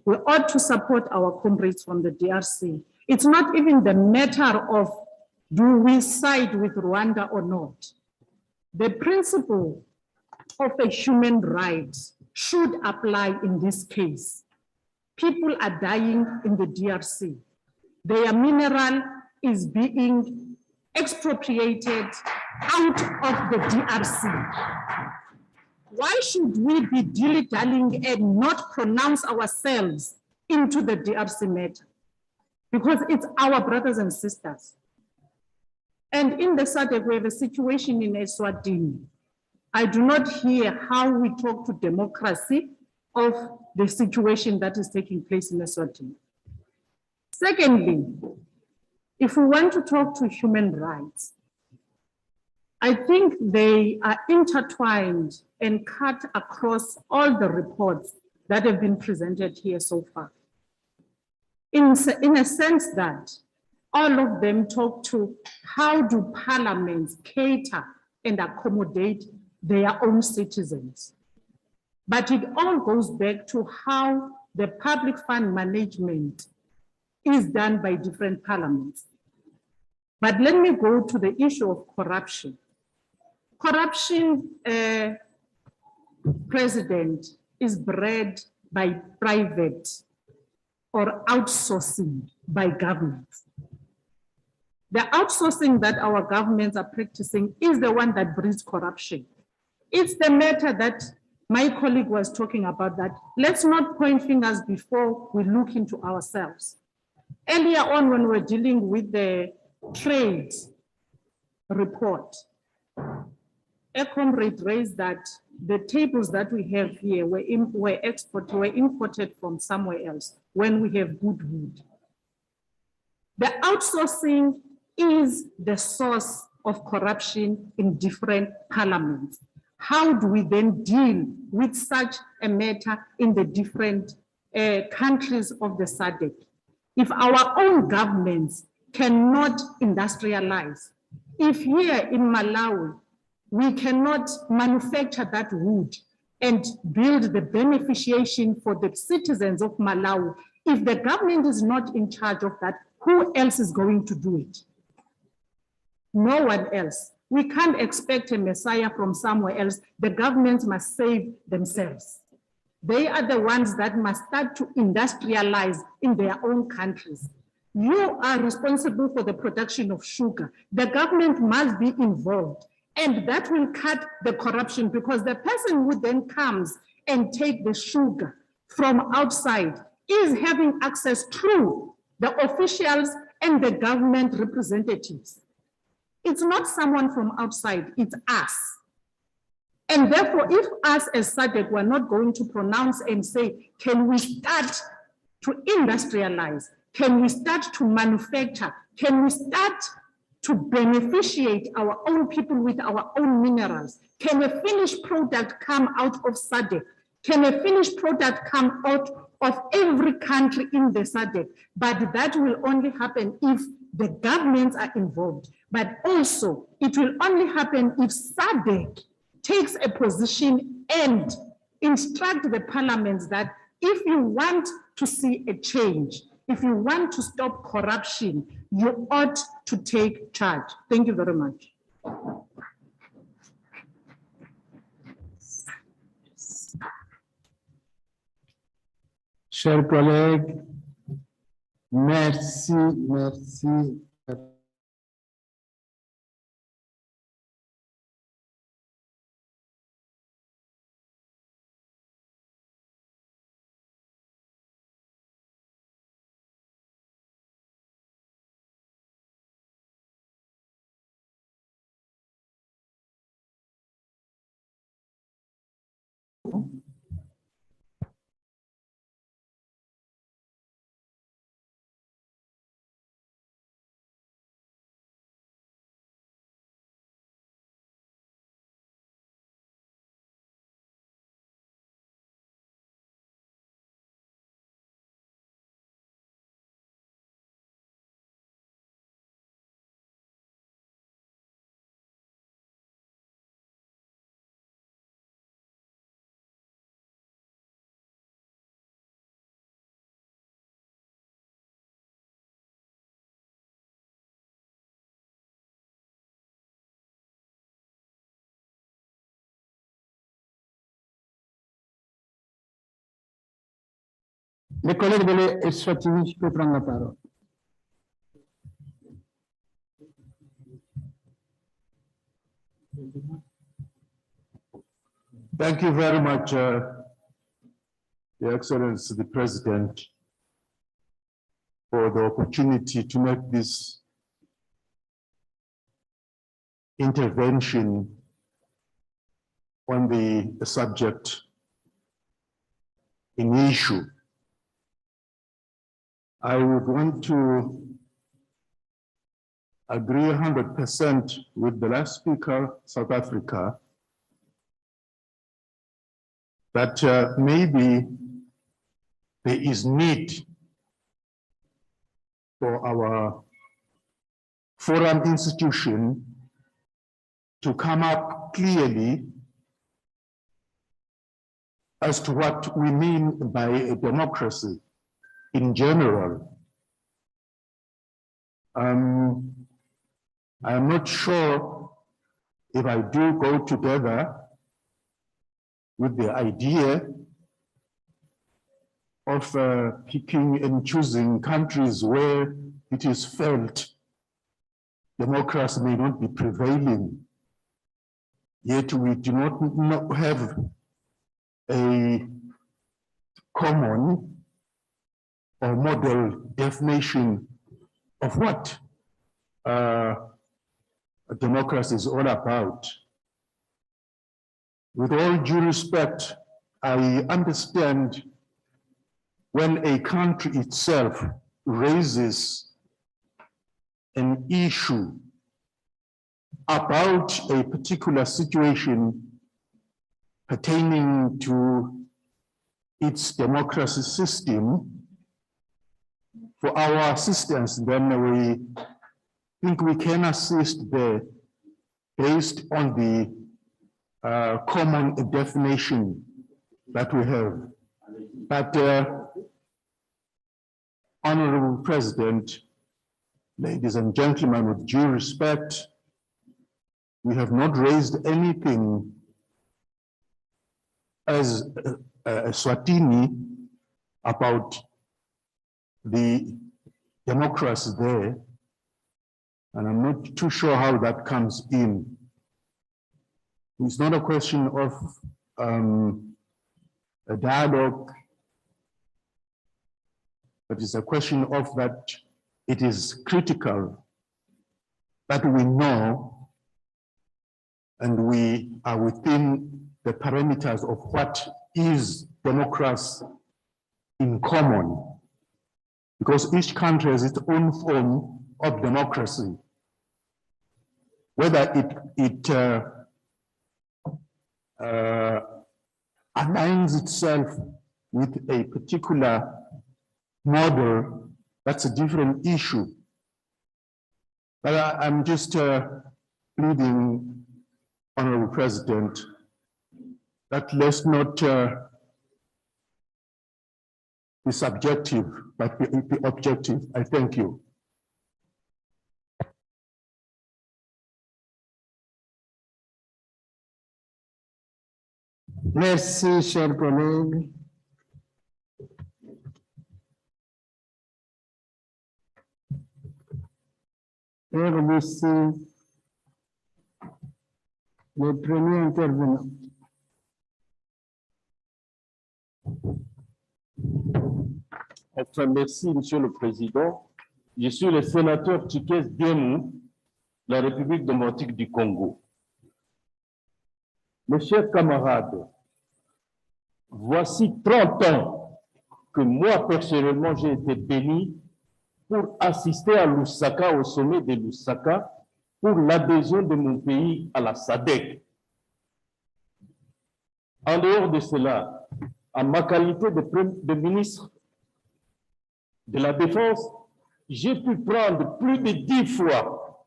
M: We ought to support our comrades from the DRC. It's not even the matter of do we side with Rwanda or not. The principle of a human right should apply in this case. People are dying in the DRC. Their mineral is being expropriated out of the DRC. Why should we be dilly-dallying and not pronounce ourselves into the DRC matter? Because it's our brothers and sisters. And in the SADC, we have a situation in Eswatini. I do not hear how we talk to democracy of the situation that is taking place in Eswatini. Secondly, if we want to talk to human rights, I think they are intertwined and cut across all the reports that have been presented here so far. In a sense that all of them talk to how do parliaments cater and accommodate their own citizens. But it all goes back to how the public fund management is done by different parliaments. But let me go to the issue of corruption. Corruption, President, is bred by private or outsourcing by governments. The outsourcing that our governments are practicing is the one that breeds corruption. It's the matter that My colleague was talking about that. Let's not point fingers before we look into ourselves. Earlier on, when we were dealing with the trade report, a comrade raised that the tables that we have here were imported from somewhere else when we have good wood. The outsourcing is the source of corruption in different parliaments. How do we then deal with such a matter in the different countries of the SADC? If our own governments cannot industrialize, if here in Malawi, we cannot manufacture that wood and build the beneficiation for the citizens of Malawi, if the government is not in charge of that, who else is going to do it? No one else. We can't expect a messiah from somewhere else. The governments must save themselves. They are the ones that must start to industrialize in their own countries. You are responsible for the production of sugar. The government must be involved, and that will cut the corruption, because the person who then comes and take the sugar from outside is having access through the officials and the government representatives. It's not someone from outside, it's us. And therefore, if us as SADC were not going to pronounce and say, can we start to industrialize? Can we start to manufacture? Can we start to beneficiate our own people with our own minerals? Can a finished product come out of SADC? Can a finished product come out of every country in the SADC? But that will only happen if the governments are involved. But also, it will only happen if SADC takes a position and instruct the parliaments that if you want to see a change, if you want to stop corruption, you ought to take charge. Thank you very much.
H: Chers collègues, merci. Les collègues de l'Eswatini, je peux prendre la parole.
A: Thank you very much, Your Excellency, the President, for the opportunity to make this intervention on the subject in issue. I would want to agree 100% with the last speaker, South Africa, that maybe there is need for our foreign institution to come up clearly as to what we mean by a democracy in general. I am not sure if I do go together with the idea of picking and choosing countries where it is felt democracy may not be prevailing. Yet we do not have
J: a common or model definition of what democracy is all about. With all due respect, I understand when a country itself raises an issue about a particular situation pertaining to its democracy system, for our assistance, then we think we can assist there based on the common definition that we have. But Honorable President, ladies and gentlemen, with due respect, we have not raised anything as Swatini about the democracy there, and I'm not too sure how that comes in. It's not a question of a dialogue, but it's a question of that it is critical that we know and we are within the parameters of what is democracy in common, because each country has its own form of democracy. Whether it aligns itself with a particular model, that's a different issue. But I'm just pleading, Honorable President, that let's not be subjective, but be objective. I thank you.
H: Merci, chers collègues. RDC, le premier intervenant.
N: Enfin, merci, Monsieur le Président. Je suis le sénateur Tchikès Diemou, la République démocratique du Congo. Mes chers camarades, voici 30 ans que moi, personnellement, j'ai été béni pour assister à Lusaka, au sommet de Lusaka, pour l'adhésion de mon pays à la SADC. En dehors de cela, en ma qualité de ministre de la Défense, j'ai pu prendre plus de 10 fois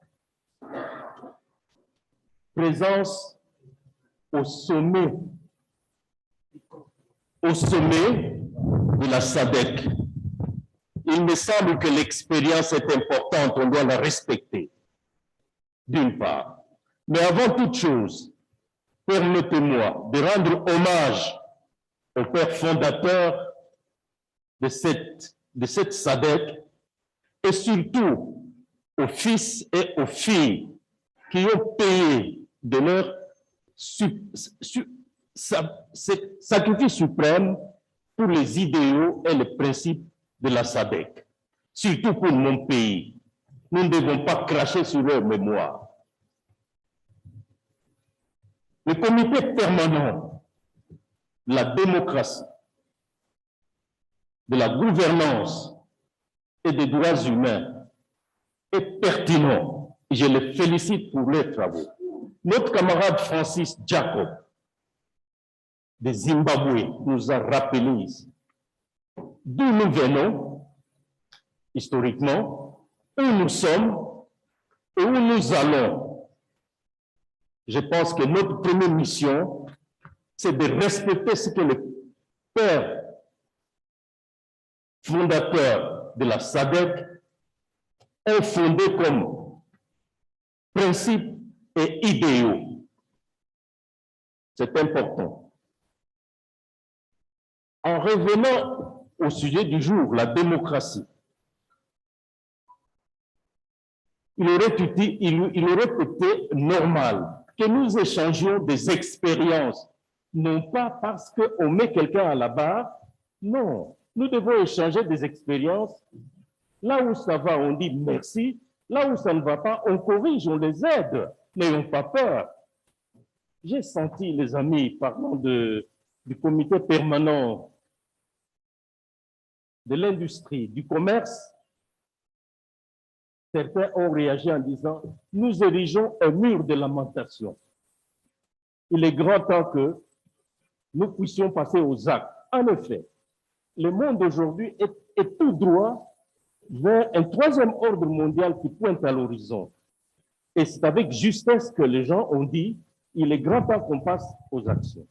N: présence au sommet de la SADC. Il me semble que l'expérience est importante, on doit la respecter, d'une part. Mais avant toute chose, permettez-moi de rendre hommage au père fondateur de cette SADC et surtout aux fils et aux filles qui ont payé de leur sacrifice suprême pour les idéaux et les principes de la SADC, surtout pour mon pays. Nous ne devons pas cracher sur leur mémoire. Le comité permanent de la démocratie, de la gouvernance et des droits humains est pertinent. Je les félicite pour leurs travaux. Notre camarade Francis Jacob de Zimbabwe nous a rappelé ici d'où nous venons, historiquement, où nous sommes et où nous allons. Je pense que notre première mission, c'est de respecter ce que le père fondateur de la SADC ont fondé comme principes et idéaux. C'est important. En revenant au sujet du jour, la démocratie, il aurait été normal que nous échangions des expériences non pas parce qu'on met quelqu'un à la barre. Non, nous devons échanger des expériences. Là où ça va, on dit merci. Là où ça ne va pas, on corrige, on les aide. N'ayons pas peur. J'ai senti les amis parlant du comité permanent de l'industrie, du commerce. Certains ont réagi en disant, nous érigeons un mur de lamentation. Il est grand temps que nous puissions passer aux actes. En effet, le monde aujourd'hui est tout droit vers un troisième ordre mondial qui pointe à l'horizon. Et c'est avec justesse que les gens ont dit, il est grand temps qu'on passe aux actions.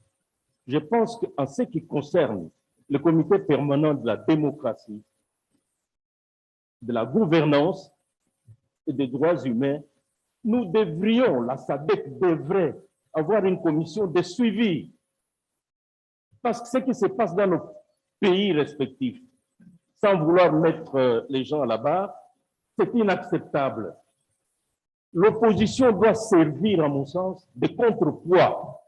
N: Je pense qu'en ce qui concerne le comité permanent de la démocratie, de la gouvernance et des droits humains, nous devrions, la SADC devrait avoir une commission de suivi. Parce que ce qui se passe dans nos pays respectifs, sans vouloir mettre les gens à la barre, c'est inacceptable. L'opposition doit servir, à mon sens, de contrepoids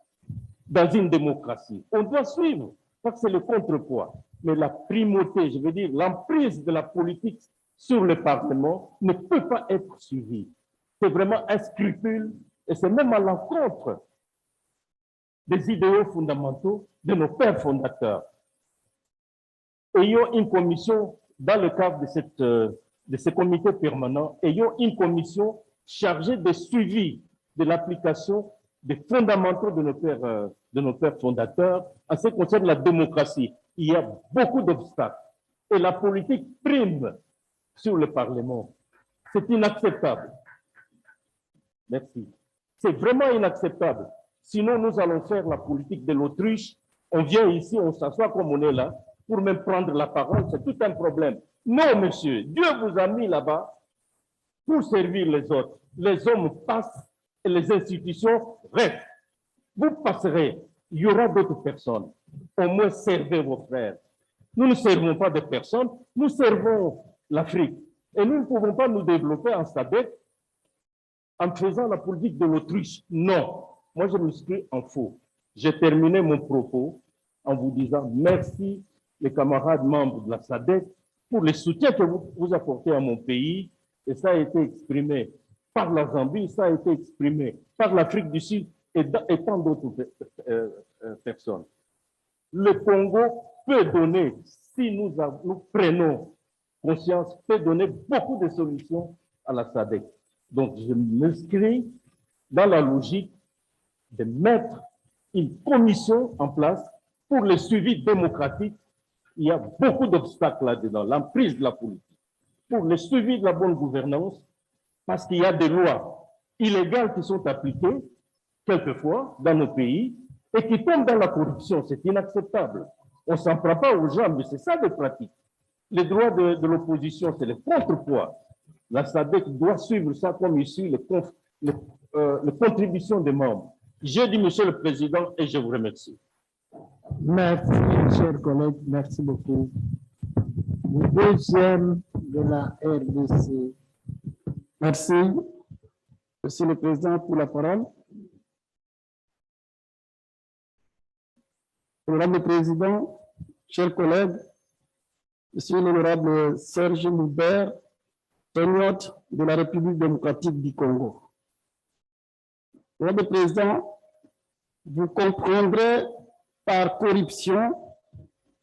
N: dans une démocratie. On doit suivre, parce que c'est le contrepoids. Mais la primauté, je veux dire, l'emprise de la politique sur le Parlement ne peut pas être suivie. C'est vraiment un scrupule et c'est même à l'encontre des idéaux fondamentaux de nos pères fondateurs. Ayons une commission, dans le cadre de ce comité permanent, ayons une commission chargée de suivi de l'application des fondamentaux de nos pères fondateurs en ce qui concerne la démocratie. Il y a beaucoup d'obstacles et la politique prime sur le Parlement. C'est inacceptable. Merci. C'est vraiment inacceptable. Sinon, nous allons faire la politique de l'autruche. On vient ici, on s'assoit comme on est là, pour même prendre la parole, c'est tout un problème. Non, monsieur, Dieu vous a mis là-bas pour servir les autres. Les hommes passent et les institutions restent. Vous passerez, il y aura d'autres personnes. Au moins, servez vos frères. Nous ne servons pas de personnes, nous servons l'Afrique. Et nous ne pouvons pas nous développer en SADC en faisant la politique de l'autruche. Non, moi je me suis en faux. J'ai terminé mon propos en vous disant merci les camarades membres de la SADC pour le soutien que vous apportez à mon pays. Et ça a été exprimé par la Zambie, ça a été exprimé par l'Afrique du Sud et tant d'autres personnes. Le Congo peut donner, si nous prenons conscience, peut donner beaucoup de solutions à la SADC. Donc, je m'inscris dans la logique de mettre une commission en place pour le suivi démocratique. Il y a beaucoup d'obstacles là-dedans, l'emprise de la politique. Pour le suivi de la bonne gouvernance, parce qu'il y a des lois illégales qui sont appliquées, quelquefois, dans nos pays, et qui tombent dans la corruption. C'est inacceptable. On ne s'en prend pas aux gens, mais c'est ça des pratiques. Les droits de l'opposition, c'est le contrepoids. La SADC doit suivre ça comme ici, les contributions des membres. J'ai dit, Monsieur le Président, et je vous remercie.
H: Merci, chers collègues, merci beaucoup. Le deuxième de la RDC.
B: Merci, Monsieur le Président, pour la parole. Honorable Président, chers collègues, Monsieur l'honorable Serge Loubert, patriote de la République démocratique du Congo. Honorable Président, vous comprendrez par corruption,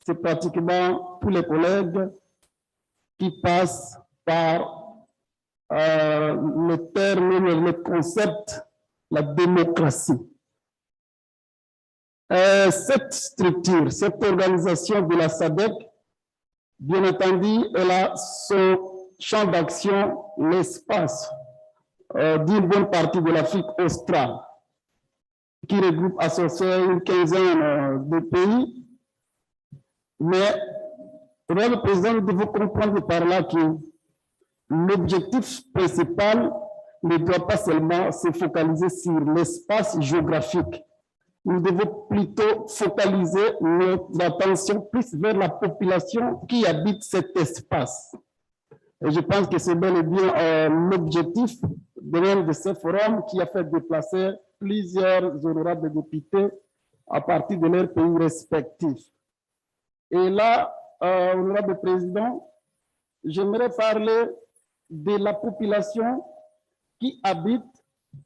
B: c'est pratiquement tous les collègues qui passent par le terme, le concept, la démocratie. Cette structure, cette organisation de la SADC, bien entendu, elle a son champ d'action, l'espace d'une bonne partie de l'Afrique australe, qui regroupe à son sein une quinzaine de pays. Mais, le Président, nous devons comprendre par là que l'objectif principal ne doit pas seulement se focaliser sur l'espace géographique. Nous devons plutôt focaliser notre attention plus vers la population qui habite cet espace. Et je pense que c'est bel et bien l'objectif de ce forum qui a fait déplacer plusieurs honorables députés à partir de leurs pays respectifs. Et là, honorable président, j'aimerais parler de la population qui habite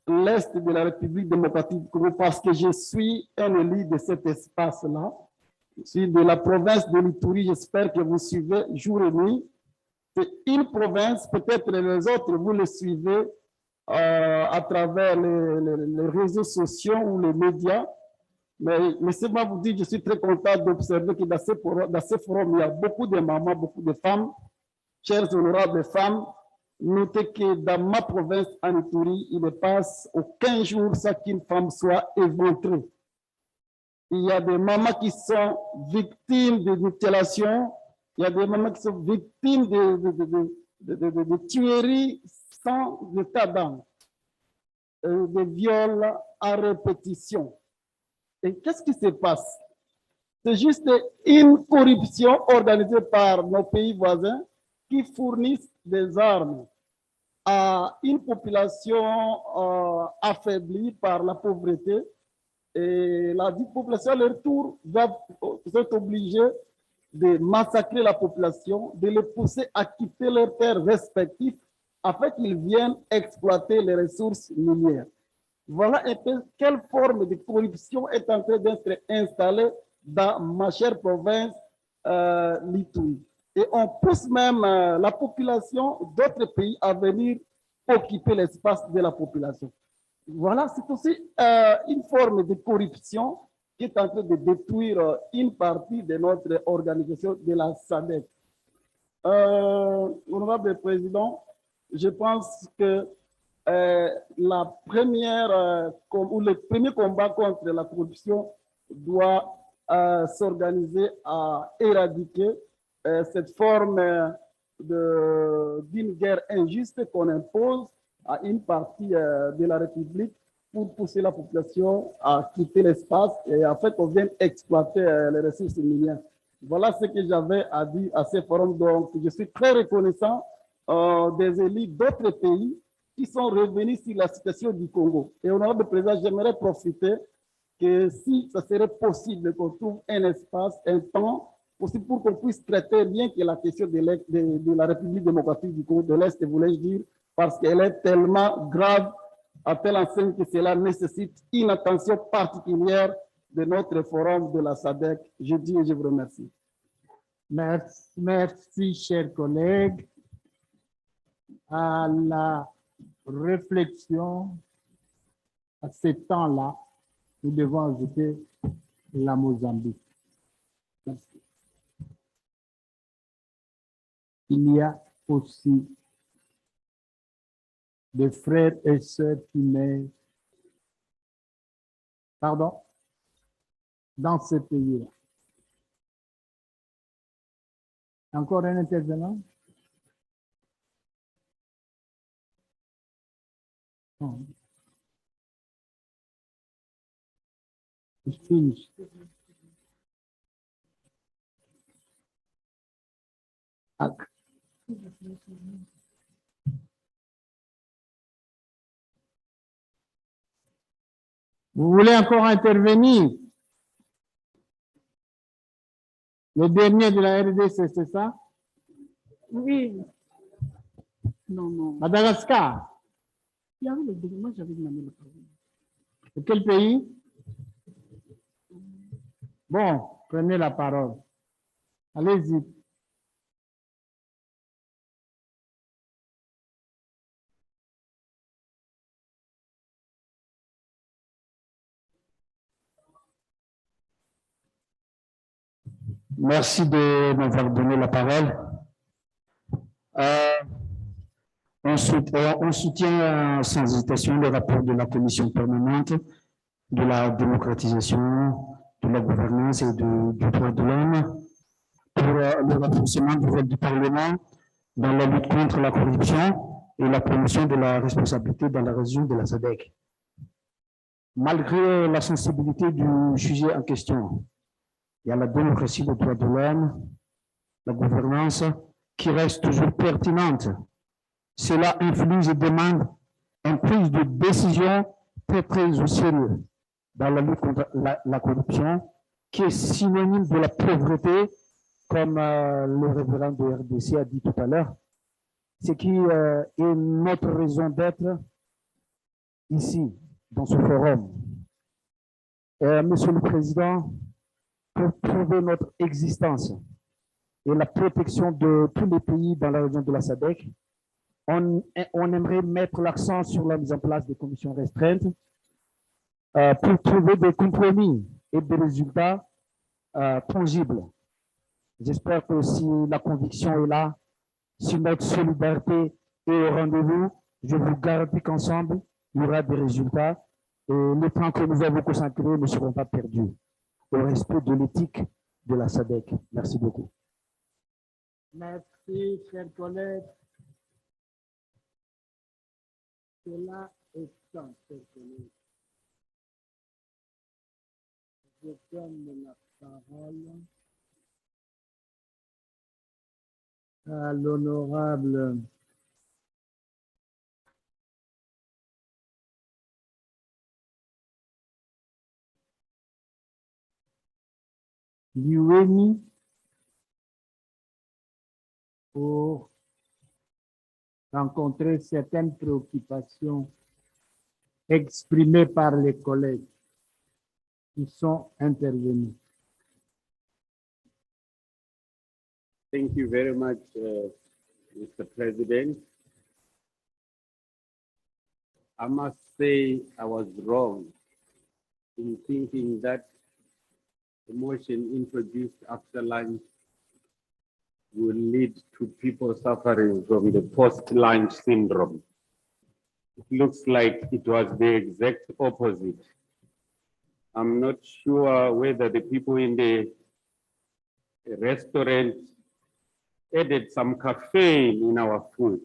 B: l'Est de la République démocratique du Congo parce que je suis un élu de cet espace-là. Je suis de la province de l'Ituri, j'espère que vous suivez jour et nuit. C'est une province, peut-être les autres, vous le suivez à travers les réseaux sociaux ou les médias. Mais laissez-moi vous dire, je suis très content d'observer que dans ces forums, il y a beaucoup de mamans, beaucoup de femmes, chères honorables femmes. Notez que dans ma province, en Ituri, il ne passe aucun jour sans qu'une femme soit éventrée. Il y a des mamans qui sont victimes de mutilations, il y a des mamans qui sont victimes de tueries sans état d'âme, de viols à répétition. Et qu'est-ce qui se passe? C'est juste une corruption organisée par nos pays voisins qui fournissent des armes à une population affaiblie par la pauvreté. Et la population, à leur tour, sont obligés de massacrer la population, de les pousser à quitter leurs terres respectives afin qu'ils viennent exploiter les ressources minières. Voilà un peu quelle forme de corruption est en train d'être installée dans ma chère province, l'Ituri. Et on pousse même la population d'autres pays à venir occuper l'espace de la population. Voilà, c'est aussi une forme de corruption qui est en train de détruire une partie de notre organisation de la SADC. Honorable Président, je pense que le premier combat contre la corruption doit s'organiser à éradiquer cette forme d'une guerre injuste qu'on impose à une partie de la République pour pousser la population à quitter l'espace et en fait on vient exploiter les ressources minières. Voilà ce que j'avais à dire à ce forum. Donc je suis très reconnaissant des élus d'autres pays qui sont revenus sur la situation du Congo. Et honorable président, j'aimerais profiter que si ça serait possible qu'on trouve un espace, un temps aussi pour qu'on puisse traiter bien que la question de la République démocratique du Congo de l'Est, voulais-je dire, parce qu'elle est tellement grave à telle enseigne que cela nécessite une attention particulière de notre forum de la SADC. Je dis et je vous remercie.
H: Merci, chers collègues. À la réflexion, à ce temps-là, nous devons ajouter la Mozambique. Merci. Il y a aussi des frères et sœurs qui naissent, dans ce pays-là. Encore un intervenant? Non. Finish. Vous voulez encore intervenir? Le dernier de la RDC, c'est ça?
M: Oui. Non, non.
H: Madagascar.
M: Moi, j'avais demandé le problème.
H: De quel pays? Bon, prenez la parole. Allez-y.
X: Merci de m'avoir donné la parole. On soutient sans hésitation le rapport de la commission permanente de la démocratisation, de la gouvernance et du droit de l'homme pour le renforcement du rôle du Parlement dans la lutte contre la corruption et la promotion de la responsabilité dans la région de la SADC. Malgré la sensibilité du sujet en question, il y a la démocratie, le droit de l'homme, la gouvernance qui reste toujours pertinente. Cela influe et demande une prise de décision très au sérieux dans la lutte contre la corruption, qui est synonyme de la pauvreté, comme le révérend de RDC a dit tout à l'heure, ce qui est notre raison d'être ici, dans ce forum. Monsieur le Président, pour prouver notre existence et la protection de tous les pays dans la région de la SADC, on aimerait mettre l'accent sur la mise en place des commissions restreintes pour trouver des compromis et des résultats tangibles. J'espère que si la conviction est là, si notre solidarité est au rendez-vous, je vous garantis qu'ensemble, il y aura des résultats et les temps que nous avons consacrés ne seront pas perdus au respect de l'éthique de la SADC. Merci beaucoup.
H: Merci, chers collègues. Cela étant, chers collègues, je donne la parole à l'honorable Lioueni pour rencontrer certaines préoccupations exprimées par les collègues qui sont intervenus.
K: Thank you very much, Mr. President. I must say I was wrong in thinking that the motion introduced after lunch will lead to people suffering from the post-lunch syndrome. It looks like it was the exact opposite. I'm not sure whether the people in the restaurant added some caffeine in our food.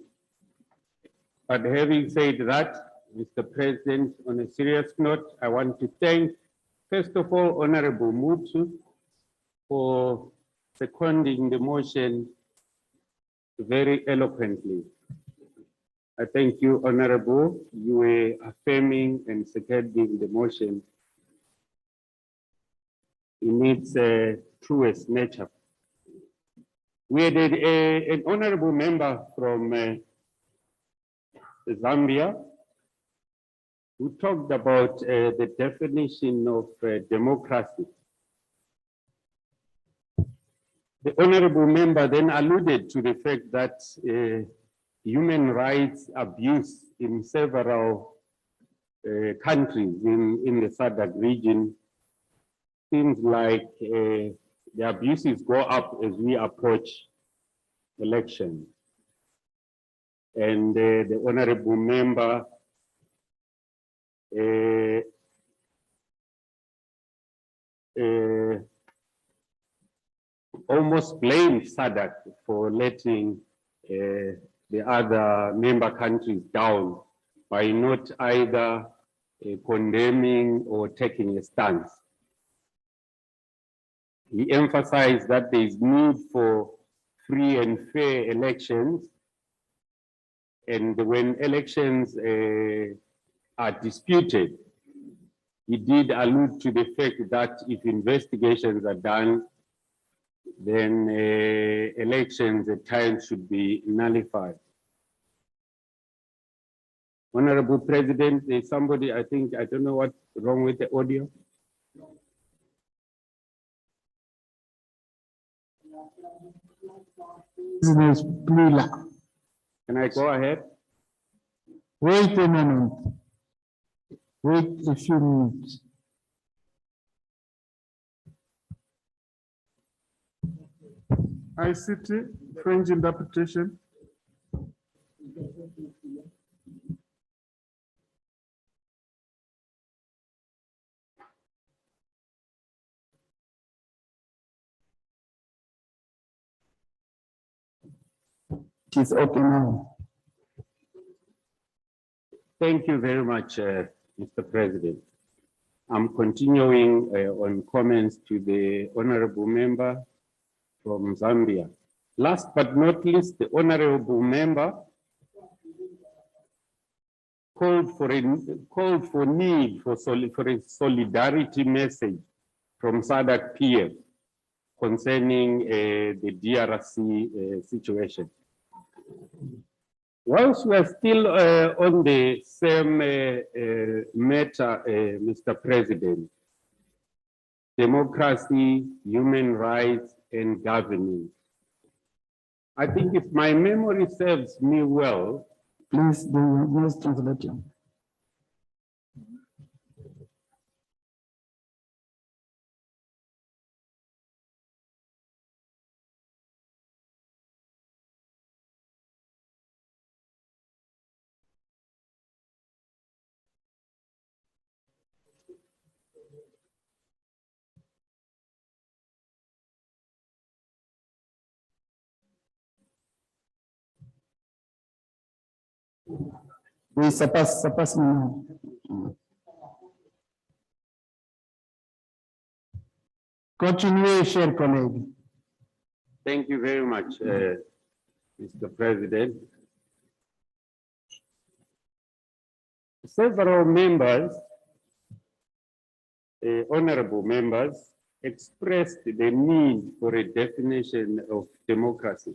K: But having said that, Mr. President, on a serious note, I want to thank, first of all, Honorable Mutu for seconding the motion very eloquently. I thank you, Honorable. You were affirming and seconding the motion in its truest nature. We had an honorable member from Zambia who talked about the definition of democracy. The honorable member then alluded to the fact that human rights abuse in several countries in the SADC region. Seems like the abuses go up as we approach elections. And the honorable member almost blamed SADC for letting the other member countries down by not either condemning or taking a stance. He emphasized that there is need for free and fair elections, and when elections are disputed, he did allude to the fact that if investigations are done, then elections at times should be nullified. Honorable President, there's somebody, I think, I don't know what's wrong with the audio. Can I go ahead?
H: Wait a moment. Wait a few minutes.
F: ICT, French interpretation.
X: It is okay now.
K: Thank you very much, Mr. President. I'm continuing on comments to the honorable member from Zambia. Last but not least, the honorable member called for need for a solidarity message from SADC peers concerning the DRC situation. Whilst we are still on the same matter, Mr. President, democracy, human rights, and governance. I think if my memory serves me well,
B: Please, the next translator. Oui, ça passe maintenant. Continuez, chers collègues.
K: thank you very much, Mr. President. Several members, honorable members, expressed the need for a definition of democracy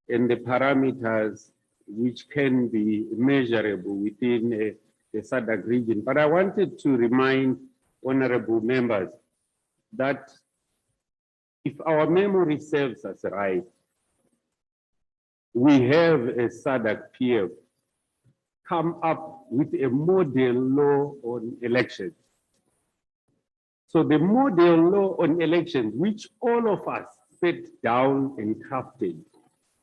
K: and the parameters which can be measurable within the SADC region. But I wanted to remind honorable members that if our memory serves us right, we have a SADC peer come up with a model law on elections. So the model law on elections, which all of us sat down and crafted,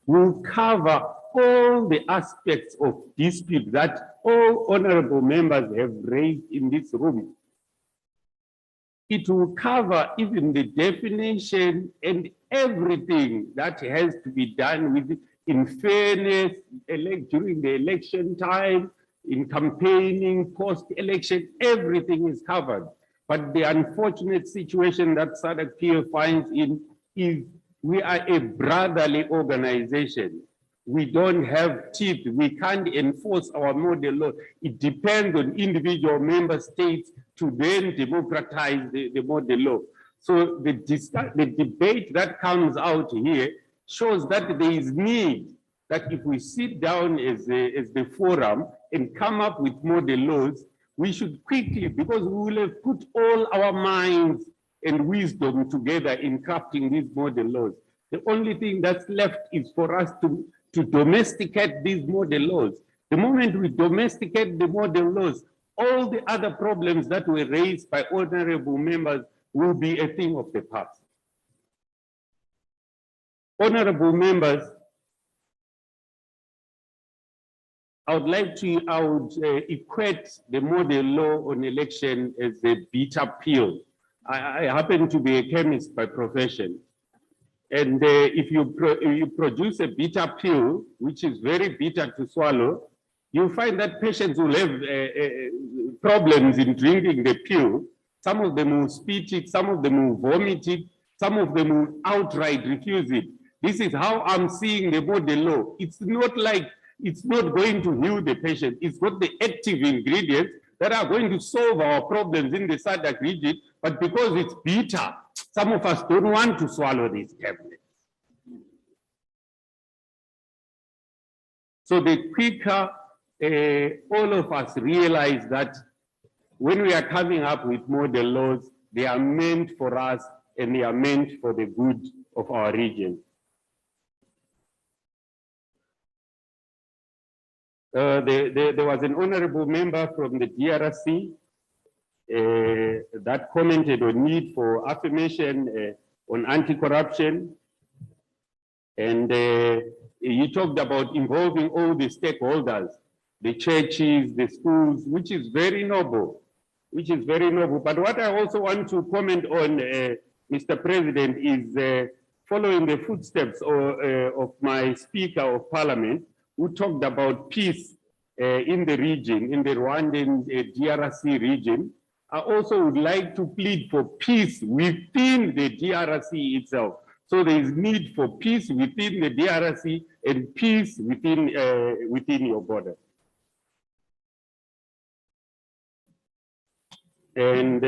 K: will cover all the aspects of dispute that all honorable members have raised in this room. It will cover even the definition and everything that has to be done with, in fairness, during the election time, in campaigning, post-election, everything is covered. But the unfortunate situation that SADC finds in is we are a brotherly organization. We don't have teeth. We can't enforce our model law. It depends on individual member states to then democratize the model law. So the debate that comes out here shows that there is need that if we sit down as the forum and come up with model laws, we should quickly, because we will have put all our minds and wisdom together in crafting these model laws. The only thing that's left is for us to domesticate these model laws. The moment we domesticate the model laws, all the other problems that were raised by honorable members will be a thing of the past. Honorable members, I would equate the model law on election as a bitter pill. I happen to be a chemist by profession. And if you produce a bitter pill, which is very bitter to swallow, you'll find that patients will have problems in drinking the pill. Some of them will spit it, some of them will vomit it, some of them will outright refuse it. This is how I'm seeing the model law. It's not like it's not going to heal the patient. It's got the active ingredients that are going to solve our problems in the SADC region, but because it's bitter, some of us don't want to swallow these tablets. So the quicker all of us realize that when we are coming up with model laws, they are meant for us and they are meant for the good of our region. There was an honorable member from the DRC that commented on need for affirmation on anti-corruption. And he talked about involving all the stakeholders, the churches, the schools, which is very noble, But what I also want to comment on, Mr. President, is following the footsteps of my Speaker of Parliament, who talked about peace in the region, in the Rwandan DRC region. I also would like to plead for peace within the DRC itself. So there is need for peace within the DRC and peace within your border. And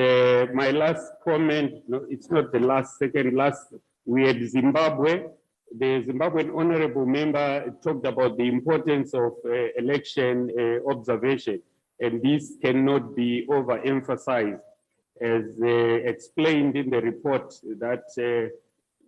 K: my last comment, no, it's not the last, second last, we had Zimbabwe. The Zimbabwean honorable member talked about the importance of election observation, and this cannot be overemphasized. As explained in the report that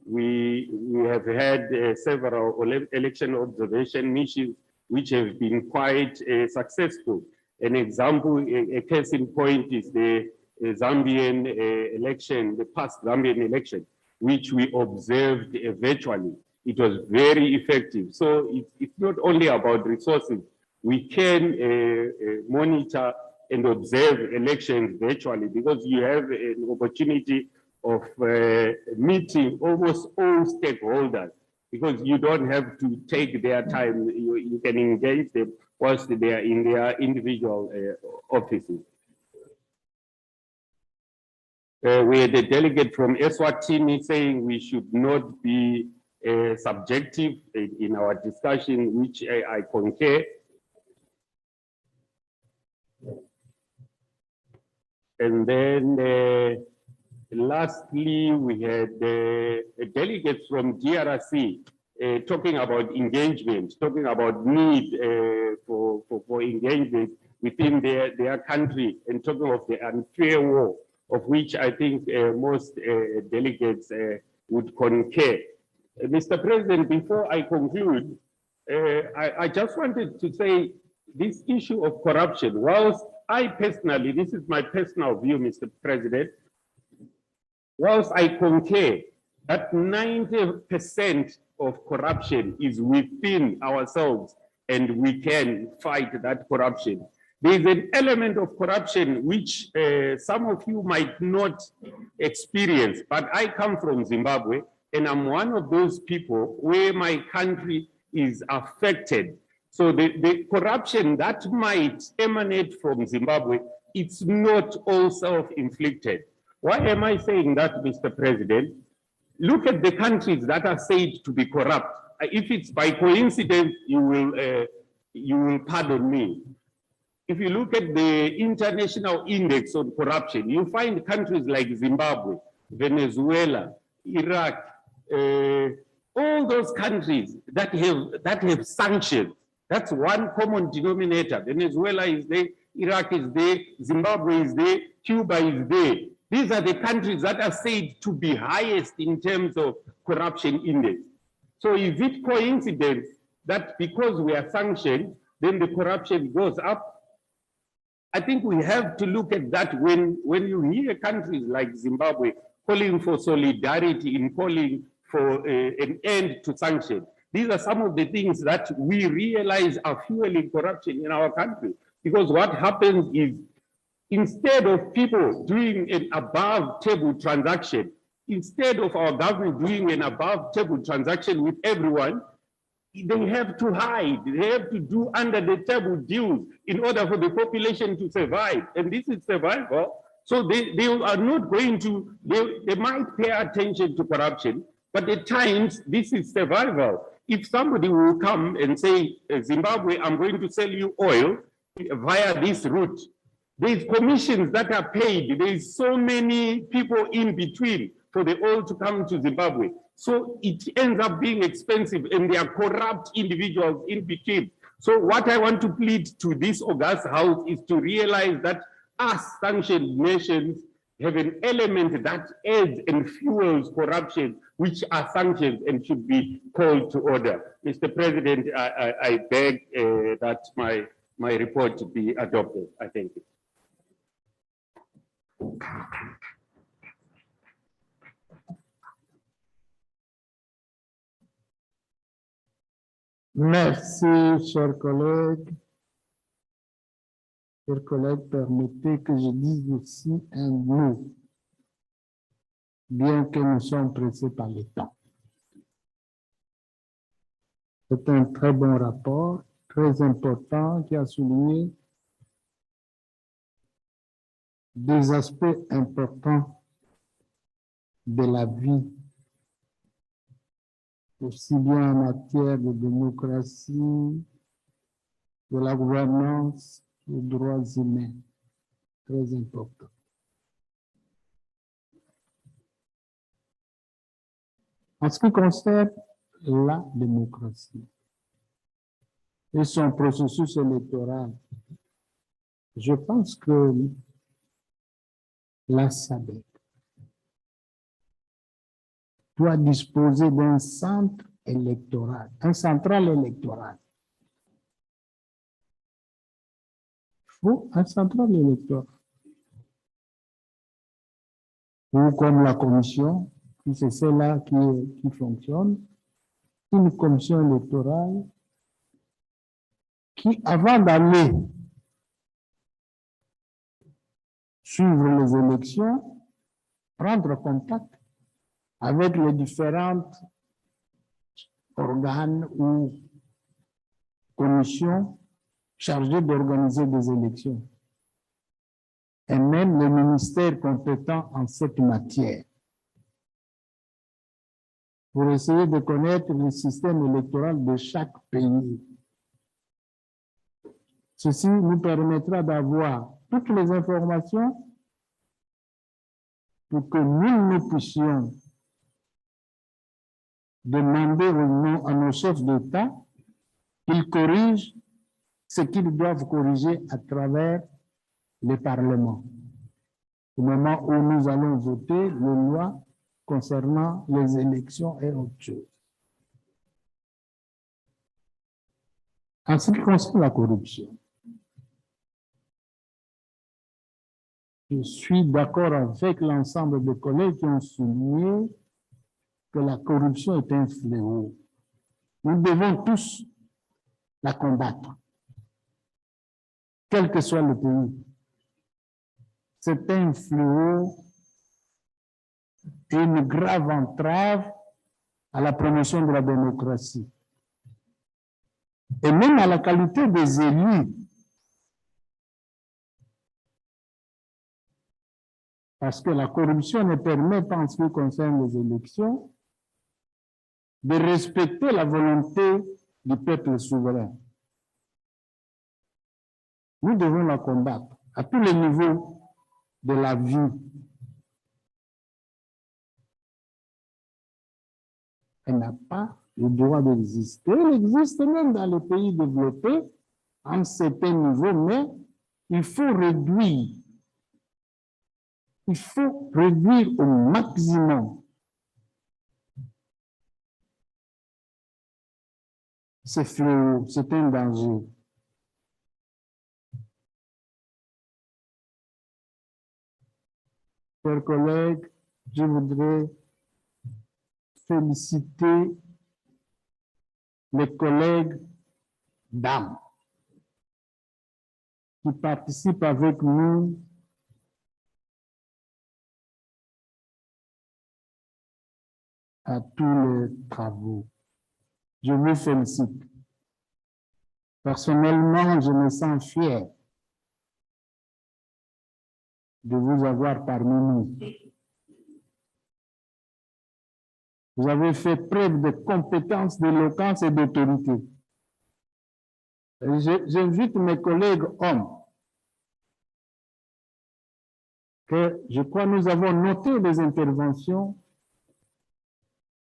K: we have had several election observation missions which have been quite successful. An example, a case in point is the Zambian election, the past Zambian election, which we observed virtually. It was very effective. So it's not only about resources. We can monitor and observe elections virtually because you have an opportunity of meeting almost all stakeholders because you don't have to take their time. You can engage them whilst they are in their individual offices. We had a delegate from Eswatini saying we should not be subjective in our discussion, which I concur. And then lastly, we had delegates from DRC talking about engagement, talking about need for engagement within their country and talking of the unfair war, of which I think most delegates would concur. Mr. President, before I conclude, I just wanted to say this issue of corruption, whilst I personally, this is my personal view, Mr. President, whilst I concur that 90% of corruption is within ourselves and we can fight that corruption. There is an element of corruption which some of you might not experience, but I come from Zimbabwe and I'm one of those people where my country is affected. So the corruption that might emanate from Zimbabwe, it's not all self-inflicted. Why am I saying that, Mr. President? Look at the countries that are said to be corrupt. If it's by coincidence, you will pardon me. If you look at the International Index on Corruption, you find countries like Zimbabwe, Venezuela, Iraq, all those countries that have sanctions. That's one common denominator. Venezuela is there, Iraq is there, Zimbabwe is there, Cuba is there. These are the countries that are said to be highest in terms of corruption index. So is it coincidence that because we are sanctioned, then the corruption goes up? I think we have to look at that when you hear countries like Zimbabwe calling for solidarity in calling for an end to sanction. These are some of the things that we realize are fueling corruption in our country. Because what happens is, instead of people doing an above table transaction, instead of our government doing an above table transaction with everyone, they have to hide, they have to do under the table deals in order for the population to survive. And this is survival. So they are not going to, they might pay attention to corruption, but at times this is survival. If somebody will come and say, Zimbabwe, I'm going to sell you oil via this route, there's commissions that are paid. There's so many people in between for the oil to come to Zimbabwe. So it ends up being expensive and there are corrupt individuals in between. So what I want to plead to this august house is to realize that us sanctioned nations have an element that adds and fuels corruption, which are sanctions and should be called to order. Mr. President, I beg that my report to be adopted. I thank you.
H: Merci, chers collègues. Chers collègues, permettez que je dise aussi un mot, bien que nous sommes pressés par le temps. C'est un très bon rapport, très important, qui a souligné des aspects importants de la vie, aussi bien en matière de démocratie, de la gouvernance, des droits humains, très important. En ce qui concerne la démocratie et son processus électoral, je pense que la SADC doit disposer d'un centre électoral, un central électoral. Il faut un central électoral. Ou comme la commission, c'est celle-là qui fonctionne, une commission électorale qui, avant d'aller suivre les élections, prendre contact avec les différents organes ou commissions chargées d'organiser des élections, et même les ministères compétents en cette matière, pour essayer de connaître le système électoral de chaque pays. Ceci nous permettra d'avoir toutes les informations pour que nous puissions demander à nos chefs d'État qu'ils corrigent ce qu'ils doivent corriger à travers le Parlement, au moment où nous allons voter les lois concernant les élections et autres choses. En ce qui concerne la corruption, je suis d'accord avec l'ensemble des collègues qui ont souligné que la corruption est un fléau. Nous devons tous la combattre, quel que soit le pays. C'est un fléau et une grave entrave à la promotion de la démocratie et même à la qualité des élus. Parce que la corruption ne permet pas, en ce qui concerne les élections, de respecter la volonté du peuple souverain. Nous devons la combattre à tous les niveaux de la vie. Elle n'a pas le droit d'exister. Elle existe même dans les pays développés à un certain niveau, mais il faut réduire. Il faut réduire au maximum ce fléau, c'est un danger. Chers collègues, je voudrais féliciter les collègues dames qui participent avec nous à tous les travaux. Je vous félicite. Personnellement, je me sens fier de vous avoir parmi nous. Vous avez fait preuve de compétence, d'éloquence et d'autorité. J'invite mes collègues hommes que je crois nous avons noté les interventions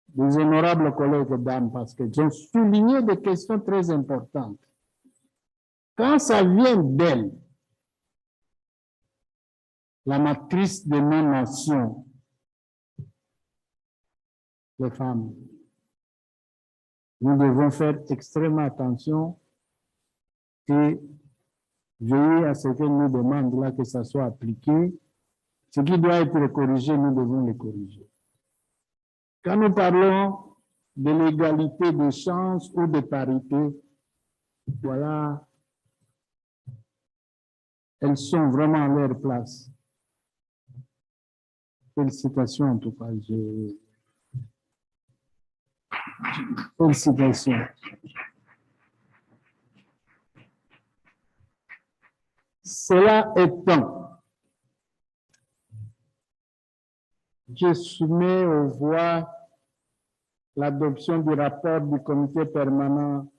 H: des honorables collègues dames parce qu'ils ont souligné des questions très importantes. Quand ça vient d'elle, la matrice de nos nations, les femmes, nous devons faire extrêmement attention et veiller à ce qu'elle nous demande là que ça soit appliqué. Ce qui doit être corrigé, nous devons le corriger. Quand nous parlons de l'égalité des chances ou de parité, voilà, elles sont vraiment à leur place. Félicitations en tout cas. Félicitations. Cela étant, je soumets aux voix l'adoption du rapport du comité permanent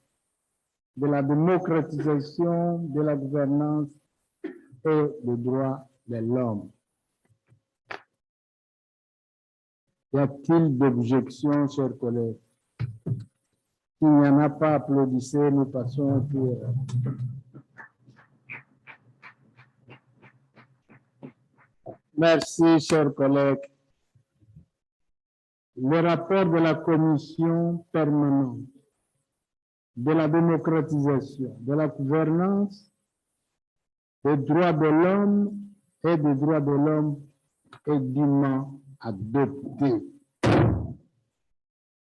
H: de la démocratisation de la gouvernance et des droits de l'homme. Y a-t-il d'objections, chers collègues? S'il n'y en a pas, applaudissez, nous passons au tour. Merci, chers collègues. Le rapport de la commission permanente de la démocratisation, de la gouvernance, des droits de l'homme et des droits de l'homme est dûment adopté.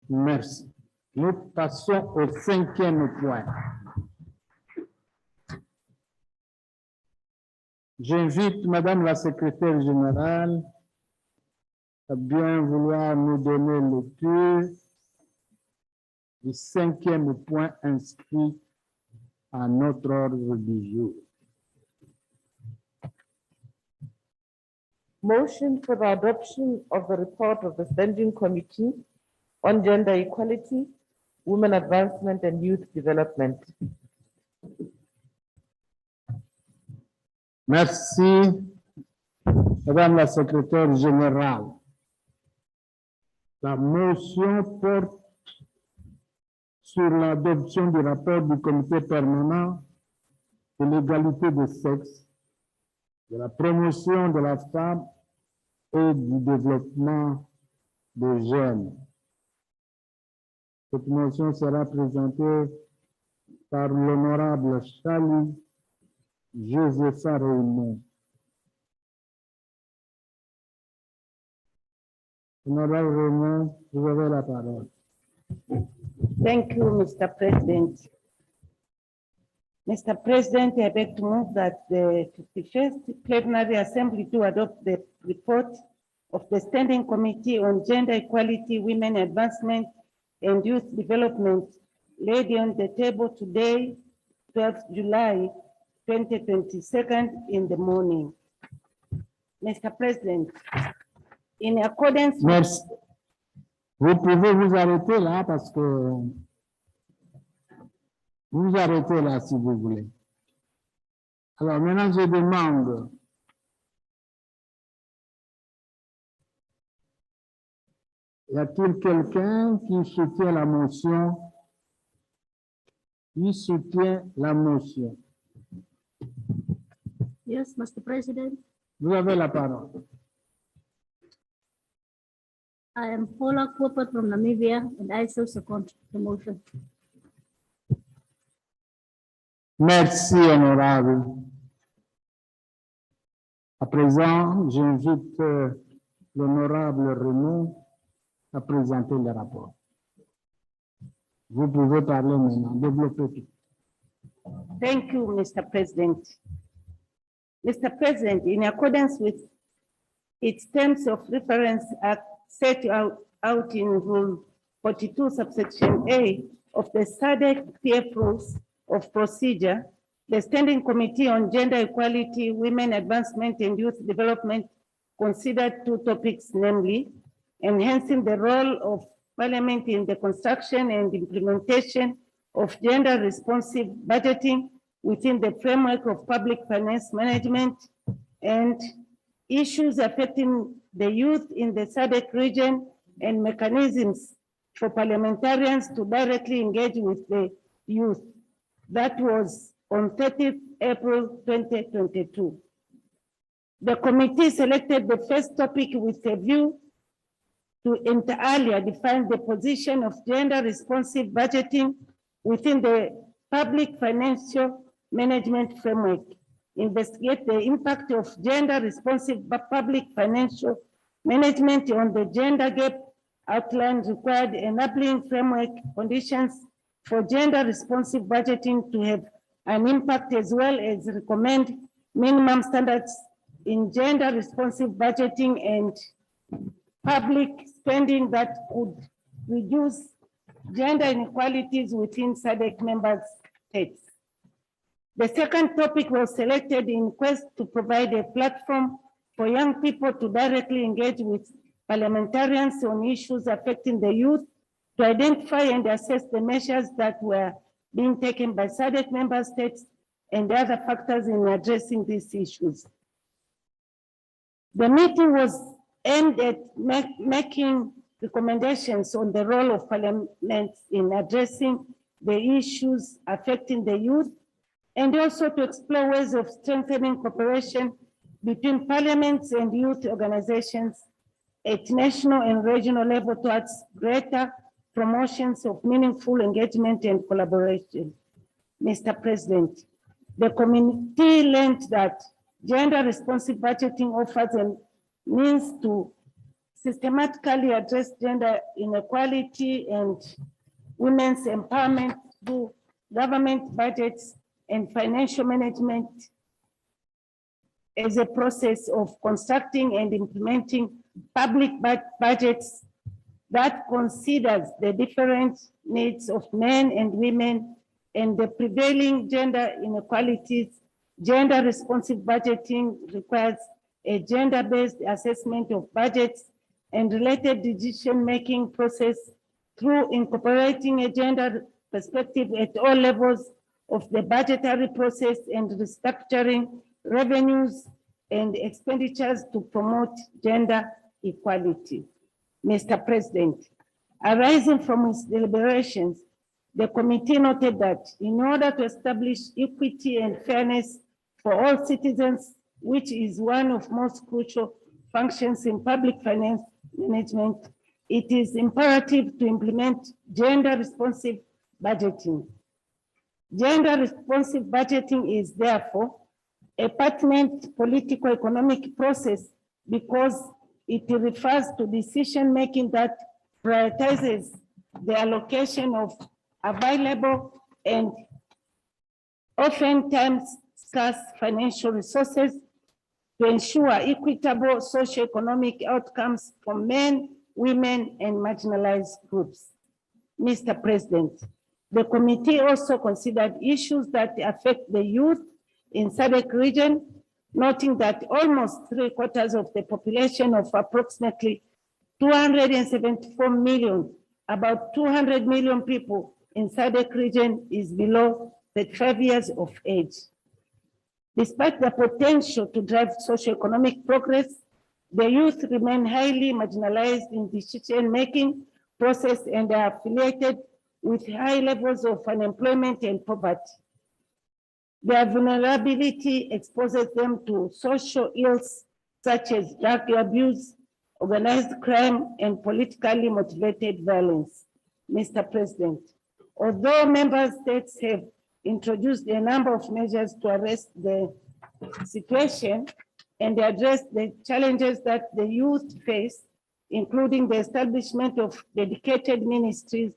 H: Merci. Nous passons au 5e point. J'invite Madame la secrétaire générale à bien vouloir nous donner lecture du 5e point inscrit à notre ordre du jour.
E: Motion for the adoption of the report of the Standing Committee on Gender Equality, Women Advancement and Youth Development.
H: Merci, Madame la secrétaire générale. La motion porte sur l'adoption du rapport du comité permanent de l'égalité des sexes, de la promotion de la femme et du développement des jeunes. Cette motion sera présentée par l'honorable Charlie Josepha Raymond. Honorable Raymond, vous avez la parole.
V: Thank you, Mr. President. Mr. President, I beg to move that the 51st Plenary Assembly to adopt the report of the Standing Committee on Gender Equality, Women Advancement and Youth Development laid on the table today, 12th July 2022 in the morning. Mr. President, in accordance with...
H: Merci. Vous pouvez vous arrêter là parce que vous arrêtez là si vous voulez. Alors maintenant, je demande y a-t-il quelqu'un qui soutient la motion? Qui soutient la motion?
M: Yes, Mr. President,
H: Vous avez la parole.
M: I am Paula Cooper from Namibia and I so support the motion.
H: Merci, honorable. À présent, j'invite l'honorable Raymond à présenter le rapport. Vous pouvez parler maintenant, développez tout.
V: Thank you, Mr. President. Mr. President, in accordance with its terms of reference act set out in Rule 42, subsection A of the SADC PF Rules of Procedure, the Standing Committee on Gender Equality, Women Advancement and Youth Development considered two topics, namely, enhancing the role of Parliament in the construction and implementation of gender-responsive budgeting within the framework of public finance management, and issues affecting the youth in the SADC region and mechanisms for parliamentarians to directly engage with the youth. That was on 30th April 2022. The committee selected the first topic with a view to inter alia define the position of gender-responsive budgeting within the public financial management framework, investigate the impact of gender-responsive public financial management on the gender gap, outline required enabling framework conditions for gender-responsive budgeting to have an impact, as well as recommend minimum standards in gender-responsive budgeting and public spending that could reduce gender inequalities within SADC member states. The second topic was selected in quest to provide a platform for young people to directly engage with parliamentarians on issues affecting the youth, to identify and assess the measures that were being taken by SADC member states and other factors in addressing these issues. The meeting was aimed at making recommendations on the role of Parliament in addressing the issues affecting the youth, and also to explore ways of strengthening cooperation between parliaments and youth organizations at national and regional level towards greater promotions of meaningful engagement and collaboration. Mr. President, the committee learned that gender-responsive budgeting offers a means to systematically address gender inequality and women's empowerment through government budgets and financial management as a process of constructing and implementing public budgets that considers the different needs of men and women and the prevailing gender inequalities. Gender-responsive budgeting requires a gender-based assessment of budgets and related decision-making process through incorporating a gender perspective at all levels of the budgetary process and restructuring revenues and expenditures to promote gender equality. Mr. President, arising from its deliberations, the committee noted that in order to establish equity and fairness for all citizens, which is one of most crucial functions in public finance management, it is imperative to implement gender-responsive budgeting. Gender-responsive budgeting is therefore a pertinent political economic process because it refers to decision-making that prioritizes the allocation of available and oftentimes scarce financial resources to ensure equitable socioeconomic outcomes for men, women, and marginalized groups. Mr. President, the committee also considered issues that affect the youth in SADC region, noting that almost 3/4 of the population of approximately 274 million, about 200 million people in SADC region is below 35 years of age. Despite the potential to drive socioeconomic progress, the youth remain highly marginalized in decision-making process and are affiliated with high levels of unemployment and poverty. Their vulnerability exposes them to social ills such as drug abuse, organized crime, and politically motivated violence. Mr. President, although member states have introduced a number of measures to arrest the situation and address the challenges that the youth face, including the establishment of dedicated ministries,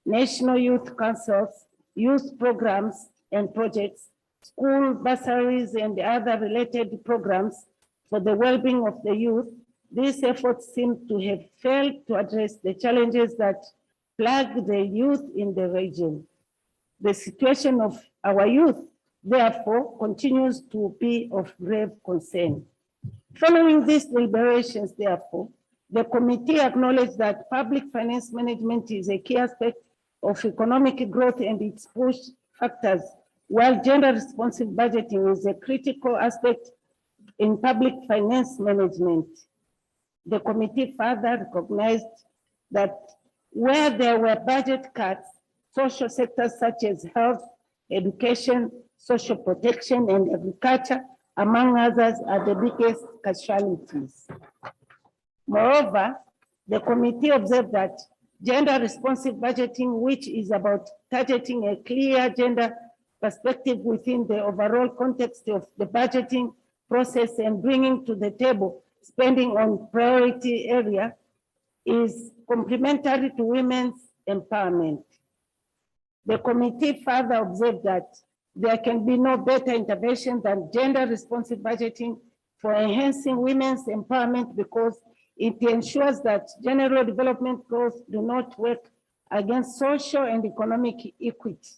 V: national youth councils, youth programs and projects, school bursaries, and other related programs for the well-being of the youth, these efforts seem to have failed to address the challenges that plague the youth in the region. The situation of our youth, therefore, continues to be of grave concern. Following these deliberations, therefore, the committee acknowledged that public finance management is a key aspect of economic growth and its push factors, while gender-responsive budgeting is a critical aspect in public finance management. The committee further recognized that where there were budget cuts, social sectors such as health, education, social protection, and agriculture, among others, are the biggest casualties. Moreover, the committee observed that gender-responsive budgeting, which is about targeting a clear gender perspective within the overall context of the budgeting process and bringing to the table spending on priority area, is complementary to women's empowerment. The committee further observed that there can be no better intervention than gender-responsive budgeting for enhancing women's empowerment because it ensures that general development goals do not work against social and economic equity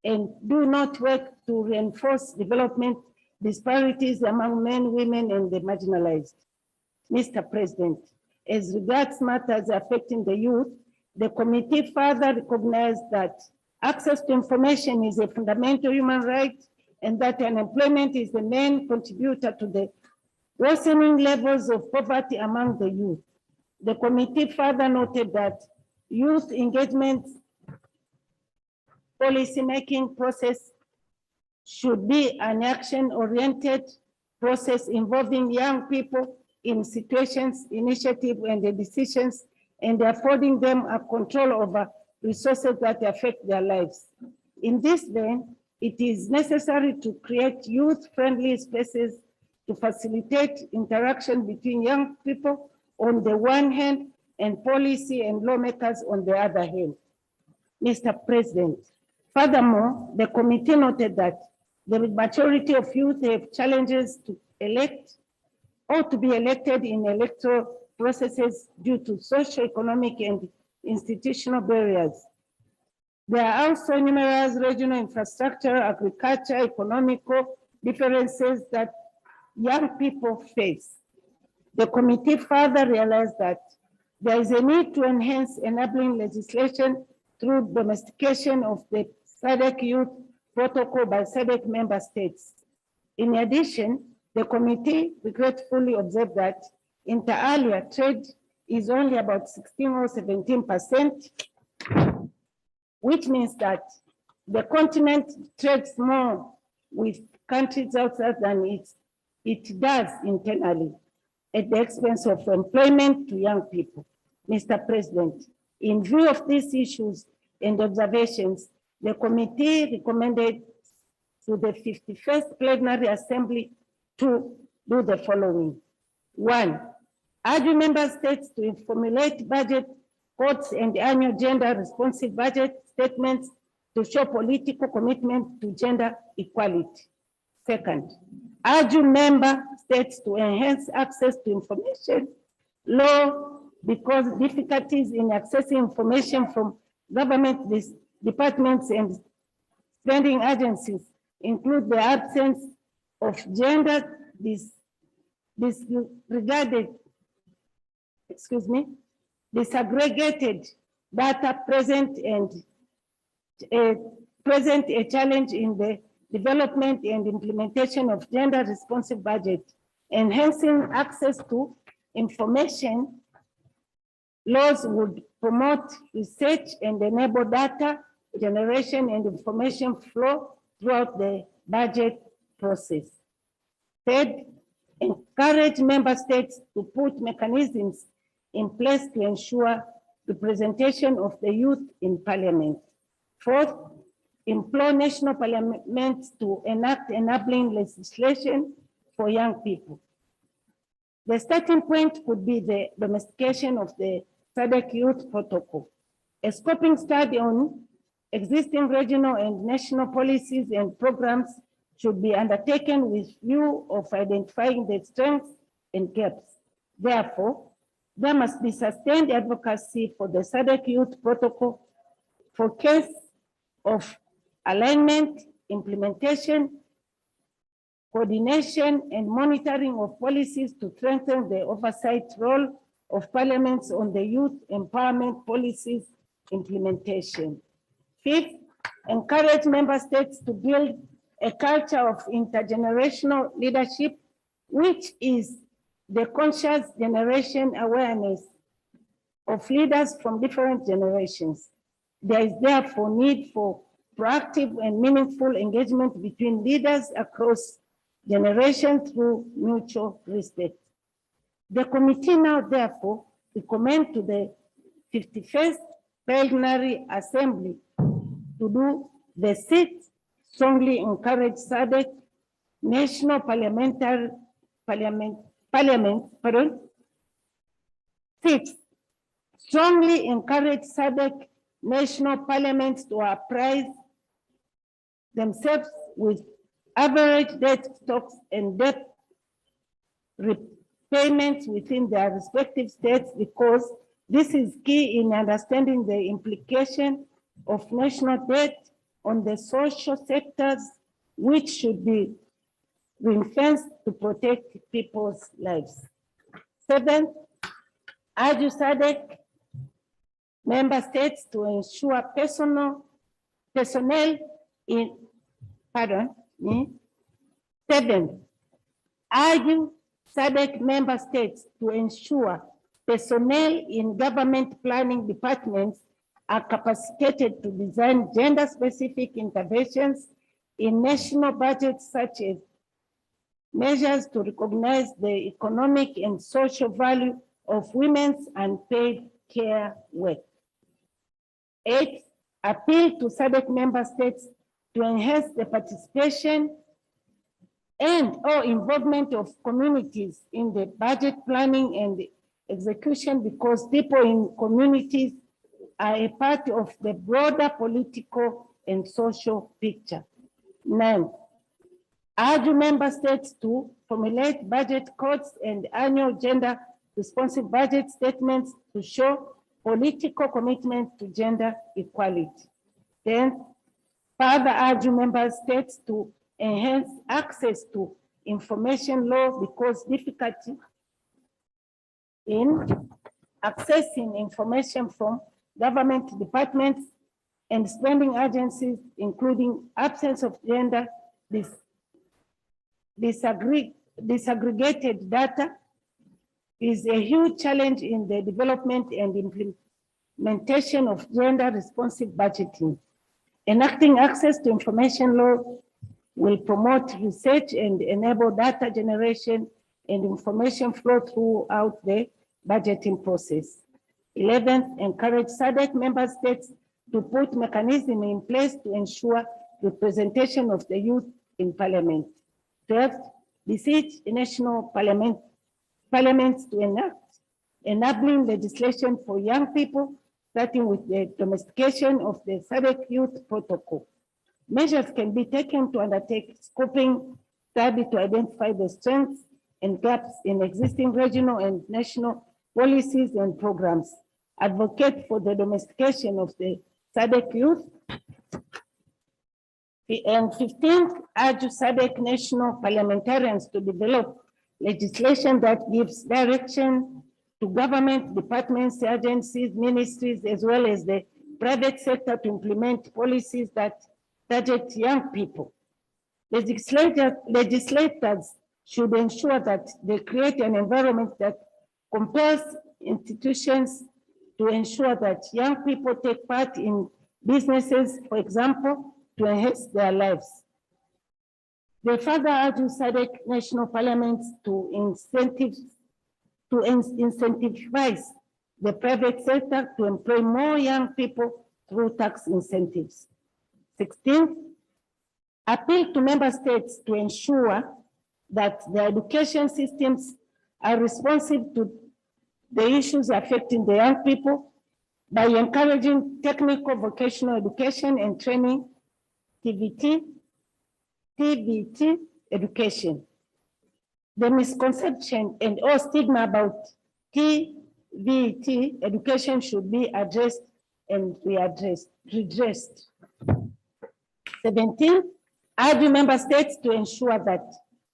V: and do not work to reinforce development disparities among men, women, and the marginalized. Mr. President, as regards matters affecting the youth, the committee further recognized that access to information is a fundamental human right and that unemployment is the main contributor to the worsening levels of poverty among the youth. The committee further noted that youth engagement policy-making process should be an action-oriented process involving young people in situations, initiative, and the decisions, and affording them a control over resources that affect their lives. In this vein, it is necessary to create youth-friendly spaces to facilitate interaction between young people on the one hand and policy and lawmakers on the other hand. Mr. President, furthermore, the committee noted that the majority of youth have challenges to elect or to be elected in electoral processes due to socio-economic and institutional barriers. There are also numerous regional infrastructure, agriculture, economical differences that young people face. The committee further realized that there is a need to enhance enabling legislation through domestication of the SADC Youth Protocol by SADC member states. In addition, the committee regretfully observed that inter alia trade is only about 16 or 17%, which means that the continent trades more with countries outside than it does internally, at the expense of employment to young people. Mr. President, in view of these issues and observations, the committee recommended to the 51st Plenary Assembly to do the following. 1, urge member states to formulate budget quotes and annual gender responsive budget statements to show political commitment to gender equality. 2nd, urge member states to enhance access to information law because difficulties in accessing information from government departments and spending agencies include the absence of gender disaggregated data present a challenge in the development and implementation of gender responsive budget. Enhancing access to information laws would promote research and enable data generation and information flow throughout the budget process. 3rd, encourage member states to put mechanisms in place to ensure representation of the youth in parliament. 4th, implore national parliaments to enact enabling legislation for young people. The starting point could be the domestication of the SADC Youth Protocol. A scoping study on existing regional and national policies and programs should be undertaken with view of identifying the strengths and gaps. Therefore, there must be sustained advocacy for the SADC Youth Protocol for case of alignment, implementation, coordination, and monitoring of policies to strengthen the oversight role of parliaments on the youth empowerment policies implementation. 5th, encourage member states to build a culture of intergenerational leadership, which is the conscious generation awareness of leaders from different generations. There is therefore need for proactive and meaningful engagement between leaders across generations through mutual respect. The committee now therefore recommend to the 51st Plenary Assembly to do the 6th, strongly encourage SADC national parliament, 6th, strongly encourage SADC national parliaments to apprise themselves with average debt stocks and debt repayments within their respective states, because this is key in understanding the implication of national debt on the social sectors, which should be ring-fenced to protect people's lives. 7th, urge SADC member states to ensure personnel in, 7th, urge SADC member states to ensure personnel in government planning departments are capacitated to design gender-specific interventions in national budgets, such as measures to recognize the economic and social value of women's unpaid care work. 8, appeal to SADC member states to enhance the participation and/or involvement of communities in the budget planning and execution, because people in communities are a part of the broader political and social picture. 9, urge member states to formulate budget codes and annual gender responsive budget statements to show political commitment to gender equality. 10, further urge member states to enhance access to information law, because difficulty in accessing information from government departments and spending agencies, including absence of gender disaggregated data, is a huge challenge in the development and implementation of gender responsive budgeting. Enacting access to information law will promote research and enable data generation and information flow throughout the budgeting process. 11, encourage SADC member states to put mechanisms in place to ensure representation of the youth in parliament. 12, beseech national parliaments to enact enabling legislation for young people, starting with the domestication of the SADC Youth Protocol. Measures can be taken to undertake scoping study to identify the strengths and gaps in existing regional and national policies and programs. Advocate for the domestication of the SADC youth. And 15th, urge SADC national parliamentarians to develop legislation that gives direction to government departments, agencies, ministries, as well as the private sector to implement policies that target young people. Legislators should ensure that they create an environment that compels institutions to ensure that young people take part in businesses, for example, to enhance their lives. They further urge SADC national parliaments to incentivize the private sector to employ more young people through tax incentives. 16, appeal to member states to ensure that the education systems are responsive to the issues affecting the young people by encouraging technical vocational education and training, TVT education. The misconception and or stigma about TVT education should be addressed and redressed. 17, urge member states to ensure that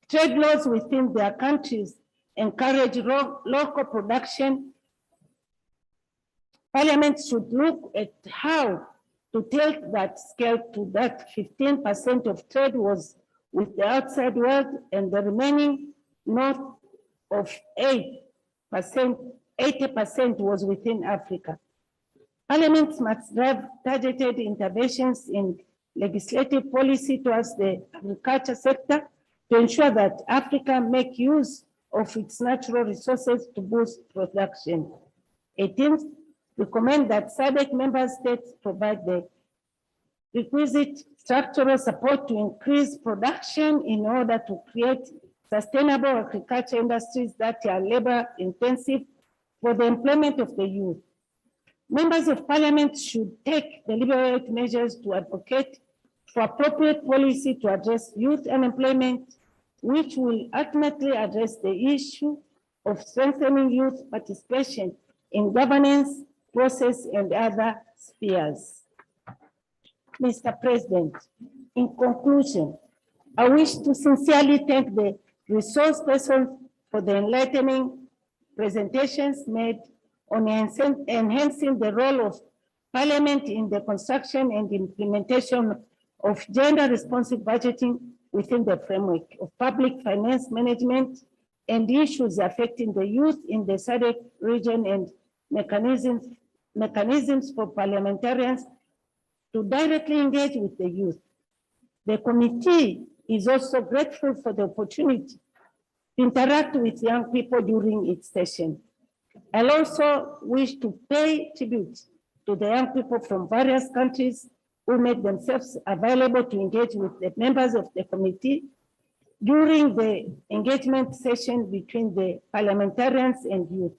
V: trade laws within their countries encourage local production. Parliament should look at how to tilt that scale to that 15% of trade was with the outside world and the remaining north of 80% was within Africa. Parliaments must drive targeted interventions in legislative policy towards the agriculture sector to ensure that Africa make use of its natural resources to boost production. 18th, recommend that SADC member states provide the requisite structural support to increase production in order to create sustainable agriculture industries that are labor intensive for the employment of the youth. Members of parliament should take deliberate measures to advocate for appropriate policy to address youth unemployment, which will ultimately address the issue of strengthening youth participation in governance, process, and other spheres. Mr. President, in conclusion, I wish to sincerely thank the resource person for the enlightening presentations made on enhancing the role of Parliament in the construction and implementation of gender-responsive budgeting within the framework of public finance management and issues affecting the youth in the SADC region and mechanisms for parliamentarians to directly engage with the youth. The committee is also grateful for the opportunity to interact with young people during its session. I also wish to pay tribute to the young people from various countries who made themselves available to engage with the members of the committee during the engagement session between the parliamentarians and youth.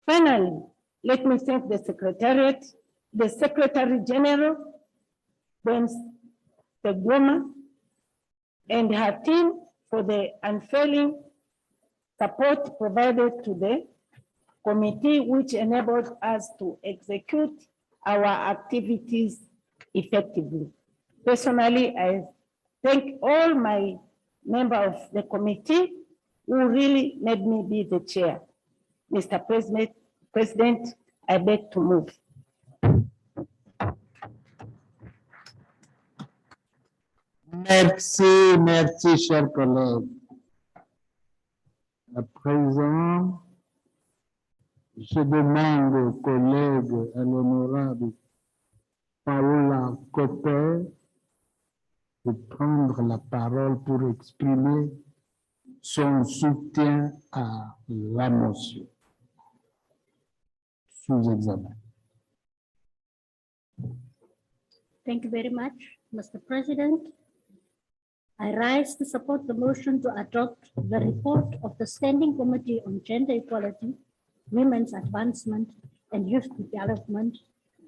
V: Finally, let me thank the Secretariat, the Secretary General, Gwen Goma, and her team for the unfailing support provided to the committee, which enabled us to execute our activities effectively. Personally, I thank all my members of the committee who really made me be the chair. Mr. President, I beg to move.
H: Merci, merci, chers collègues. À présent, je demande aux collègues, à l'honorable Paola Copper, de prendre la parole pour exprimer son soutien à la motion sous examen.
O: Thank you very much, Mr. President. I rise to support the motion to adopt the report of the Standing Committee on Gender Equality, Women's Advancement and Youth Development,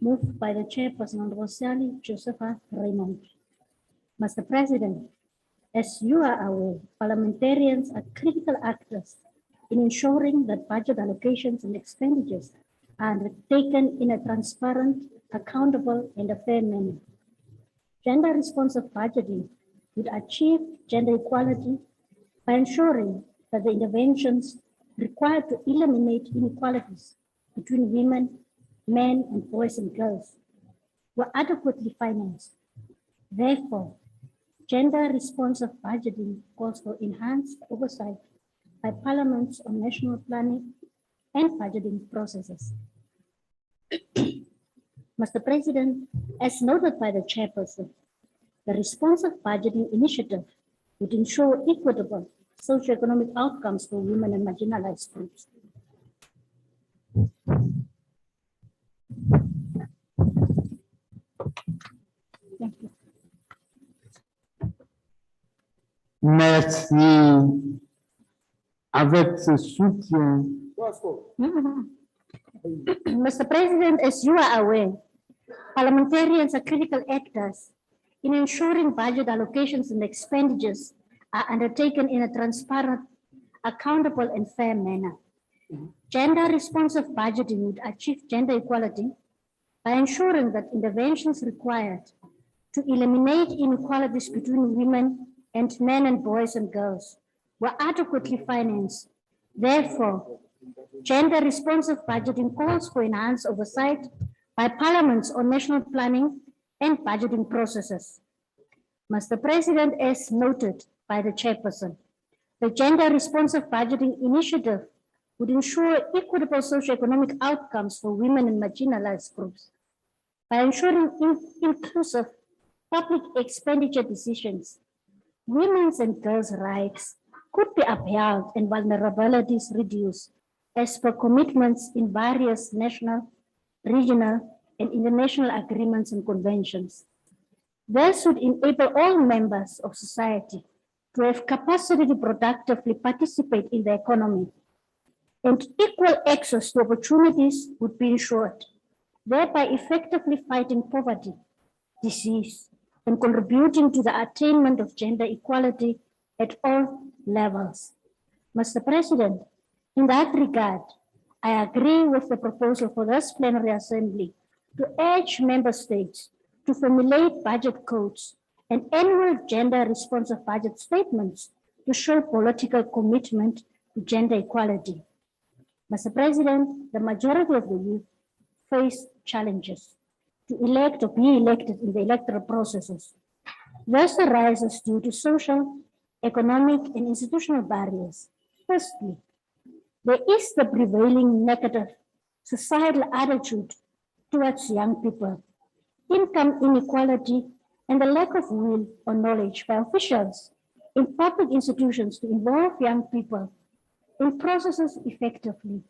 O: moved by the Chairperson, Rosali Josepha Raymond. Mr. President, as you are aware, parliamentarians are critical actors in ensuring that budget allocations and expenditures are undertaken in a transparent, accountable, and a fair manner. Gender-responsive budgeting would achieve gender equality by ensuring that the interventions required to eliminate inequalities between women, men, and boys and girls were adequately financed. Therefore, gender-responsive budgeting calls for enhanced oversight by parliaments on national planning and budgeting processes. Mr. President, as noted by the chairperson, the responsive budgeting initiative would ensure equitable socioeconomic outcomes for women and marginalized groups. Thank you.
H: Merci. Avec ce soutien,
O: Mr. President, as you are aware, parliamentarians are critical actors in ensuring budget allocations and expenditures are undertaken in a transparent, accountable, and fair manner. Gender-responsive budgeting would achieve gender equality by ensuring that interventions required to eliminate inequalities between women and men and boys and girls were adequately financed. Therefore, gender-responsive budgeting calls for enhanced oversight by parliaments on national planning and budgeting processes. Mr. President, as noted by the chairperson, the gender-responsive budgeting initiative would ensure equitable socioeconomic outcomes for women and marginalized groups by ensuring inclusive public expenditure decisions. Women's and girls' rights could be upheld and vulnerabilities reduced as per commitments in various national, regional, and international agreements and conventions. This would enable all members of society to have capacity to productively participate in the economy, and equal access to opportunities would be ensured, thereby effectively fighting poverty, disease, and contributing to the attainment of gender equality at all levels. Mr. President, in that regard, I agree with the proposal for this plenary assembly to urge member states to formulate budget codes and annual gender-responsive budget statements to show political commitment to gender equality. Mr. President, the majority of the youth face challenges to elect or be elected in the electoral processes. This arises due to social, economic, and institutional barriers Firstly, there is the prevailing negative societal attitude towards young people, income inequality, and the lack of will or knowledge by officials in public institutions to involve young people in processes effectively.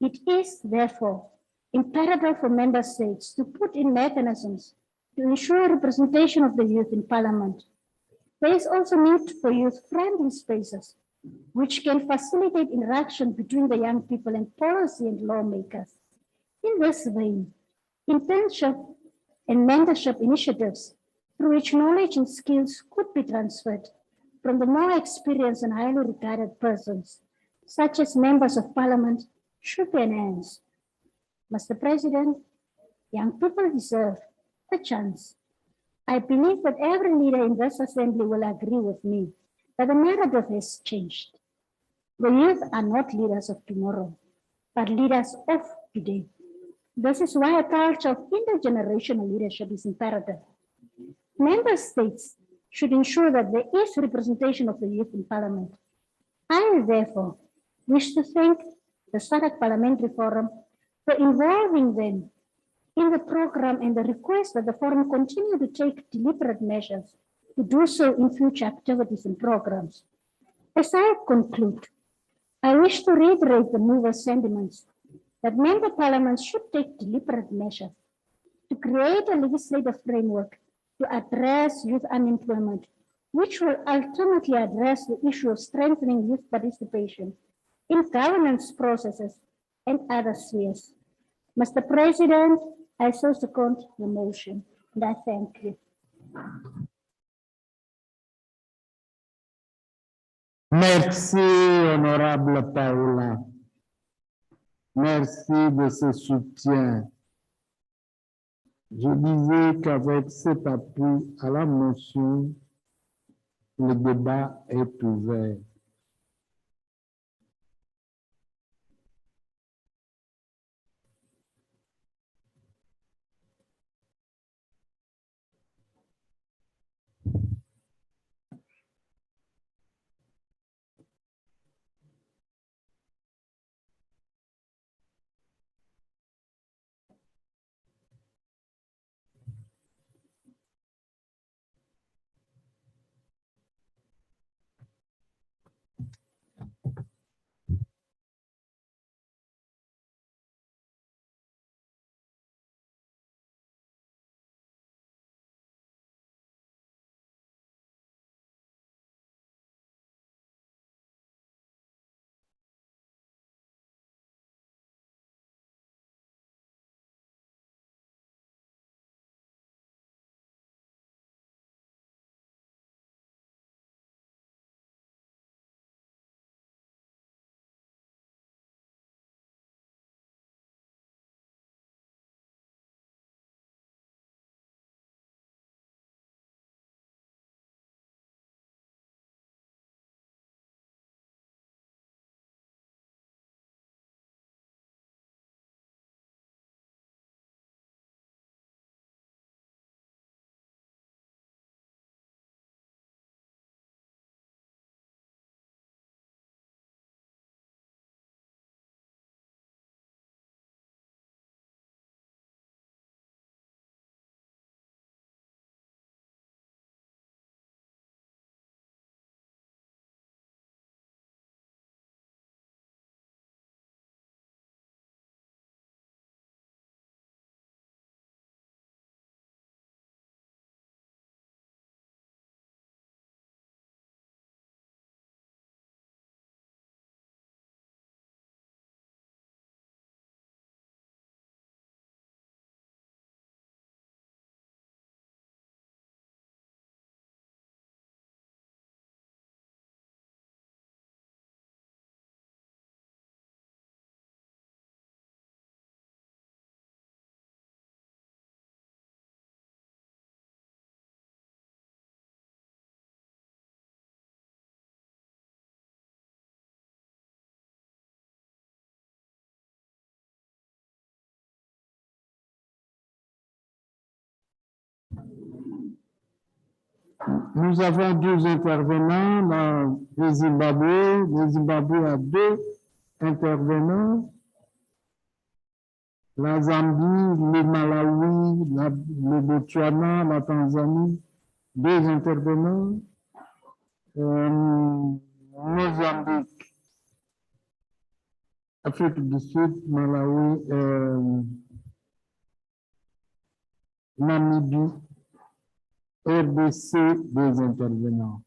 O: It is, therefore, imperative for member states to put in mechanisms to ensure representation of the youth in parliament. There is also need for youth-friendly spaces, which can facilitate interaction between the young people and policy and lawmakers. In this vein, internship and mentorship initiatives through which knowledge and skills could be transferred from the more experienced and highly regarded persons, such as members of parliament, should be enhanced. Mr. President, young people deserve a chance. I believe that every leader in this assembly will agree with me that the narrative has changed. The youth are not leaders of tomorrow, but leaders of today. This is why a culture of intergenerational leadership is imperative. Member states should ensure that there is representation of the youth in parliament. I therefore wish to thank the SADC Parliamentary Forum for involving them in the program and the request that the forum continue to take deliberate measures to do so in future activities and programs. As I conclude, I wish to reiterate the movers' sentiments that member parliaments should take deliberate measures to create a legislative framework to address youth unemployment, which will ultimately address the issue of strengthening youth participation in governance processes and other spheres. Mr. President, I so second the motion, and I thank you.
H: Merci, honorable Paola. Merci de ce soutien. Je disais qu'avec cet appui à la motion, le débat est ouvert. Nous avons 12 intervenants dans le Zimbabwe. Le Zimbabwe a 2 intervenants. La Zambie, le Malawi, le Botswana, la Tanzanie, 2 intervenants. Mozambique, Afrique du Sud, Malawi, Namibie, RDC, 2 intervenants.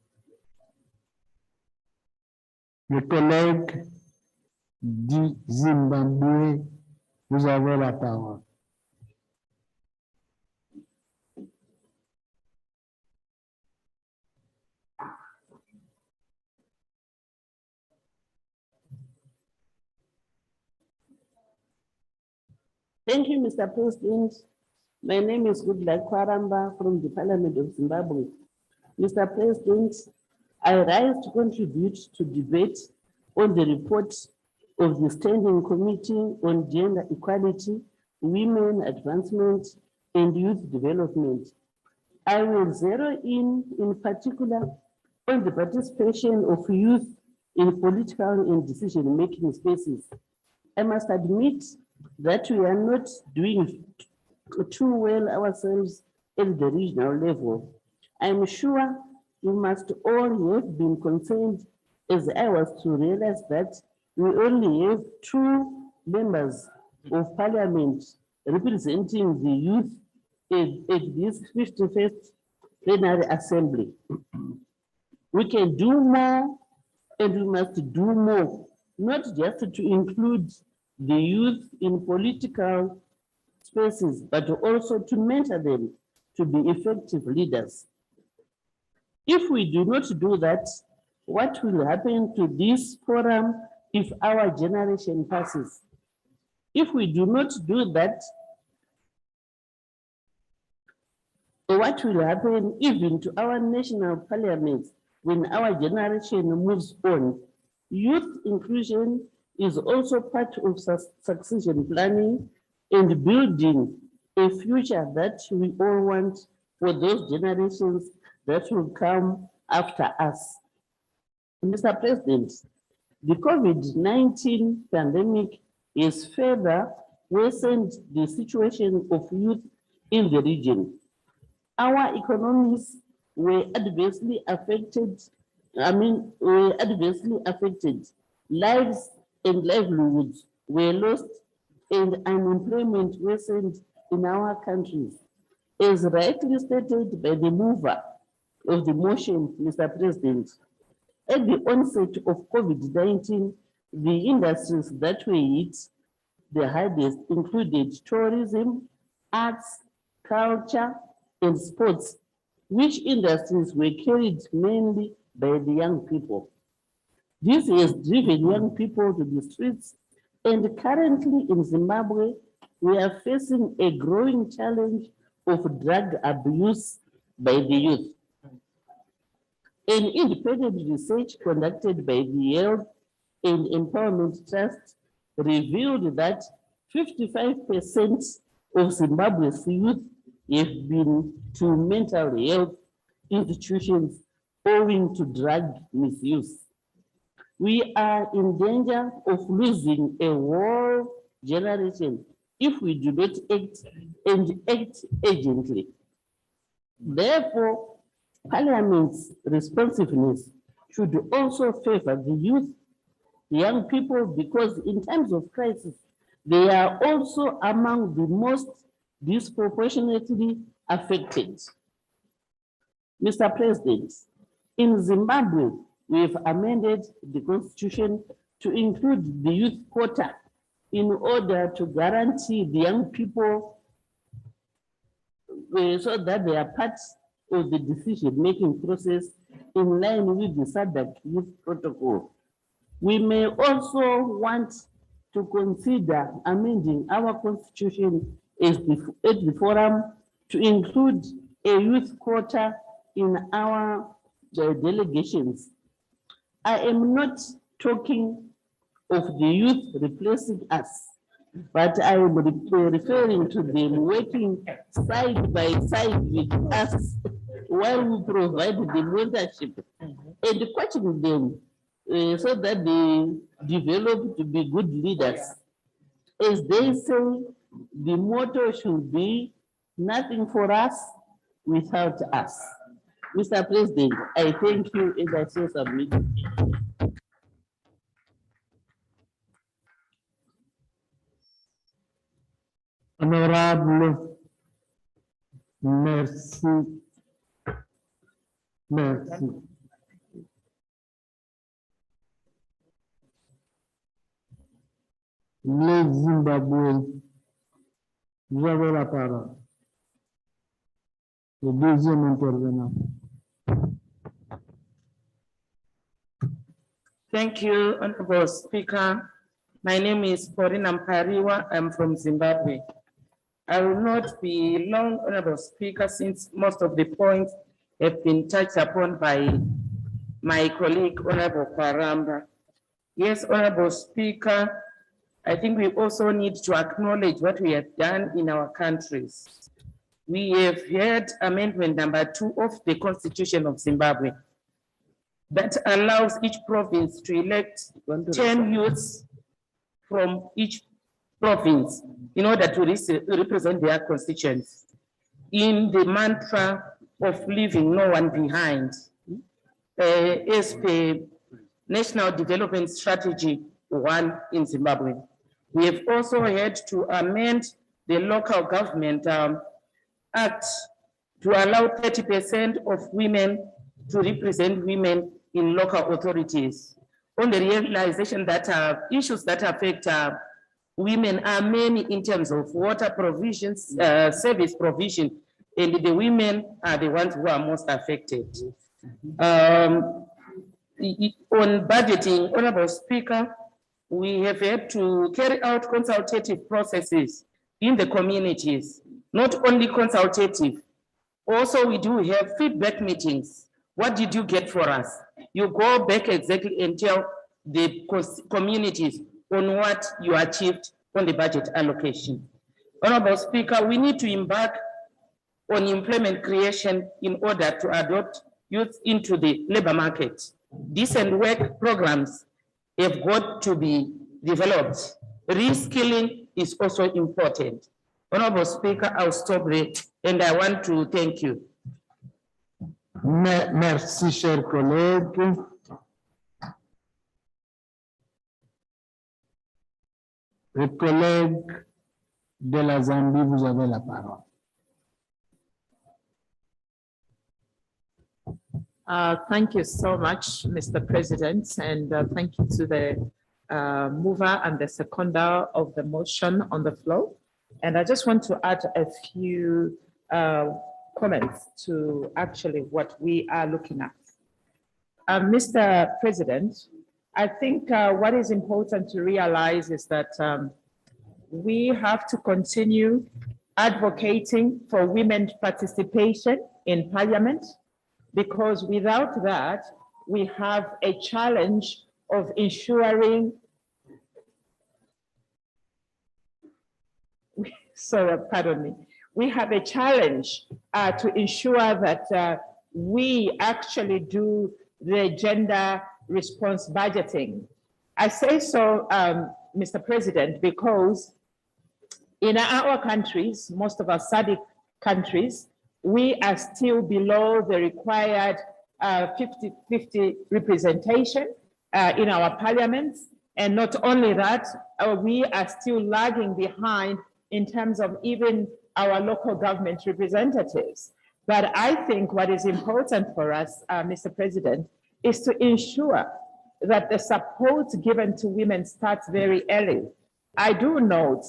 H: Le collègue du Zimbabwe, vous avez la parole.
R: Thank you, Mr. President. My name is Goodluck Kwaramba from the Parliament of Zimbabwe. Mr. President, I rise to contribute to debate on the report of the Standing Committee on Gender Equality, Women Advancement, and Youth Development. I will zero in particular, on the participation of youth in political and decision-making spaces. I must admit that we are not doing too well ourselves at the regional level. I'm sure we must all have been concerned as I was to realize that we only have 2 members of parliament representing the youth at this 51st plenary assembly. We can do more and we must do more, not just to include the youth in political spaces, but also to mentor them to be effective leaders. If we do not do that, what will happen to this forum if our generation passes? If we do not do that, what will happen even to our national parliaments when our generation moves on? Youth inclusion is also part of succession planning and building a future that we all want for those generations that will come after us. Mr. President, the COVID-19 pandemic has further worsened the situation of youth in the region. Our economies were adversely affected. Lives and livelihoods were lost and unemployment worsened in our countries. As rightly stated by the mover of the motion, Mr. President, at the onset of COVID-19, the industries that were hit the hardest included tourism, arts, culture, and sports, which industries were carried mainly by the young people. This has driven young people to the streets, and currently in Zimbabwe, we are facing a growing challenge of drug abuse by the youth. An independent research conducted by the Health and Empowerment Trust revealed that 55% of Zimbabwe's youth have been to mental health institutions owing to drug misuse. We are in danger of losing a whole generation if we do not act urgently. Therefore, Parliament's responsiveness should also favor the youth, the young people, because in times of crisis, they are also among the most disproportionately affected. Mr. President, in Zimbabwe, we have amended the constitution to include the youth quota in order to guarantee the young people so that they are part of the decision-making process in line with the SADC youth protocol. We may also want to consider amending our constitution at the forum to include a youth quota in our delegations. I am not talking of the youth replacing us, but I am referring to them working side by side with us while we provide the mentorship and coaching them so that they develop to be good leaders. As they say, the motto should be nothing for us without us. Mr. President, I thank you and I so submit.
H: Honorable, merci. Merci. Les Zimbabwe, vous avez la parole. Le deuxième intervenant.
D: Thank you, Honorable Speaker. My name is Corina Mpariwa. I'm from Zimbabwe. I will not be long, Honorable Speaker, since most of the points have been touched upon by my colleague, Honorable Kwaramba. Yes, Honorable Speaker, I think we also need to acknowledge what we have done in our countries. We have had amendment number 2 of the Constitution of Zimbabwe that allows each province to elect 10 youths from each province in order to represent their constituents in the mantra of leaving no one behind, as per National Development Strategy 1 in Zimbabwe. We have also had to amend the Local Government Act to allow 30% of women to represent women in local authorities, on the realization that issues that affect women are many in terms of water provisions, service provision, and the women are the ones who are most affected. On budgeting, Honorable Speaker, we have had to carry out consultative processes in the communities, not only consultative, also we do have feedback meetings. What did you get for us? You go back exactly and tell the communities on what you achieved on the budget allocation. Honorable Speaker, we need to embark on employment creation in order to adopt youth into the labor market. Decent work programs have got to be developed. Reskilling is also important. Honorable Speaker, I'll stop there and I want to thank you.
H: Merci, cher collègue. Le collègue de la Zambie, vous avez la parole.
Q: Thank you so much, Mr. President, and thank you to the mover and the seconder of the motion on the floor. And I just want to add a few comments to actually what we are looking at. Mr. President, I think what is important to realize is that we have to continue advocating for women's participation in Parliament, because without that, we have a challenge of ensuring, pardon me, we have a challenge to ensure that we actually do the gender response budgeting. I say so, Mr. President, because in our countries, most of our SADC countries, we are still below the required 50-50 representation in our parliaments. And not only that, we are still lagging behind in terms of even our local government representatives. But I think what is important for us, Mr. President, is to ensure that the support given to women starts very early. I do note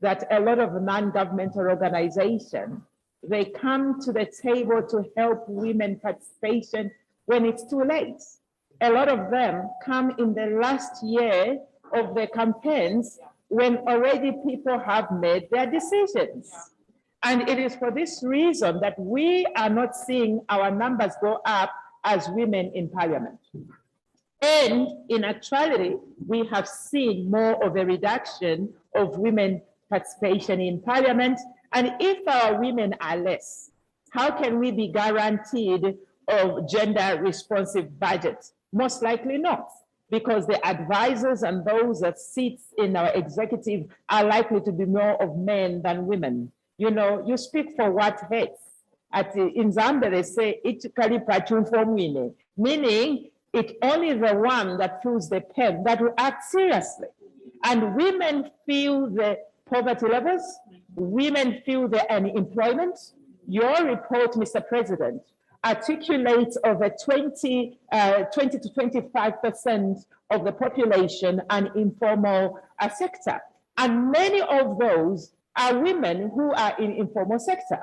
Q: that a lot of non-governmental organizations, they come to the table to help women participation when it's too late. A lot of them come in the last year of the campaigns when already people have made their decisions. And it is for this reason that we are not seeing our numbers go up as women in Parliament. And in actuality, we have seen more of a reduction of women participation in Parliament. And if our women are less, how can we be guaranteed of gender responsive budget? Most likely not, because the advisors and those that sit in our executive are likely to be more of men than women. You know, you speak for what hurts. In Zambia, they say, meaning it's only the one that feels the pain that will act seriously. And women feel the poverty levels, women feel the unemployment. Your report, Mr. President, articulates over 20 to 25% of the population and informal sector. And many of those are women who are in informal sector.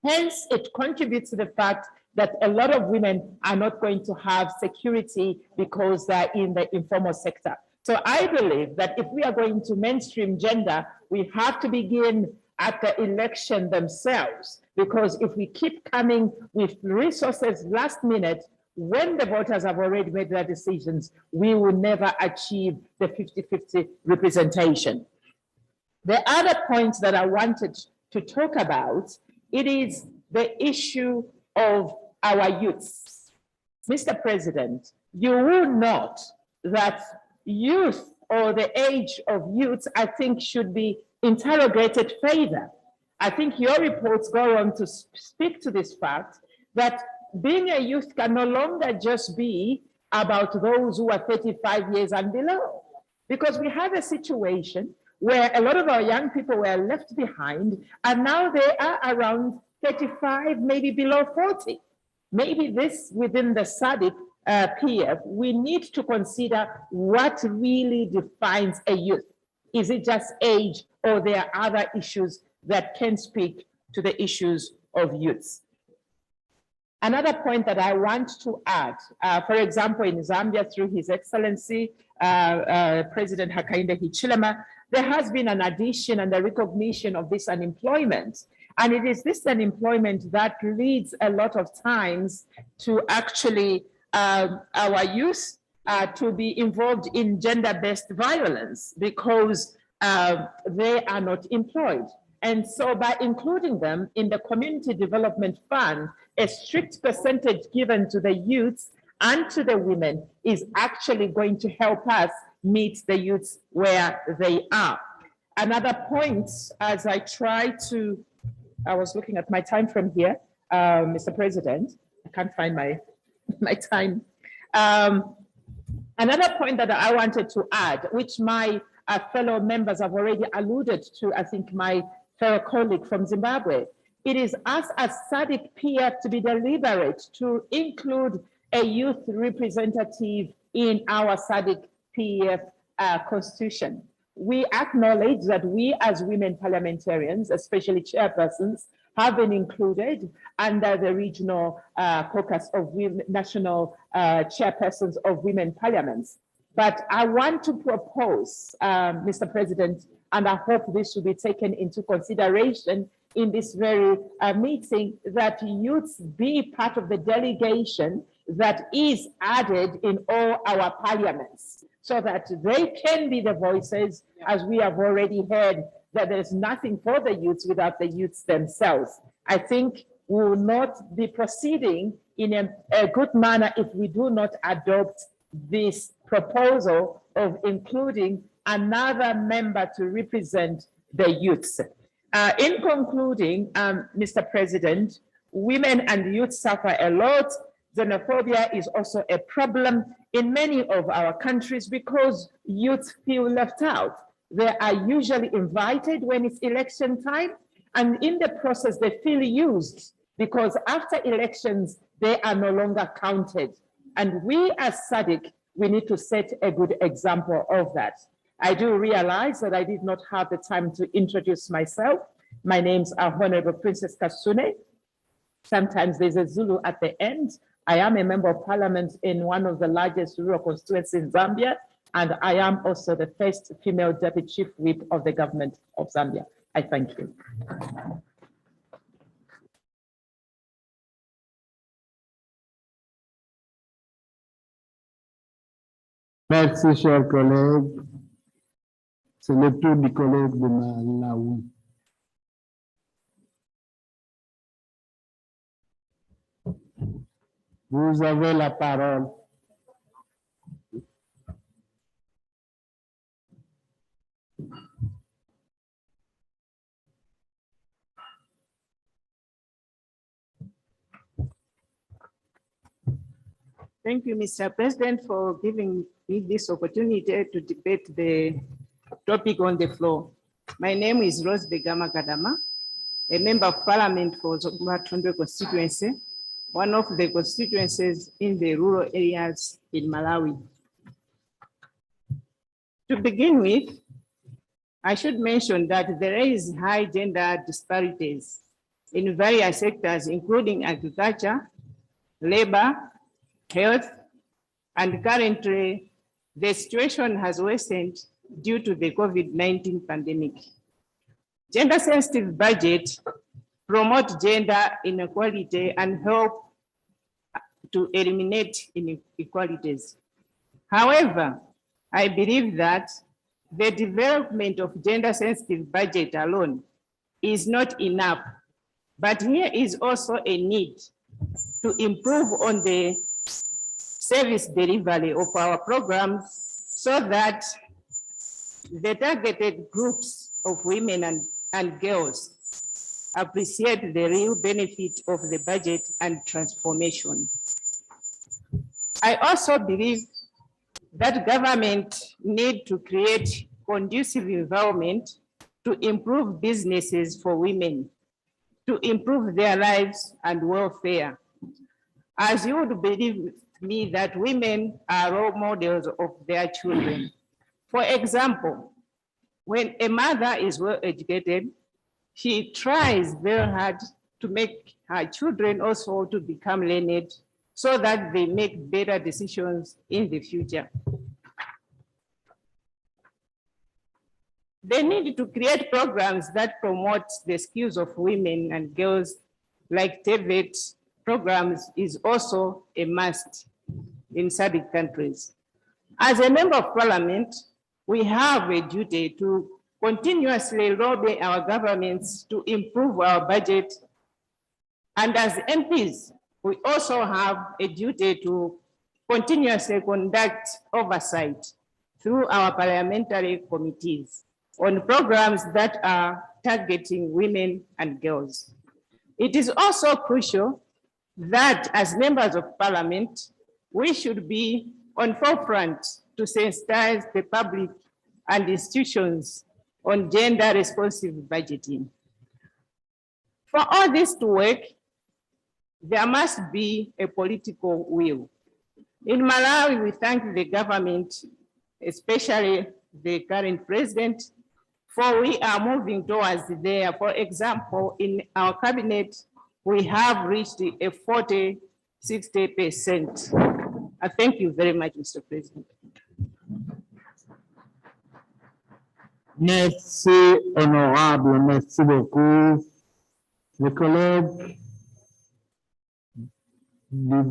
Q: Hence, it contributes to the fact that a lot of women are not going to have security because they're in the informal sector. So I believe that if we are going to mainstream gender, we have to begin at the election themselves, because if we keep coming with resources last minute, when the voters have already made their decisions, we will never achieve the 50-50 representation. The other point that I wanted to talk about, it is the issue of our youths. Mr. President, you will note that youth or the age of youth, I think, should be interrogated further. I think your reports go on to speak to this fact that being a youth can no longer just be about those who are 35 years and below, because we have a situation where a lot of our young people were left behind and now they are around 35, maybe below 40. Maybe this within the SADC PF, we need to consider what really defines a youth. Is it just age, or there are other issues that can speak to the issues of youths? Another point that I want to add, for example, in Zambia, through His Excellency, President Hakainde Hichilema, there has been an addition and a recognition of this unemployment. And it is this unemployment that leads a lot of times to actually our youth to be involved in gender-based violence because they are not employed. And so by including them in the Community Development Fund, a strict percentage given to the youths and to the women is actually going to help us meet the youths where they are. Another point, as I try to, I was looking at my time from here, Mr. President, I can't find my time. Another point that I wanted to add, which my fellow members have already alluded to, I think my fellow colleague from Zimbabwe, it is us as SADC PF to be deliberate to include a youth representative in our SADC PF constitution. We acknowledge that we as women parliamentarians, especially chairpersons, have been included under the regional caucus of women, national chairpersons of women parliaments. But I want to propose, Mr. President, and I hope this will be taken into consideration in this very meeting, that youths be part of the delegation that is added in all our parliaments, so that they can be the voices, as we have already heard, that there's nothing for the youths without the youths themselves. I think we will not be proceeding in a good manner if we do not adopt this proposal of including another member to represent the youths. In concluding, Mr. President, women and youth suffer a lot. Xenophobia is also a problem in many of our countries because youth feel left out. They are usually invited when it's election time, and in the process, they feel used because after elections, they are no longer counted. And we as SADC, we need to set a good example of that. I do realize that I did not have the time to introduce myself. My name's Honorable Princess Kasune. Sometimes there's a Zulu at the end. I am a member of parliament in one of the largest rural constituencies in Zambia, and I am also the first female deputy chief whip of the government of Zambia. I thank you.
H: Merci, chers collègues. C'est le tour du collègue de Malawi. Vous avez la parole.
Q: Thank you, Mr. President, for giving me this opportunity to debate the topic on the floor. My name is Rose Begama Kadama, a member of Parliament for Zomba constituency, one of the constituencies in the rural areas in Malawi. To begin with, I should mention that there is high gender disparities in various sectors, including agriculture, labor, health, and currently the situation has worsened due to the COVID-19 pandemic. Gender-sensitive budget promote gender inequality and help to eliminate inequalities. However, I believe that the development of gender-sensitive budget alone is not enough, but here is also a need to improve on the service delivery of our programs so that the targeted groups of women and girls appreciate the real benefit of the budget and transformation. I also believe that government need to create conducive environment to improve businesses for women, to improve their lives and welfare. As you would believe me that women are role models of their children. For example, when a mother is well educated, she tries very hard to make her children also to become learned so that they make better decisions in the future. They need to create programs that promote the skills of women and girls, like TVET programs is also a must in SADC countries. As a member of Parliament, we have a duty to continuously lobby our governments to improve our budget. And as MPs, we also have a duty to continuously conduct oversight through our parliamentary committees on programs that are targeting women and girls. It is also crucial that as members of Parliament, we should be on forefront to sensitize the public and institutions on gender responsive budgeting. For all this to work, there must be a political will. In Malawi, we thank the government, especially the current president, for we are moving towards there. For example, in our cabinet, we have reached a 40-60%. I thank you very much, Mr. President.
H: Merci, honorable. Merci beaucoup. Les collègues, vous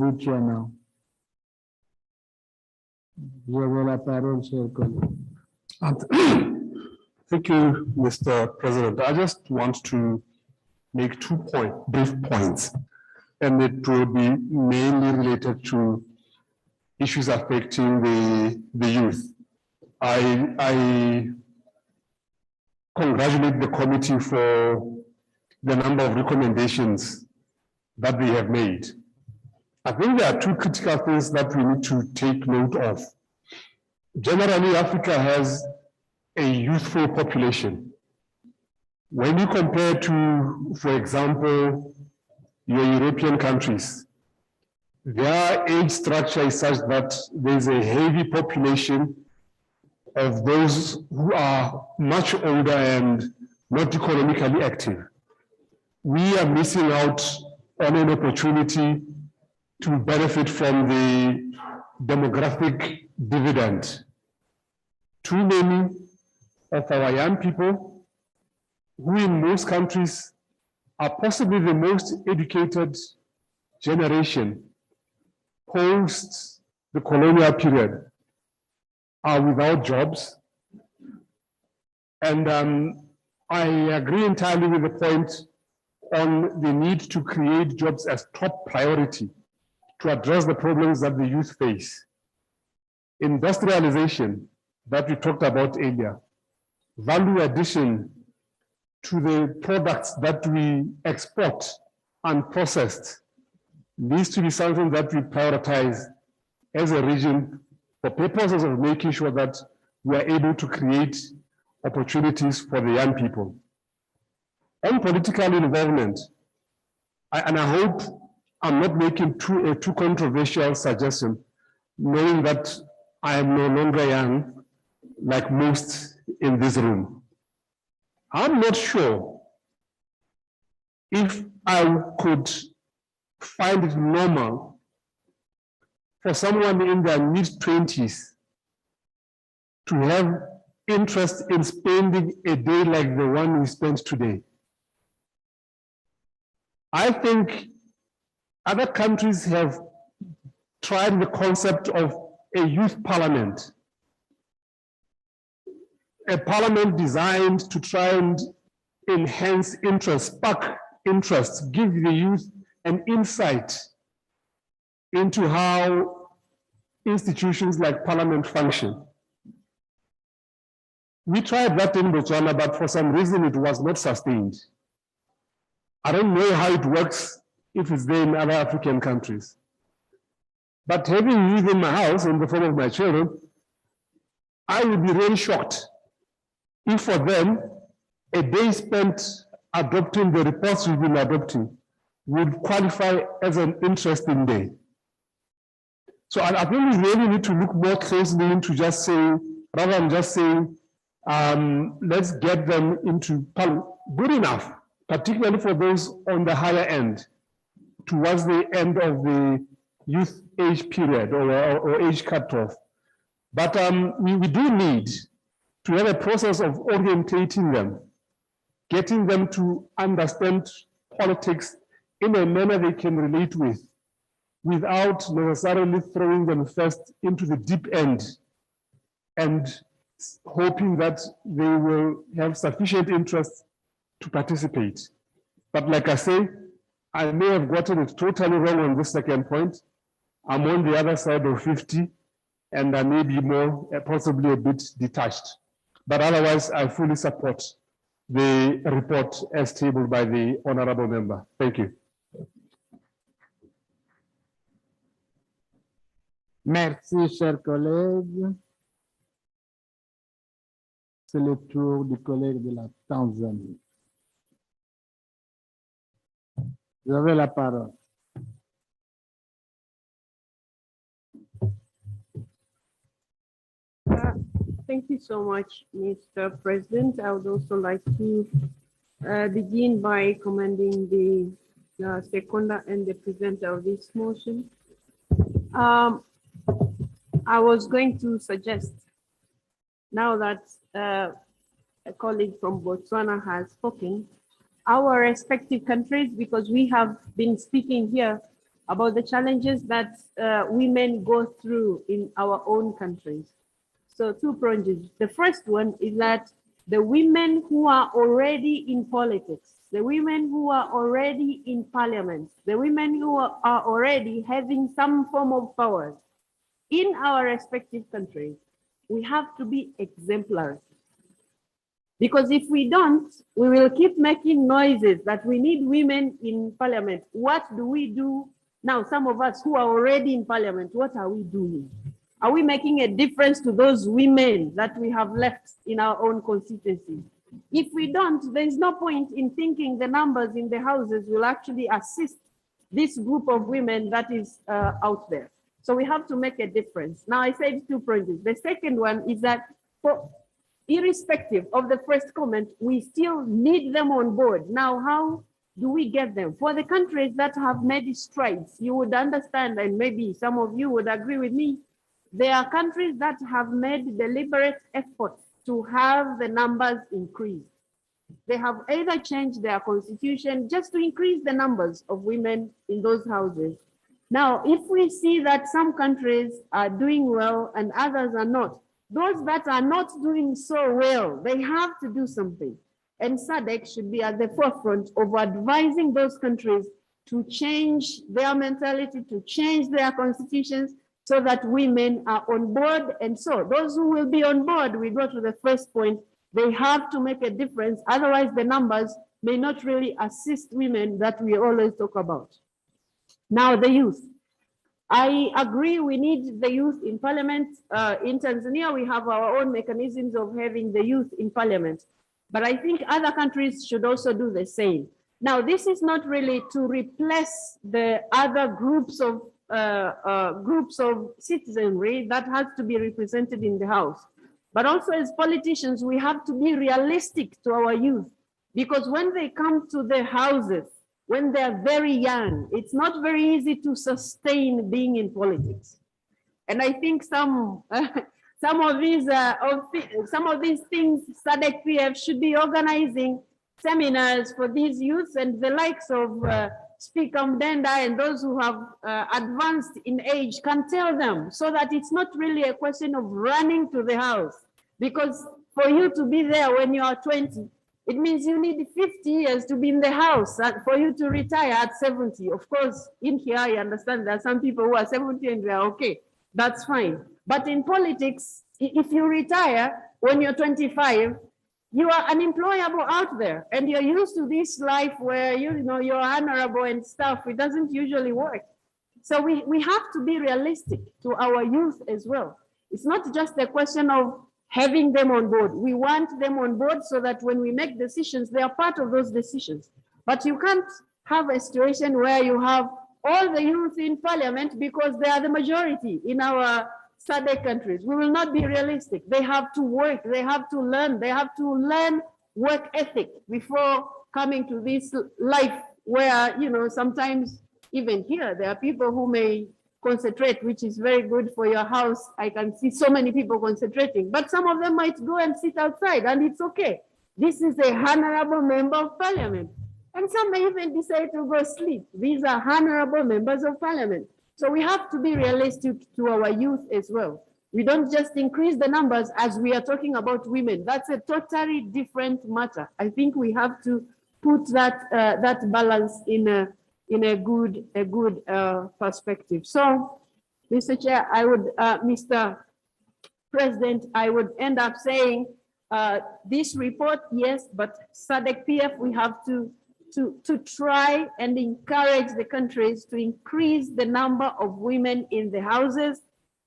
H: avez la parole, cher collègue.
F: Thank you, Mr. President. I just want to make two brief points, and it will be mainly related to issues affecting the youth. I congratulate the committee for the number of recommendations that they have made. I think there are two critical things that we need to take note of. Generally, Africa has a youthful population. When you compare to, for example, your European countries, their age structure is such that there's a heavy population of those who are much older and not economically active. We are missing out on an opportunity to benefit from the demographic dividend. Too many of our young people, who in most countries are possibly the most educated generation post the colonial period, are without jobs. And I agree entirely with the point on the need to create jobs as top priority to address the problems that the youth face. Industrialization that we talked about earlier, value addition to the products that we export unprocessed needs to be something that we prioritize as a region for purposes of making sure that we are able to create opportunities for the young people. On political involvement, and I hope I'm not making a too controversial suggestion, knowing that I am no longer young, like most in this room. I'm not sure if I could find it normal for someone in their mid-20s to have interest in spending a day like the one we spent today. I think other countries have tried the concept of a youth parliament, a parliament designed to try and enhance interest, spark interest, give the youth an insight into how institutions like parliament function. We tried that in Botswana, but for some reason it was not sustained. I don't know how it works if it's there in other African countries. But having youth in my house in the form of my children, I would be really shocked if for them, a day spent adopting the reports we've been adopting would qualify as an interesting day. So I think we really need to look more closely into just saying, rather than just saying, let's get them into good enough, particularly for those on the higher end, towards the end of the youth age period or age cutoff. But we do need to have a process of orientating them, getting them to understand politics in a manner they can relate with, without necessarily throwing them first into the deep end and hoping that they will have sufficient interest to participate. But like I say, I may have gotten it totally wrong on this second point. I'm on the other side of 50, and I may be more, possibly a bit detached. But otherwise, I fully support the report as tabled by the honorable member. Thank you.
H: Merci, chers collègues. C'est le tour du collègue de la Tanzanie. Vous avez la parole.
R: Thank you so much, Mr. President. I would also like to begin by commending the seconder and the presenter of this motion. I was going to suggest, now that a colleague from Botswana has spoken, our respective countries, because we have been speaking here about the challenges that women go through in our own countries. So 2 projects. The first one is that the women who are already in politics, the women who are already in parliament, the women who are already having some form of power in our respective countries, we have to be exemplary. Because if we don't, we will keep making noises that we need women in parliament. What do we do now? Some of us who are already in parliament, what are we doing? Are we making a difference to those women that we have left in our own constituencies? If we don't, there is no point in thinking the numbers in the houses will actually assist this group of women that is out there. So we have to make a difference. Now I said 2 projects. The second one is that for irrespective of the first comment, we still need them on board. Now, how do we get them? For the countries that have made strides, you would understand, and maybe some of you would agree with me, there are countries that have made deliberate efforts to have the numbers increased. They have either changed their constitution just to increase the numbers of women in those houses. Now, if we see that some countries are doing well and others are not, those that are not doing so well, they have to do something. And SADC should be at the forefront of advising those countries
M: to change their mentality, to change their constitutions so that women are on board. And so those who will be on board, we go to the first point, they have to make a difference. Otherwise, the numbers may not really assist women that we always talk about. Now, the youth. I agree we need the youth in parliament. In Tanzania, we have our own mechanisms of having the youth in parliament. But I think other countries should also do the same. Now, this is not really to replace the other groups of citizenry that has to be represented in the House. But also as politicians, we have to be realistic to our youth, because when they come to the houses, when they're very young, it's not very easy to sustain being in politics. And I think some of these things SADC-PF should be organizing seminars for these youths, and the likes of Speaker Mdenda and those who have advanced in age can tell them, so that it's not really a question of running to the house. Because for you to be there when you are 20, it means you need 50 years to be in the house and for you to retire at 70. Of course, in here, I understand there are some people who are 70 and they are okay. That's fine. But in politics, if you retire when you're 25, you are unemployable out there, and you're used to this life where you're honorable and stuff. It doesn't usually work. So we have to be realistic to our youth as well. It's not just a question of having them on board. We want them on board so that when we make decisions, they are part of those decisions. But you can't have a situation where you have all the youth in parliament because they are the majority in our SADC countries. We will not be realistic. They have to work, they have to learn work ethic before coming to this life where, sometimes even here, there are people who may concentrate, which is very good for your house. I can see so many people concentrating, but some of them might go and sit outside, and it's okay. This is a honorable member of parliament. And some may even decide to go sleep. These are honorable members of parliament. So we have to be realistic to our youth as well. We don't just increase the numbers as we are talking about women. That's a totally different matter. I think we have to put that balance in a good perspective. So, Mr. Chair, Mr. President, I would end up saying this report, yes, but SADC-PF, we have to try and encourage the countries to increase the number of women in the houses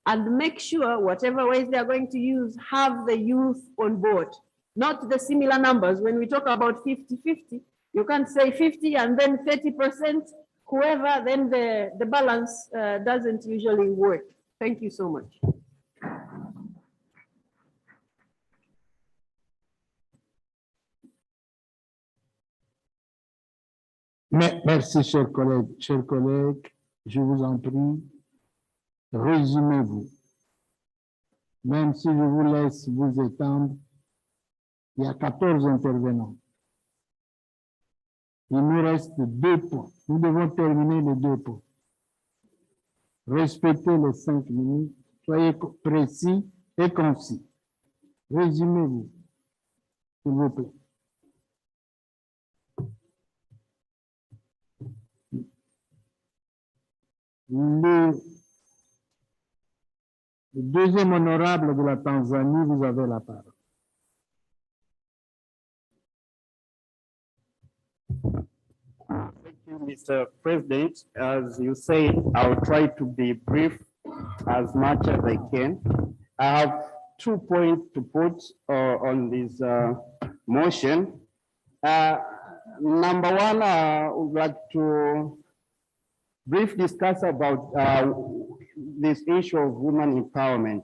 M: and make sure whatever ways they are going to use have the youth on board, not the similar numbers. When we talk about 50-50, you can't say 50 and then 30%, whoever, then the balance doesn't usually work. Thank you so much.
H: Merci, chers collègues. Chers collègues, je vous en prie, résumez-vous. Même si je vous laisse vous étendre, il y a 14 intervenants. Il nous reste 2 points. Nous devons terminer les 2 points. Respectez les 5 minutes. Soyez précis et concis. Résumez-vous, s'il vous plaît. Le deuxième honorable de la Tanzanie, vous avez la parole.
I: Thank you, Mr. President. As you said, I'll try to be brief as much as I can. I have 2 points to put on this motion. Number one, I would like to brief discuss about this issue of women empowerment.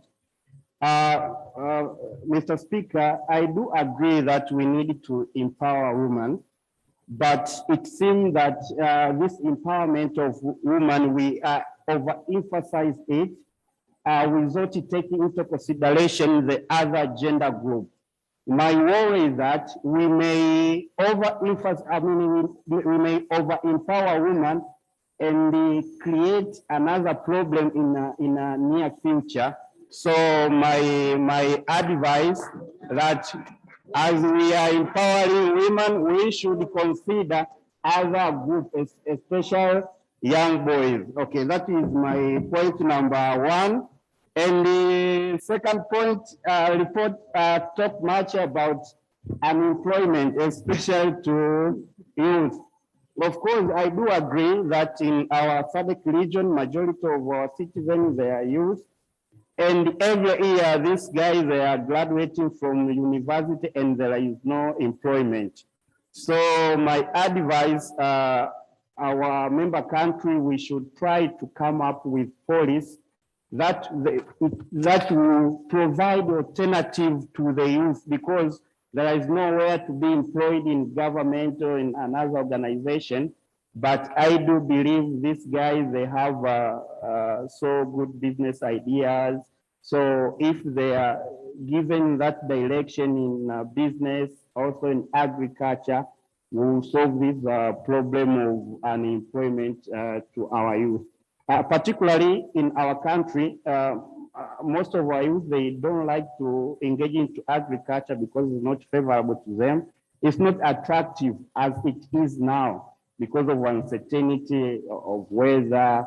I: Mr. Speaker, I do agree that we need to empower women, but it seems that this empowerment of women, we overemphasize it without taking into consideration the other gender group. My worry is that we may overemphasize, we may over-empower women and create another problem in a near future. So my advice that as we are empowering women, we should consider other group, especially young boys. Okay, that is my point number one. And the second point, report talk much about unemployment, especially to youth. Of course, I do agree that in our SADC region, majority of our citizens, they are youth. And every year, these guys, they are graduating from university and there is no employment. So my advice, our member country, we should try to come up with policy that will provide alternative to the youth, because there is nowhere to be employed in government or in another organization. But I do believe these guys, they have so good business ideas. So if they are given that direction in business, also in agriculture, we'll solve this problem of unemployment to our youth. Particularly in our country, most of our youth, they don't like to engage into agriculture because it's not favorable to them. It's not attractive as it is now because of uncertainty of weather,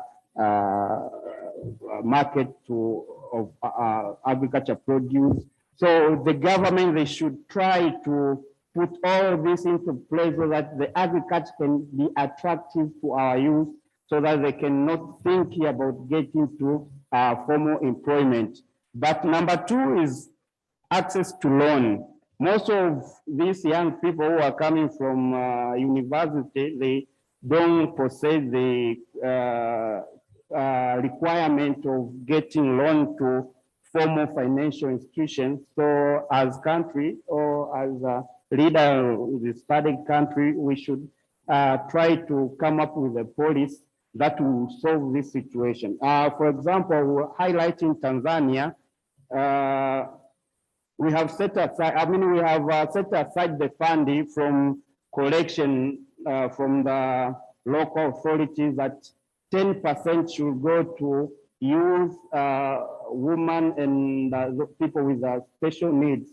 I: market of agriculture produce. So the government, they should try to put all this into place so that the agriculture can be attractive to our youth, so that they cannot think about getting to formal employment. But number two is access to loan. Most of these young people who are coming from university, they don't possess the requirement of getting loan to formal financial institutions. So as country or as a leader of the SADC country, we should try to come up with a policy that will solve this situation. For example, we're highlighting Tanzania. We have set aside, we have set aside the funding from collection from the local authorities that 10% should go to youth, women, and people with special needs,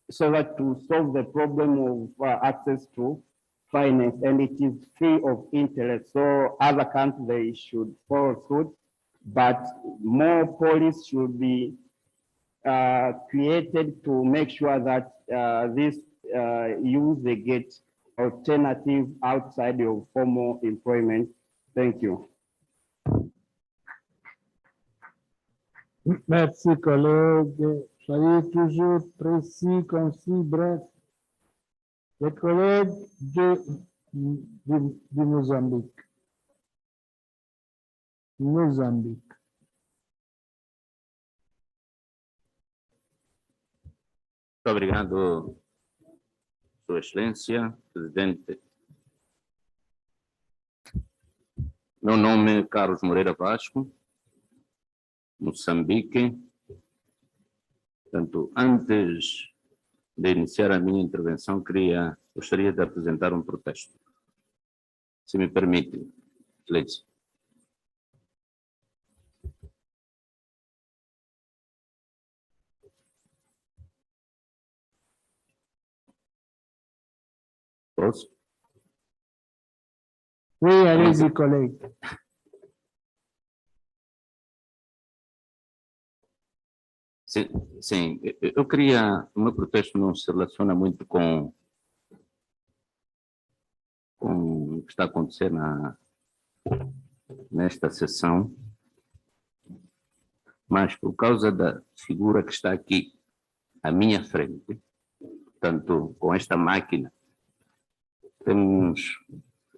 I: so that to solve the problem of access to finance, and it is free of interest. So other countries, they should follow suit, but more policies should be created to make sure that these youth, they get alternative outside of formal employment. Thank you.
H: Merci, collègue. Soyez toujours précis, concis, bref. Le collègue du Mozambique. Mozambique.
G: Muito obrigado, Sua Excelência, Presidente. Meu nome é Carlos Moreira Vasco, Moçambique. Portanto, antes de iniciar a minha intervenção, gostaria de apresentar um protesto. Se me permite, Excelência. Posso?
H: Oui, allez-y, collègue.
G: Sim, eu queria, o meu protesto não se relaciona muito com o que está a acontecer nesta sessão, mas por causa da figura que está aqui à minha frente. Portanto, com esta máquina, temos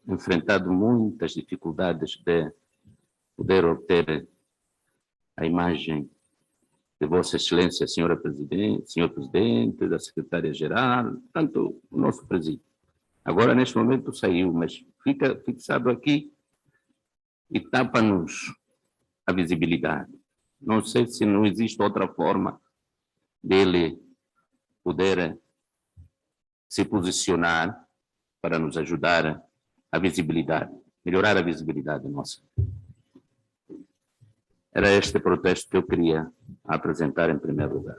G: enfrentado muitas dificuldades de poder obter a imagem de Vossa Excelência, Senhor Presidente, da Secretária-Geral, tanto o nosso presídio. Agora, neste momento, saiu, mas fica fixado aqui e tapa-nos a visibilidade. Não sei se não existe outra forma dele poder se posicionar para nos ajudar a visibilidade, melhorar a visibilidade nossa. Era este protesto que eu queria apresentar em primeiro lugar.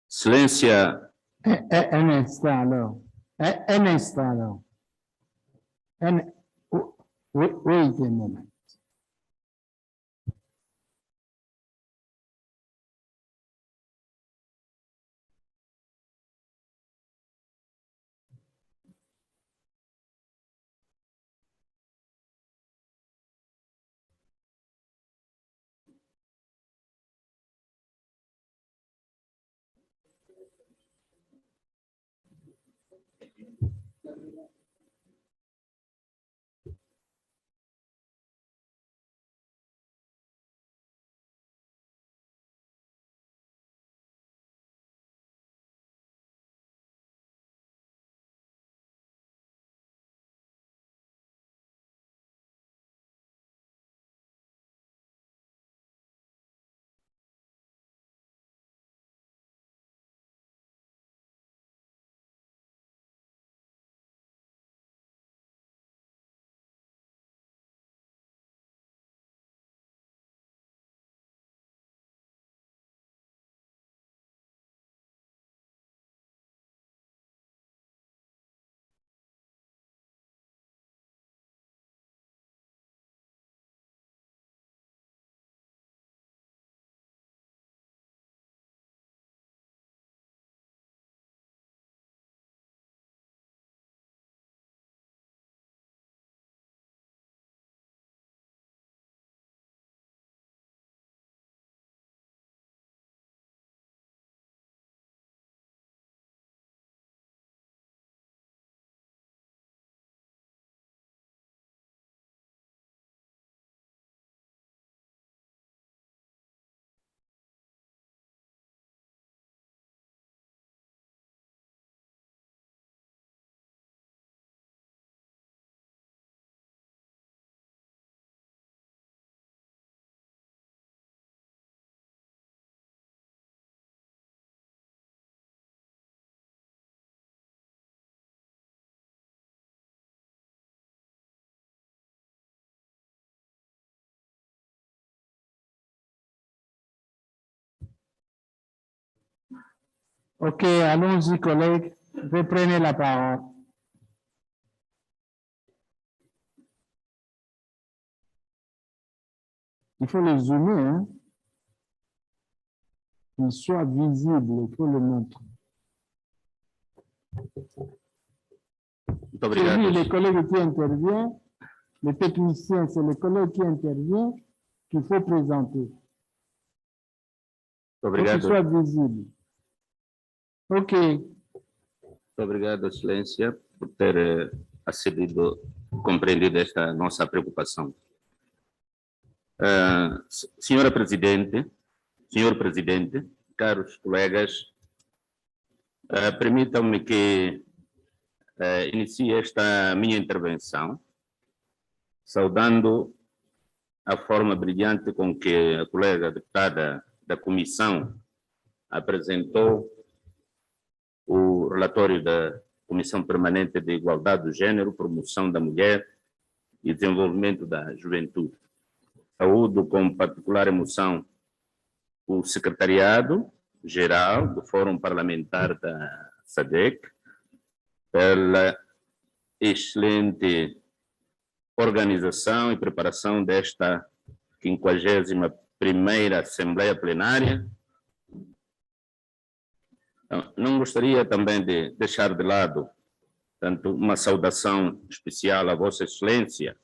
G: Excelência...
H: Un instant, alors. Un instant, là. Wait a moment. OK, allons-y, collègues. Reprenez la parole. Il faut le zoomer, hein. Qu'il soit visible, il faut le montrer. C'est lui, les collègues qui interviennent, les techniciens, c'est les collègues qui interviennent qu'il faut présenter. Il faut qu'il soit visible. OK.
G: Obrigado, Excelência, por ter acedido, compreendido esta nossa preocupação. Senhor Presidente, caros colegas, permitam-me que inicie esta minha intervenção saudando a forma brilhante com que a colega deputada da Comissão apresentou o relatório da Comissão Permanente de Igualdade do Gênero, Promoção da Mulher e Desenvolvimento da Juventude. Saúdo com particular emoção o Secretariado-Geral do Fórum Parlamentar da SADC pela excelente organização e preparação desta 51ª Assembleia Plenária. Não gostaria também de deixar de lado, tanto uma saudação especial à Vossa Excelência,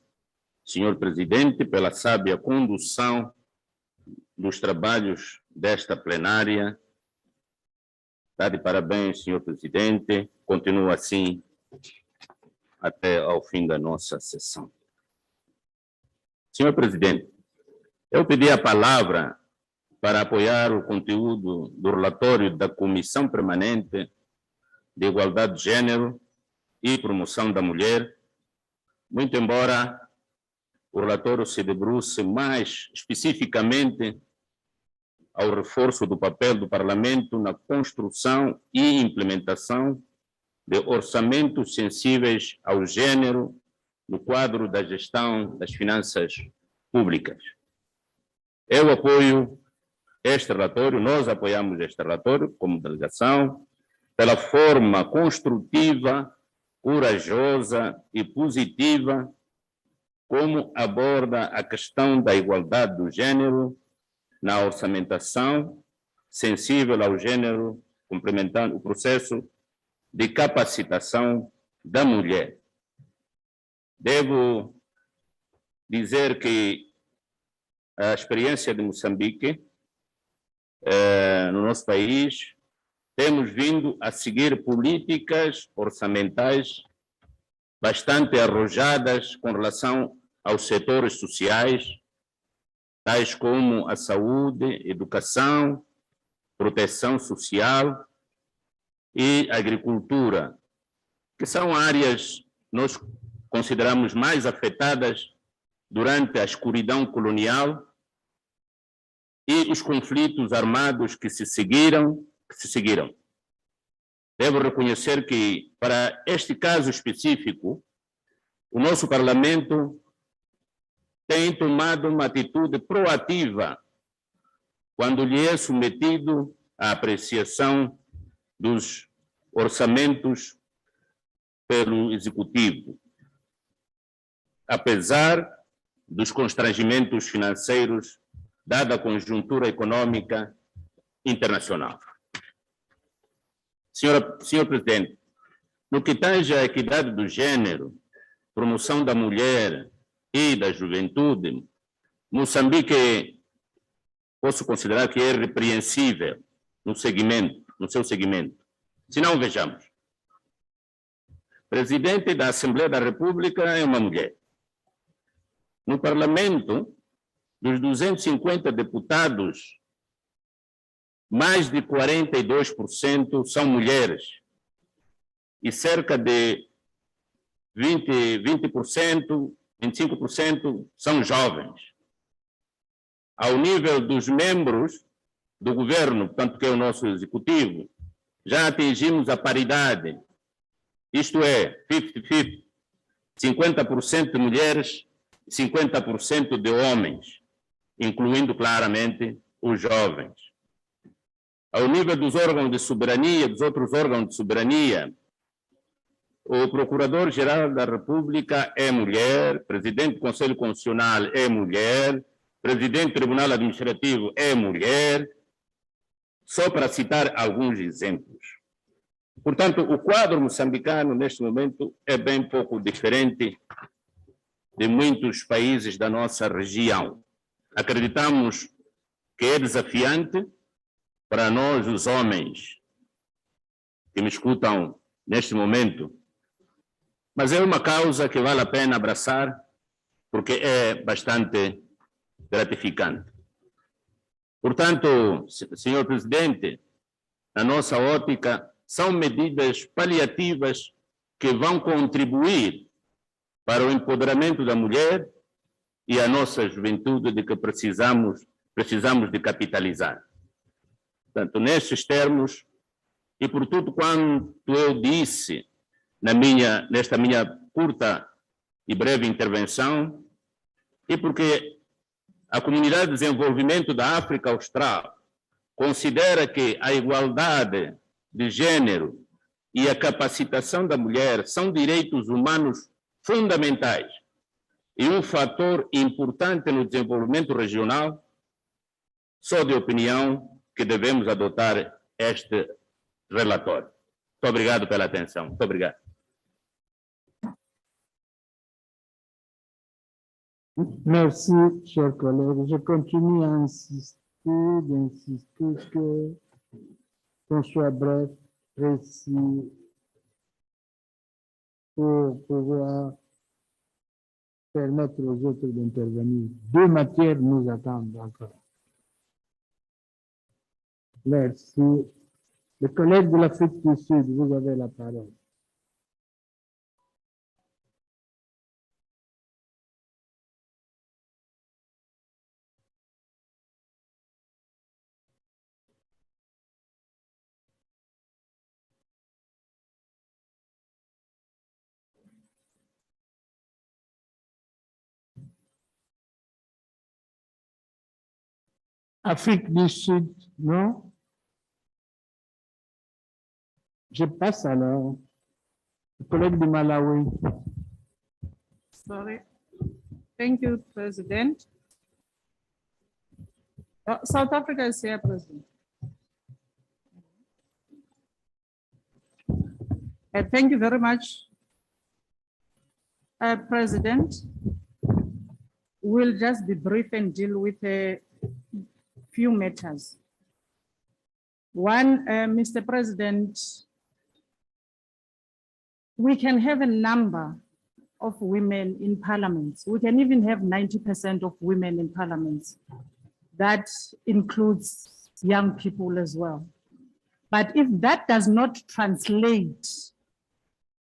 G: Senhor Presidente, pela sábia condução dos trabalhos desta plenária. Está de parabéns, Senhor Presidente. Continua assim até ao fim da nossa sessão. Senhor Presidente, eu pedi a palavra para apoiar o conteúdo do relatório da Comissão Permanente de Igualdade de Gênero e Promoção da Mulher, muito embora o relatório se debruce mais especificamente ao reforço do papel do Parlamento na construção e implementação de orçamentos sensíveis ao gênero no quadro da gestão das finanças públicas. Eu apoio este relatório, nós apoiamos este relatório como delegação, pela forma construtiva corajosa e positiva como aborda a questão da igualdade do gênero na orçamentação, sensível ao gênero, complementando o processo de capacitação da mulher. Devo dizer que a experiência de Moçambique, no nosso país, temos vindo a seguir políticas orçamentais bastante arrojadas com relação aos setores sociais, tais como a saúde, educação, proteção social e agricultura, que são áreas nós consideramos mais afetadas durante a escuridão colonial e os conflitos armados que se seguiram. Devo reconhecer que, para este caso específico, o nosso Parlamento tem tomado uma atitude proativa quando lhe é submetido à apreciação dos orçamentos pelo Executivo, apesar dos constrangimentos financeiros dada a conjuntura econômica internacional. Senhor Presidente, no que tange à equidade do gênero, promoção da mulher e da juventude, Moçambique posso considerar que é repreensível no seu segmento. Se não, vejamos. Presidente da Assembleia da República é uma mulher. No Parlamento, dos 250 deputados, mais de 42% são mulheres e cerca de 20%, 25% são jovens. Ao nível dos membros do governo, portanto que é o nosso executivo, já atingimos a paridade, isto é, 50-50, 50% de mulheres, 50% de homens, incluindo claramente os jovens. Ao nível dos órgãos de soberania, dos outros órgãos de soberania, o Procurador-Geral da República é mulher, Presidente do Conselho Constitucional é mulher, Presidente do Tribunal Administrativo é mulher, só para citar alguns exemplos. Portanto, o quadro moçambicano, neste momento, é bem pouco diferente de muitos países da nossa região. Acreditamos que é desafiante para nós, os homens, que me escutam neste momento, mas é uma causa que vale a pena abraçar, porque é bastante gratificante. Portanto, senhor Presidente, na nossa ótica, são medidas paliativas que vão contribuir para o empoderamento da mulher e a nossa juventude de que precisamos de capitalizar. Portanto, nestes termos, e por tudo quanto eu disse nesta minha curta e breve intervenção, e porque a Comunidade de Desenvolvimento da África Austral considera que a igualdade de gênero e a capacitação da mulher são direitos humanos fundamentais e um fator importante no desenvolvimento regional, sou de opinião que devemos adotar este relatório. Muito obrigado pela atenção. Muito obrigado.
H: Merci, chers collègues. Je continue à d'insister qu'on soit bref, précis, pour pouvoir permettre aux autres d'intervenir. Deux matières nous attendent encore. Merci. Le collègue de l'Afrique du Sud, vous avez la parole. Afrique du Sud, non? Je passe alors Collègue de Malawi.
M: Sorry. Thank you, President. South Africa is here, President. Thank you very much, President. We'll just be brief and deal with a few matters. One, Mr. President, we can have a number of women in parliaments. We can even have 90% of women in parliaments. That includes young people as well. But if that does not translate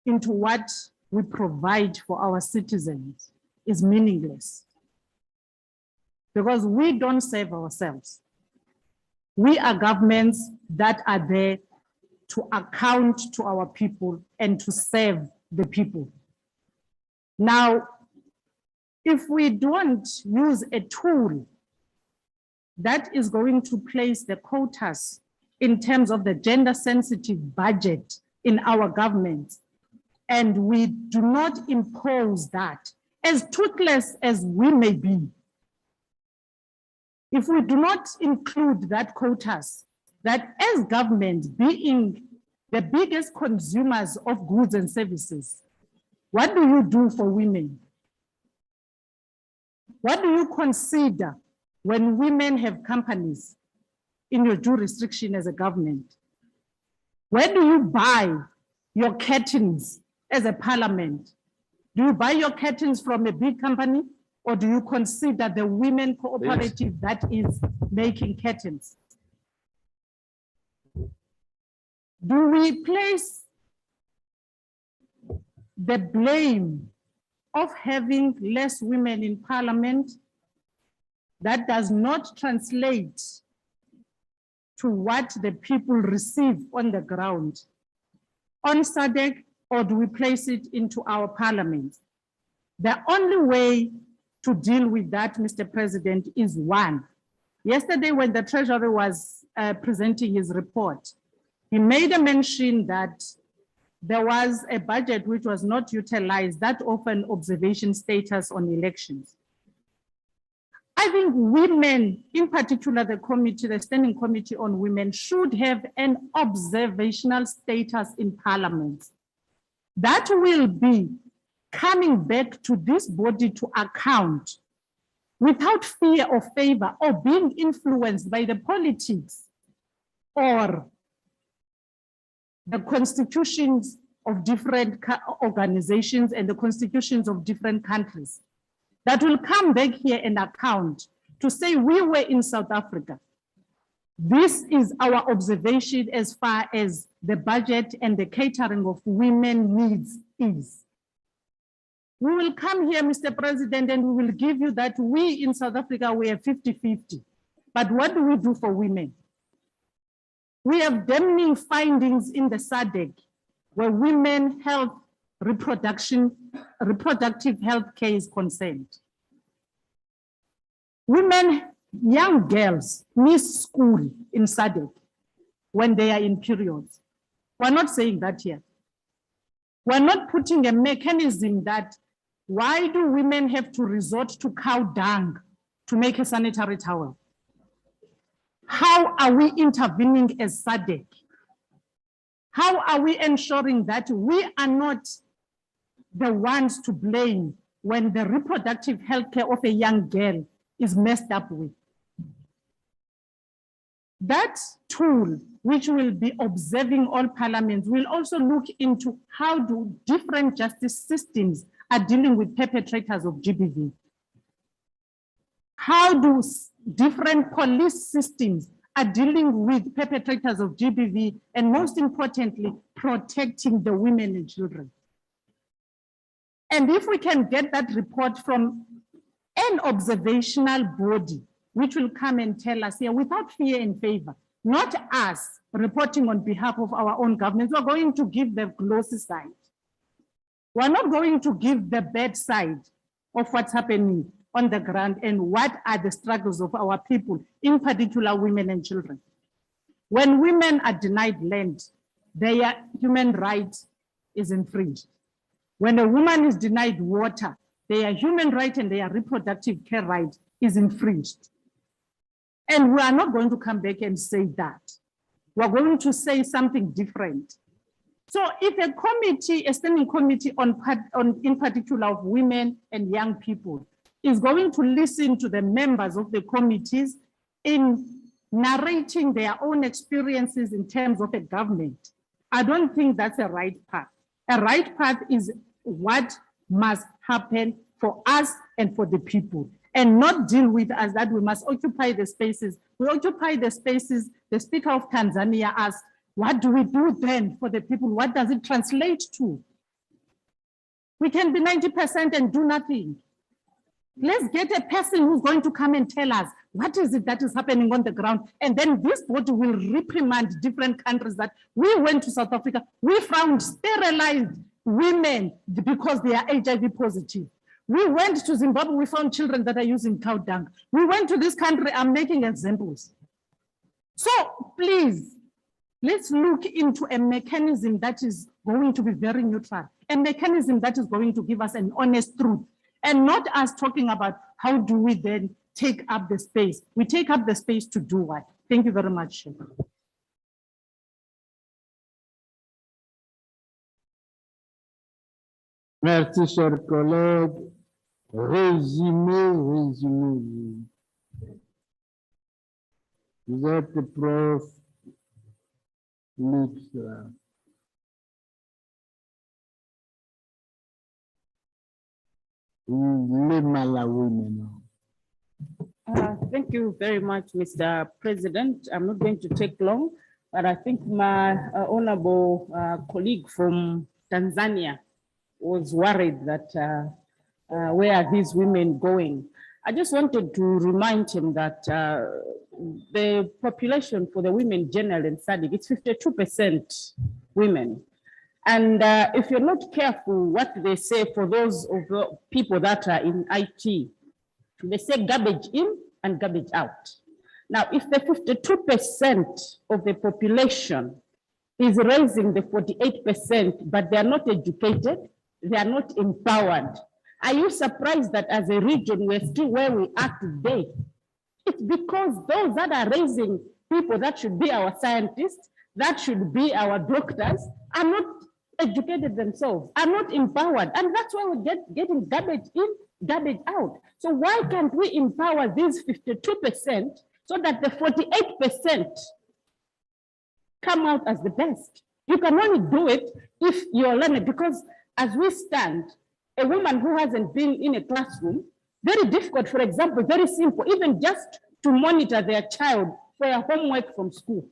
M: into what we provide for our citizens, is meaningless. Because we don't save ourselves. We are governments that are there to account to our people and to serve the people. Now, if we don't use a tool that is going to place the quotas in terms of the gender sensitive budget in our government, and we do not impose that, as toothless as we may be, if we do not include that quotas, that as government being the biggest consumers of goods and services, what do you do for women? What do you consider when women have companies in your jurisdiction as a government? Where do you buy your curtains as a parliament? Do you buy your curtains from a big company, or do you consider the women cooperative that is making curtains? Do we place the blame of having less women in parliament that does not translate to what the people receive on the ground on SADC, or do we place it into our parliament? The only way to deal with that, Mr. President, is one. Yesterday, when the Treasury was presenting his report, he made a mention that there was a budget which was not utilized that often observation status on elections. I think women, in particular the committee, the Standing Committee on Women, should have an observational status in Parliament. That will be coming back to this body to account without fear or favor or being influenced by the politics or the constitutions of different organizations and the constitutions of different countries. That will come back here and account to say we were in South Africa. This is our observation as far as the budget and the catering of women needs is. We will come here, Mr. President, and we will give you that we in South Africa, we are 50-50. But what do we do for women? We have damning findings in the SADC where women health, reproductive health care is concerned. Women, young girls miss school in SADC when they are in periods. We're not saying that here. We're not putting a mechanism that why do women have to resort to cow dung to make a sanitary towel? How are we intervening as SADC? How are we ensuring that we are not the ones to blame when the reproductive health care of a young girl is messed up with? That tool, which will be observing all parliaments, will also look into how do different justice systems are dealing with perpetrators of GBV. How do different police systems are dealing with perpetrators of GBV, and most importantly, protecting the women and children. And if we can get that report from an observational body, which will come and tell us here without fear and favor, not us reporting on behalf of our own governments, we're going to give the glossy side. We're not going to give the bad side of what's happening on the ground and what are the struggles of our people, in particular women and children. When women are denied land, their human rights is infringed. When a woman is denied water, their human right and their reproductive care right is infringed. And we are not going to come back and say that. We're going to say something different. So if a committee, a standing committee in particular of women and young people, is going to listen to the members of the committees in narrating their own experiences in terms of a government, I don't think that's a right path. A right path is what must happen for us and for the people, and not deal with us that we must occupy the spaces. We occupy the spaces. The Speaker of Tanzania asked, what do we do then for the people? What does it translate to? We can be 90% and do nothing. Let's get a person who's going to come and tell us what is it that is happening on the ground. And then this body will reprimand different countries that we went to South Africa. We found sterilized women because they are HIV positive. We went to Zimbabwe, we found children that are using cow dung. We went to this country, I'm making examples. So please, let's look into a mechanism that is going to be very neutral, a mechanism that is going to give us an honest truth, and not us talking about how do we then take up the space. We take up the space to do what? Thank you very much.
H: Merci, chers collègues. Résumé. Vous êtes prof. Luxe. Les Malawi maintenant.
R: Thank you very much, Mr. President. I'm not going to take long, but I think my honorable colleague from Tanzania was worried that where are these women going? I just wanted to remind him that the population for the women general in SADC, it's 52% women. And if you're not careful what they say for those of the people that are in IT, they say garbage in and garbage out. Now, if the 52% of the population is raising the 48%, but they are not educated, they are not empowered, are you surprised that as a region, we're still where we are today? It's because those that are raising people that should be our scientists, that should be our doctors, are not educated themselves, are not empowered. And that's why we're getting garbage in, garbage out. So why can't we empower these 52% so that the 48% come out as the best? You can only do it if you're learning, because as we stand, a woman who hasn't been in a classroom, very difficult, for example, very simple, even just to monitor their child for their homework from school.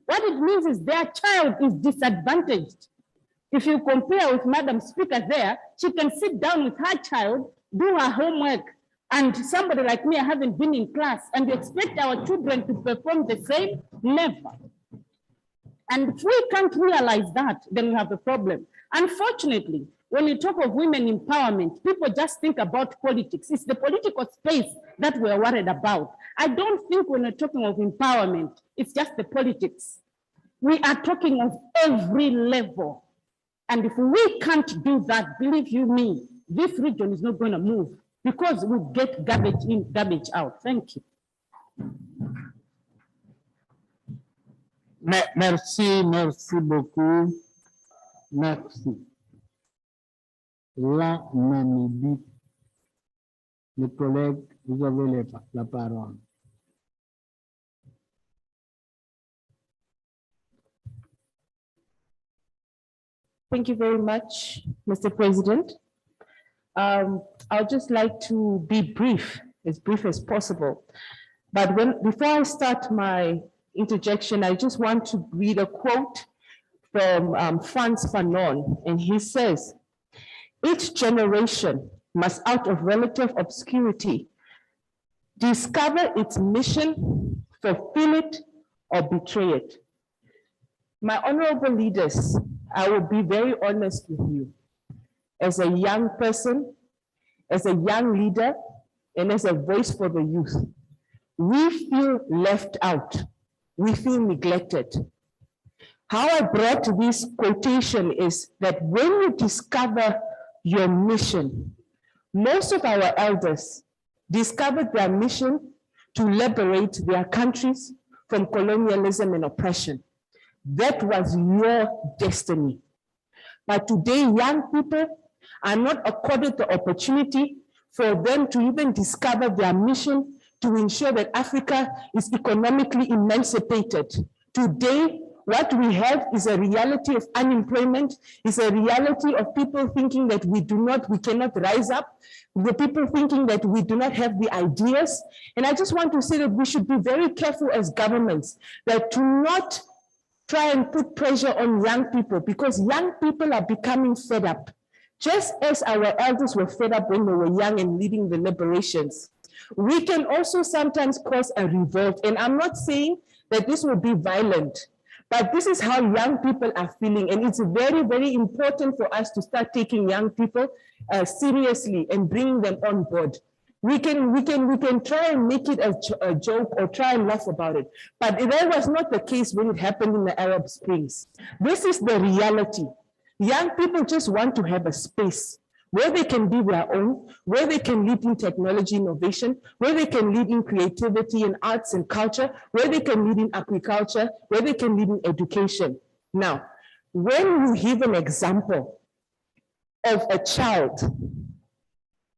R: What it means is their child is disadvantaged. If you compare with Madam Speaker there, she can sit down with her child, do her homework, and somebody like me, I haven't been in class, and you expect our children to perform the same? Never. And if we can't realize that, then we have a problem. Unfortunately, when you talk of women empowerment, people just think about politics. It's the political space that we're worried about. I don't think when we're talking of empowerment, it's just the politics. We are talking of every level. And if we can't do that, believe you me, this region is not going to move because we get garbage in, garbage out. Thank you.
H: Merci beaucoup. Merci. La Namibie. Les collègues, vous avez la parole.
T: Thank you very much, Mr. President. I'd just like to be brief as possible. But before I start my interjection, I just want to read a quote from Frantz Fanon, and he says, "Each generation must, out of relative obscurity, discover its mission, fulfill it, or betray it." My honorable leaders, I will be very honest with you. As a young person, as a young leader, and as a voice for the youth, we feel left out. We feel neglected. How I brought this quotation is that when you discover your mission, most of our elders discovered their mission to liberate their countries from colonialism and oppression. That was your destiny. But today, young people are not accorded the opportunity for them to even discover their mission to ensure that Africa is economically emancipated. Today, what we have is a reality of unemployment, is a reality of people thinking that we cannot rise up, the people thinking that we do not have the ideas. And I just want to say that we should be very careful as governments that to not try and put pressure on young people, because young people are becoming fed up. Just as our elders were fed up when they were young and leading the liberations, we can also sometimes cause a revolt. And I'm not saying that this will be violent, but this is how young people are feeling. And it's very, very important for us to start taking young people seriously and bringing them on board. We can try and make it a joke or try and laugh about it. But that was not the case when it happened in the Arab Springs. This is the reality. Young people just want to have a space where they can be their own, where they can lead in technology innovation, where they can lead in creativity and arts and culture, where they can lead in agriculture, where they can lead in education. Now, when you give an example of a child,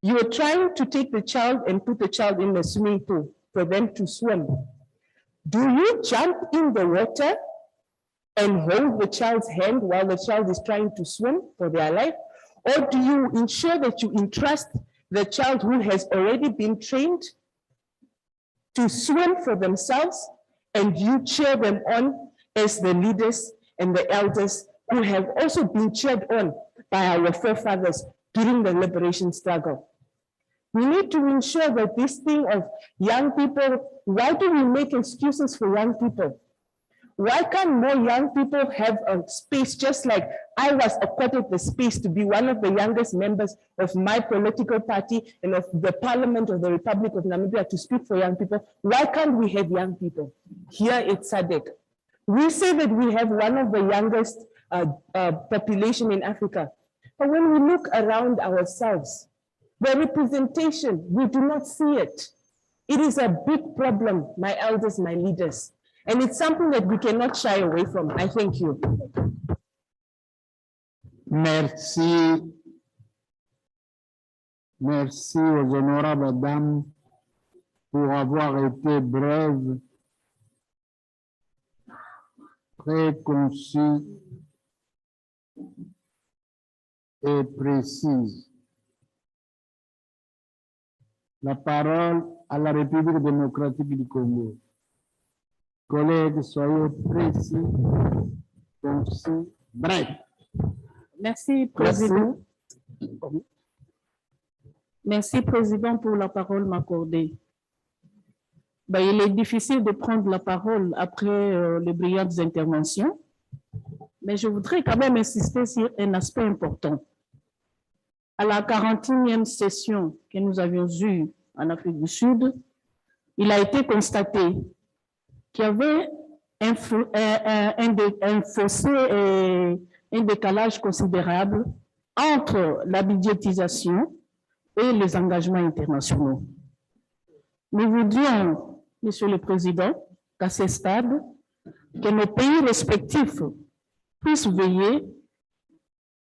T: you are trying to take the child and put the child in a swimming pool for them to swim. Do you jump in the water and hold the child's hand while the child is trying to swim for their life? Or do you ensure that you entrust the child who has already been trained to swim for themselves and you cheer them on as the leaders and the elders who have also been cheered on by our forefathers during the liberation struggle? We need to ensure that this thing of young people, why do we make excuses for young people? Why can't more young people have a space, just like I was accorded the space to be one of the youngest members of my political party and of the Parliament of the Republic of Namibia to speak for young people? Why can't we have young people here at SADC? We say that we have one of the youngest population in Africa. But when we look around ourselves, the representation, we do not see it. It is a big problem, my elders, my leaders. And it's something that we cannot shy away from. I thank you.
H: Merci. Merci aux honorables dames pour avoir été brèves, très concis et précises. La parole à la République démocratique du Congo. Collègues, soyez précis, concis, bref.
M: Merci, Président. Merci, Président, pour la parole m'accordée. Il est difficile de prendre la parole après les brillantes interventions, mais je voudrais quand même insister sur un aspect important. À la 41e session que nous avions eue en Afrique du Sud, il a été constaté qu'il y avait un fossé et un décalage considérable entre la budgétisation et les engagements internationaux. Nous voudrions, Monsieur le Président, qu'à ce stade, que nos pays respectifs puissent veiller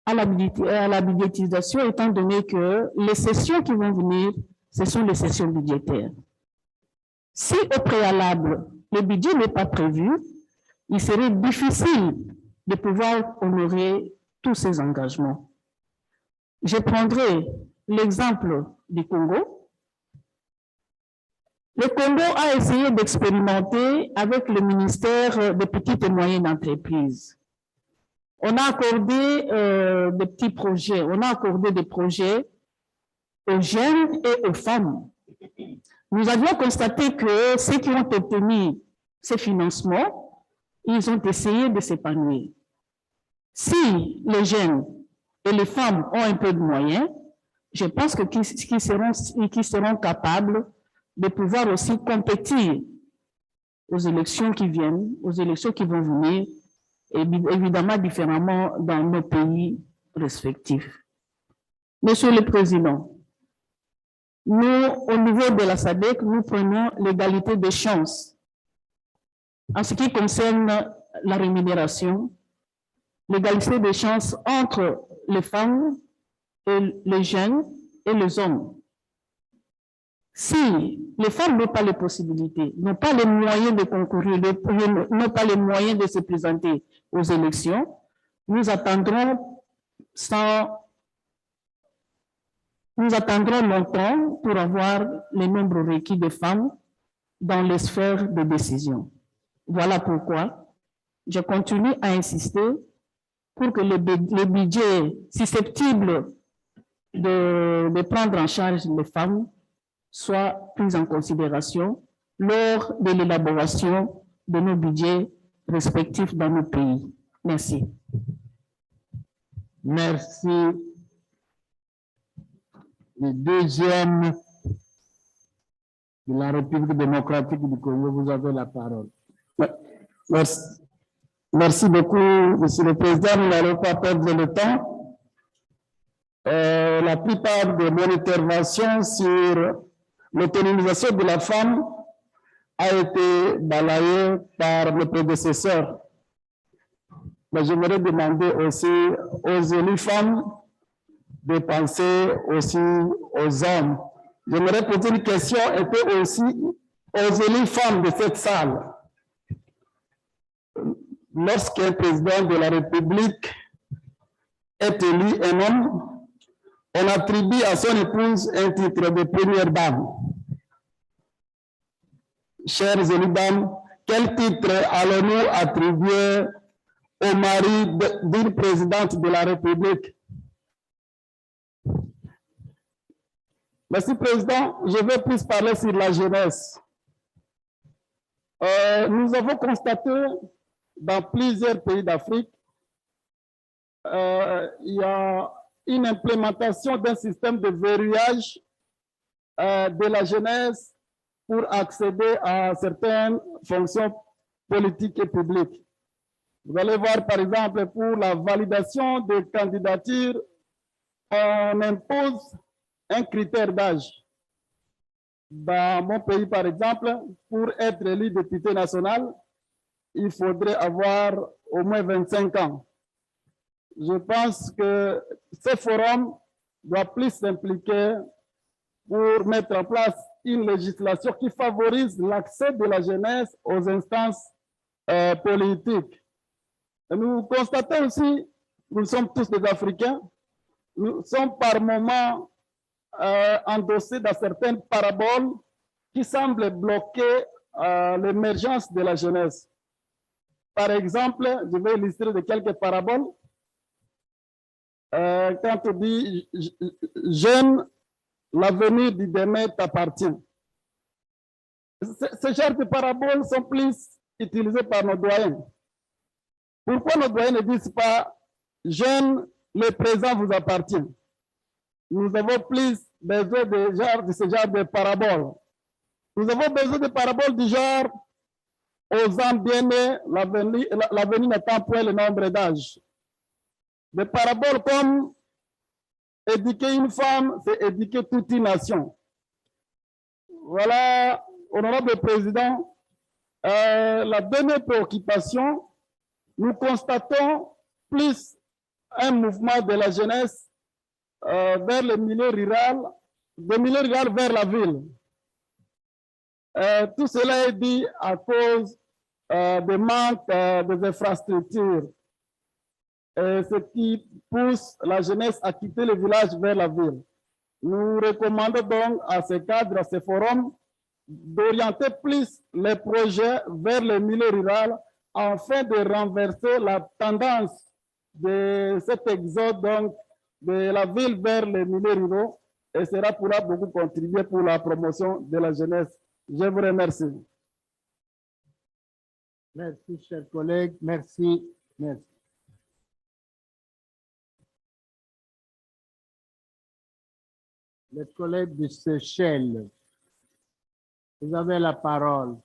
M: à la budgétisation, étant donné que les sessions qui vont venir, ce sont les sessions budgétaires. Si au préalable, le budget n'est pas prévu, il serait difficile de pouvoir honorer tous ces engagements. Je prendrai l'exemple du Congo. Le Congo a essayé d'expérimenter avec le ministère des petites et moyennes entreprises. On a accordé des petits projets, on a accordé des projets aux jeunes et aux femmes. Nous avions constaté que ceux qui ont obtenu ces financements, ils ont essayé de s'épanouir. Si les jeunes et les femmes ont un peu de moyens, je pense qu'ils seront capables de pouvoir aussi compétir aux élections qui viennent, aux élections qui vont venir,
R: évidemment différemment dans nos pays respectifs. Monsieur le Président, nous, au niveau de la SADC, nous prenons l'égalité des chances en ce qui concerne la rémunération, l'égalité des chances entre les femmes, et les jeunes et les hommes. Si les femmes n'ont pas les possibilités, n'ont pas les moyens de concourir, n'ont pas les moyens de se présenter aux élections, nous attendrons longtemps pour avoir le nombre requis de femmes dans les sphères de décision. Voilà pourquoi je continue à insister pour que le budget susceptible de prendre en charge les femmes soit pris en considération lors de l'élaboration de nos budgets respectifs dans nos pays. Merci.
H: Merci. Le deuxième de la République démocratique du Congo, vous avez la parole.
B: Merci. Merci beaucoup, Monsieur le Président. Nous n'allons pas perdre le temps. La plupart de mon intervention sur l'autonomisation de la femme a été balayée par le prédécesseur. Mais j'aimerais demander aussi aux élus femmes de penser aussi aux hommes. J'aimerais poser une question un peu aussi aux élus femmes de cette salle. Lorsqu'un président de la République est élu un homme, on attribue à son épouse un titre de première dame. Chers élus dames, quel titre allons-nous attribuer au mari d'une présidente de la République? Merci, Président. Je vais plus parler sur la jeunesse. Nous avons constaté dans plusieurs pays d'Afrique, il y a une implémentation d'un système de verrouillage de la jeunesse pour accéder à certaines fonctions politiques et publiques. Vous allez voir, par exemple, pour la validation des candidatures, on impose un critère d'âge. Dans mon pays, par exemple, pour être élu député national, il faudrait avoir au moins 25 ans. Je pense que ce forum doit plus s'impliquer pour mettre en place une législation qui favorise l'accès de la jeunesse aux instances politiques. Et nous constatons aussi, nous sommes tous des Africains, nous sommes par moments endossés dans certaines paraboles qui semblent bloquer l'émergence de la jeunesse. Par exemple, je vais illustrer de quelques paraboles. Quand on dit « jeune, l'avenir du demain t'appartient ». Ce genre de paraboles sont plus utilisées par nos doyens. Pourquoi nos doyens ne disent pas « jeune, le présent vous appartient ». Nous avons plus besoin de ce genre de paraboles. Nous avons besoin de paraboles du genre aux âmes bien-nés, l'avenir n'attend point le nombre d'âges. Des paraboles comme éduquer une femme, c'est éduquer toute une nation. Voilà, honorable président, la dernière préoccupation, nous constatons plus un mouvement de la jeunesse vers le milieu rural, de milieu rural vers la ville. Tout cela est dit à cause des manques des infrastructures, ce qui pousse la jeunesse à quitter le village vers la ville. Nous recommandons donc à ce cadre, à ce forum, d'orienter plus les projets vers le milieu rural afin de renverser la tendance de cet exode donc, de la ville vers les milieux ruraux, et cela pourra beaucoup contribuer pour la promotion de la jeunesse. Je vous remercie.
H: Merci, chers collègues. Merci. Merci. Les collègues de Seychelles, vous avez la parole.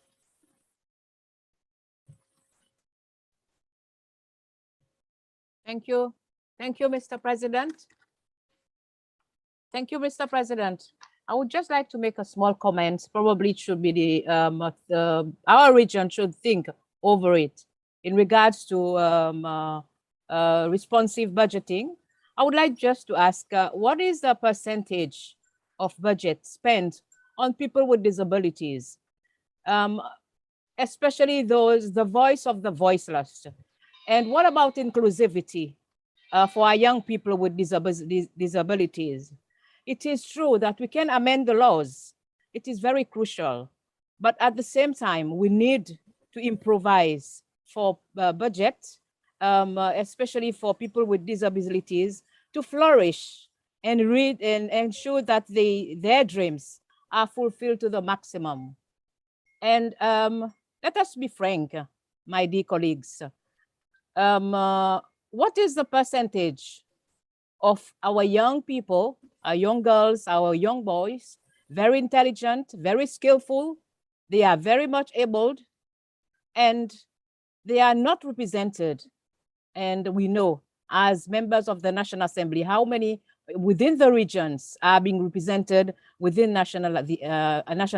C: Thank you. Thank you, Mr. President. Thank you, Mr. President. I would just like to make a small comment. Probably it should be our region should think over it in regards to responsive budgeting. I would like just to ask, what is the percentage of budget spent on people with disabilities, especially those, the voice of the voiceless? And what about inclusivity for our young people with disabilities? It is true that we can amend the laws. It is very crucial. But at the same time, we need to improvise for budget, especially for people with disabilities, to flourish and read and ensure that their dreams are fulfilled to the maximum. And let us be frank, my dear colleagues. What is the percentage of our young people, our young girls, our young boys, very intelligent, very skillful, they are very much abled, and they are not represented? And we know, as members of the National Assembly, how many within the regions are being represented within National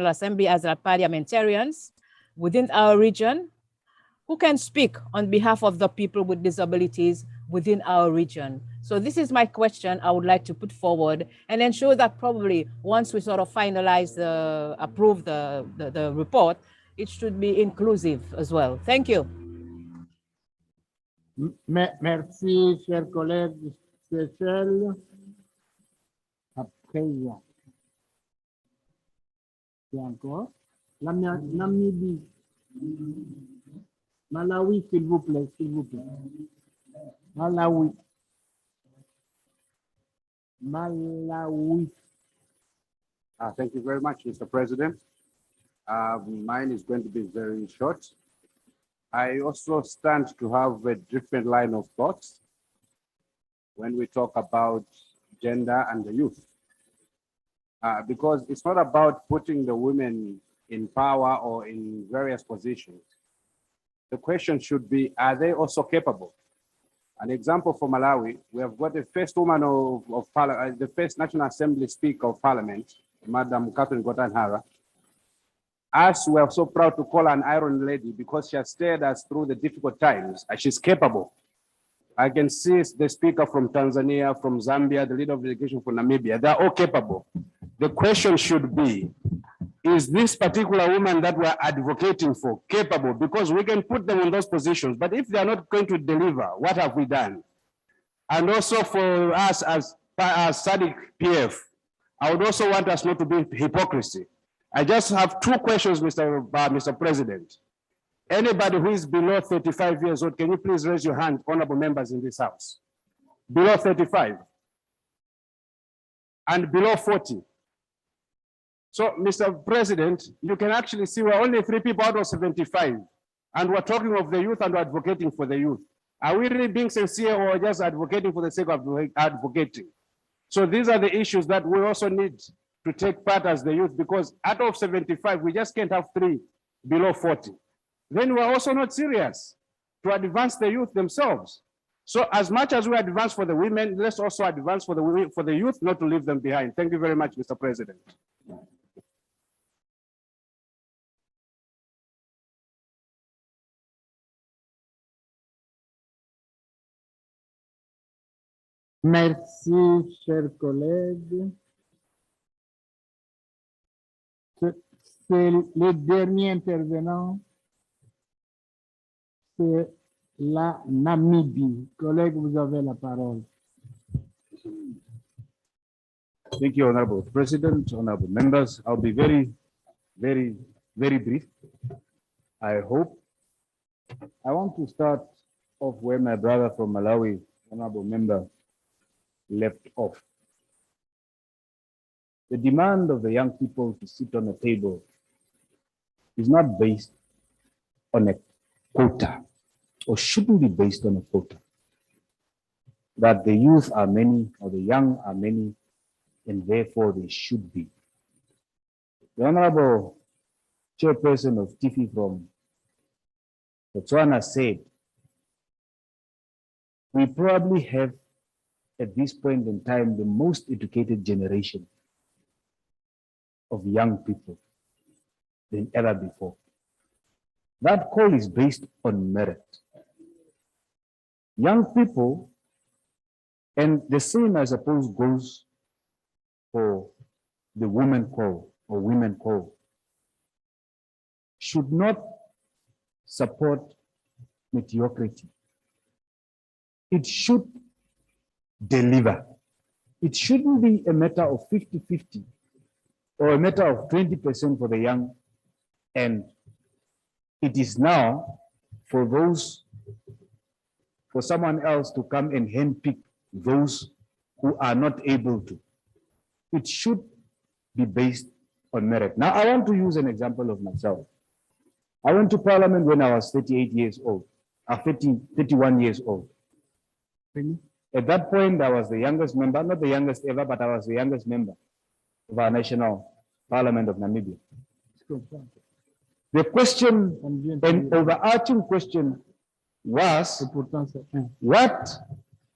C: Assembly as parliamentarians within our region, who can speak on behalf of the people with disabilities within our region. So this is my question I would like to put forward and ensure that probably once we sort of finalize approve the report, it should be inclusive as well. Thank you.
H: Merci, chers collègues. Seychelles. À présent. Et encore. Namibie. Malawi, s'il vous plaît, s'il vous plaît. Malawi. Malawi.
A: Thank you very much, Mr. President. Mine is going to be very short. I also stand to have a different line of thoughts when we talk about gender and the youth. Because it's not about putting the women in power or in various positions. The question should be, are they also capable? An example for Malawi, we have got the first woman the first National Assembly Speaker of Parliament, Madam Catherine Gotanhara. Us, we are so proud to call her an iron lady because she has steered us through the difficult times and she's capable. I can see the speaker from Tanzania, from Zambia, the leader of the delegation from Namibia, they're all capable. The question should be, is this particular woman that we're advocating for capable? Because we can put them in those positions, but if they're not going to deliver, what have we done? And also for us as SADC PF, I would also want us not to be hypocrisy. I just have two questions, Mr. President. Anybody who is below 35 years old, can you please raise your hand, honorable members in this house? Below 35 and below 40. So, Mr. President, you can actually see we're only 3 people out of 75, and we're talking of the youth and we're advocating for the youth. Are we really being sincere or just advocating for the sake of advocating? So these are the issues that we also need to take part as the youth, because out of 75, we just can't have 3 below 40. Then we're also not serious to advance the youth themselves. So as much as we advance for the women, let's also advance for the youth, not to leave them behind. Thank you very much, Mr. President.
H: Merci, chers collègues. C'est le dernier intervenant. C'est la Namibie. Collègue, vous avez la parole.
A: Thank you, Honorable President, honorable members. I'll be very brief. I want to start off where my brother from Malawi, honorable member, left off. The demand of the young people to sit on a table is not based on a quota, or shouldn't be based on a quota. That the youth are many or the young are many, and therefore they should be. The Honorable Chairperson of TIFI from Botswana said
P: we probably have, at this point in time, the most educated generation of young people than ever before. That call is based on merit. Young people, and the same, I suppose, goes for the women call or women call, should not support mediocrity. It should deliver. It shouldn't be a matter of 50-50 or a matter of 20% for the young, and it is now for someone else to come and handpick those who are not able to. It should be based on merit. Now, I want to use an example of myself. I went to Parliament when I was 38 years old, 31 years old. At that point, I was the youngest member, not the youngest ever, but I was the youngest member of our national Parliament of Namibia. The question, an overarching question, was what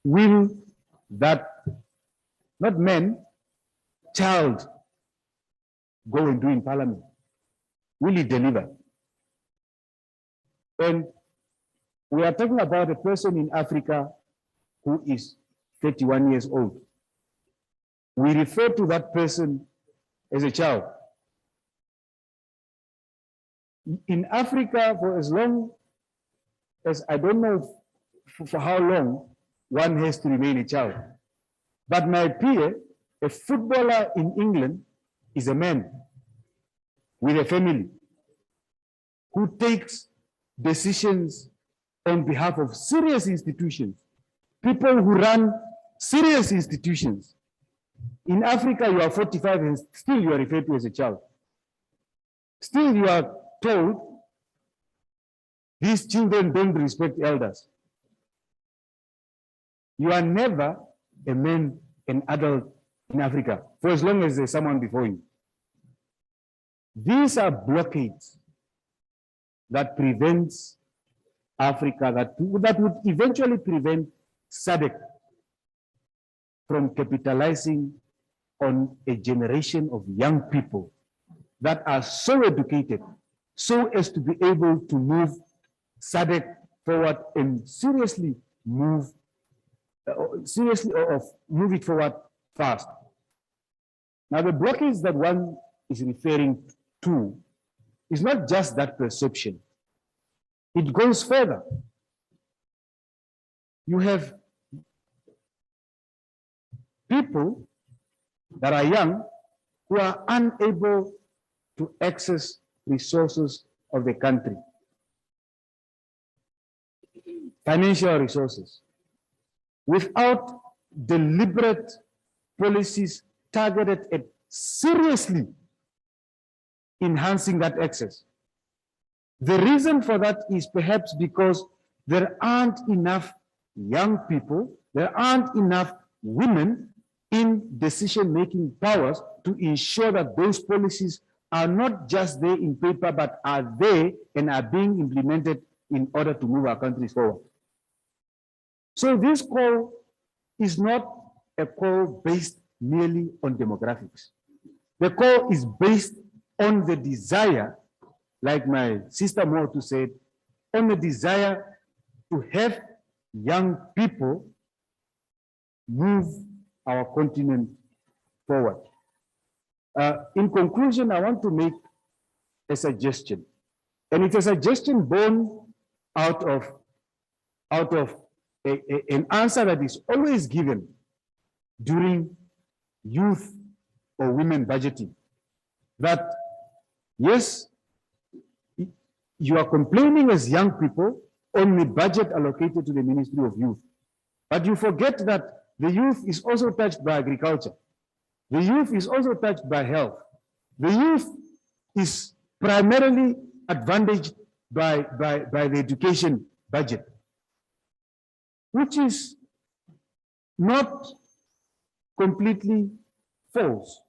P: will that, not man, child, go and do in Parliament? Will he deliver? And we are talking about a person in Africa who is 31 years old. We refer to that person as a child. In Africa, for as long as, I don't know for how long, one has to remain a child. But my peer, a footballer in England, is a man with a family who takes decisions on behalf of serious institutions, people who run serious institutions. In Africa, you are 45 and still you are referred to as a child. Still you are told these children don't respect elders. You are never a man, an adult in Africa, for as long as there's someone before you. These are blockades that prevents Africa, that would eventually prevent SADC from capitalizing on a generation of young people that are so educated, so as to be able to move SADC forward and seriously move it forward fast. Now, the blockage that one is referring to is not just that perception. It goes further. You have people that are young who are unable to access resources of the country, financial resources, without deliberate policies targeted at seriously enhancing that access. The reason for that is perhaps because there aren't enough young people, there aren't enough women in decision-making powers to ensure that those policies are not just there in paper, but are there and are being implemented in order to move our countries forward. So this call is not a call based merely on demographics. The call is based on the desire, like my sister Motu said, on the desire to have young people move our continent forward. In conclusion, I want to make a suggestion, and it's a suggestion born out of an answer that is always given during youth or women budgeting, that yes, you are complaining as young people on the budget allocated to the Ministry of Youth, but you forget that the youth is also touched by agriculture. The youth is also touched by health. The youth is primarily advantaged by the education budget, which is not completely false,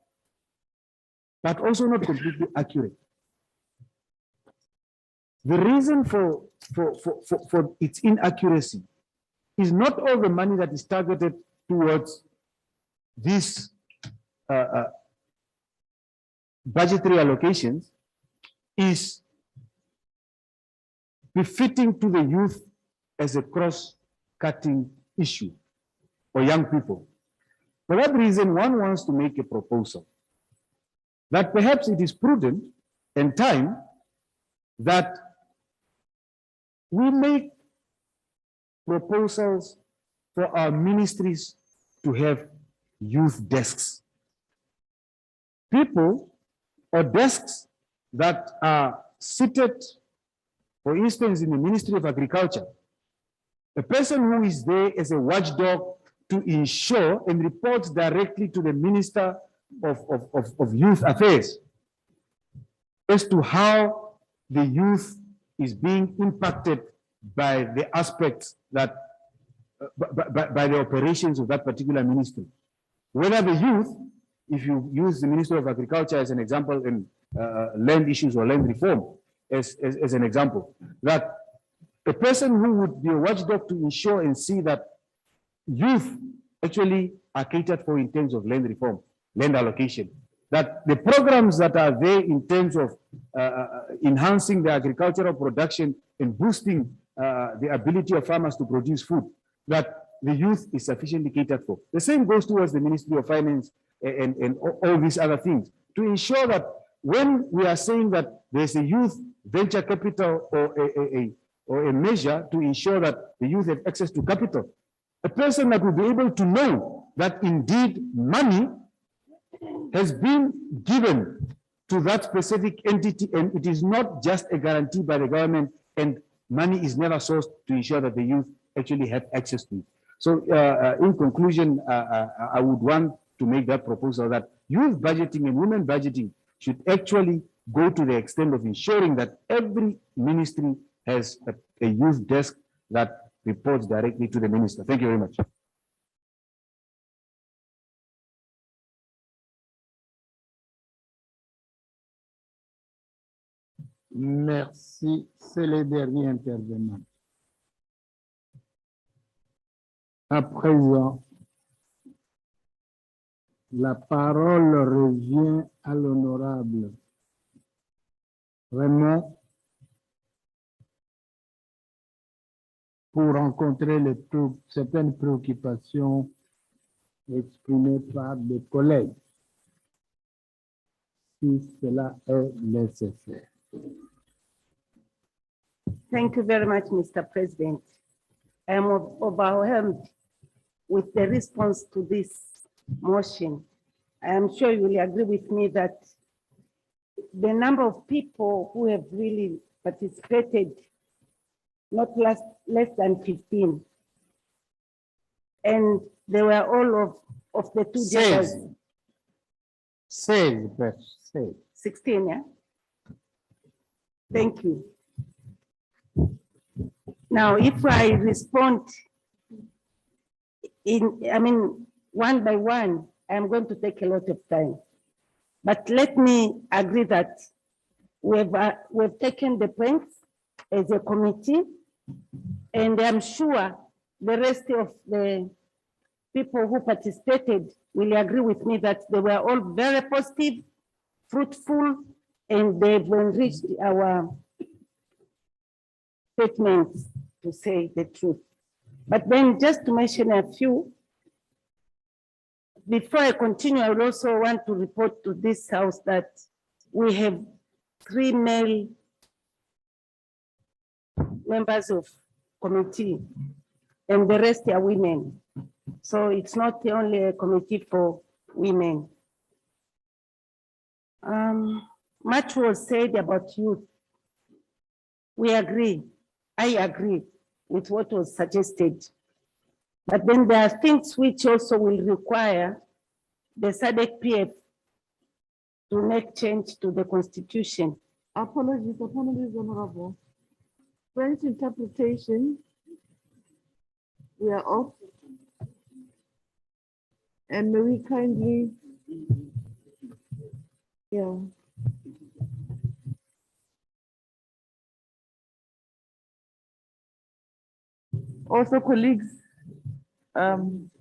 P: but also not completely accurate. The reason for its inaccuracy is not all the money that is targeted towards these budgetary allocations is befitting to the youth as a cross-cutting issue for young people. For that reason, one wants to make a proposal that perhaps it is prudent and time that we make proposals for our ministries to have youth desks. People or desks that are seated, for instance, in the Ministry of Agriculture. A person who is there as a watchdog to ensure and reports directly to the Minister of Youth Affairs as to how the youth is being impacted by the aspects that, by the operations of that particular ministry. Whether the youth, if you use the Ministry of Agriculture as an example in land issues or land reform as an example, that a person who would be a watchdog to ensure and see that youth actually are catered for in terms of land reform, land allocation, that the programs that are there in terms of enhancing the agricultural production and boosting the ability of farmers to produce food, that the youth is sufficiently catered for. The same goes towards the Ministry of Finance and all these other things, to ensure that when we are saying that there's a youth venture capital or a measure to ensure that the youth have access to capital, a person that will be able to know that indeed money has been given to that specific entity, and it is not just a guarantee by the government, and money is never sourced to ensure that the youth actually have access to it. So in conclusion, I would want to make that proposal that youth budgeting and women budgeting should actually go to the extent of ensuring that every ministry has a youth desk that reports directly to the minister. Thank you very much.
H: Merci. C'est les derniers intervenants. À présent, la parole revient à l'honorable Raymond pour rencontrer certaines préoccupations exprimées par des collègues, si cela est nécessaire.
V: Thank you very much, Mr. President. I am overwhelmed with the response to this motion. I am sure you will agree with me that the number of people who have really participated, not less than 15. And they were all of the two genders. 16, yeah? Thank you. Now, if I respond one by one, I'm going to take a lot of time. But let me agree that we've taken the points as a committee, and I'm sure the rest of the people who participated will agree with me that they were all very positive, fruitful, and they've enriched our statements, to say the truth. But then just to mention a few, before I continue, I would also want to report to this House that we have 3 male members of committee, and the rest are women. So it's not only a committee for women. Much was said about youth. We agree. I agree with what was suggested. But then there are things which also will require the SADC PF to make change to the constitution.
E: Apologies, Honorable. French interpretation, we are off. And may we kindly, Also, colleagues, Um,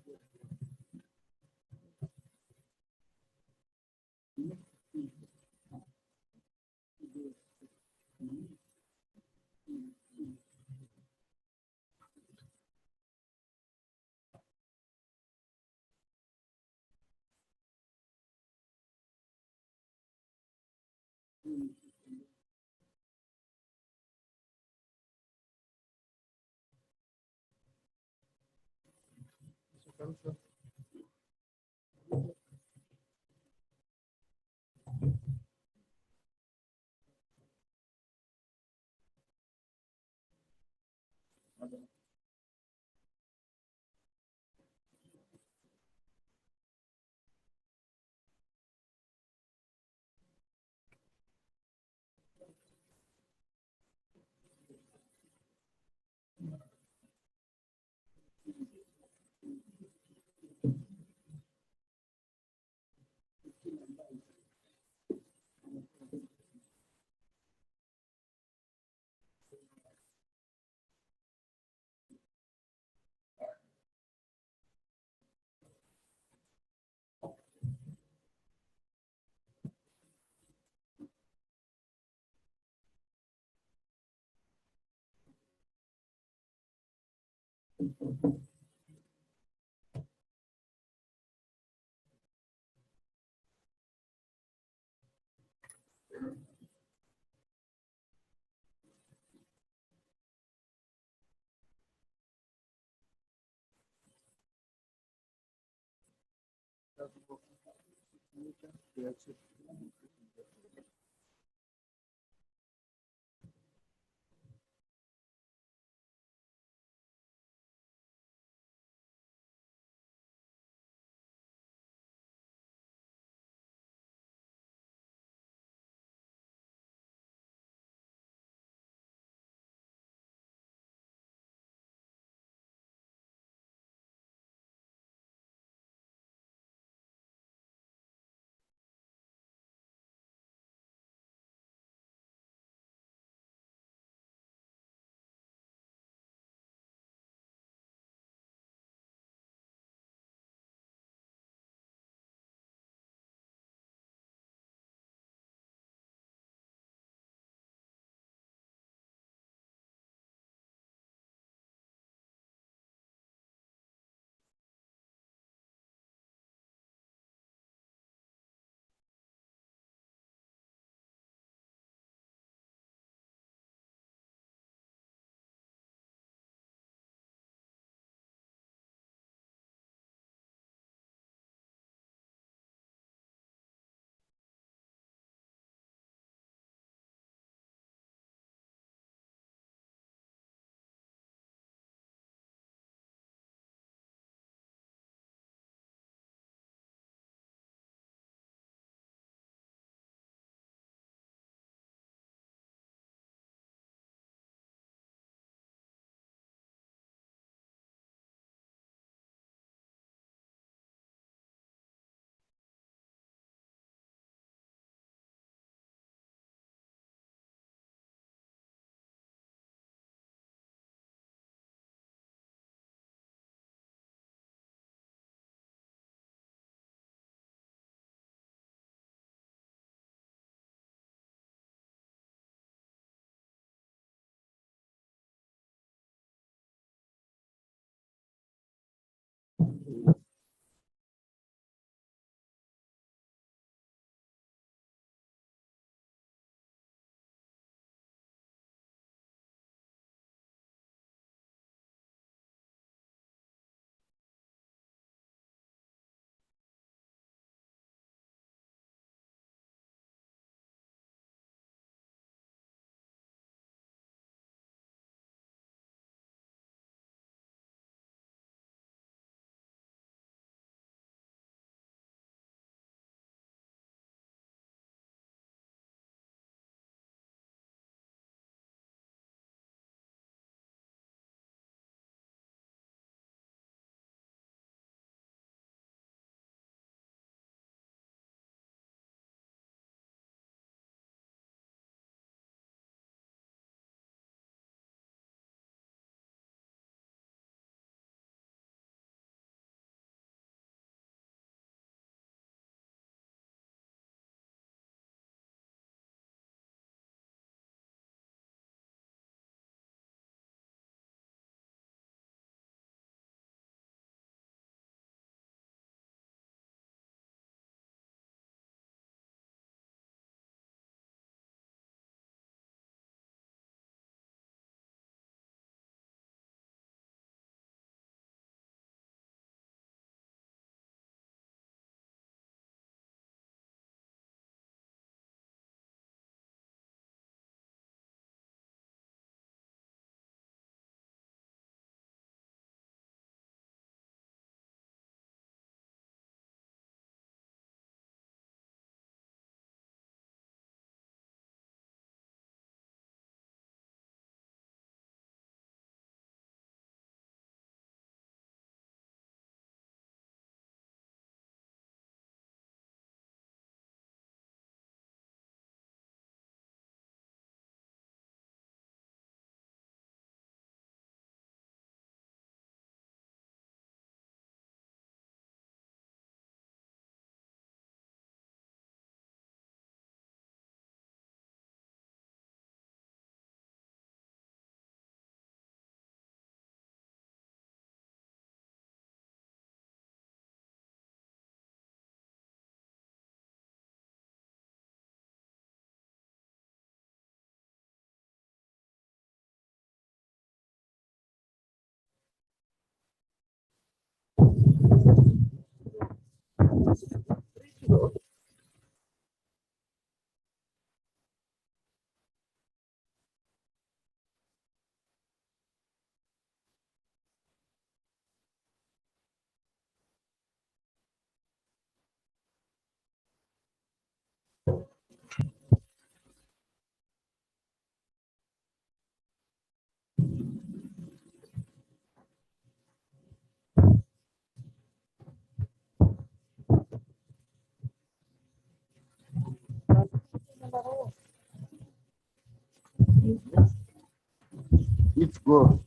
H: Let's go.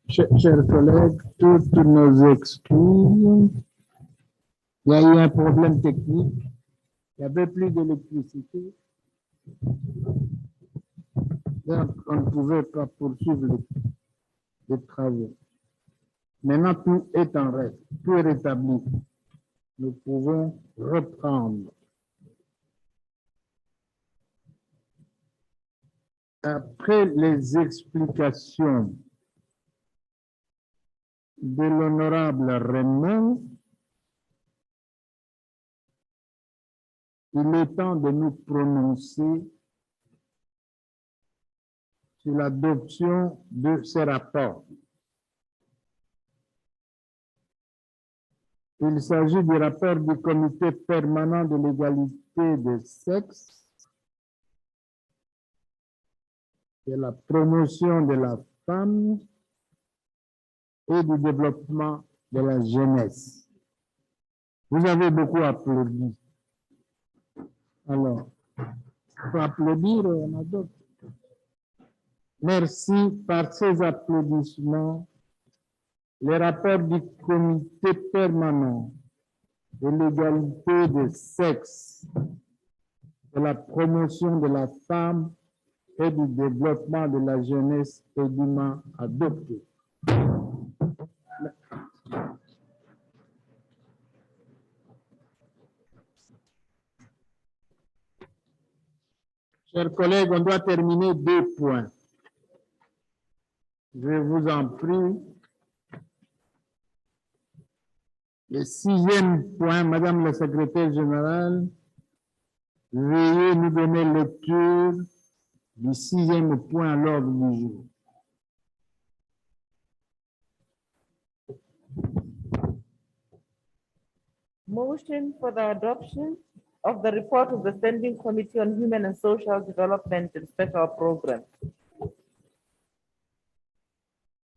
H: Chers collègues, toutes nos excuses. Il y a eu un problème technique. Il n'y avait plus d'électricité. Donc, on ne pouvait pas poursuivre les travaux. Maintenant, tout est en règle. Tout est rétabli. Nous pouvons reprendre. Après les explications de l'honorable Raymond, il est temps de nous prononcer sur l'adoption de ces rapports. Il s'agit du rapport du comité permanent de l'égalité des sexes, de la promotion de la femme et du développement de la jeunesse. Vous avez beaucoup applaudi. Alors, il faut applaudir, on adopte. Merci. Par ces applaudissements, les rapports du comité permanent de l'égalité des sexes, de la promotion de la femme et du développement de la jeunesse est dûment adoptés. Chers collègues, on doit terminer 2 points. Je vous en prie. Le 6e point, Madame la secrétaire générale, veuillez nous donner lecture du 6e point à l'ordre du jour.
E: Motion for the adoption of the report of the Standing Committee on Human and Social Development and Special Programs.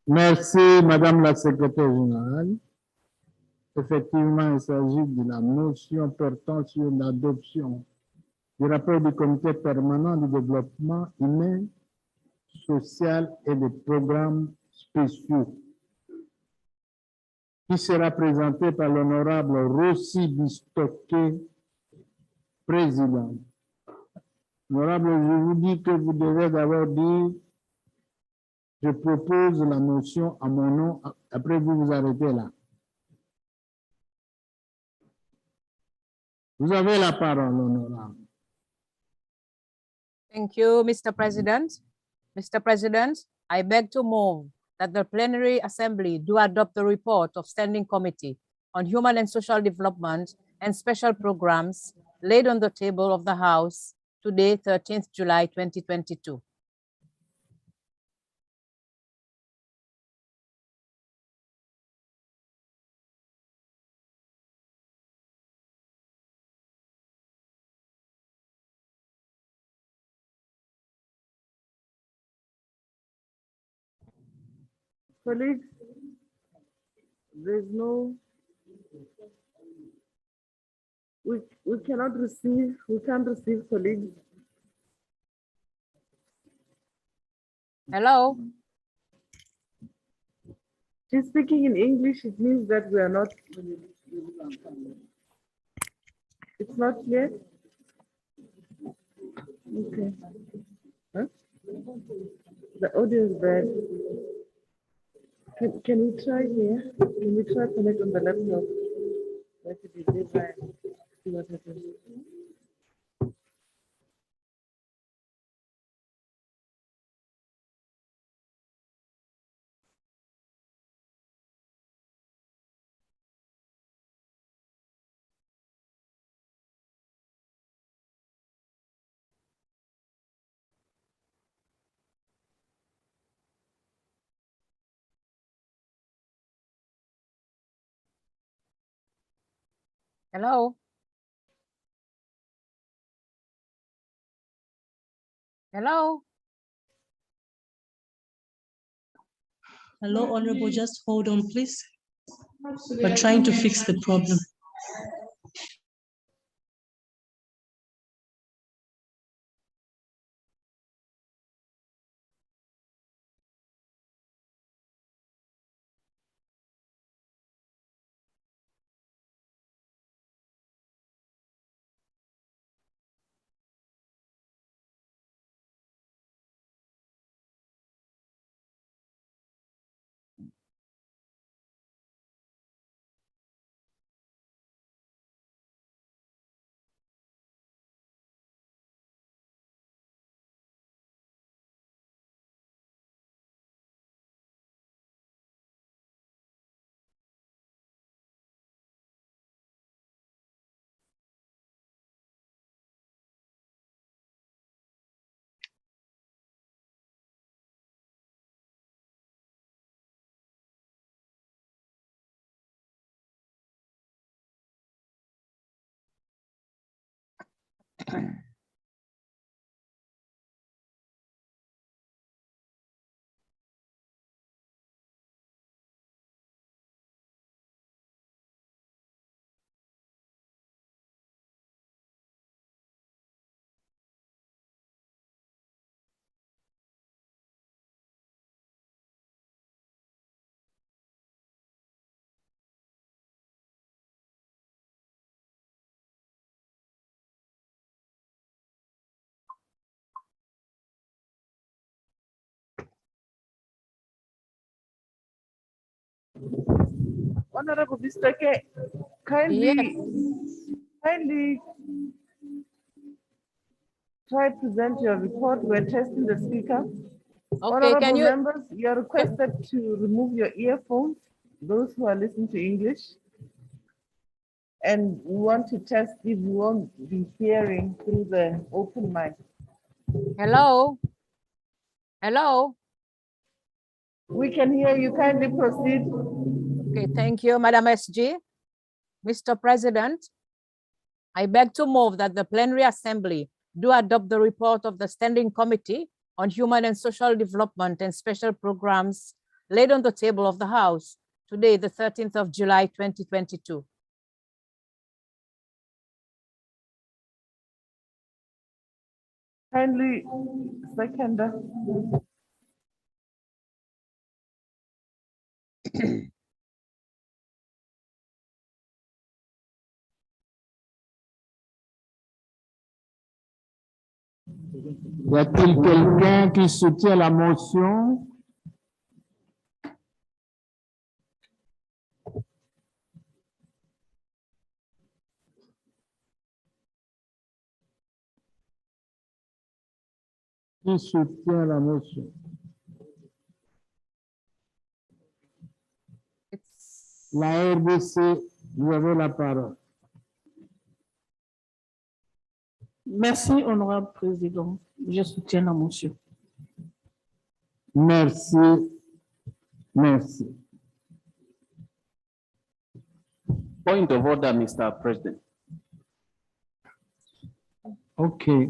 H: Merci, Madame la secrétaire générale. Effectivement, il s'agit de la motion portant sur l'adoption du rapport du comité permanent du développement humain, social et des programmes spéciaux, qui sera présenté par l'honorable Rossi Bistocké, président. Honorable, je vous dis que vous devez d'abord dire je propose la motion à mon nom, après vous vous arrêtez là. Vous avez la parole, honorable.
C: Thank you, Mr. President. Mr. President, I beg to move that the Plenary Assembly do adopt the report of Standing Committee on Human and Social Development and Special Programs laid on the table of the House today, 13th July 2022.
B: Colleagues, there's no, we can't receive colleagues.
C: Hello?
E: She's speaking in English. It means that we are not. It's not clear. Okay. Huh? The audio is bad. Can we try here? Can we try connect on the laptop? Let it be different. See what happens.
L: Hello? Hello?
S: Hello, Honorable, just hold on, please. We're trying to fix the problem.
E: Honorable Mr. K, kindly try to present your report. We're testing the speaker.
L: Okay,
E: Honorable members, you are requested to remove your earphones, those who are listening to English. And we want to test if you won't be hearing through the open mic.
L: Hello? Hello?
E: We can hear you. Kindly proceed.
L: Okay, thank you, Madam SG. Mr. President, I beg to move that the Plenary Assembly do adopt the report of the Standing Committee on Human and Social Development and Special Programs laid on the table of the House today, the 13th of July, 2022.
E: Kindly second.
H: Y a-t-il quelqu'un qui soutient la motion? Qui soutient la motion? La RDC, vous avez la parole.
M: Merci, honorable président. Je soutiens la motion.
H: Merci. Merci.
N: Point of order, Mr. President.
H: Okay.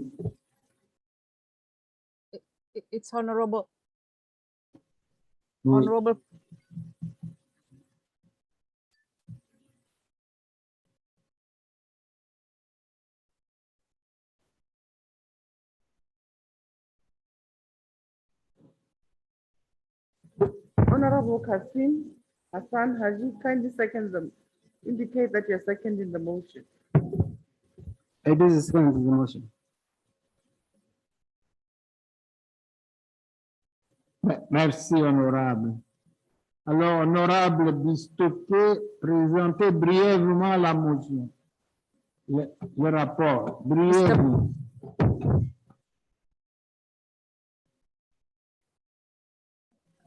L: It's honorable.
H: Oui.
L: Honorable.
E: Honorable Kasim, Hassan Haji, kindly second them. Indicate that you're seconding the motion.
P: It is the motion. Merci, honorable. Alors, honorable Bistoké, présentez brièvement la motion. Le rapport, brièvement.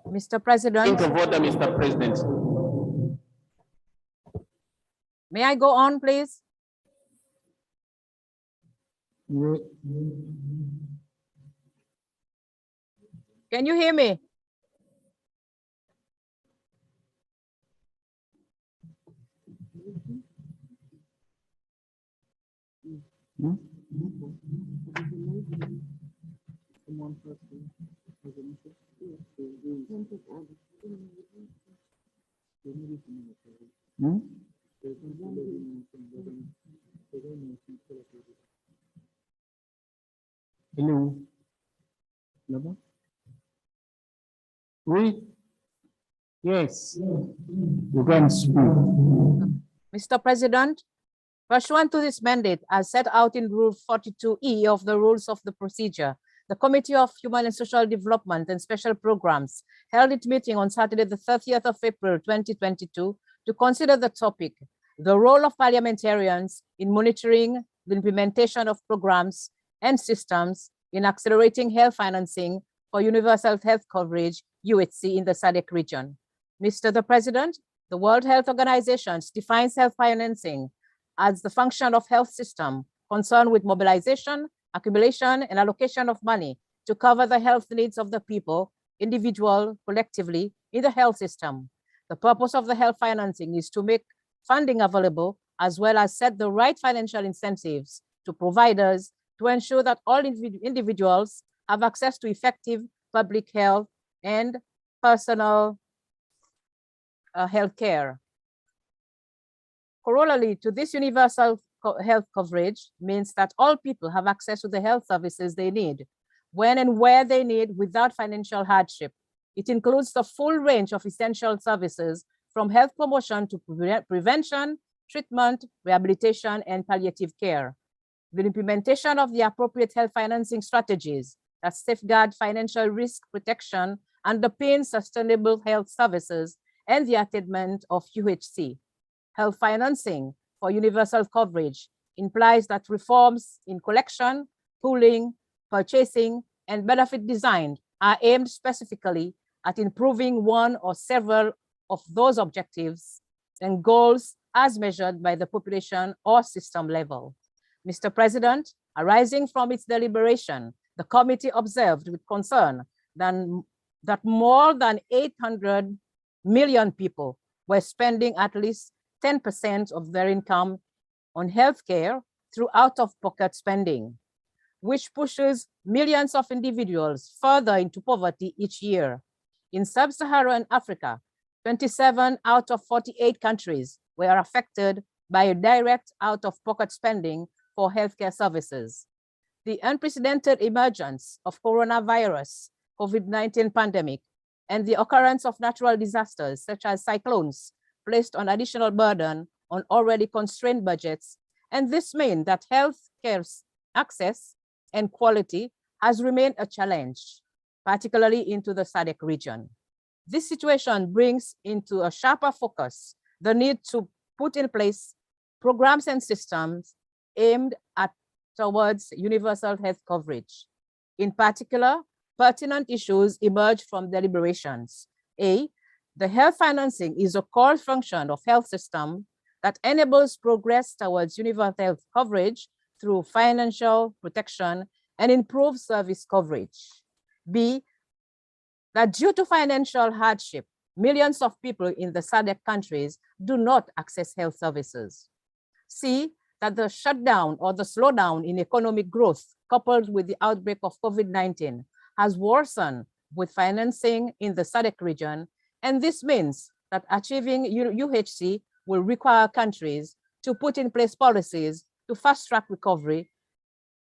L: Mr. President.
N: Point of order, Mr. President.
L: May I go on, please? Can you hear me?
H: Hello. Là-bas? Oui. Yes. You can speak.
L: Mr. President, pursuant to this mandate, as set out in Rule 42E of the Rules of the Procedure, the Committee of Human and Social Development and Special Programs held its meeting on Saturday, the 30th of April, 2022, to consider the topic, the role of parliamentarians in monitoring the implementation of programs and systems in accelerating health financing for universal health coverage, UHC, in the SADC region. Mr. the President, the World Health Organization defines health financing as the function of health system concerned with mobilization, accumulation, and allocation of money to cover the health needs of the people, individual, collectively, in the health system. The purpose of the health financing is to make funding available, as well as set the right financial incentives to providers to ensure that all individuals have access to effective public health and personal health care. Corollary to this universal health coverage means that all people have access to the health services they need, when and where they need, without financial hardship. It includes the full range of essential services, from health promotion to prevention, treatment, rehabilitation, and palliative care. The implementation of the appropriate health financing strategies that safeguard financial risk protection underpins sustainable health services and the attainment of UHC. Health financing for universal coverage implies that reforms in collection, pooling, purchasing, and benefit design are aimed specifically at improving one or several of those objectives and goals as measured by the population or system level. Mr. President, arising from its deliberation, the committee observed with concern that more than 800 million people were spending at least 10% of their income on healthcare through out-of-pocket spending, which pushes millions of individuals further into poverty each year. In sub-Saharan Africa, 27 out of 48 countries were affected by a direct out-of-pocket spending for healthcare services. The unprecedented emergence of coronavirus, COVID-19 pandemic, and the occurrence of natural disasters such as cyclones placed an additional burden on already constrained budgets, and this means that healthcare access and quality has remained a challenge, particularly into the SADC region. This situation brings into a sharper focus the need to put in place programs and systems aimed towards universal health coverage. In particular, pertinent issues emerge from deliberations. A, the health financing is a core function of health system that enables progress towards universal health coverage through financial protection and improved service coverage. B, that due to financial hardship, millions of people in the SADC countries do not access health services. C, that the shutdown or the slowdown in economic growth coupled with the outbreak of COVID-19 has worsened with financing in the SADC region, and this means that achieving UHC will require countries to put in place policies to fast-track recovery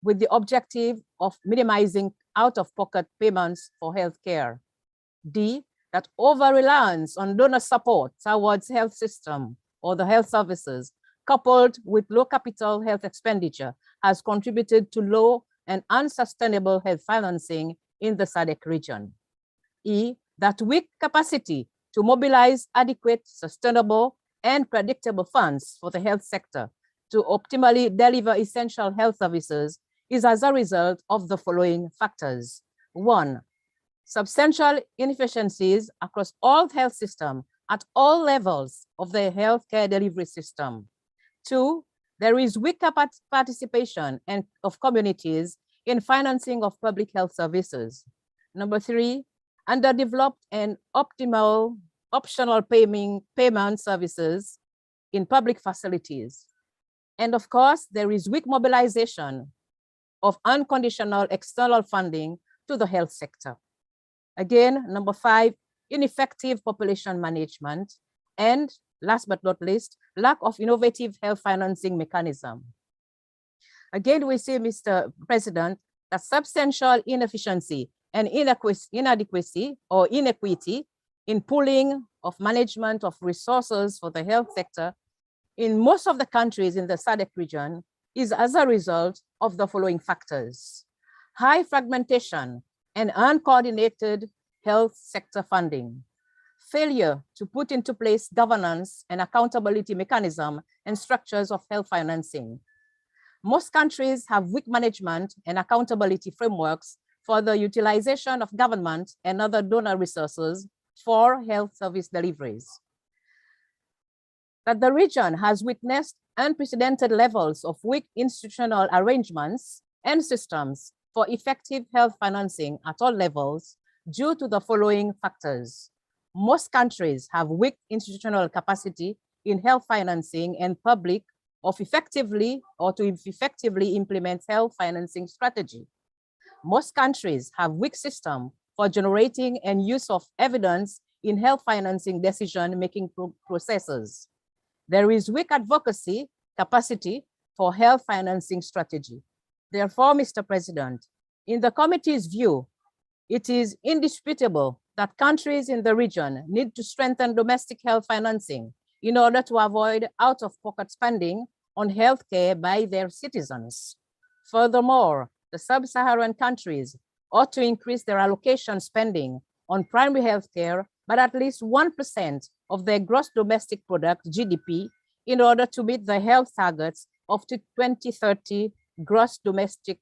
L: with the objective of minimizing out-of-pocket payments for healthcare. D, that over-reliance on donor support towards health system or the health services, coupled with low capital health expenditure, has contributed to low and unsustainable health financing in the SADC region. E, that weak capacity to mobilize adequate, sustainable, and predictable funds for the health sector to optimally deliver essential health services is as a result of the following factors. 1, substantial inefficiencies across all health systems at all levels of the healthcare delivery system. 2, there is weak participation of communities in financing of public health services. Number 3, underdeveloped and optimal optional payment services in public facilities. And of course, there is weak mobilization of unconditional external funding to the health sector. Again, number 5, ineffective population management. And last but not least, lack of innovative health financing mechanism. Again, we see, Mr. President, that substantial inefficiency and inadequacy or inequity in pooling of management of resources for the health sector in most of the countries in the SADC region is as a result of the following factors: high fragmentation and uncoordinated health sector funding, failure to put into place governance and accountability mechanism and structures of health financing. Most countries have weak management and accountability frameworks for the utilization of government and other donor resources for health service deliveries. That the region has witnessed unprecedented levels of weak institutional arrangements and systems for effective health financing at all levels due to the following factors. Most countries have weak institutional capacity in health financing and public of effectively or to effectively implement health financing strategy. Most countries have weak system for generating and use of evidence in health financing decision-making processes. There is weak advocacy capacity for health financing strategy. Therefore, Mr. President, in the committee's view, it is indisputable that countries in the region need to strengthen domestic health financing in order to avoid out-of-pocket spending on healthcare by their citizens. Furthermore, the sub-Saharan countries ought to increase their allocation spending on primary healthcare by at least 1% of their gross domestic product, GDP, in order to meet the health targets of the 2030 gross domestic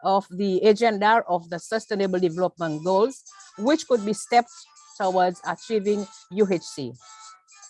L: of the agenda of the Sustainable Development Goals, which could be steps towards achieving UHC.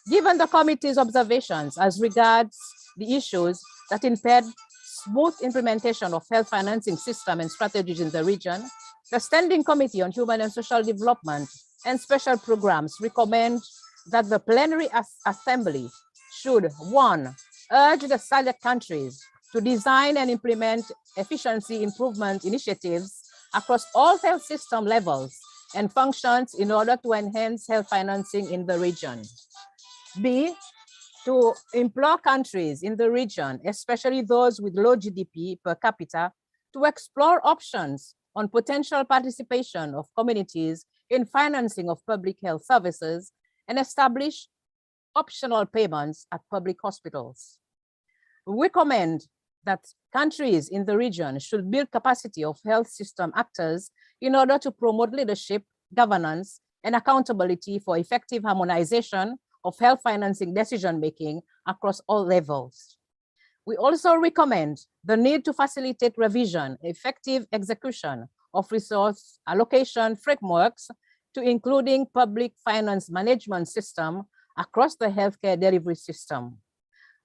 L: Given the committee's observations as regards the issues that impede smooth implementation of health financing system and strategies in the region, the Standing Committee on Human and Social Development and Special Programs recommend that the Plenary Assembly should, 1, urge the SADC countries to design and implement efficiency improvement initiatives across all health system levels and functions in order to enhance health financing in the region. B, to implore countries in the region, especially those with low GDP per capita, to explore options on potential participation of communities in financing of public health services and establish optional payments at public hospitals. We recommend that countries in the region should build capacity of health system actors in order to promote leadership, governance, and accountability for effective harmonization of health financing decision-making across all levels. We also recommend the need to facilitate revision, effective execution of resource allocation frameworks to including public finance management system across the healthcare delivery system.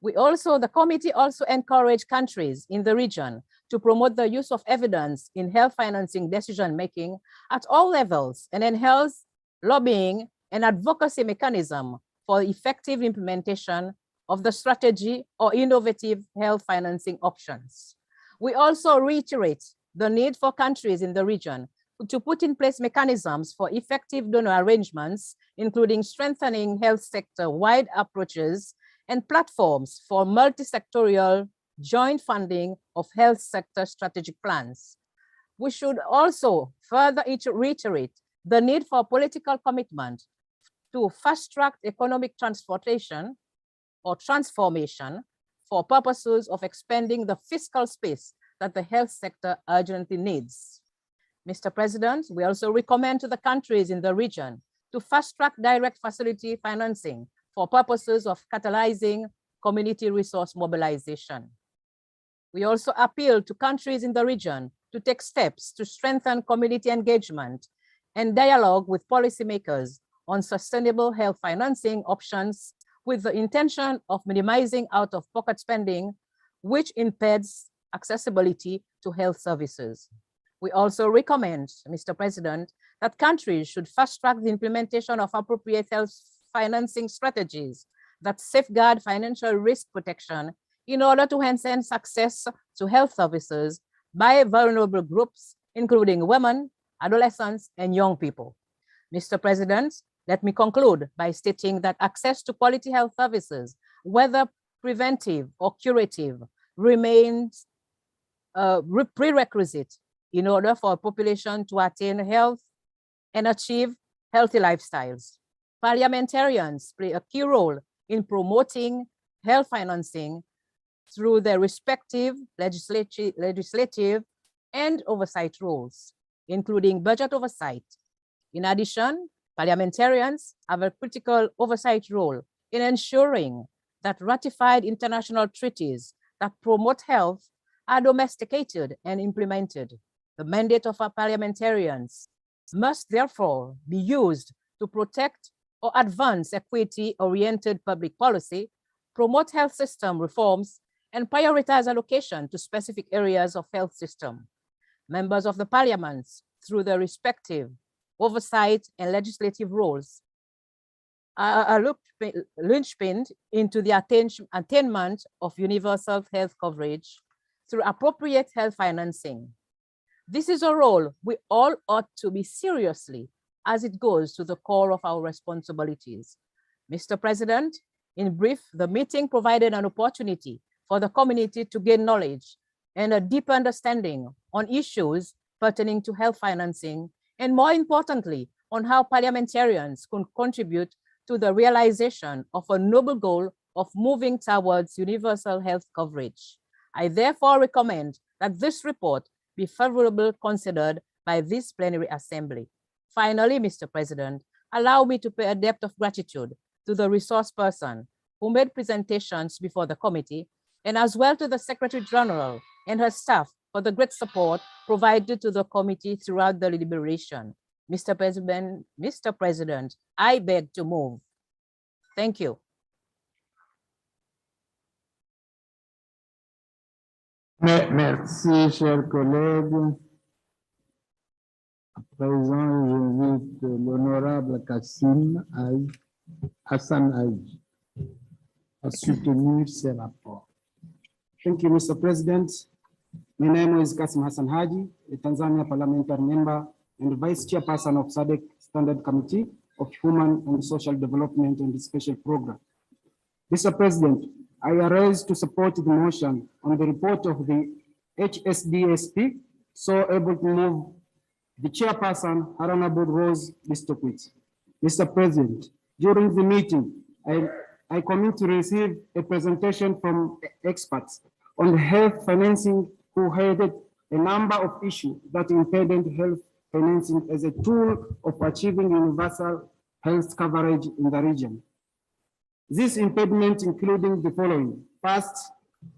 L: The committee also encourage countries in the region to promote the use of evidence in health financing decision-making at all levels and enhance lobbying and advocacy mechanism for effective implementation of the strategy or innovative health financing options. We also reiterate the need for countries in the region to put in place mechanisms for effective donor arrangements, including strengthening health sector-wide approaches and platforms for multi-sectorial joint funding of health sector strategic plans. We should also further reiterate the need for political commitment to fast-track economic transportation or transformation for purposes of expanding the fiscal space that the health sector urgently needs. Mr. President, we also recommend to the countries in the region to fast-track direct facility financing for purposes of catalyzing community resource mobilization. We also appeal to countries in the region to take steps to strengthen community engagement and dialogue with policymakers on sustainable health financing options with the intention of minimizing out-of-pocket spending, which impedes accessibility to health services. We also recommend, Mr. President, that countries should fast-track the implementation of appropriate health financing strategies that safeguard financial risk protection in order to enhance access to health services by vulnerable groups, including women, adolescents, and young people. Mr. President, let me conclude by stating that access to quality health services, whether preventive or curative, remains a prerequisite in order for a population to attain health and achieve healthy lifestyles. Parliamentarians play a key role in promoting health financing through their respective legislative and oversight roles, including budget oversight. In addition, parliamentarians have a critical oversight role in ensuring that ratified international treaties that promote health are domesticated and implemented. The mandate of our parliamentarians must therefore be used to protect or advance equity-oriented public policy, promote health system reforms, and prioritize allocation to specific areas of health system. Members of the parliaments, through their respective oversight and legislative roles, are linchpinned into the attainment of universal health coverage through appropriate health financing. This is a role we all ought to be seriously, as it goes to the core of our responsibilities. Mr. President, in brief, the meeting provided an opportunity for the community to gain knowledge and a deep understanding on issues pertaining to health financing, and more importantly, on how parliamentarians can contribute to the realization of a noble goal of moving towards universal health coverage. I therefore recommend that this report be favorably considered by this plenary assembly. Finally, Mr. President, allow me to pay a debt of gratitude to the resource person who made presentations before the committee, and as well to the Secretary General and her staff for the great support provided to the committee throughout the deliberation. Mr. President, I beg to move. Thank you.
H: Merci, chers collègues. À présent, j'invite l'honorable Hassan Haï à soutenir ces rapports.
B: Thank you, Mr. President. My name is Kasim Hassan Haji, a Tanzania parliamentary member and vice chairperson of SADC Standard Committee of Human and Social Development and Special Program. Mr. President, I arise to support the motion on the report of the HSDSP, so able to move the chairperson, Honorable Rose Bistokwit. Mr. President, during the meeting, I commit to receive a presentation from experts on health financing who headed a number of issues that impeded health financing as a tool of achieving universal health coverage in the region. This impediment including the following. First,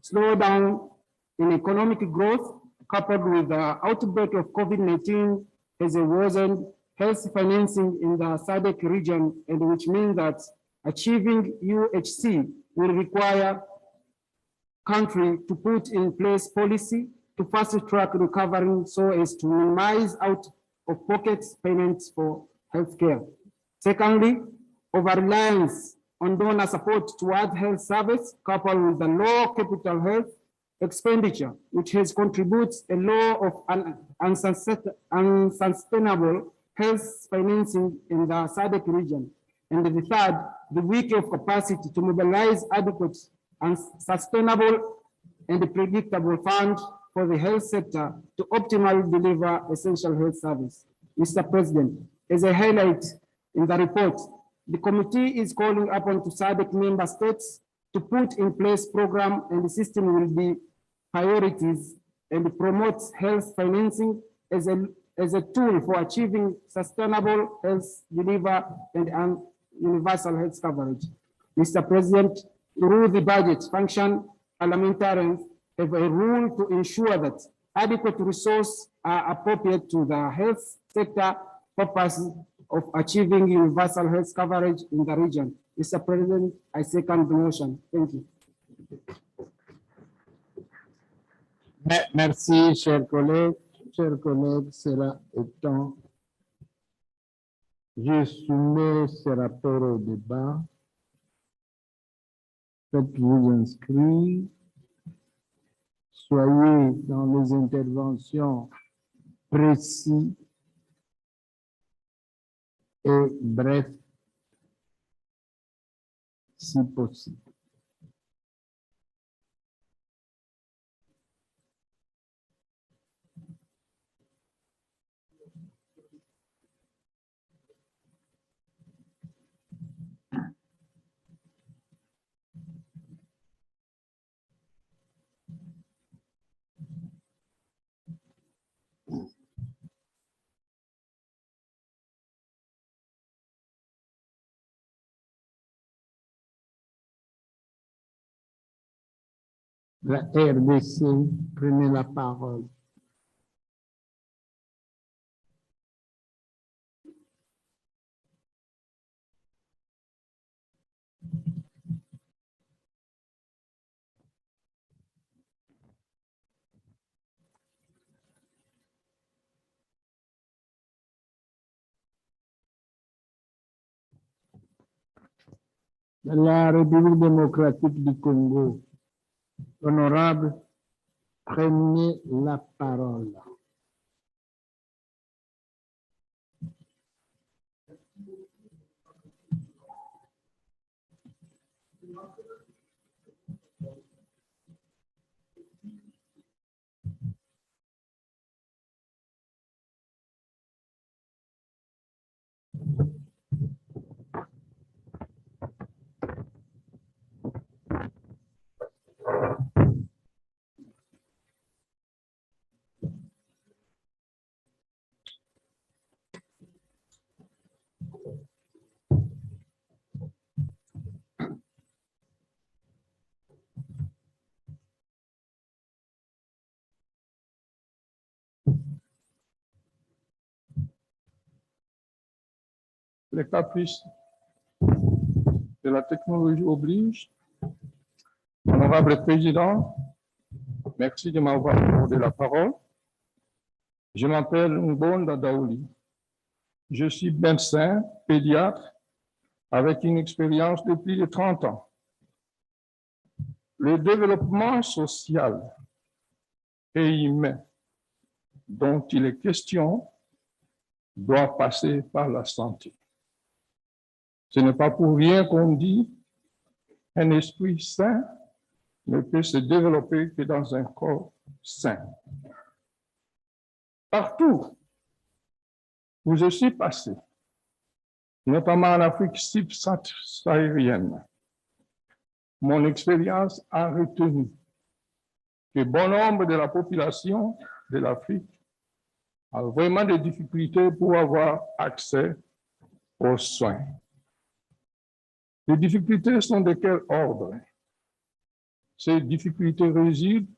B: slowdown in economic growth coupled with the outbreak of COVID-19 has worsened health financing in the SADC region, and which means that achieving UHC will require country to put in place policy to fast track recovery so as to minimize out-of-pocket payments for healthcare. Secondly, over-reliance on donor support toward health service coupled with the low capital health expenditure, which has contributed a law of unsustainable health financing in the SADC region. And the third, the weak of capacity to mobilize adequate and sustainable and predictable funds for the health sector to optimally deliver essential health service. Mr. President, as a highlight in the report, the committee is calling upon to SADC member states to put in place program and the system will be priorities and promotes health financing as a tool for achieving sustainable health delivery and universal health coverage. Mr. President, through the budget function, parliamentarians have a role to ensure that adequate resources are appropriate to the health sector purpose of achieving universal health coverage in the region. Mr. President, I second the motion. Thank you.
H: Merci, chers collègues. Chers collègues, cela étant, je soumets ce rapport au débat. Faites-vous inscrire. Soyez dans les interventions précis et brefs, si possible. La RDC, prenez la parole. La République démocratique du Congo. Honorable, prenez la parole.
J: Les caprices de la technologie oblige. Honorable Président, merci de m'avoir accordé la parole. Je m'appelle Ngbonda Daouli. Je suis médecin pédiatre avec une expérience de plus de 30 ans. Le développement social et humain dont il est question doit passer par la santé. Ce n'est pas pour rien qu'on dit un esprit sain ne peut se développer que dans un corps sain. Partout où je suis passé, notamment en Afrique subsaharienne, mon expérience a retenu que bon nombre de la population de l'Afrique a vraiment des difficultés pour avoir accès aux soins. Les difficultés sont de quel ordre? Ces difficultés résident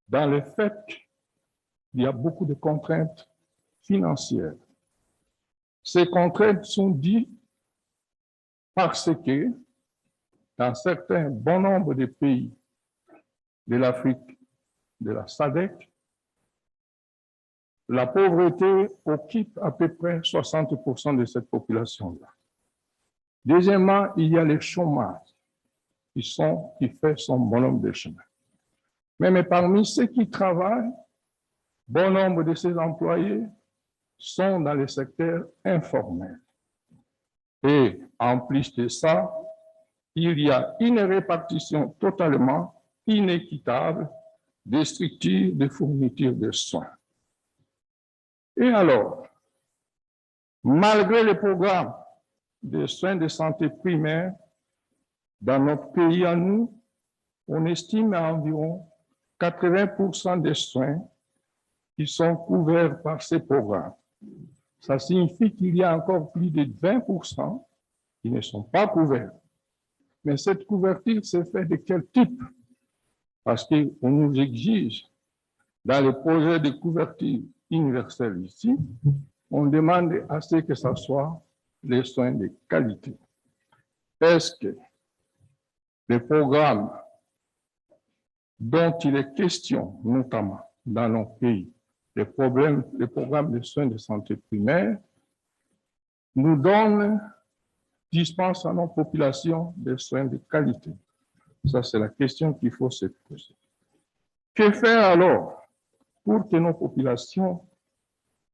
J: dans le fait qu'il y a beaucoup de contraintes financières. Ces contraintes sont dues parce que dans certains bon nombre de pays de l'Afrique, de la SADC, la pauvreté occupe à peu près 60% de cette population-là. Deuxièmement, il y a le chômage qui fait son bonhomme de chemin. Mais parmi ceux qui travaillent, bon nombre de ces employés sont dans le secteur informel. Et en plus de ça, il y a une répartition totalement inéquitable des structures de fourniture de soins. Et alors, Malgré les programmes de soins de santé primaires, dans notre pays à nous, on estime à environ 80% des soins qui sont couverts par ces programmes. Ça signifie qu'il y a encore plus de 20% qui ne sont pas couverts. Mais cette couverture se fait de quel type? Parce qu'on nous exige, dans le projet de couverture universelle ici, on demande à ce que ce soit les soins de qualité. Est-ce que les programmes dont il est question, notamment dans nos pays, les programmes de soins de santé primaire, nous dispensent à nos populations des soins de qualité? Ça, c'est la question qu'il faut se poser. Que faire alors pour que nos populations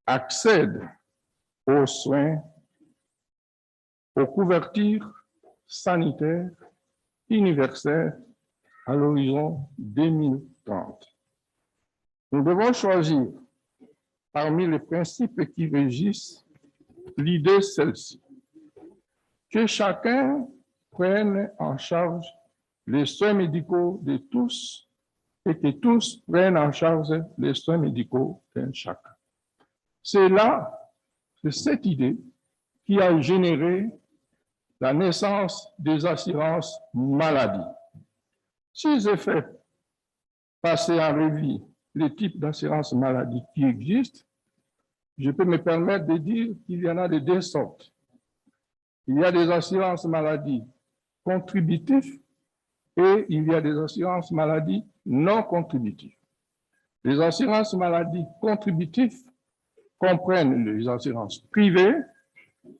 J: accèdent aux soins, aux couvertures sanitaires universelles à l'horizon 2030? Nous devons choisir parmi les principes qui régissent l'idée celle-ci, que chacun prenne en charge les soins médicaux de tous et que tous prennent en charge les soins médicaux d'un chacun. C'est cette idée qui a généré la naissance des assurances maladie. Si j'ai fait passer en revue les types d'assurance maladie qui existent, je peux me permettre de dire qu'il y en a de deux sortes. Il y a des assurances maladie contributives et il y a des assurances maladie non contributives. Les assurances maladie contributives comprennent les assurances privées,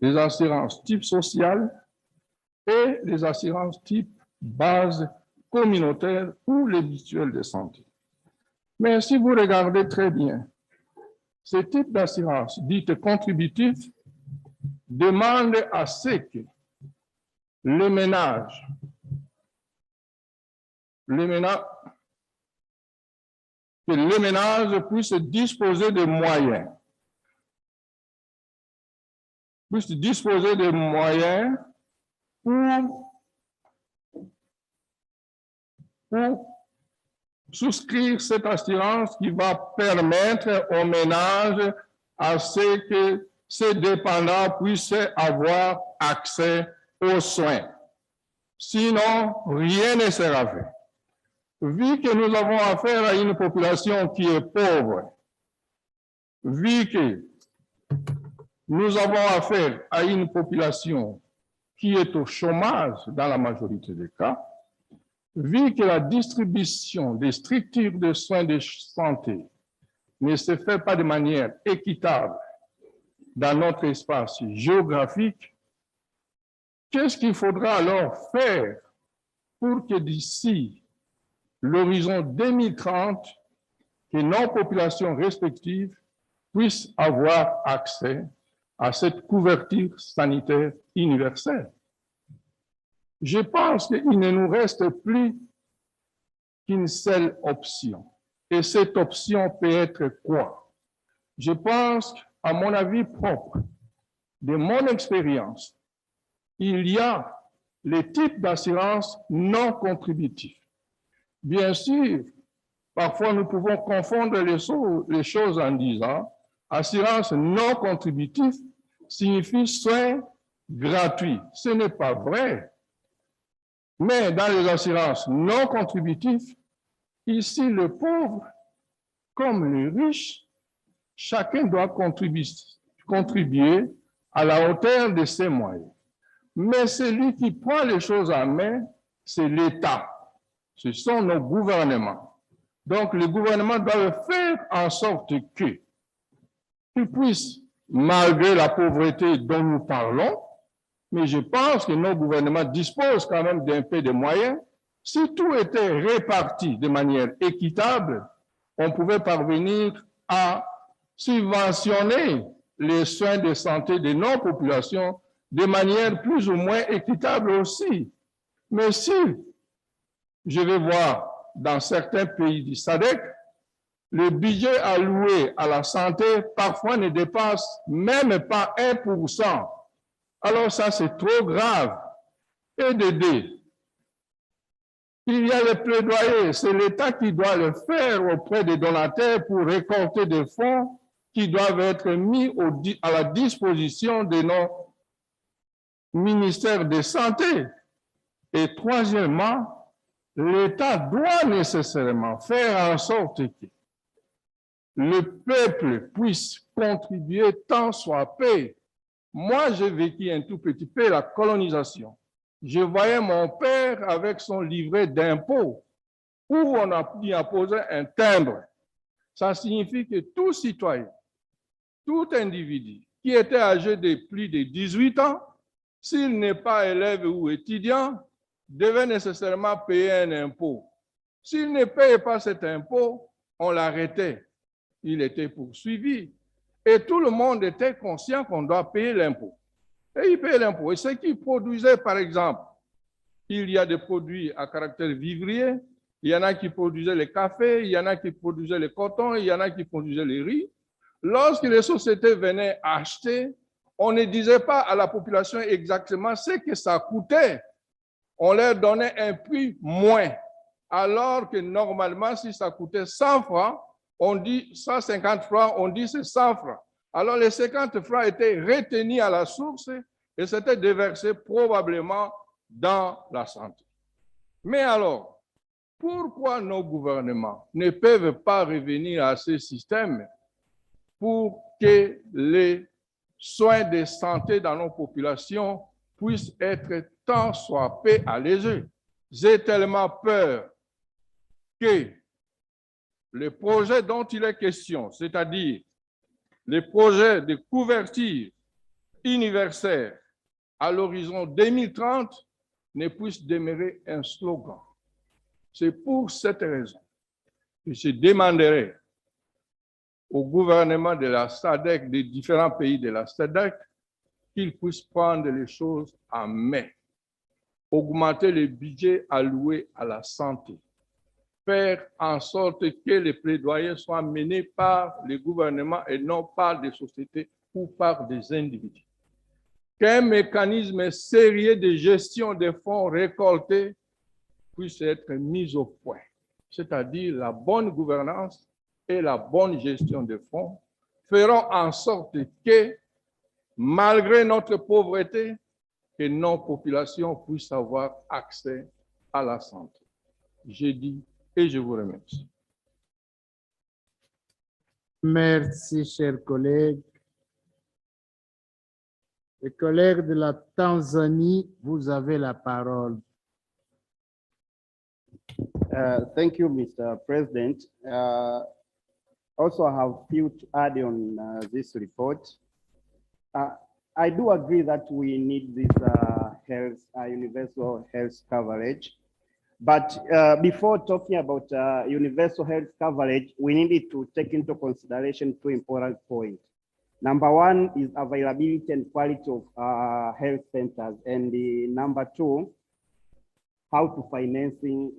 J: les assurances type social et les assurances type base communautaire ou les mutuelles de santé. Mais si vous regardez très bien, ce type d'assurance dite contributive demande à ce que les ménages puissent disposer de moyens. Pour souscrire cette assurance qui va permettre aux ménages à ce que ces dépendants puissent avoir accès aux soins. Sinon, rien ne sera fait. Vu que nous avons affaire à une population qui est pauvre, vu que nous avons affaire à une population qui est au chômage dans la majorité des cas, vu que la distribution des structures de soins de santé ne se fait pas de manière équitable dans notre espace géographique, qu'est-ce qu'il faudra alors faire pour que d'ici l'horizon 2030, que nos populations respectives puissent avoir accès à cette couverture sanitaire universelle? Je pense qu'il ne nous reste plus qu'une seule option. Et cette option peut être quoi? Je pense, à mon avis propre, de mon expérience, il y a les types d'assurance non contributifs. Bien sûr, parfois nous pouvons confondre les choses en disant assurance non contributive signifie soins gratuits. Ce n'est pas vrai. Mais dans les assurances non contributives, ici le pauvre comme le riche, chacun doit contribuer à la hauteur de ses moyens. Mais celui qui prend les choses en main, c'est l'État. Ce sont nos gouvernements. Donc, le gouvernement doit faire en sorte qu'ils puissent, malgré la pauvreté dont nous parlons, mais je pense que nos gouvernements disposent quand même d'un peu de moyens. Si tout était réparti de manière équitable, on pouvait parvenir à subventionner les soins de santé de nos populations de manière plus ou moins équitable aussi. Mais si je vais voir dans certains pays du SADC, le budget alloué à la santé parfois ne dépasse même pas 1%. Alors ça, c'est trop grave. Et d'aider. Il y a les plaidoyers, c'est l'État qui doit le faire auprès des donataires pour récolter des fonds qui doivent être mis à la disposition de nos ministères de santé. Et troisièmement, l'État doit nécessairement faire en sorte que le peuple puisse contribuer tant soit peu. Moi, j'ai vécu un tout petit peu la colonisation. Je voyais mon père avec son livret d'impôt où on a posé un timbre. Ça signifie que tout citoyen, tout individu qui était âgé de plus de 18 ans, s'il n'est pas élève ou étudiant, devait nécessairement payer un impôt. S'il ne payait pas cet impôt, on l'arrêtait. Il était poursuivi. Et tout le monde était conscient qu'on doit payer l'impôt. Et il paye l'impôt. Et ce qui produisait, par exemple, il y a des produits à caractère vivrier, il y en a qui produisaient le café, il y en a qui produisaient le coton, il y en a qui produisaient le riz. Lorsque les sociétés venaient acheter, on ne disait pas à la population exactement ce que ça coûtait. On leur donnait un prix moins. Alors que normalement, si ça coûtait 100 francs, on dit 150 francs, on dit c'est 100 francs. Alors les 50 francs étaient retenus à la source et c'était déversé probablement dans la santé. Mais alors, pourquoi nos gouvernements ne peuvent pas revenir à ce système pour que les soins de santé dans nos populations puissent être tant soit peu allégés? J'ai tellement peur que le projet dont il est question, c'est-à-dire le projet de couverture universelle à l'horizon 2030, ne puisse demeurer un slogan. C'est pour cette raison que je demanderai au gouvernement de la SADC, des différents pays de la SADC, qu'ils puissent prendre les choses en main, augmenter le budget alloué à la santé, faire en sorte que les plaidoyers soient menés par le gouvernement et non par des sociétés ou par des individus. Qu'un mécanisme sérieux de gestion des fonds récoltés puisse être mis au point, c'est-à-dire la bonne gouvernance et la bonne gestion des fonds feront en sorte que, malgré notre pauvreté, que nos populations puissent avoir accès à la santé. J'ai dit et je vous remercie.
H: Merci, chers collègues. Les collègues de la Tanzanie, vous avez la parole.
I: Thank you, Mr. President. Also, I have few to add on this report. I do agree that we need this universal health coverage. But before talking about universal health coverage, we needed to take into consideration two important points. Number one is availability and quality of health centers. And the number two, how to financing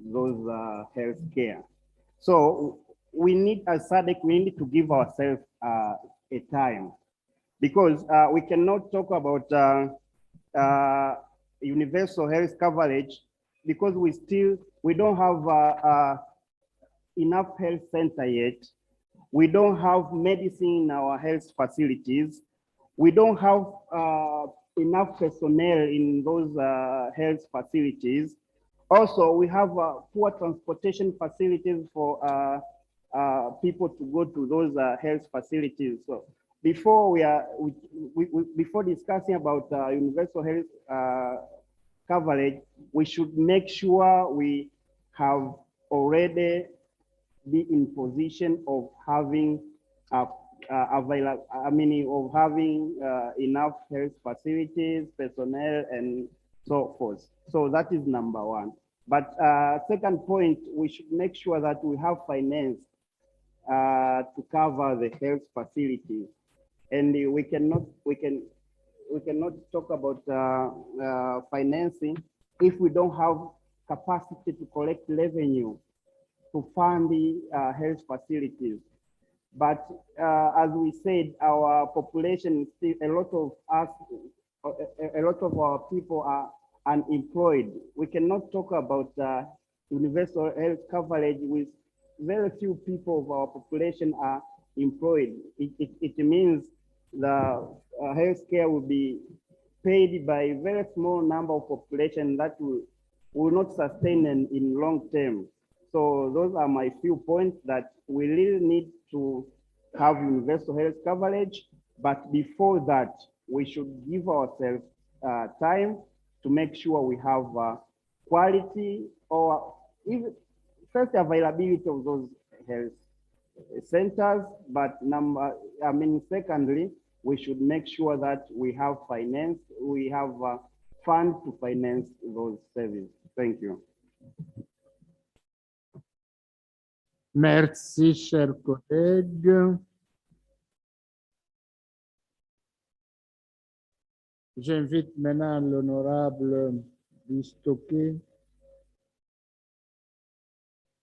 I: those health care. So we need, as SADC, we need to give ourselves a time, because we cannot talk about universal health coverage because we don't have enough health center yet. We don't have medicine in our health facilities. We don't have enough personnel in those health facilities. Also, we have poor transportation facilities for people to go to those health facilities. So before before discussing about universal health coverage, we should make sure we have already be in position of having enough health facilities, personnel, and so forth. So that is number one. But second point, we should make sure that we have finance to cover the health facilities, and we cannot talk about financing if we don't have capacity to collect revenue to fund the health facilities. But as we said, our population is still, a lot of our people are unemployed. We cannot talk about universal health coverage with very few people of our population are employed. It means the healthcare will be paid by a very small number of population that will not sustain in long term. So those are my few points that we really need to have universal health coverage. But before that, we should give ourselves time to make sure we have quality or even first availability of those health centers. But secondly, we should make sure that we have finance, we have funds to finance those services. Thank you.
H: Merci, chers collègues. J'invite maintenant l'honorable Bistoké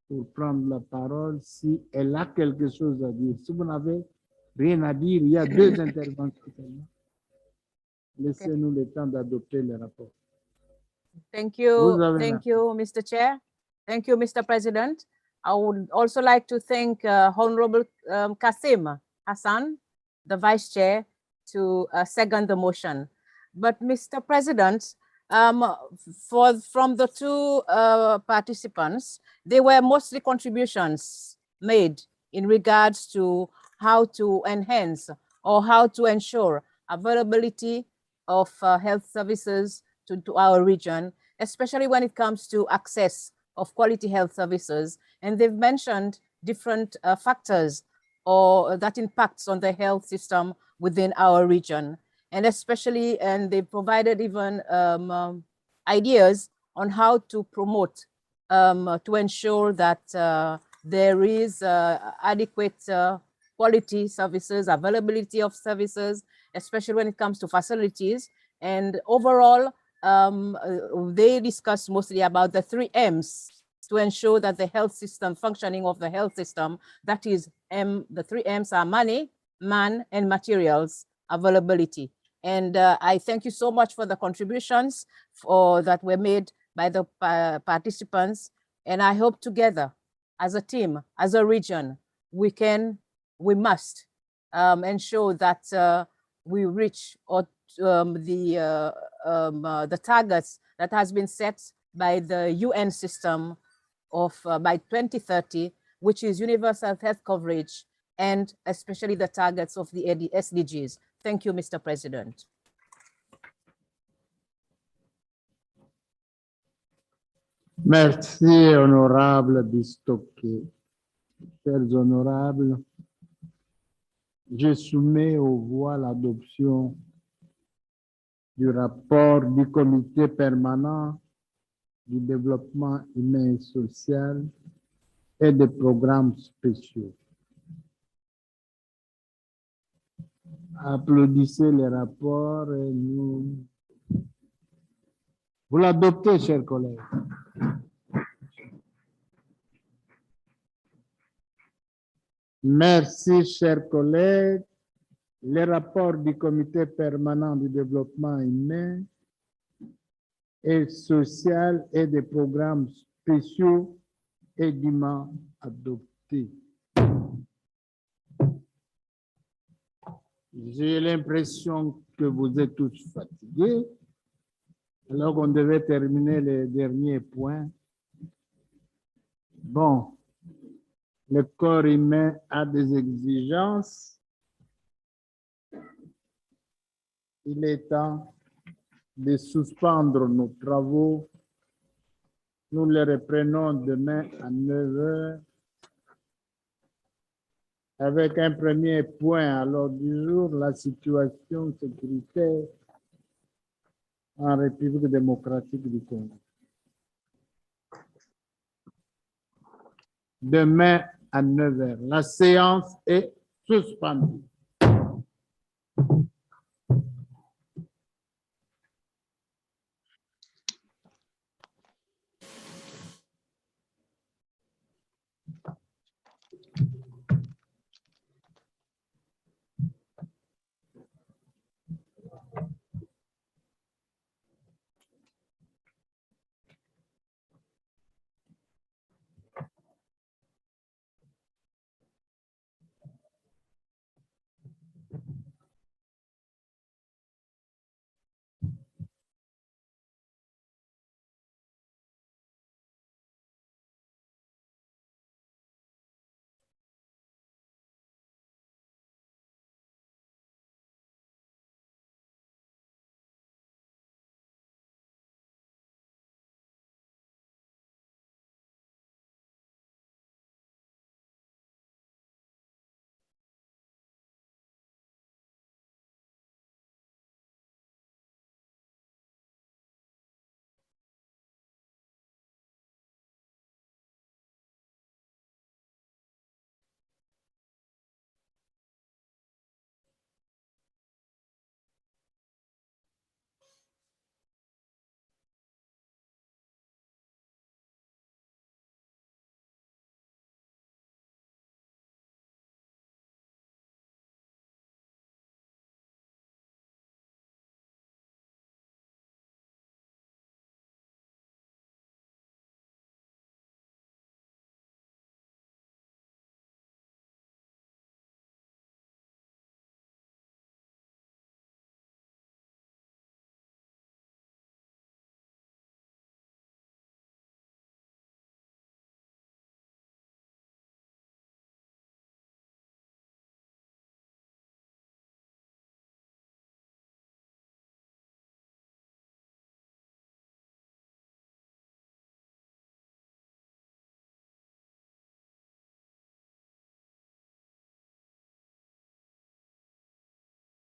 H: pour prendre la parole si elle a quelque chose à dire. Si vous n'avez rien à dire, il y a deux interventions. Laissez-nous le temps d'adopter le rapport.
L: Thank you, Mr. Chair. Thank you, Mr. President. I would also like to thank Honorable Kasim Hassan, the Vice Chair, to second the motion. But Mr. President, from the two participants, they were mostly contributions made in regards to how to enhance or how to ensure availability of health services to our region, especially when it comes to access of quality health services. And they've mentioned different factors or that impacts on the health system within our region. And especially, and they provided even ideas on how to promote, to ensure that there is adequate quality services, availability of services, especially when it comes to facilities. And overall, they discussed mostly about the 3 M's to ensure that the health system, functioning of the health system, that is, the 3 M's are money, man, and materials availability. And I thank you so much for the contributions that were made by the participants. And I hope together, as a team, as a region, we must ensure that we reach the targets that has been set by the UN system of by 2030, which is universal health coverage, and especially the targets of the SDGs. Thank you, Mr. President.
H: Merci, honorable Bistoké. Chers honorables, je soumets aux voix l'adoption du rapport du comité permanent du développement humain et social et des programmes spéciaux. Applaudissez les rapports et vous l'adoptez, chers collègues. Merci, chers collègues. Les rapports du comité permanent du développement humain et social et des programmes spéciaux est dûment adoptés. J'ai l'impression que vous êtes tous fatigués, alors qu'on devait terminer les derniers points. Bon, le corps humain a des exigences. Il est temps de suspendre nos travaux. Nous les reprenons demain à 9 h avec un premier point à l'ordre du jour, la situation sécuritaire en République démocratique du Congo. Demain à 9 h. La séance est suspendue.